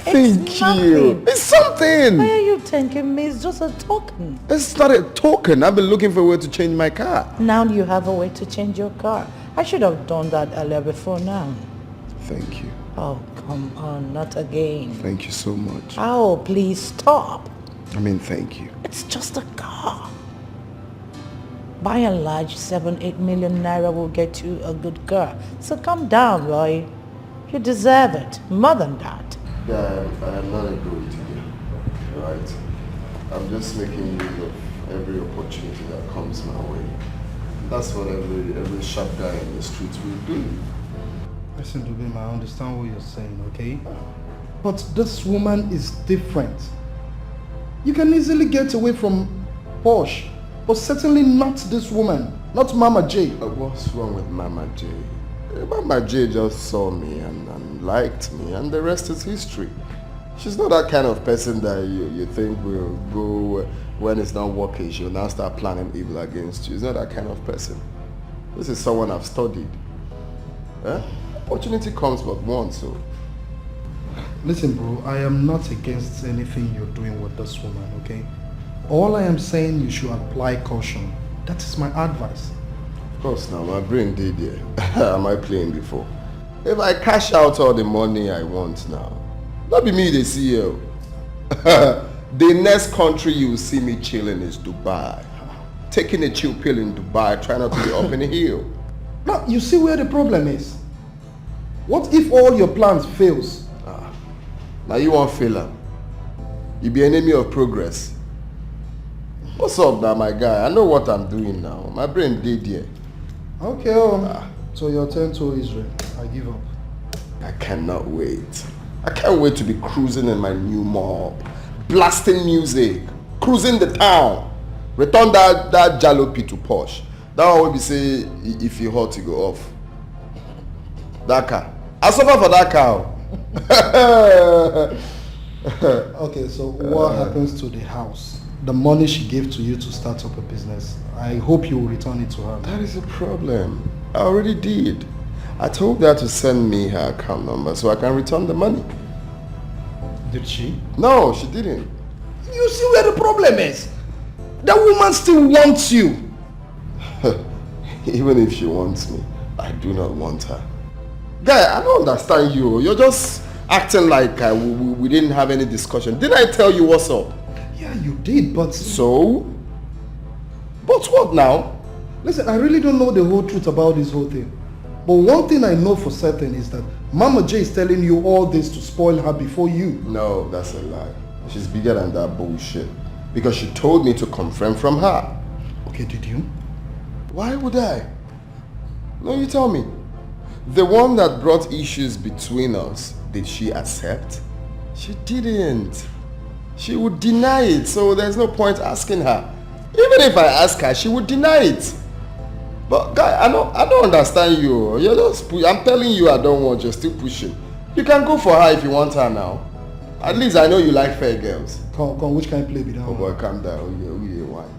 Thank you. It's something. Why are you thanking me? It's just a token. It's not a token. I've been looking for a way to change my car. Now you have a way to change your car. I should have done that earlier before now. Thank you. Oh, come on, not again. Thank you so much. Oh, please stop. I mean, thank you. It's just a car. By and large, 7-8 million naira will get you a good car. So calm down, Roy. You deserve it. More than that. Yeah, I am not going to you. Right? I'm just making use of every opportunity that comes my way. That's what every sharp guy in the streets will do. Listen, Dubim, I understand what you're saying, okay? But this woman is different. You can easily get away from Porsche, but certainly not this woman, not Mama J. What's wrong with Mama J? Mama J just saw me and liked me, and the rest is history. She's not that kind of person that you think will go when it's not working. She'll now start planning evil against you. She's not that kind of person. This is someone I've studied. Opportunity comes but once, so. Listen, bro, I am not against anything you're doing with this woman, okay? All I am saying, you should apply caution. That is my advice. Of course, now, my brain did there. Am I playing before? If I cash out all the money I want now, that be me the CEO. The next country you will see me chilling is Dubai. Taking a chill pill in Dubai, trying not to be up in the hill. Now, you see where the problem is? What if all your plans fails? Now you won't fail her. You be enemy of progress. What's up now, my guy? I know what I'm doing now. My brain did here. Okay, so your turn to Israel. I give up. I cannot wait. I can't wait to be cruising in my new mob. Blasting music. Cruising the town. Return that jalopy to Porsche. That one will be say, if you hot, you go off. That car. I suffer for that car. Okay, so what happens to the house? The money she gave to you to start up a business. I hope you will return it to her. That is a problem. I already did. I told her to send me her account number so I can return the money. Did she? No, she didn't. You see where the problem is? That woman still wants you. Even if she wants me, I do not want her. Guy, I don't understand you. You're just acting like we didn't have any discussion. Didn't I tell you what's up? Yeah, you did, but... So? But what now? Listen, I really don't know the whole truth about this whole thing. But one thing I know for certain is that Mama J is telling you all this to spoil her before you. No, that's a lie. She's bigger than that bullshit. Because she told me to confirm from her. Okay, did you? Why would I? No, you tell me. The one that brought issues between us, did she accept? She didn't. She would deny it, so there's no point asking her. Even if I ask her, she would deny it. But guy, I don't understand you. You're just I'm telling you I don't want, you're still pushing. You can go for her if you want her now. At least I know you like fair girls. Come, which kind of play be that? Oh boy, calm down.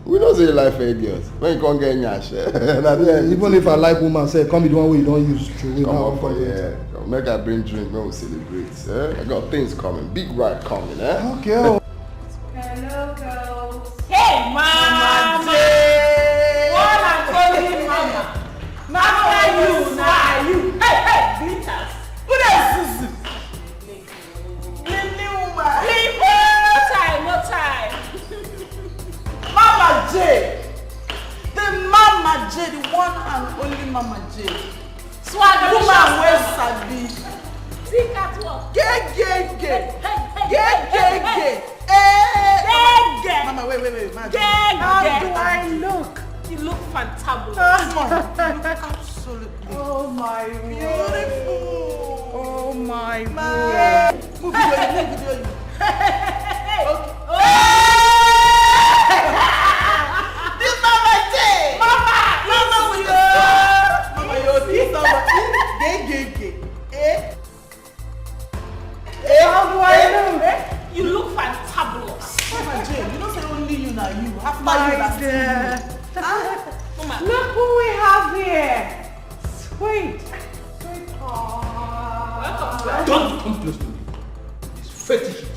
We don't say you like fair girls. When you can't get nyash. Even if I like woman, say come be the one way you don't use true. Come on for make her bring drink, when we celebrate. I got things coming. Big ride coming, Okay. Hello, girls. Hey, Mama! What I'm calling Mama? Mama, you, now you. Hey, glitters. Who else is No time. Mama J. The Mama J, the one and only Mama J. Swag woman wey sabi. Think at what? Gay. Mama, wait. How do I look? You look fantabulous. You look absolutely. Oh my beautiful. Oh my God. Move video. This Mama J. Mama with the Mama, you're gay. How do I look? You look fantabulous. Mama J, you don't say only you now. You have My dear. Look who we have here. Sweet. Don't come close to me. It's fetish shit.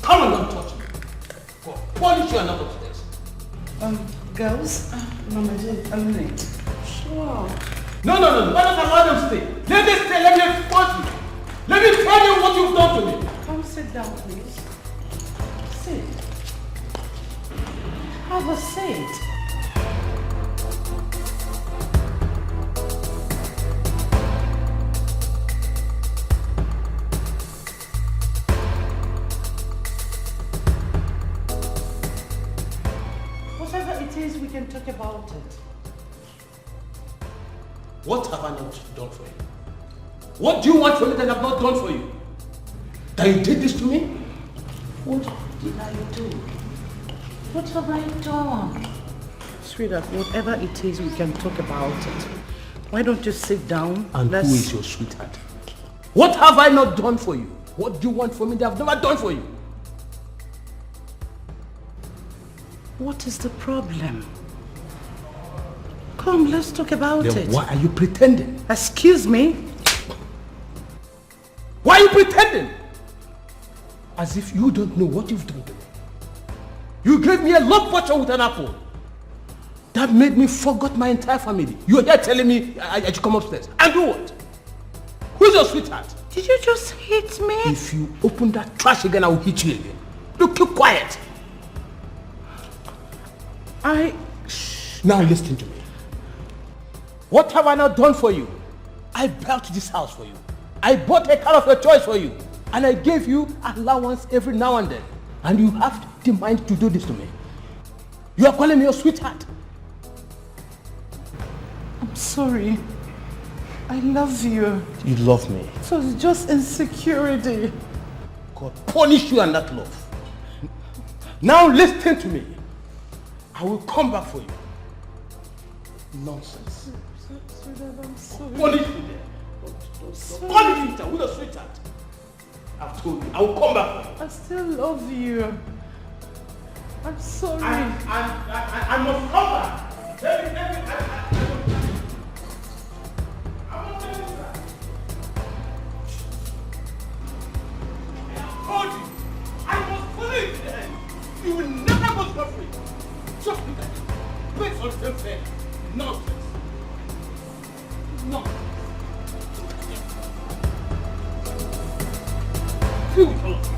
Come on, don't touch me. Polish you are not upstairs. Girls, Mama J, I'm late. Sure. No. Why not allow them stay? Let them stay. Let me expose you. Let me tell you what you've done to me. Come sit down, please. Sit. Have a seat. Whatever it is, we can talk about it. What have I not done for you? What do you want from me that I have not done for you? That you did this to me? What did I do? What have I done? Sweetheart, whatever it is, we can talk about it. Why don't you sit down? And who is your sweetheart? What have I not done for you? What do you want from me that I've never done for you? What is the problem? Come, let's talk about Then it. why are you pretending? Excuse me? Why are you pretending? As if you don't know what you've done to me. You gave me a love potion with an apple. That made me forget my entire family. You're here telling me I should come upstairs. And do what? Who's your sweetheart? Did you just hit me? If you open that trash again, I will hit you again. Look, keep quiet. Now listen to me. What have I not done for you? I built this house for you. I bought a car of your choice for you. And I gave you allowance every now and then. And you have the mind to do this to me. You are calling me your sweetheart. I'm sorry. I love you. You love me. So it's just insecurity. God punish you and that love. Now listen to me. I will come back for you. Nonsense. Sweetheart, I'm sorry. Punish me there. Punish me there with a sweetheart. I've told you. I will come back for you. I still love you. I'm sorry. I must come back. Let me, I'm not telling you that. I have told you. I must punish you there. You will never go scot-free. Just look at it. Based on self-care. Nonsense. Nonsense. Feel with all of you.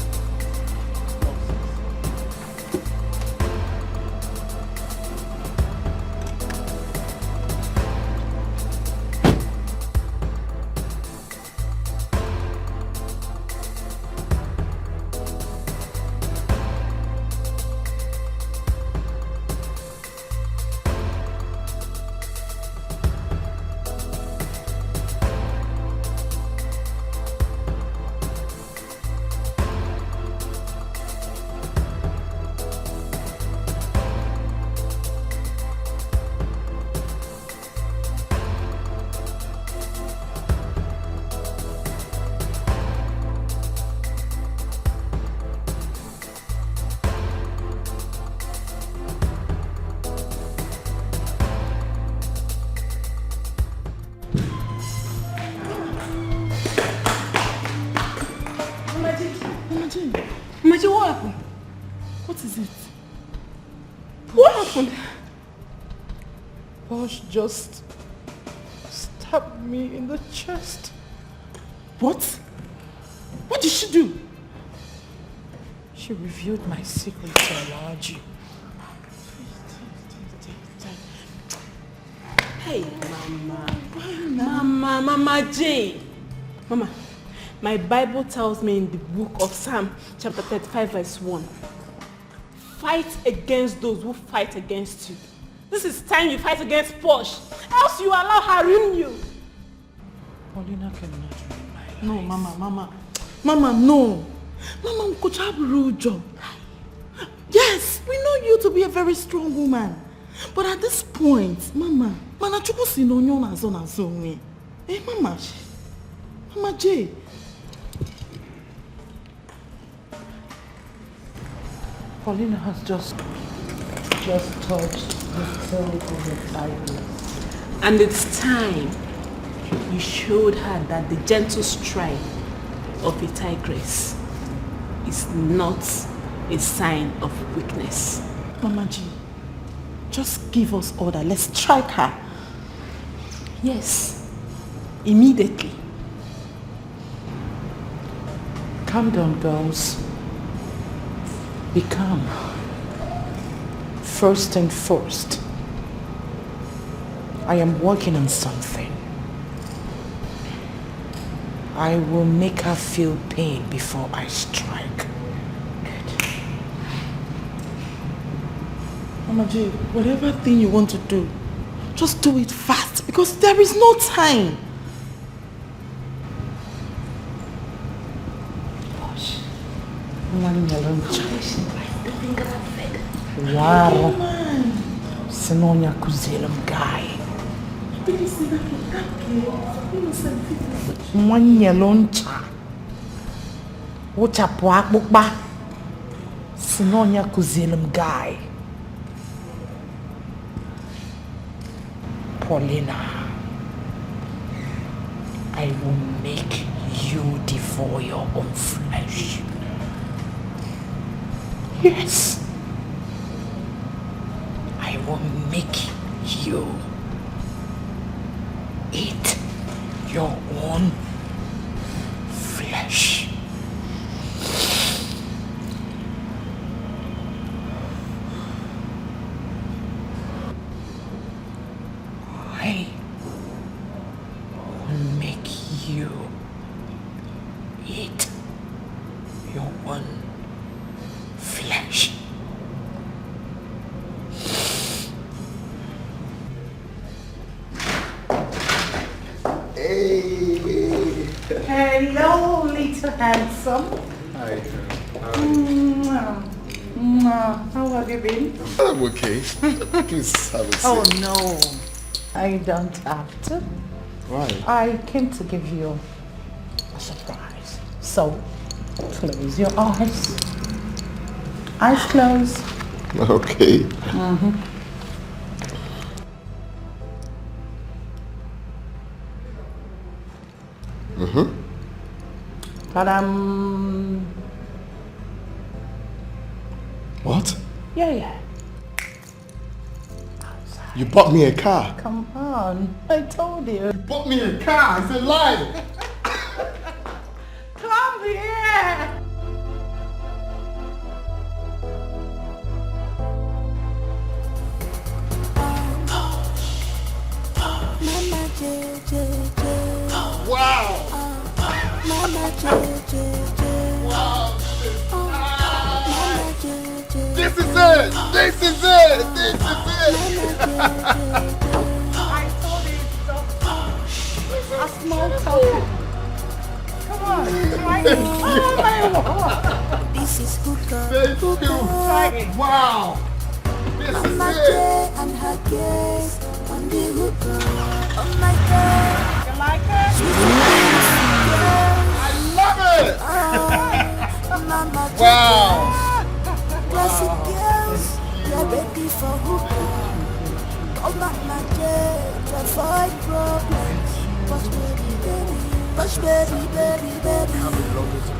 Imagine what happened? What is it? What happened? Posh just stabbed me in the chest. What? What did she do? She revealed my secret to Alaji. Hey, Mama J. Mama, my Bible tells me in the book of Psalm chapter 35 verse 1. Fight against those who fight against you. This is time you fight against Posh. Else you allow her ruin you. Paulina cannot ruin my life. No, Mama, no. Mama, Nkochaburujo. Yes, we know you to be a very strong woman. But at this point, Mama, Manachuku Sinonyo Nazona Zonwe. Hey, Mama J. Paulina has just touched the tail of the tigress. And it's time you showed her that the gentle stride of a tigress is not a sign of weakness. Mama G, just give us order. Let's strike her. Yes. Immediately. Calm down, girls. Be calm. First and first, I am working on something. I will make her feel pain before I strike. Mama J, whatever thing you want to do, just do it fast because there is no time. Gosh. Wow. Sinonya kuzela mgai. Mwanyeloncha. Uchapo akbukba. Sinonya kuzela mgai. Paulina, I will make you devour your own flesh. Yes. I will make you eat your own flesh. I will make you eat your own flesh. Hello, little handsome. Hi. How have you been? I'm okay. Please have a seat. Oh no, I don't have to. Why? I came to give you a surprise. So, close your eyes. Eyes closed. Okay. Ta-dam. What? Yeah. You bought me a car. Come on, I told you. You bought me a car. It's a lie. Come here. Mama JJ. Wow. Mama JJ. Wow. Mama JJ. This is it. This is it. This is it. I told you it's a small token. Come on, try it. Oh my God. This is good girl. Thank you. Try it. Wow. This is Mama it. J and her guest on the hookah. Oh my God. You like it? I love it. Mama J. Wow. Classic girls, you're ready for hookah. Oh Mama J, to avoid problems. Push baby, baby. Push baby, baby, baby.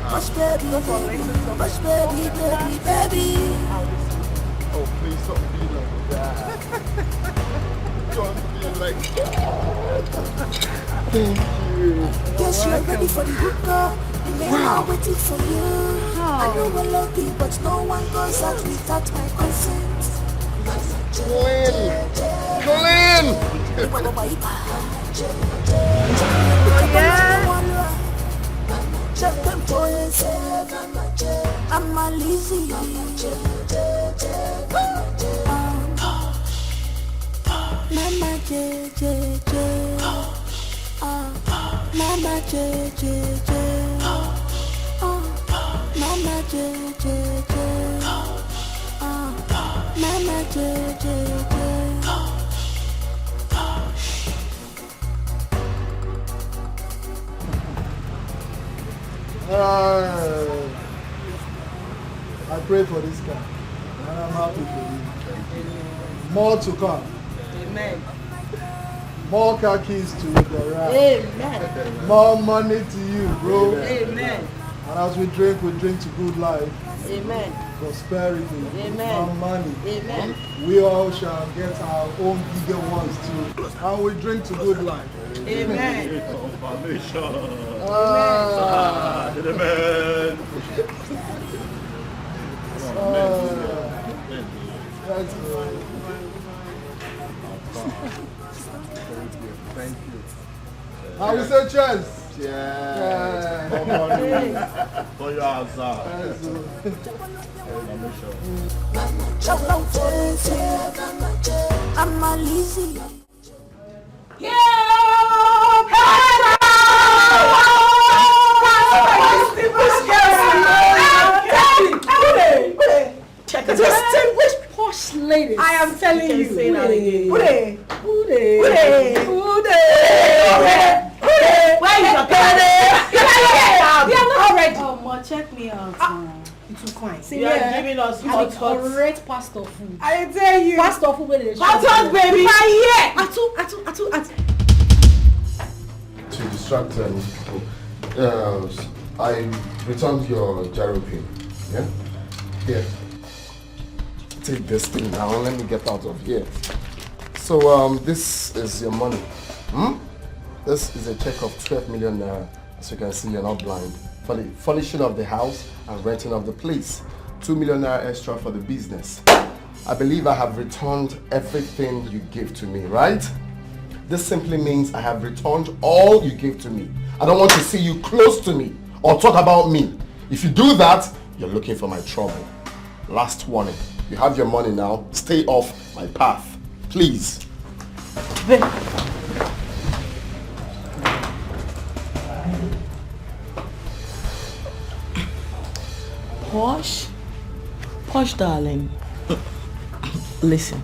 Push baby, baby. Push baby, baby, baby. Oh, please don't be like that. Don't be like that. Thank you. Yes, you're ready for the hookah. The men are waiting for you. I know I love you, but no one goes out without my consent. Colin! I'm a lazy. Mama J J J. Mama J J J. Mama J J J. Mama J J J. I pray for this guy. And I'm happy for you. More to come. Amen. More car keys to your garage. Amen. More money to you, bro. Amen. And as we drink to good life. Amen. prosperity, Amen. and money. Amen. We all shall get our own bigger ones too. And we drink to good life. Amen. Confirmation. Ah. Amen. That's good. Thank you. I will say cheers. Yeah. For your answer. I'm a lazy. Distinguished posh ladies. I am telling you. Say that again. Ude. Where is your pen? We are not ready. Oh, ma, check me out. It's too quiet. See, you are giving us hot. Correct pastor food. I tell you. Pastor food where they Hot, baby. You are here. Atu. To distract people, I returned your gyro pin. Yeah? Here. Take this thing now. Let me get out of here. So, this is your money. This is a check of 12 million naira. As you can see, you're not blind. For the furnishing of the house and renting of the place. 2 million naira extra for the business. I believe I have returned everything you gave to me, right? This simply means I have returned all you gave to me. I don't want to see you close to me or talk about me. If you do that, you're looking for my trouble. Last warning. You have your money now. Stay off my path. Please. Posh darling. Listen.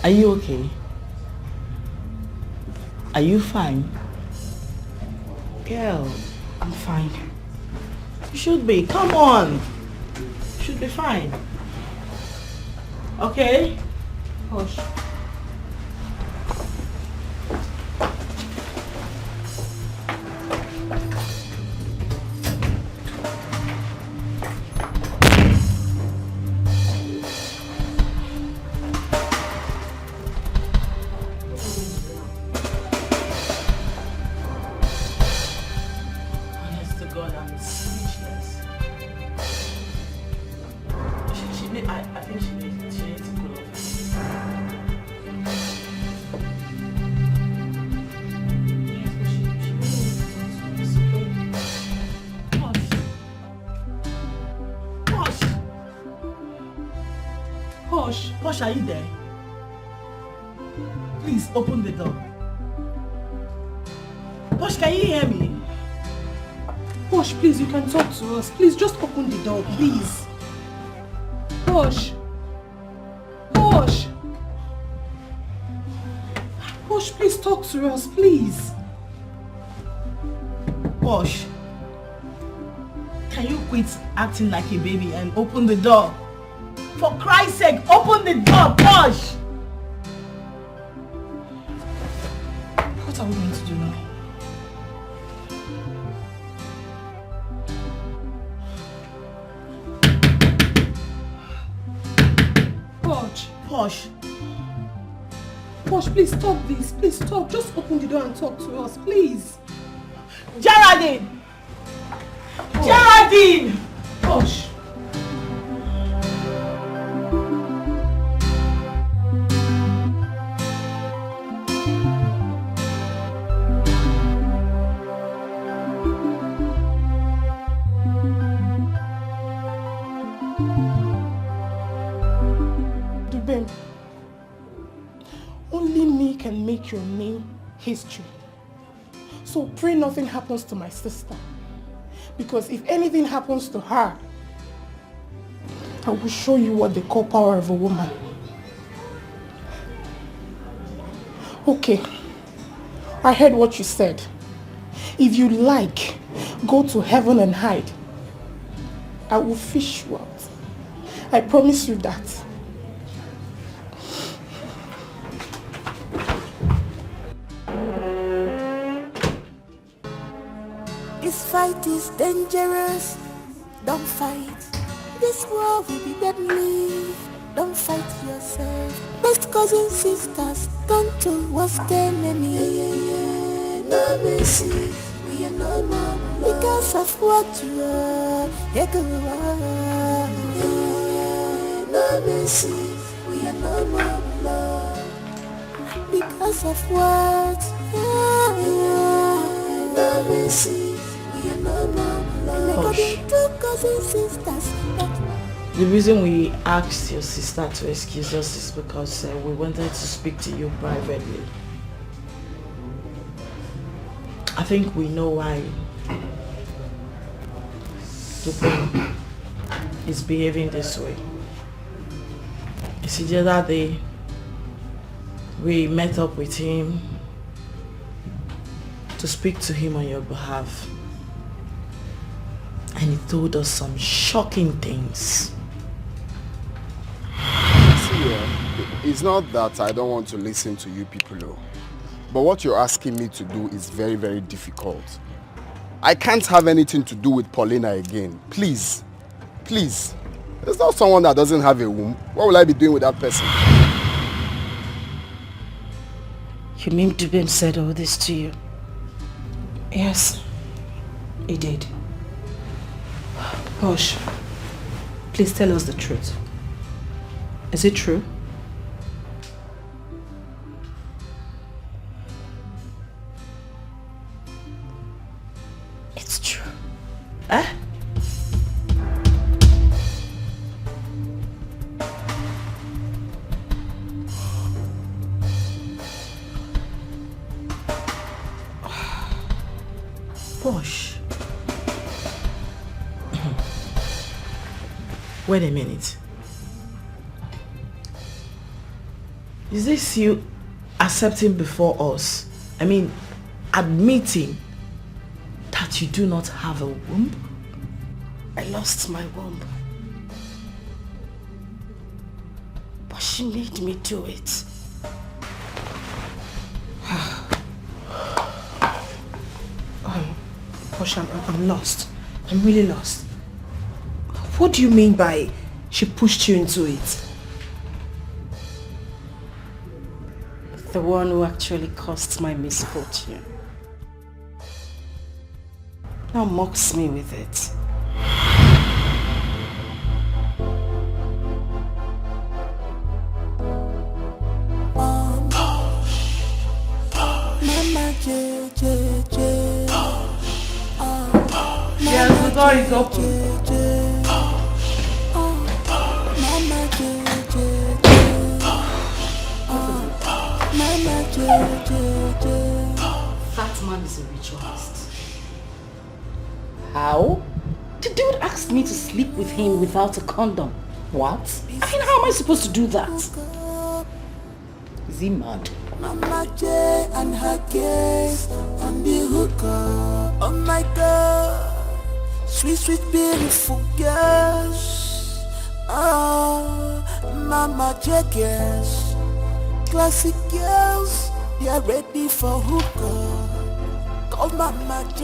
Are you okay? Are you fine? Girl, I'm fine. you should be. Come on. You should be fine. Okay? Posh. Honest to God, I'm speechless. I think she needs to cool off. Posh, are you there? Please open the door. Posh, can you hear me? Posh, please, you can talk to us. Please, just open the door, please. Posh. Posh. Posh, please talk to us, please. Posh, can you quit acting like a baby and open the door? For Christ's sake, open the door, Posh! What are we going to do now? Posh. Posh, please stop this. Please stop. Just open the door and talk to us, please. Geraldine! Geraldine! Posh. Only me can make your name history. So pray nothing happens to my sister. Because if anything happens to her, I will show you what they call power of a woman. Okay, I heard what you said. If you like, go to heaven and hide. I will fish you out. I promise you that. This fight is dangerous. Don't fight. This war will be deadly. Don't fight yourself. Best cousins, sisters, turn towards the enemy. No mercy, we are no more because of what you are. No mercy, we are no more love because of what? No mercy, we are no more love. Two cousins, sisters. The reason we asked your sister to excuse us is because we wanted to speak to you privately. I think we know why Dupin is behaving this way. You see, the other day, we met up with him to speak to him on your behalf. And he told us some shocking things. It's not that I don't want to listen to you people, but what you're asking me to do is very, very difficult. I can't have anything to do with Paulina again. Please. Please. There's not someone that doesn't have a womb. What will I be doing with that person? You mean Dubem said all this to you? Yes, he did. Posh, please tell us the truth. Is it true? It's true. Eh? Posh. Wait a minute. Is this you accepting before us? I mean, admitting that you do not have a womb? I lost my womb. But she made me do it. Posh, I'm lost. I'm really lost. What do you mean by she pushed you into it? The one who actually caused my misfortune. Now mocks me with it. Mama J, J, J. Yes, the door is open. Mama J, J, J. Mama J, J, J. That man is a ritualist. How? The dude asked me to sleep with him without a condom. What? I mean, how am I supposed to do that? Is he mad? Mama J and her case on the hookah. Oh my God, sweet, sweet, beautiful girls. Oh, Mama J girls, classic girls, they are ready for hookah. Call Mama J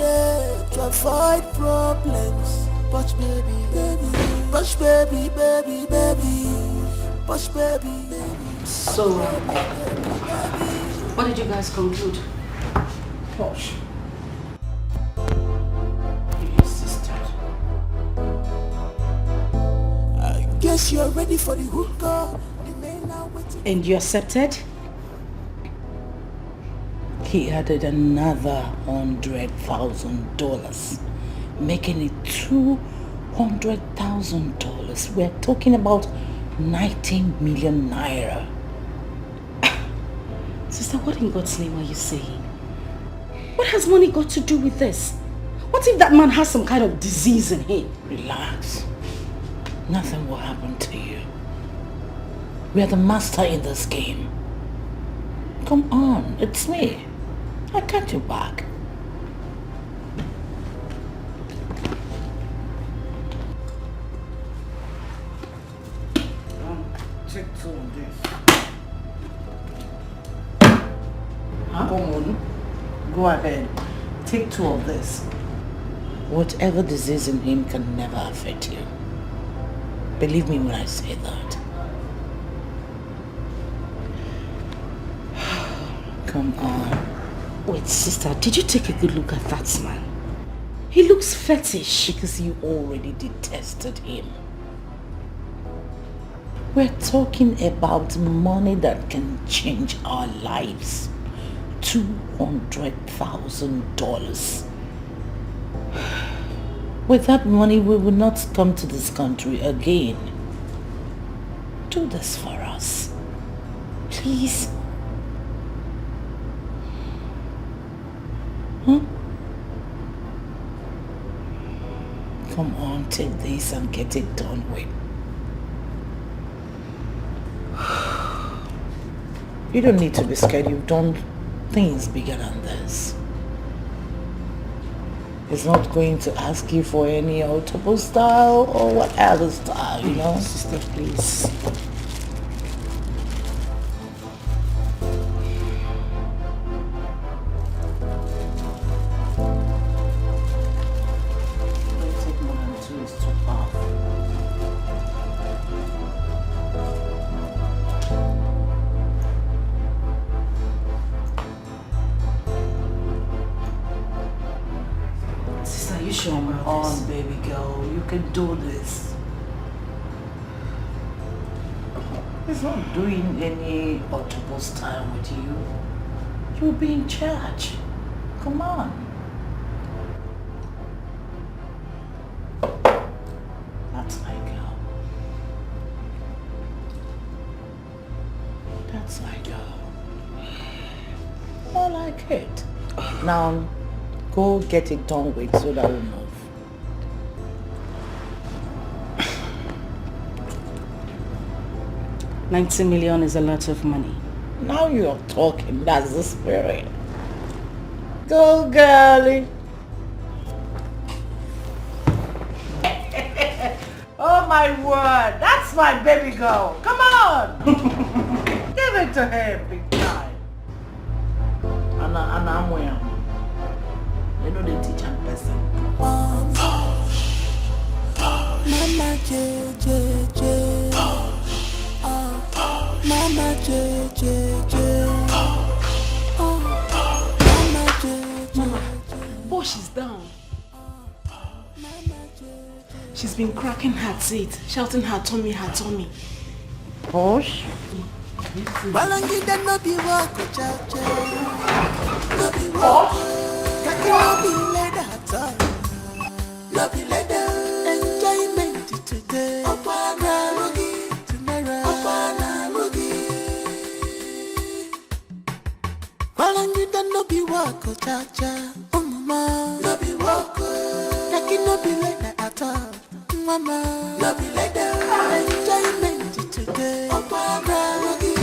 to avoid problems. Push baby, baby, push baby, baby, baby, push baby, baby. So, what did you guys conclude? Posh. You insisted. I guess you're ready for the hookah. And you accepted? He added another $100,000, making it $200,000. We're talking about 19 million naira. Sister, what in God's name are you saying? What has money got to do with this? What if that man has some kind of disease in him? Relax. Nothing will happen to you. We are the master in this game. Come on, it's me. I got you back. Take two on this. Huh? Come on. Go ahead. Take two of this. Whatever disease in him can never affect you. Believe me when I say that. Come on. Wait, sister, did you take a good look at that man? He looks fetish. Because you already detested him. We're talking about money that can change our lives. $200,000. With that money, we will not come to this country again. Do this for us. Please. Huh? Come on, take this and get it done with. You don't need to be scared. You've done things bigger than this. He's not going to ask you for any autobus style or whatever style, you know? Sister, please. Don't take more than 2 is too powerful. Sister, are you sure about Come this? on, baby girl. You can do this. He's not doing any autobus style with you. You'll be in charge. Come on. That's my girl. That's my girl. I like it. Now, go get it done with so that we move. $90 million is a lot of money. Now you're talking. That's the spirit. Go, girlie. Oh my word. That's my baby girl. Come on. Give it to him big time. And I'm wearing. You know they teach a person. Mama JJJ. Mama JJJ. Mama JJJ. Bosh is down. She's been cracking her teeth, shouting her tummy, her tummy. Bosh? Balangida no be walk, cha-cha. No be walk. Kaka no be leather at all. No be leather. Enjoyment today. Opana rugi. Tomorrow. Opana rugi. Balangida no be walk, cha-cha. Oh mama. No be walk. Kaka no be leather at all. Mama. No be leather. Enjoyment today. Opana rugi.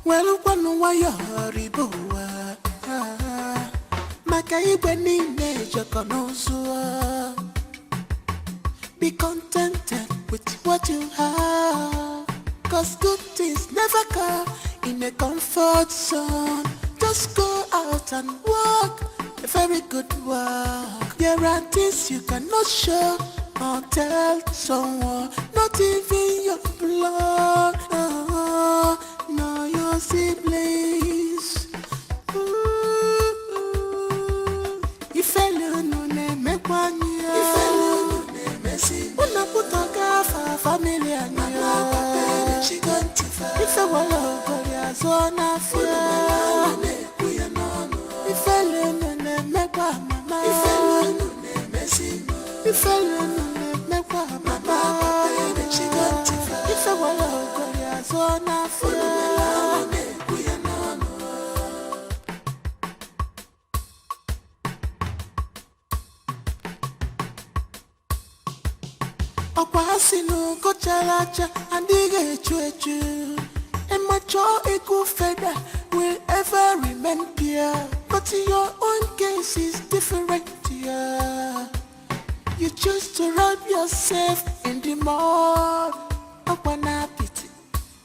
Well, one way hariboa. Makaibe ni neja konosua. Be contented with what you have. Cause good things never come in a comfort zone. Just go out and walk. A very good work. There are things you cannot show or tell someone. Not even your blood. No, your siblings. If alone ne me kwanya. If alone ne me see. Una puta gafa family anya. She got to fight. If I wala koya zona fia. If alone ne me kwa mama. If alone ne me see. If alone ne me kwa mama. She got to fight. If I wala koya zona fia. Okwasinu kochalacha andige chuechu. Emacho ekufeda will ever remain pure. But your own case is different, yeah. You choose to rub yourself in the mud. Okwana piti.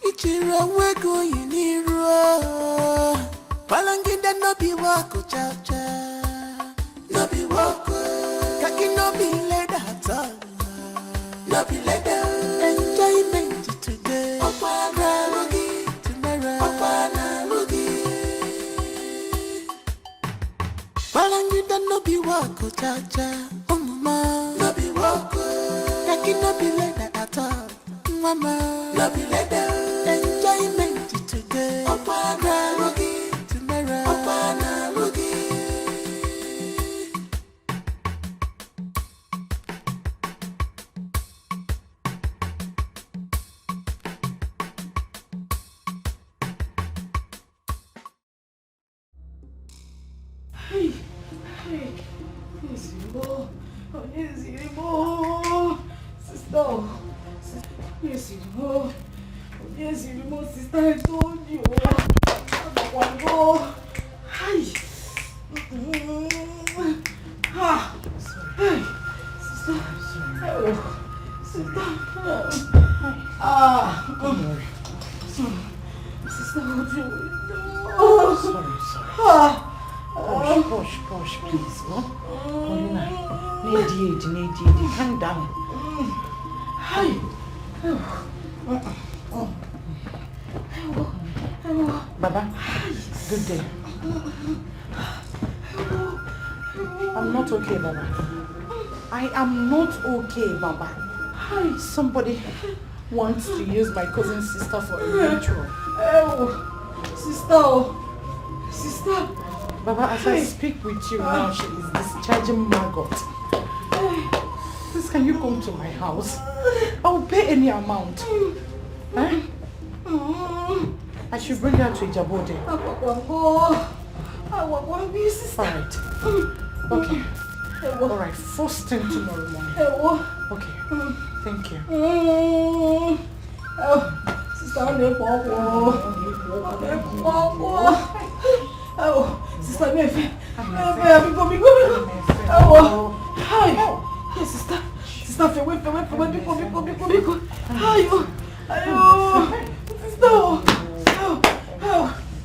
Ichira wego yiniro. Palangida no be wako cha-cha. No be wako. Kaki no be leather at all. No be leather. Enjoyment today. Opana mugi tomorrow. Opana mugi. Palangida no be wako cha-cha. Oh mama. No be wako. Kaki no be leather at all. Mama. No be leather. Enjoyment today. Opana mugi tomorrow. Opana mugi. Hey, yes, sister. Yes, sister. I told you. One go. Hi. Hey, sister. Oh, sister. Sister, what do you do? Sorry. Push, please. No? Paulina, need calm down. Hi. Baba, good day. I'm not okay, Baba. I am not okay, Baba. Hi, somebody wants to use my cousin's sister for a ritual. Sister. Baba, as I speak with you now, she is discharging maggot. Please, can you come to my house? I'll pay any amount. Eh? I should bring her to Ijabode. Alright. Okay. Alright, first thing tomorrow morning. Okay. Thank you. Sister, sister, hi. Yes, sister. Sister, wait.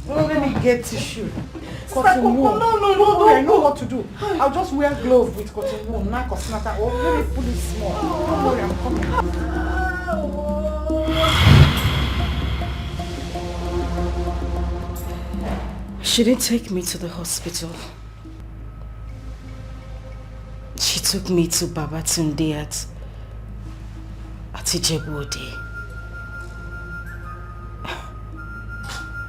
Let me get tissue. No. I know what to do. I'll just wear gloves with cotton wool, knack or snatter, or let me pull it small. Don't worry, I'm coming. She didn't take me to the hospital. She took me to Babatunde at Ijebode.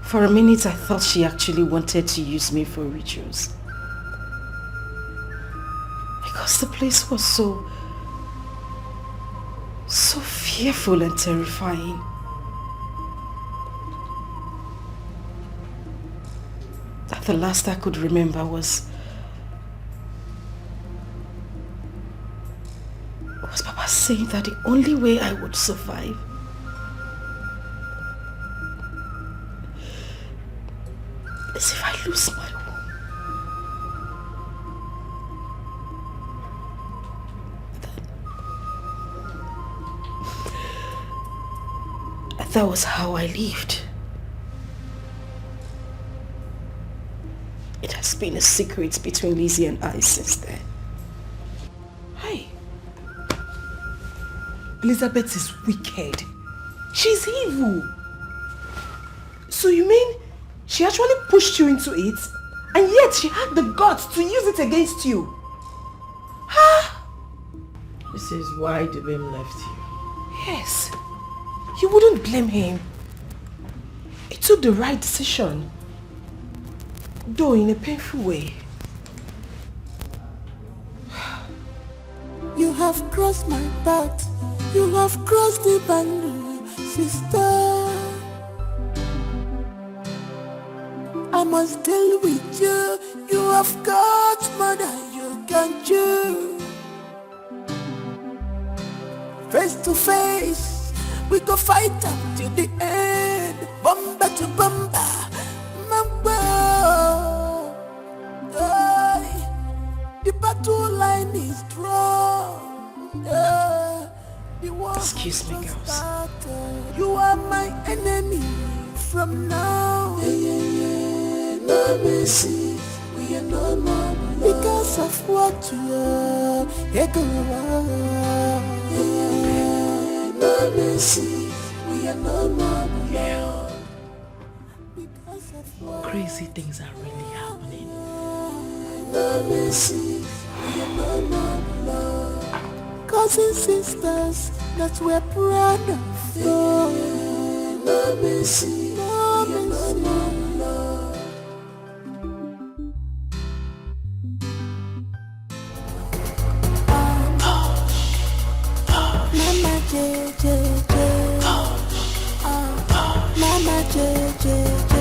For a minute, I thought she actually wanted to use me for rituals. Because the place was so fearful and terrifying. That the last I could remember was Papa saying that the only way I would survive is if I lose my womb. That was how I lived. It has been a secret between Lizzie and I since then. Hey, Elizabeth is wicked. She's evil. So you mean she actually pushed you into it, and yet she had the guts to use it against you? Huh? This is why Dubem left you. Yes. You wouldn't blame him. He took the right decision, though in a painful way. You have crossed my path. You have crossed the boundary, sister. I must deal with you. You have got more than you can chew. Face to face, we go fight up till the end. Bumper to bumper, mamba. The battle line is strong. Excuse me, girls. You are my enemy from now. no mercy, we are no more because of what you are. No mercy, we are no more. Crazy things are really happening. No mercy, we are no more. Cousins, sisters, that we're proud of. No mercy, no mercy. Mama J J J, Mama J J J,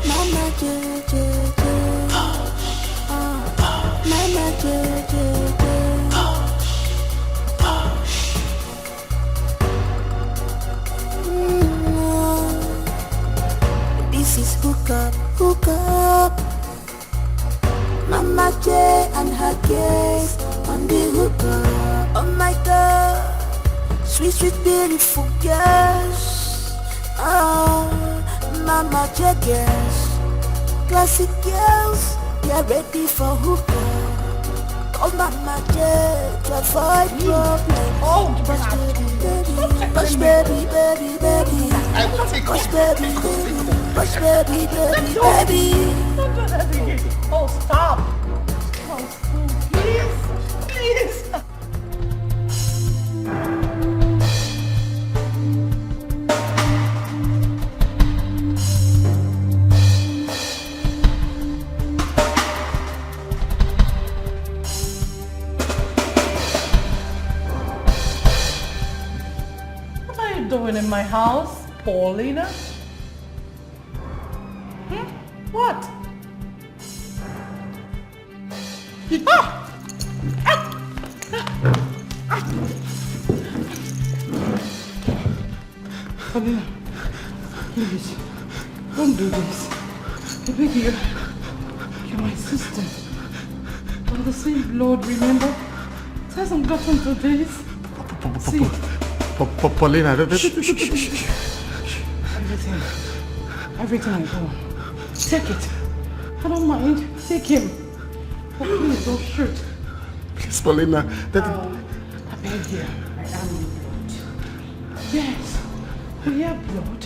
Mama J J J, Mama J J J. This is hook up. Mama J and her gaze on the hook up. Oh my God, sweet, sweet, beautiful girls. Oh, Mama J girls, classic girls, they are ready for hook up. Oh Mama J to avoid problems. Oh, push baby, baby, baby. I will take push baby, baby. Push baby, baby, baby. Don't do that again. Oh, stop. Oh, please, please. What are you doing in my house, Paulina? What? Paulina, please, don't do this. I beg you. You're my sister. We're the same blood, remember? It hasn't gotten to this. See? Paulina, Everything I go. Take it. I don't mind. Take him. But please don't shoot. please, Paulina. I beg you. I am your blood. Yes. We have blood.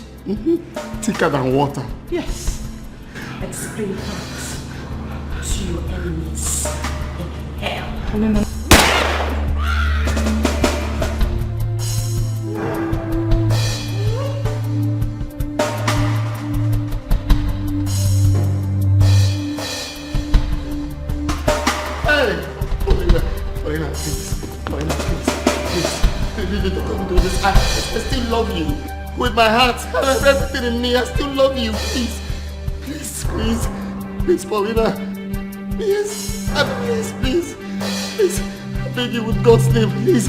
Thicker than water. Yes. Explain that to your enemies in hell. Paulina. I still love you. With my heart and everything in me, I still love you. Please. Please, please. Please, Paulina. Please. Please. Please. I beg you with God's name, please.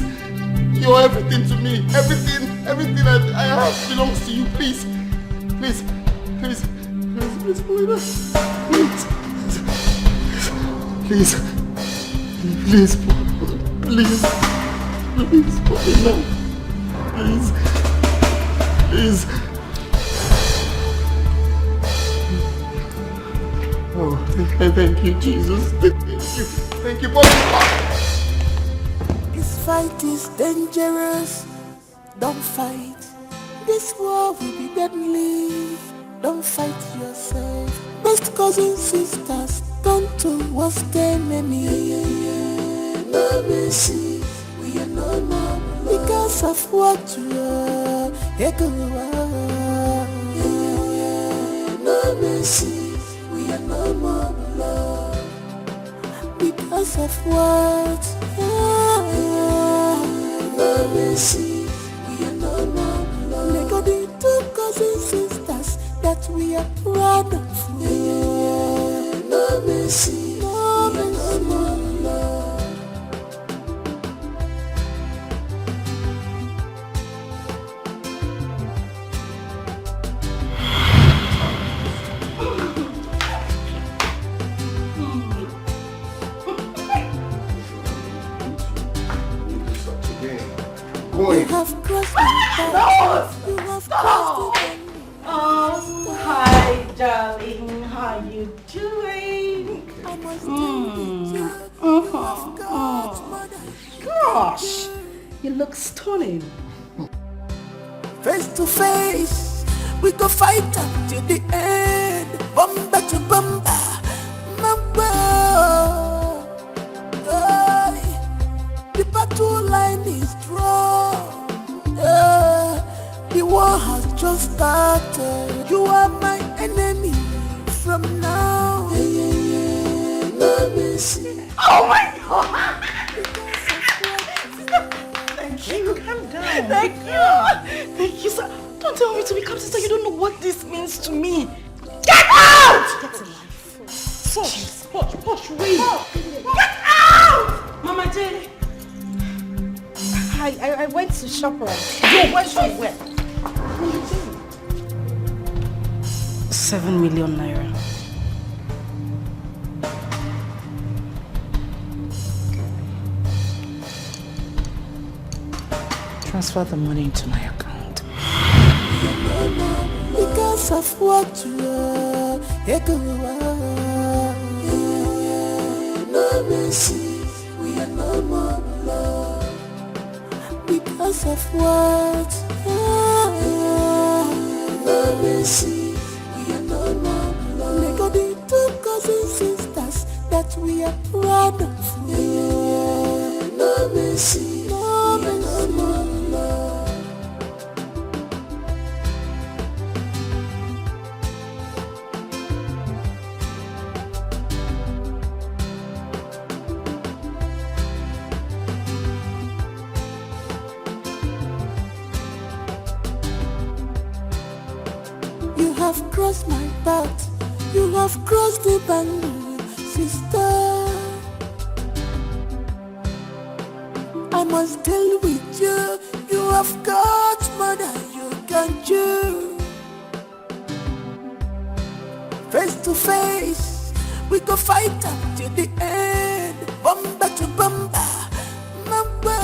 You're everything to me. Everything I have belongs to you. Please. Please. Please. Please, Paulina. Please. Please. Please. Please. Please, Paulina. Please. Please. Oh, thank you, Jesus. Thank you, Paulina. This fight is dangerous. Don't fight. This war will be deadly. Don't fight yourself. Best cousins, sisters, turn to worst enemy. No mercy, we are no more because of what you are. No mercy, we are no more love because of what. No mercy, we are no more love. They got the two cousins, sisters that we are proud of. No mercy, no mercy, no more love. You have crossed the line. You have crossed the line. Oh, hi, darling. How you doing? Gosh, you look stunning. Face to face, we go fight until the end. Bumper to bumper, mamba. The battle line is drawn. The war has just started. You are my enemy from now. Let me see. Oh my God! Thank you. Calm down. Thank you. Thank you, sir. Don't tell me to be calm, sister. You don't know what this means to me. Get out! Get a life. Push, wait. Get out! Mama J. I went to ShopRite. Yo, where? 7 million naira. Transfer the money into my account. Because of what you are, no mercy, we are no more love. Because of what, no mercy, we are no more love. They got the two cousin sisters that we are proud of. No mercy, no more love. You have crossed my path, you have crossed the boundary, sister. I must deal with you, you have got more than you can chew. Face to face, we go fight until the end. Bumper to bumper, mamba.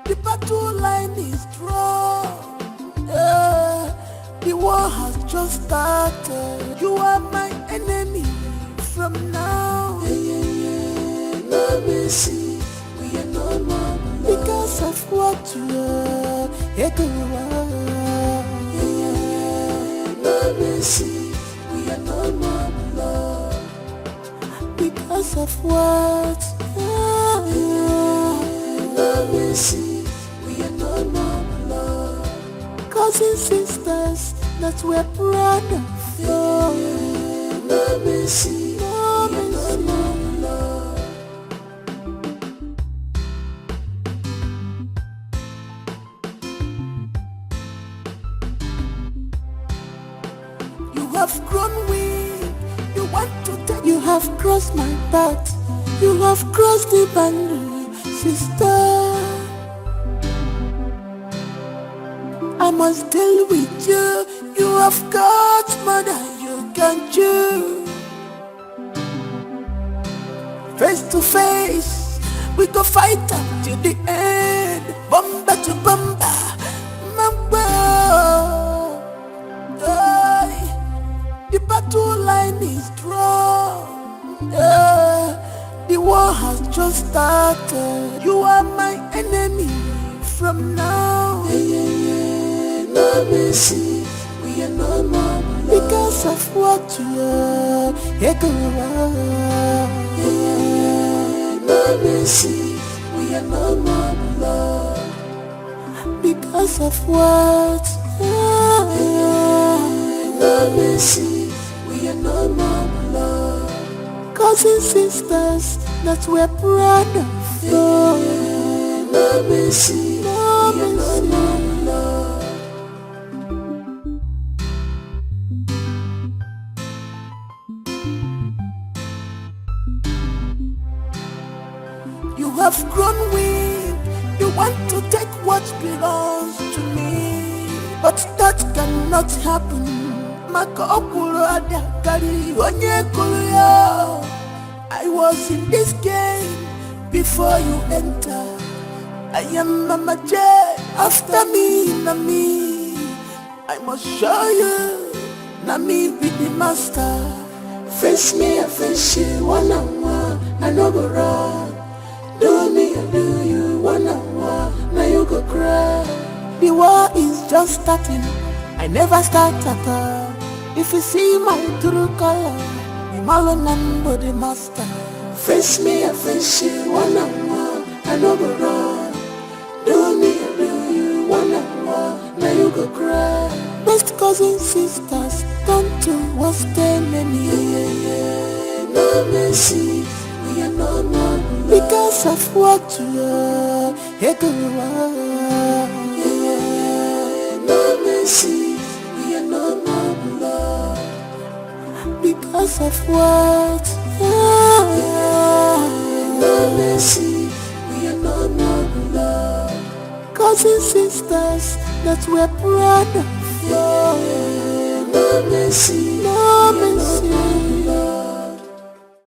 The battle line is drawn. The war has just started. You are my enemy from now. No mercy, we are no more because of what you are. No mercy, we are no more love because of what. No mercy, we are no more love. Cousin sisters that we're proud of. No mercy, no mercy. You have grown weak, you want to take. You have crossed my path, you have crossed the boundary, sister. I must deal with you, you have got more than you can chew. Face to face, we go fight until the end. Bumper to bumper, mamba. The battle line is drawn. The war has just started. You are my enemy from now. No mercy, we are no more because of what you are. No mercy, we are no more love because of what. No mercy, we are no more love. Cousin sisters that we're proud of. No mercy, no mercy, no love. You have grown weak, you want to take what belongs to me, but that cannot happen. I was in this game before you enter. I am Mama J, after me, na me. I must show you. Now me be the master. Face me, I face you, one on one. I no go run. Do me, I do you, one on one. Now you go cry. The war is just starting. I never start at all. If you see my true color, I'm all number the master. Face me, I face you, one on one. I no go run. Do me, I do you, one on one. Now you go cry. Best cousins, sisters, don't you what's the name? No mercy, we are no more because of what you are. No mercy, we are no more blood because of what. No mercy, we are no more blood. Cousins, sisters, that we're proud of. No mercy, no mercy.